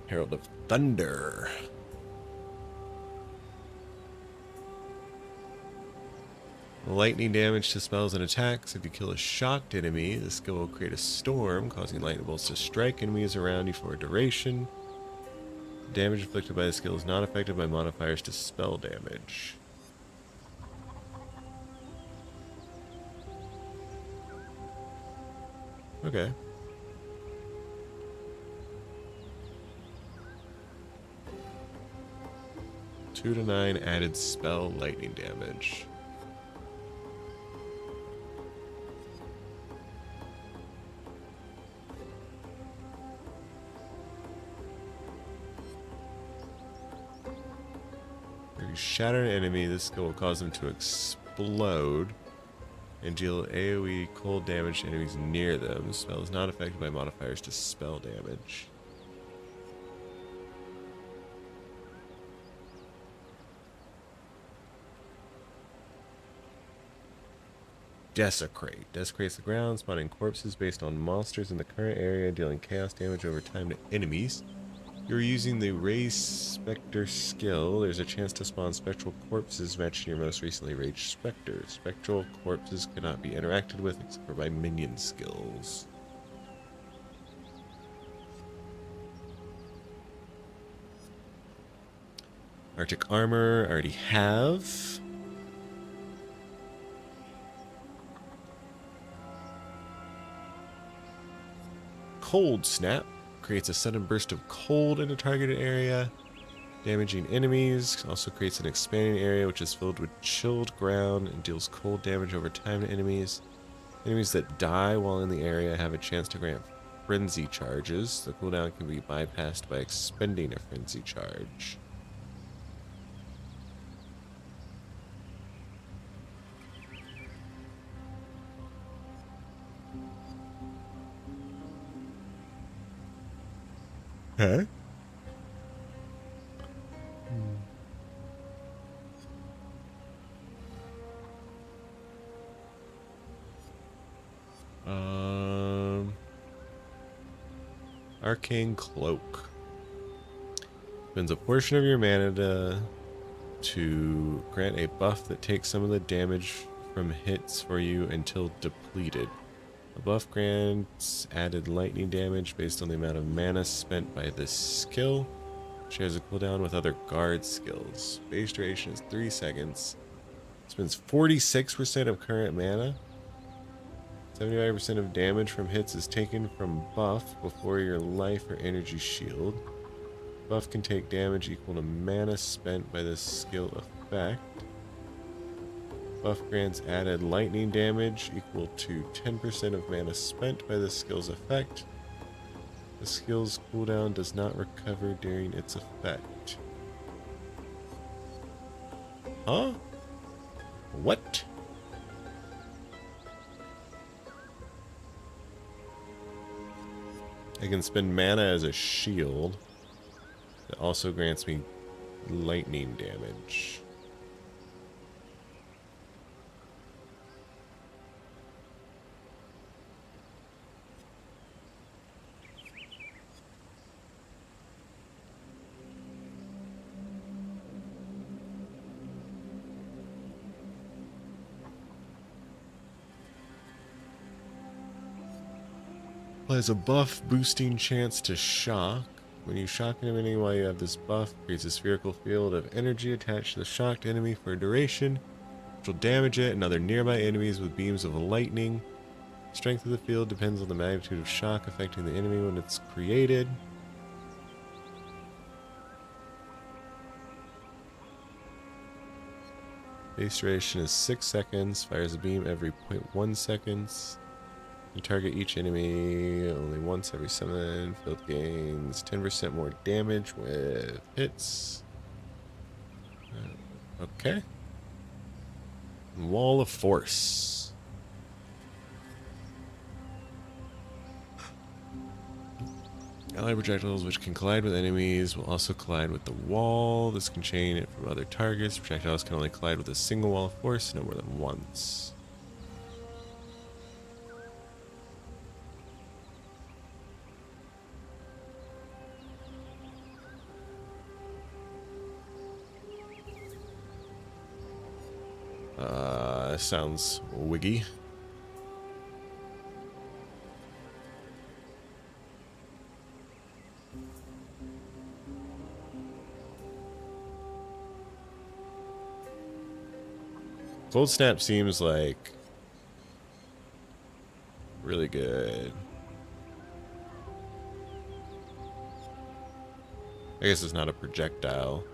Herald of Thunder. Lightning damage to spells and attacks. If you kill a shocked enemy, the skill will create a storm, causing lightning bolts to strike enemies around you for a duration. Damage inflicted by the skill is not affected by modifiers to spell damage. Okay. Two to 9 added spell lightning damage. If you shatter an enemy, this skill will cause them to explode and deal AoE cold damage to enemies near them. The spell is not affected by modifiers to spell damage. Desecrate. Desecrates the ground, spawning corpses based on monsters in the current area, dealing chaos damage over time to enemies. You're using the Raise Spectre skill. There's a chance to spawn spectral corpses matching your most recently raised specters. Spectral corpses cannot be interacted with except for by minion skills. Arctic armor, I already have. Cold Snap. Creates a sudden burst of cold in a targeted area, damaging enemies. Also creates an expanding area which is filled with chilled ground and deals cold damage over time to enemies. Enemies that die while in the area have a chance to grant frenzy charges. The cooldown can be bypassed by expending a frenzy charge. Huh? Arcane Cloak. Spends a portion of your mana to grant a buff that takes some of the damage from hits for you until depleted. The buff grants added lightning damage based on the amount of mana spent by this skill. Shares a cooldown with other guard skills. Base duration is 3 seconds. Spends 46% of current mana. 75% of damage from hits is taken from buff before your life or energy shield. Buff can take damage equal to mana spent by this skill effect. Buff grants added lightning damage equal to 10% of mana spent by the skill's effect. The skill's cooldown does not recover during its effect. Huh? What? I can spend mana as a shield. It also grants me lightning damage. Applies a buff boosting chance to shock. When you shock an enemy while you have this buff, creates a spherical field of energy attached to the shocked enemy for a duration, which will damage it and other nearby enemies with beams of lightning. Strength of the field depends on the magnitude of shock affecting the enemy when it's created. Base duration is 6 seconds, fires a beam every 0.1 seconds. You target each enemy only once every 7. Field gains 10% more damage with hits. Okay. Wall of Force. Allied projectiles which can collide with enemies will also collide with the wall. This can chain it from other targets. Projectiles can only collide with a single wall of force, no more than once. Sounds wiggy. Cold Snap seems like really good. I guess it's not a projectile.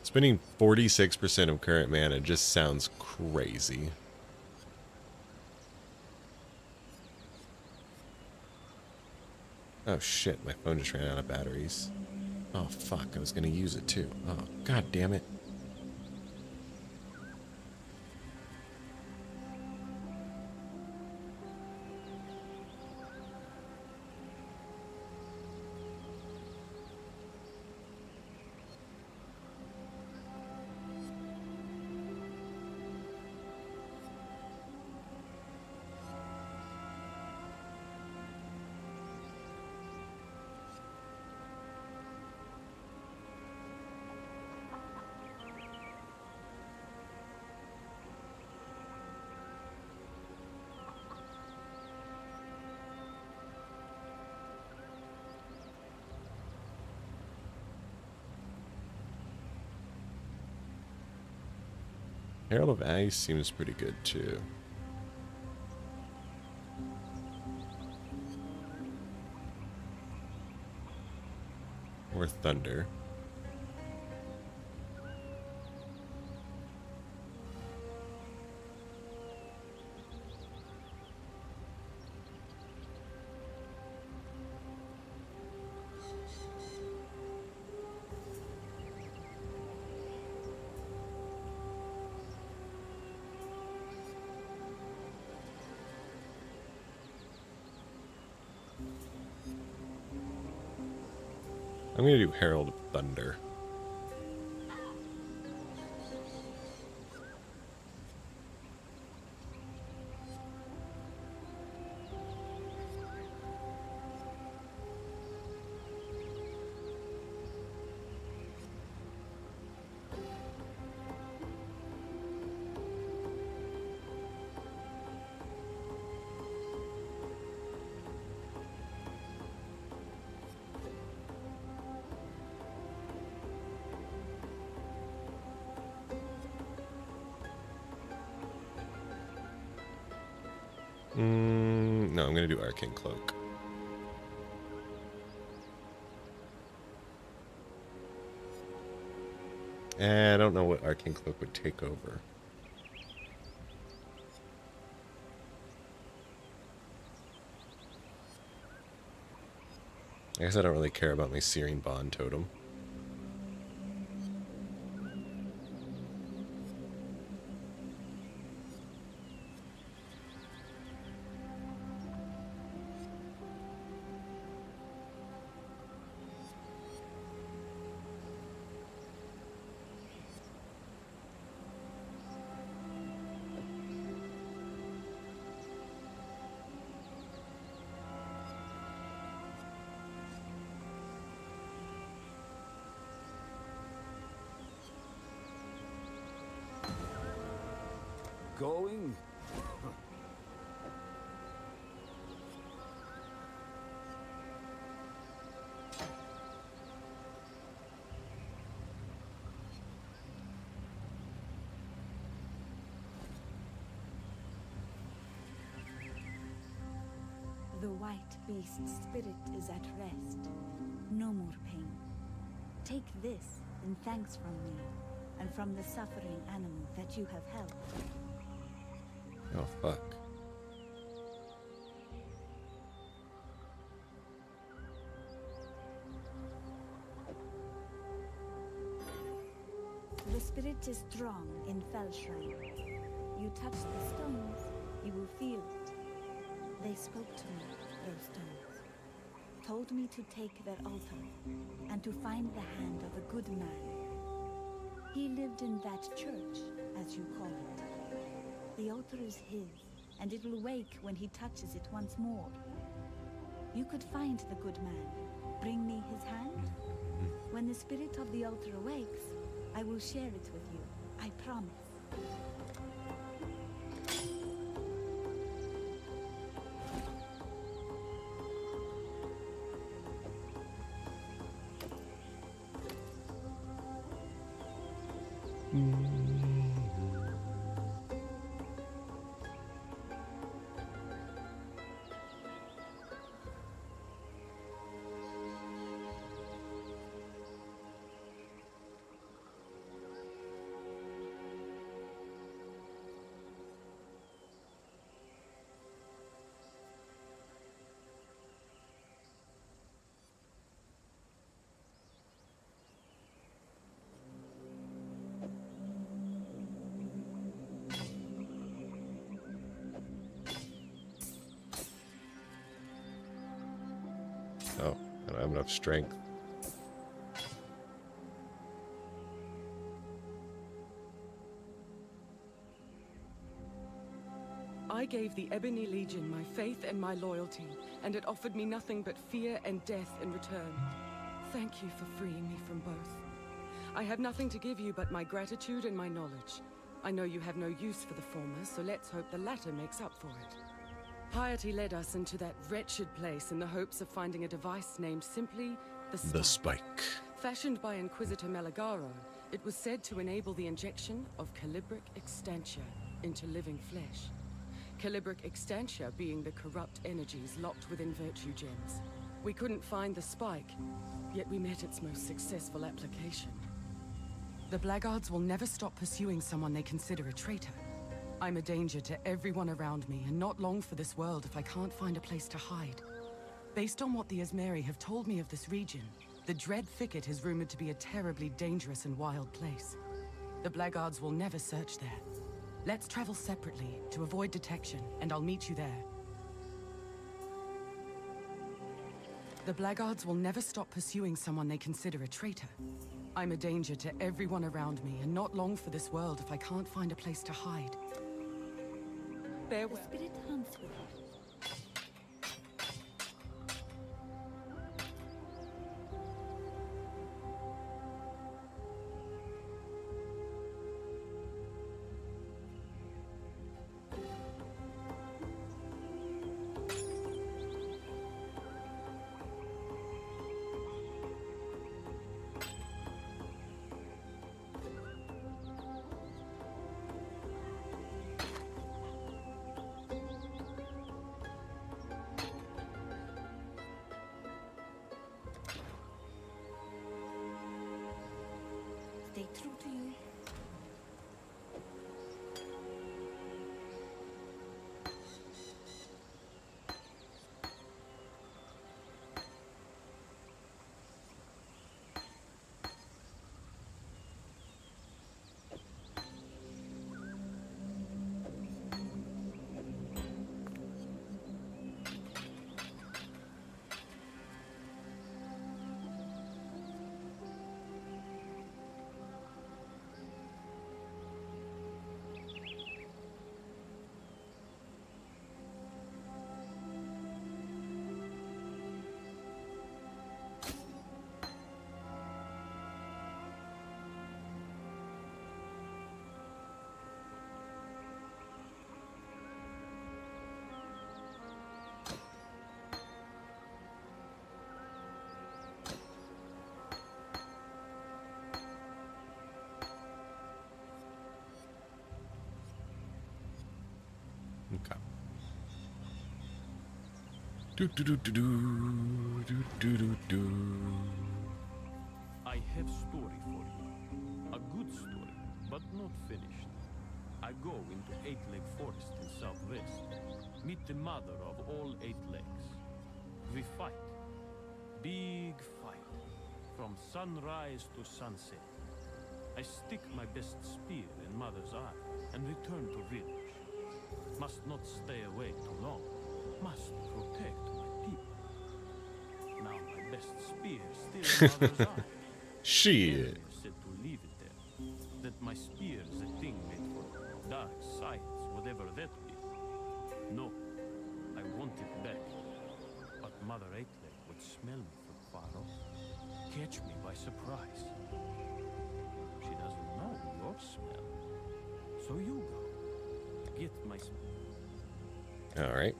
Spending 46% of current mana just sounds crazy. Oh shit, my phone just ran out of batteries. Oh fuck, I was gonna use it too. Oh, god damn it. Herald of Ice seems pretty good too. Or Thunder. I'm gonna do Herald of Thunder. No, I'm gonna do Arcane Cloak. And I don't know what Arcane Cloak would take over. I guess I don't really care about my Searing Bond totem.
Going?
The white beast's spirit is at rest. No more pain. Take this in thanks from me, and from the suffering animal that you have helped.
Oh, fuck.
The spirit is strong in Fellshrine. You touch the stones, you will feel it. They spoke to me, those stones. Told me to take their altar, and to find the hand of a good man. He lived in that church, as you call it. The altar is his, and it will wake when he touches it once more. You could find the good man. Bring me his hand. When the spirit of the altar awakes, I will share it with you. I promise.
Oh, I don't have enough strength.
I gave the Ebony Legion my faith and my loyalty, and it offered me nothing but fear and death in return. Thank you for freeing me from both. I have nothing to give you but my gratitude and my knowledge. I know you have no use for the former, so let's hope the latter makes up for it. Piety led us into that wretched place in the hopes of finding a device named simply the Spike. Fashioned by Inquisitor Meligaro, it was said to enable the injection of Calibric Extantia into living flesh. Calibric Extantia being the corrupt energies locked within virtue gems. We couldn't find the spike, yet we met its most successful application. The blackguards will never stop pursuing someone they consider a traitor. I'm a danger to everyone around me, and not long for this world if I can't find a place to hide. Based on what the Esmeri have told me of this region, the Dread Thicket is rumored to be a terribly dangerous and wild place. The blackguards will never search there. Let's travel separately to avoid detection, and I'll meet you there. The blackguards will never stop pursuing someone they consider a traitor. I'm a danger to everyone around me, and not long for this world if I can't find a place to hide.
The spirit hunts with her.
Do do do do do do do do do.
I have story for you. A good story, but not finished. I go into Eight Leg Forest in southwest. Meet the mother of all 8 legs. We fight. Big fight. From sunrise to sunset. I stick my best spear in mother's eye and return to village. Must not stay away too long. Must protect my people. Now my best spear still in mother's eye.
Shit.
Said to leave it there. That my spear is a thing made for dark science, whatever that be. No, I want it back. But Mother Eightleg would smell me from far off. Catch me by surprise. She doesn't know your smell. So you go. Get my
All right.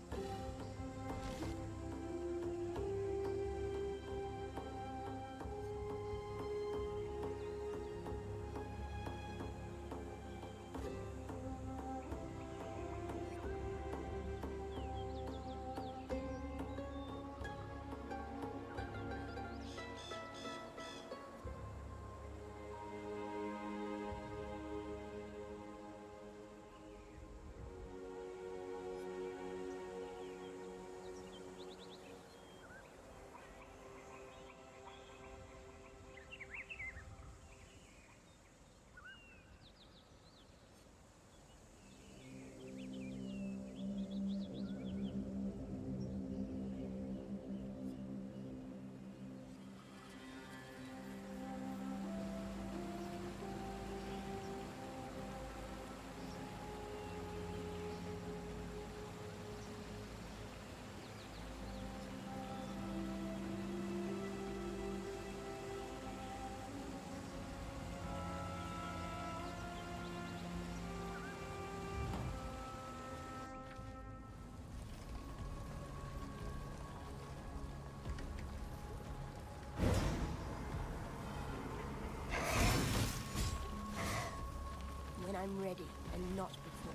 When I'm ready, and not before.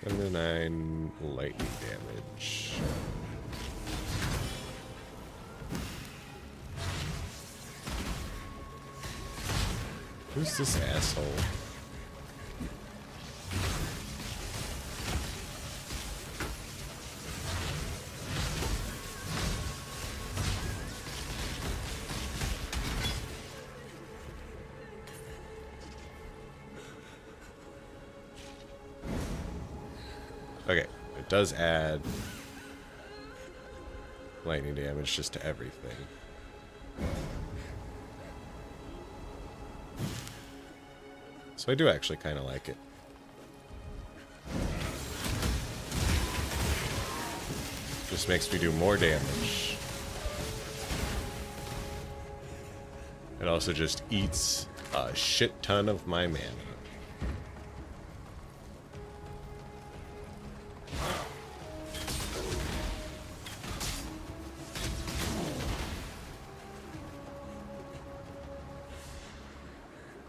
Under 9 lightning damage. Who's this asshole? Okay, it does add lightning damage just to everything. So I do actually kind of like it. Just makes me do more damage. It also just eats a shit ton of my mana.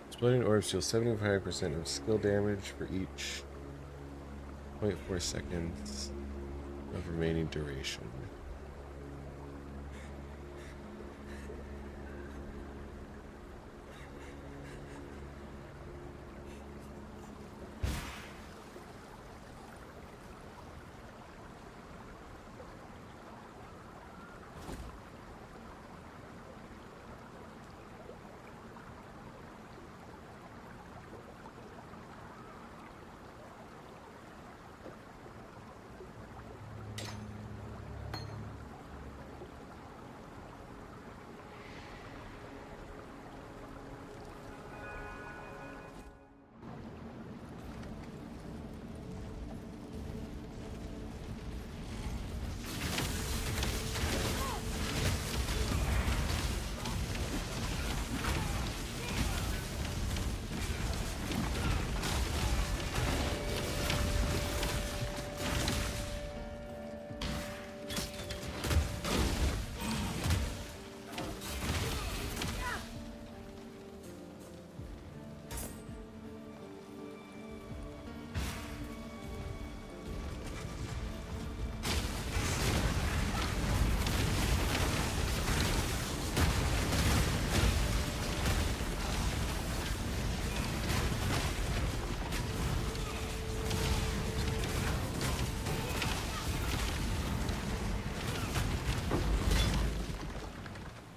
Exploding orbs deal 75% of skill damage for each 0.4 seconds of remaining duration.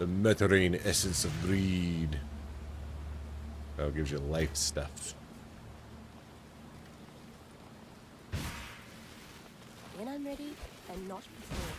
Meterine essence of greed. Oh, gives you life stuff.
When I'm ready, and not before.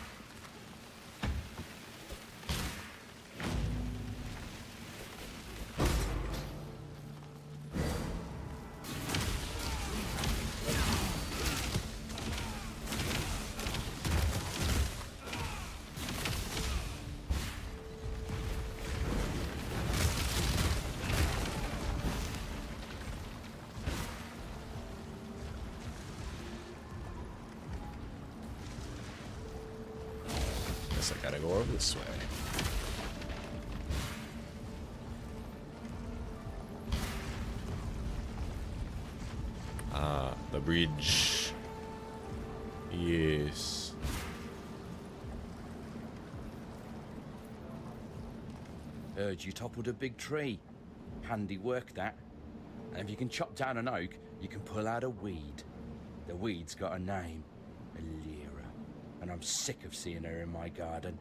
Guess I gotta go over this way. Ah, the bridge. Yes.
Heard you toppled a big tree. Handy work, that. And if you can chop down an oak, you can pull out a weed. The weed's got a name. Alira. And I'm sick of seeing her in my garden.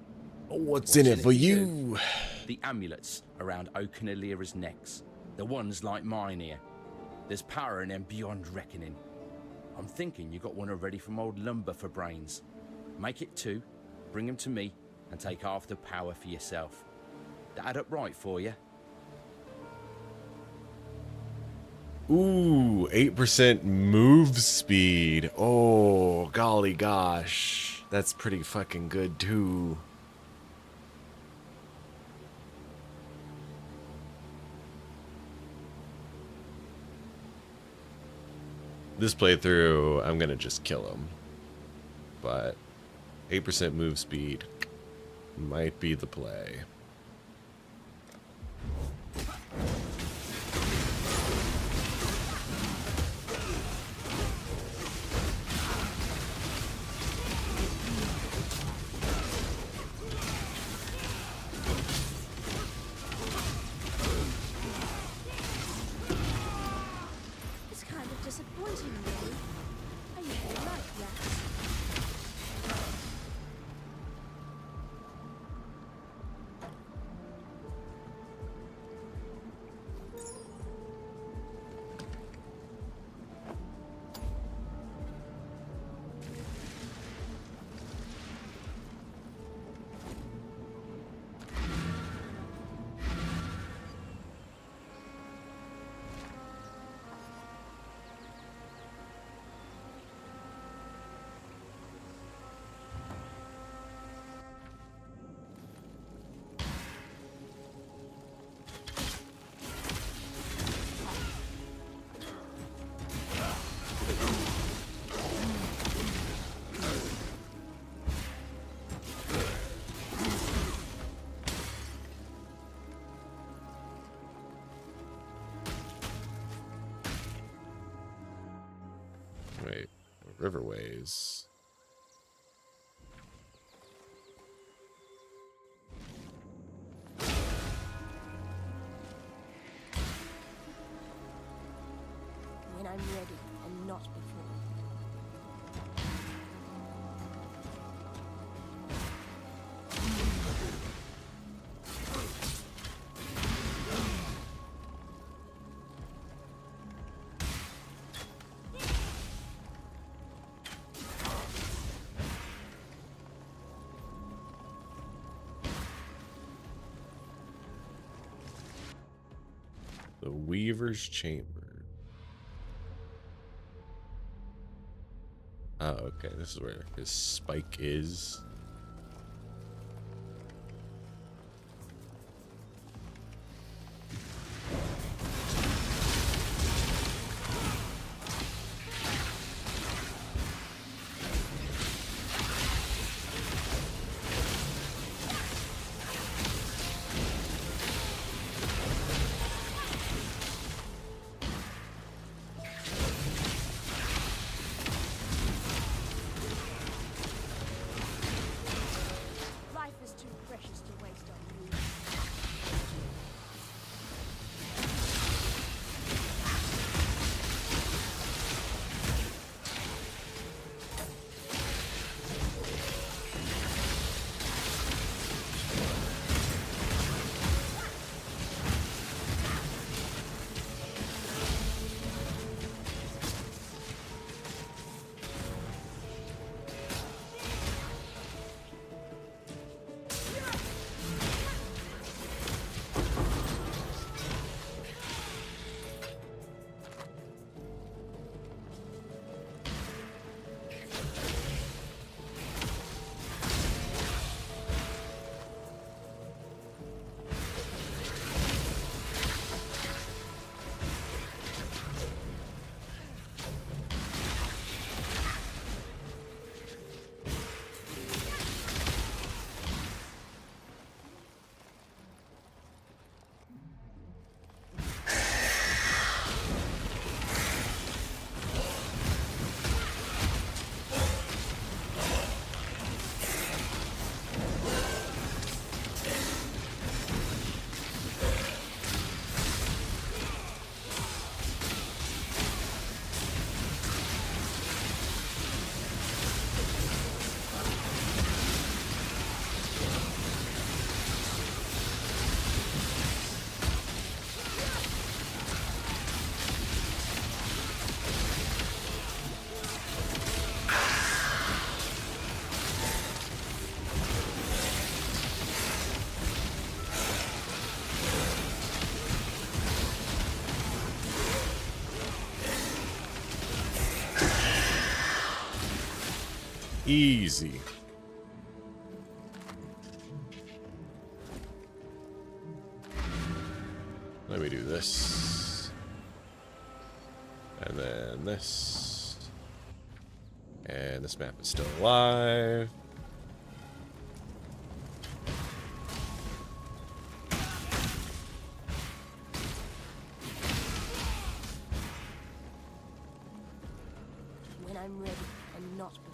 What's in it for you?
The amulets around Oak and Alira's necks. The ones like mine here. There's power in them beyond reckoning. I'm thinking you got one already from old Lumber for brains. Make it 2, bring them to me, and take half the power for yourself. That add up right for you?
Ooh, 8% move speed. Oh, golly gosh. That's pretty fucking good too. This playthrough, I'm gonna just kill him. But 8% move speed might be the play.
It's kind of disappointing, really. I usually like rats.
Wait, Riverways.
When I'm ready, and not before.
The Weaver's Chamber. Oh, okay. This is where his spike is. Easy. Let me do this. And then this. And this map is still alive.
When I'm ready, and not before.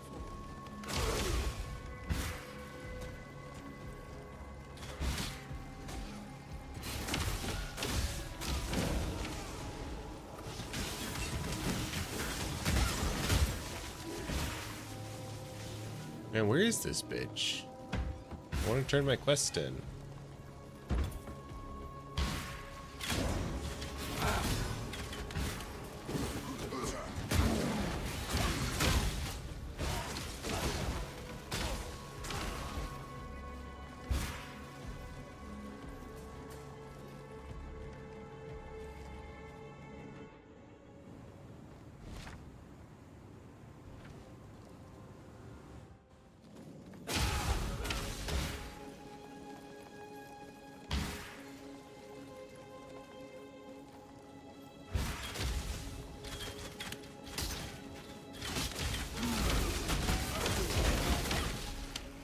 Man, where is this bitch? I want to turn my quest in.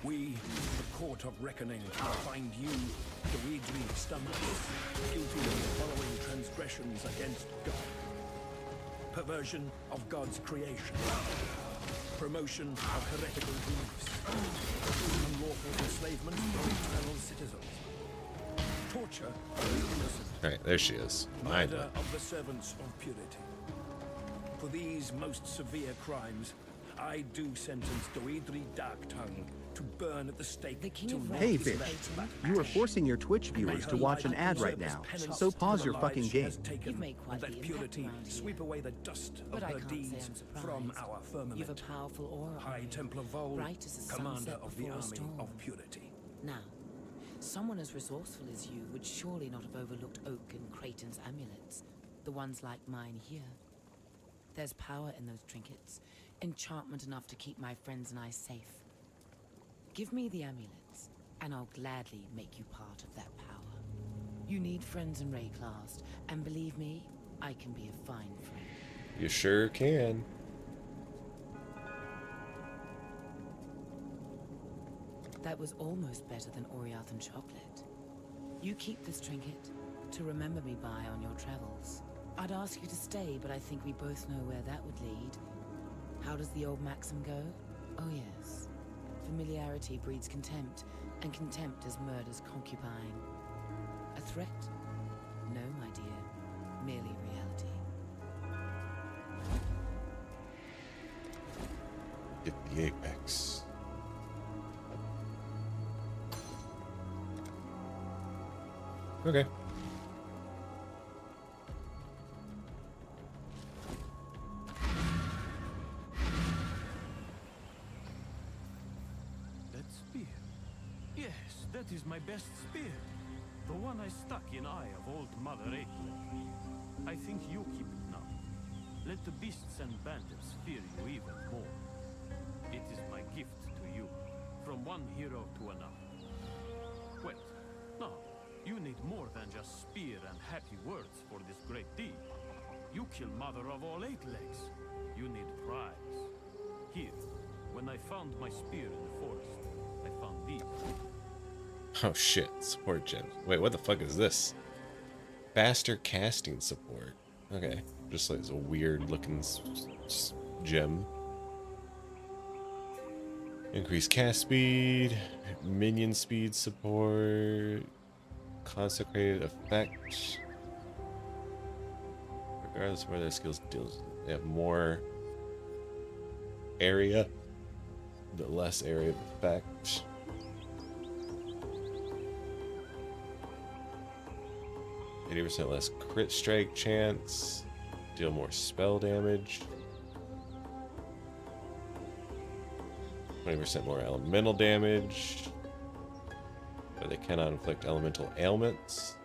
We, the Court of Reckoning, find you, Dweedri Stomach, guilty of the following transgressions against God. Perversion of God's creation. Promotion of heretical beliefs. Unlawful enslavement of eternal citizens. Torture of the innocent.
Alright, there she is.
Murder of the servants of purity. For these most severe crimes, I do sentence Dweedri Darktongue to burn at the stake.
Hey, bitch. You are forcing your Twitch viewers to watch an ad right now, so pause your fucking game.
You've made quite the purity sweep away the dust of her deeds from our firmament.
You've a powerful aura.
High Templar Vol,
Bright as the
commander
sunset
of the
before a
army
storm.
of purity.
Now, someone as resourceful as you would surely not have overlooked Oak and Creighton's amulets, the ones like mine here. There's power in those trinkets, enchantment enough to keep my friends and I safe. Give me the amulets, and I'll gladly make you part of that power. You need friends in Rayclast, and believe me, I can be a fine friend.
You sure can.
That was almost better than Oriathan chocolate. You keep this trinket to remember me by on your travels. I'd ask you to stay, but I think we both know where that would lead. How does the old maxim go? Oh yes. Familiarity breeds contempt, and contempt is murder's concubine. A threat? No, my dear. Merely reality.
Get the apex. Okay.
That spear. Yes, that is my best spear. The one I stuck in eye of old Mother Aitken. I think you keep it now. Let the beasts and bandits fear you even more. It is my gift to you, from one hero to another. Well, no, you need more than just spear and happy words for this great deed. You kill Mother of all 8 legs. You need prize. Here, when I found my spear in the forest, I found these.
Oh shit, support gems. Wait, what the fuck is this? Faster casting support. Okay, just like a weird looking gem. Increase cast speed, minion speed support, consecrated effect. Regardless of where their skills deals, they have more area, but less area of effect. %, less crit strike chance, deal more spell damage, 20% more elemental damage, but they cannot inflict elemental ailments.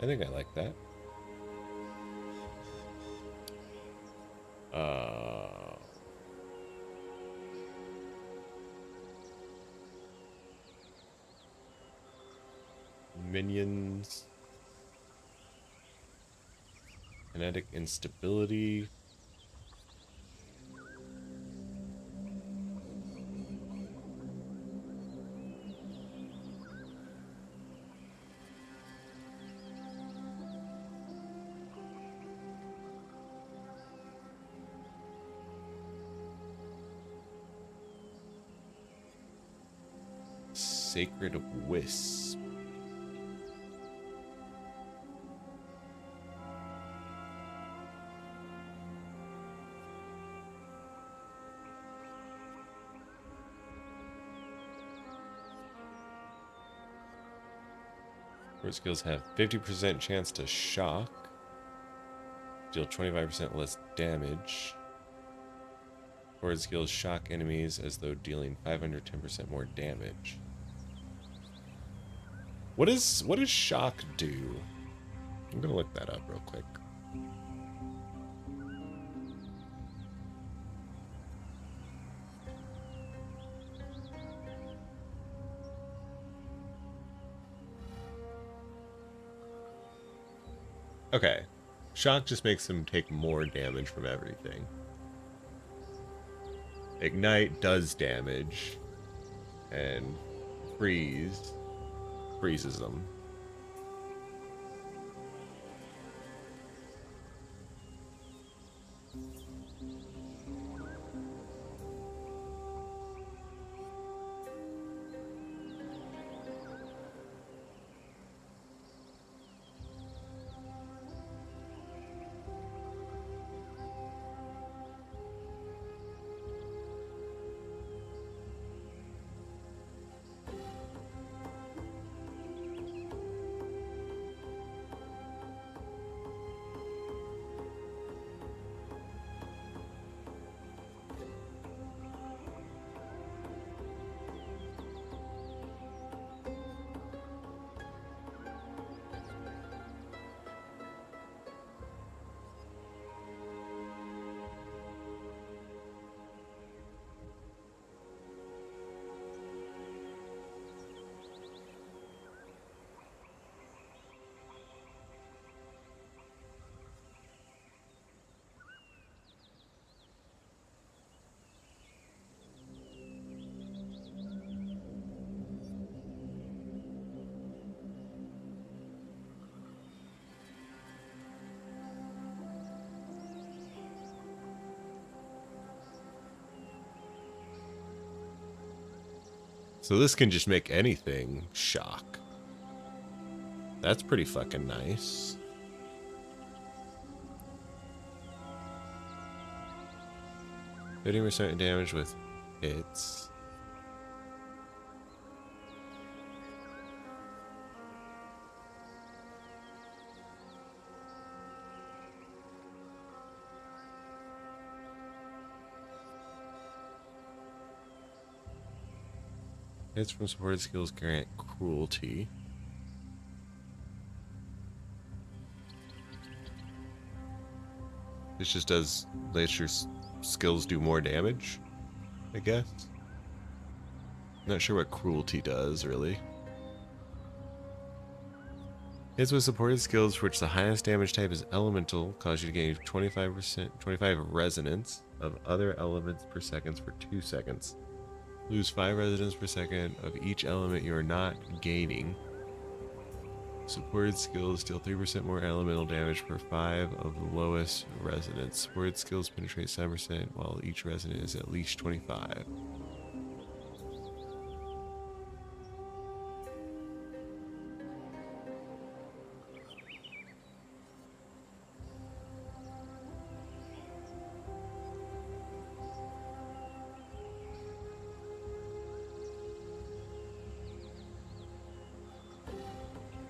I think I like that. minions. Kinetic instability. Sacred Wisp. Word skills have 50% chance to shock. Deal 25% less damage. Word skills shock enemies as though dealing 510% more damage. What does shock do? I'm gonna look that up real quick. Okay. Shock just makes them take more damage from everything. Ignite does damage. And freezes them. So this can just make anything shock. That's pretty fucking nice. %50 damage with hits. Hits from supported skills grant cruelty. This just lets your skills do more damage, I guess. Not sure what cruelty does, really. Hits with supported skills for which the highest damage type is elemental cause you to gain 25 resonance of other elements per second for 2 seconds. Lose 5 resonance per second of each element you are not gaining. Supported skills deal 3% more elemental damage per 5 of the lowest resonance. Supported skills penetrate 7% while each resonance is at least 25.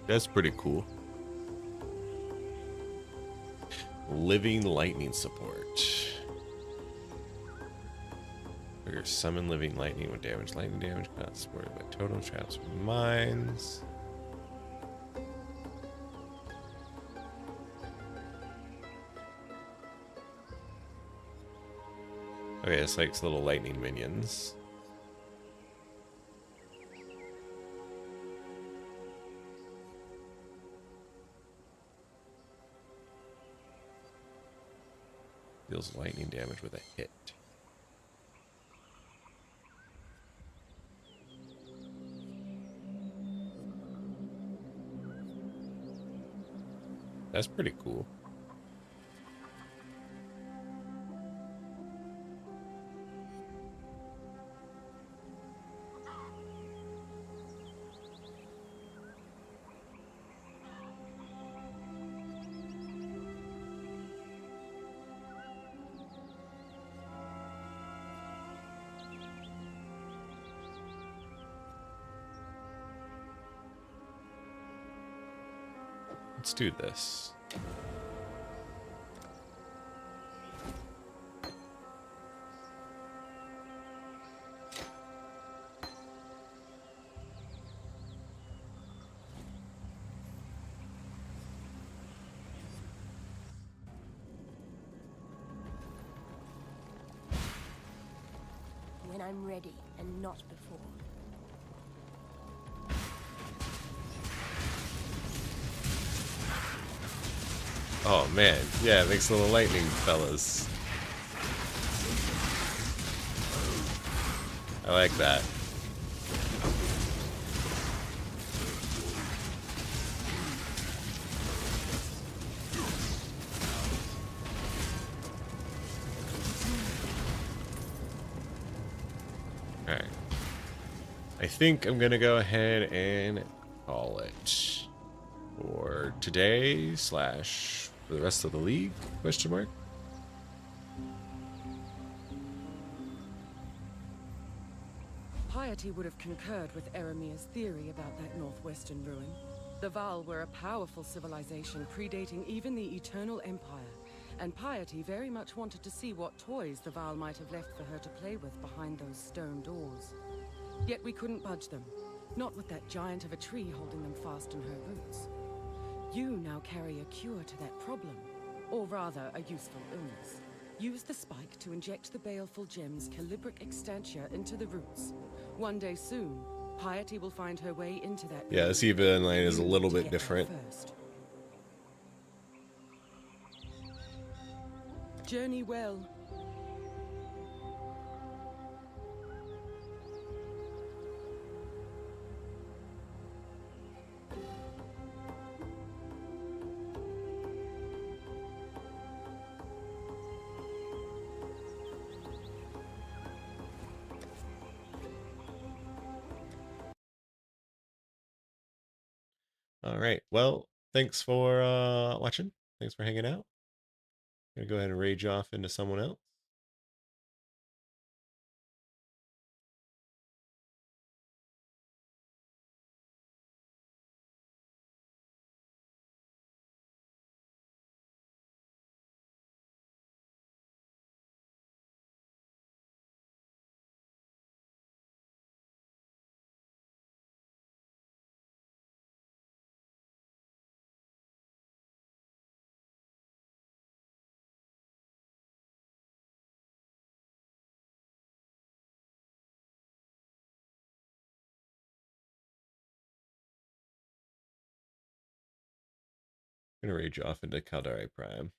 That's pretty cool. Living lightning support. Trigger summon living lightning with damage. Lightning damage not supported by totem traps or mines. Okay, it's like little lightning minions. Deals lightning damage with a hit. That's pretty cool. Let's do this.
When I'm ready, and not before.
Oh man, yeah, it makes little lightning fellas. I like that. Alright. I think I'm gonna go ahead and call it for today / for the rest of the league, question mark.
Piety would have concurred with Eramir's theory about that northwestern ruin. The Val were a powerful civilization predating even the Eternal Empire, and Piety very much wanted to see what toys the Val might have left for her to play with behind those stone doors. Yet we couldn't budge them, not with that giant of a tree holding them fast in her roots. You now carry a cure to that problem, or rather a useful illness. Use the spike to inject the baleful gem's calibric extantia into the roots. One day soon, Piety will find her way into that.
Yeah, this even line is a little bit different.
Journey well.
All right. Well, thanks for watching. Thanks for hanging out. I'm gonna go ahead and rage off into someone else. I'm gonna rage off into Caldari Prime.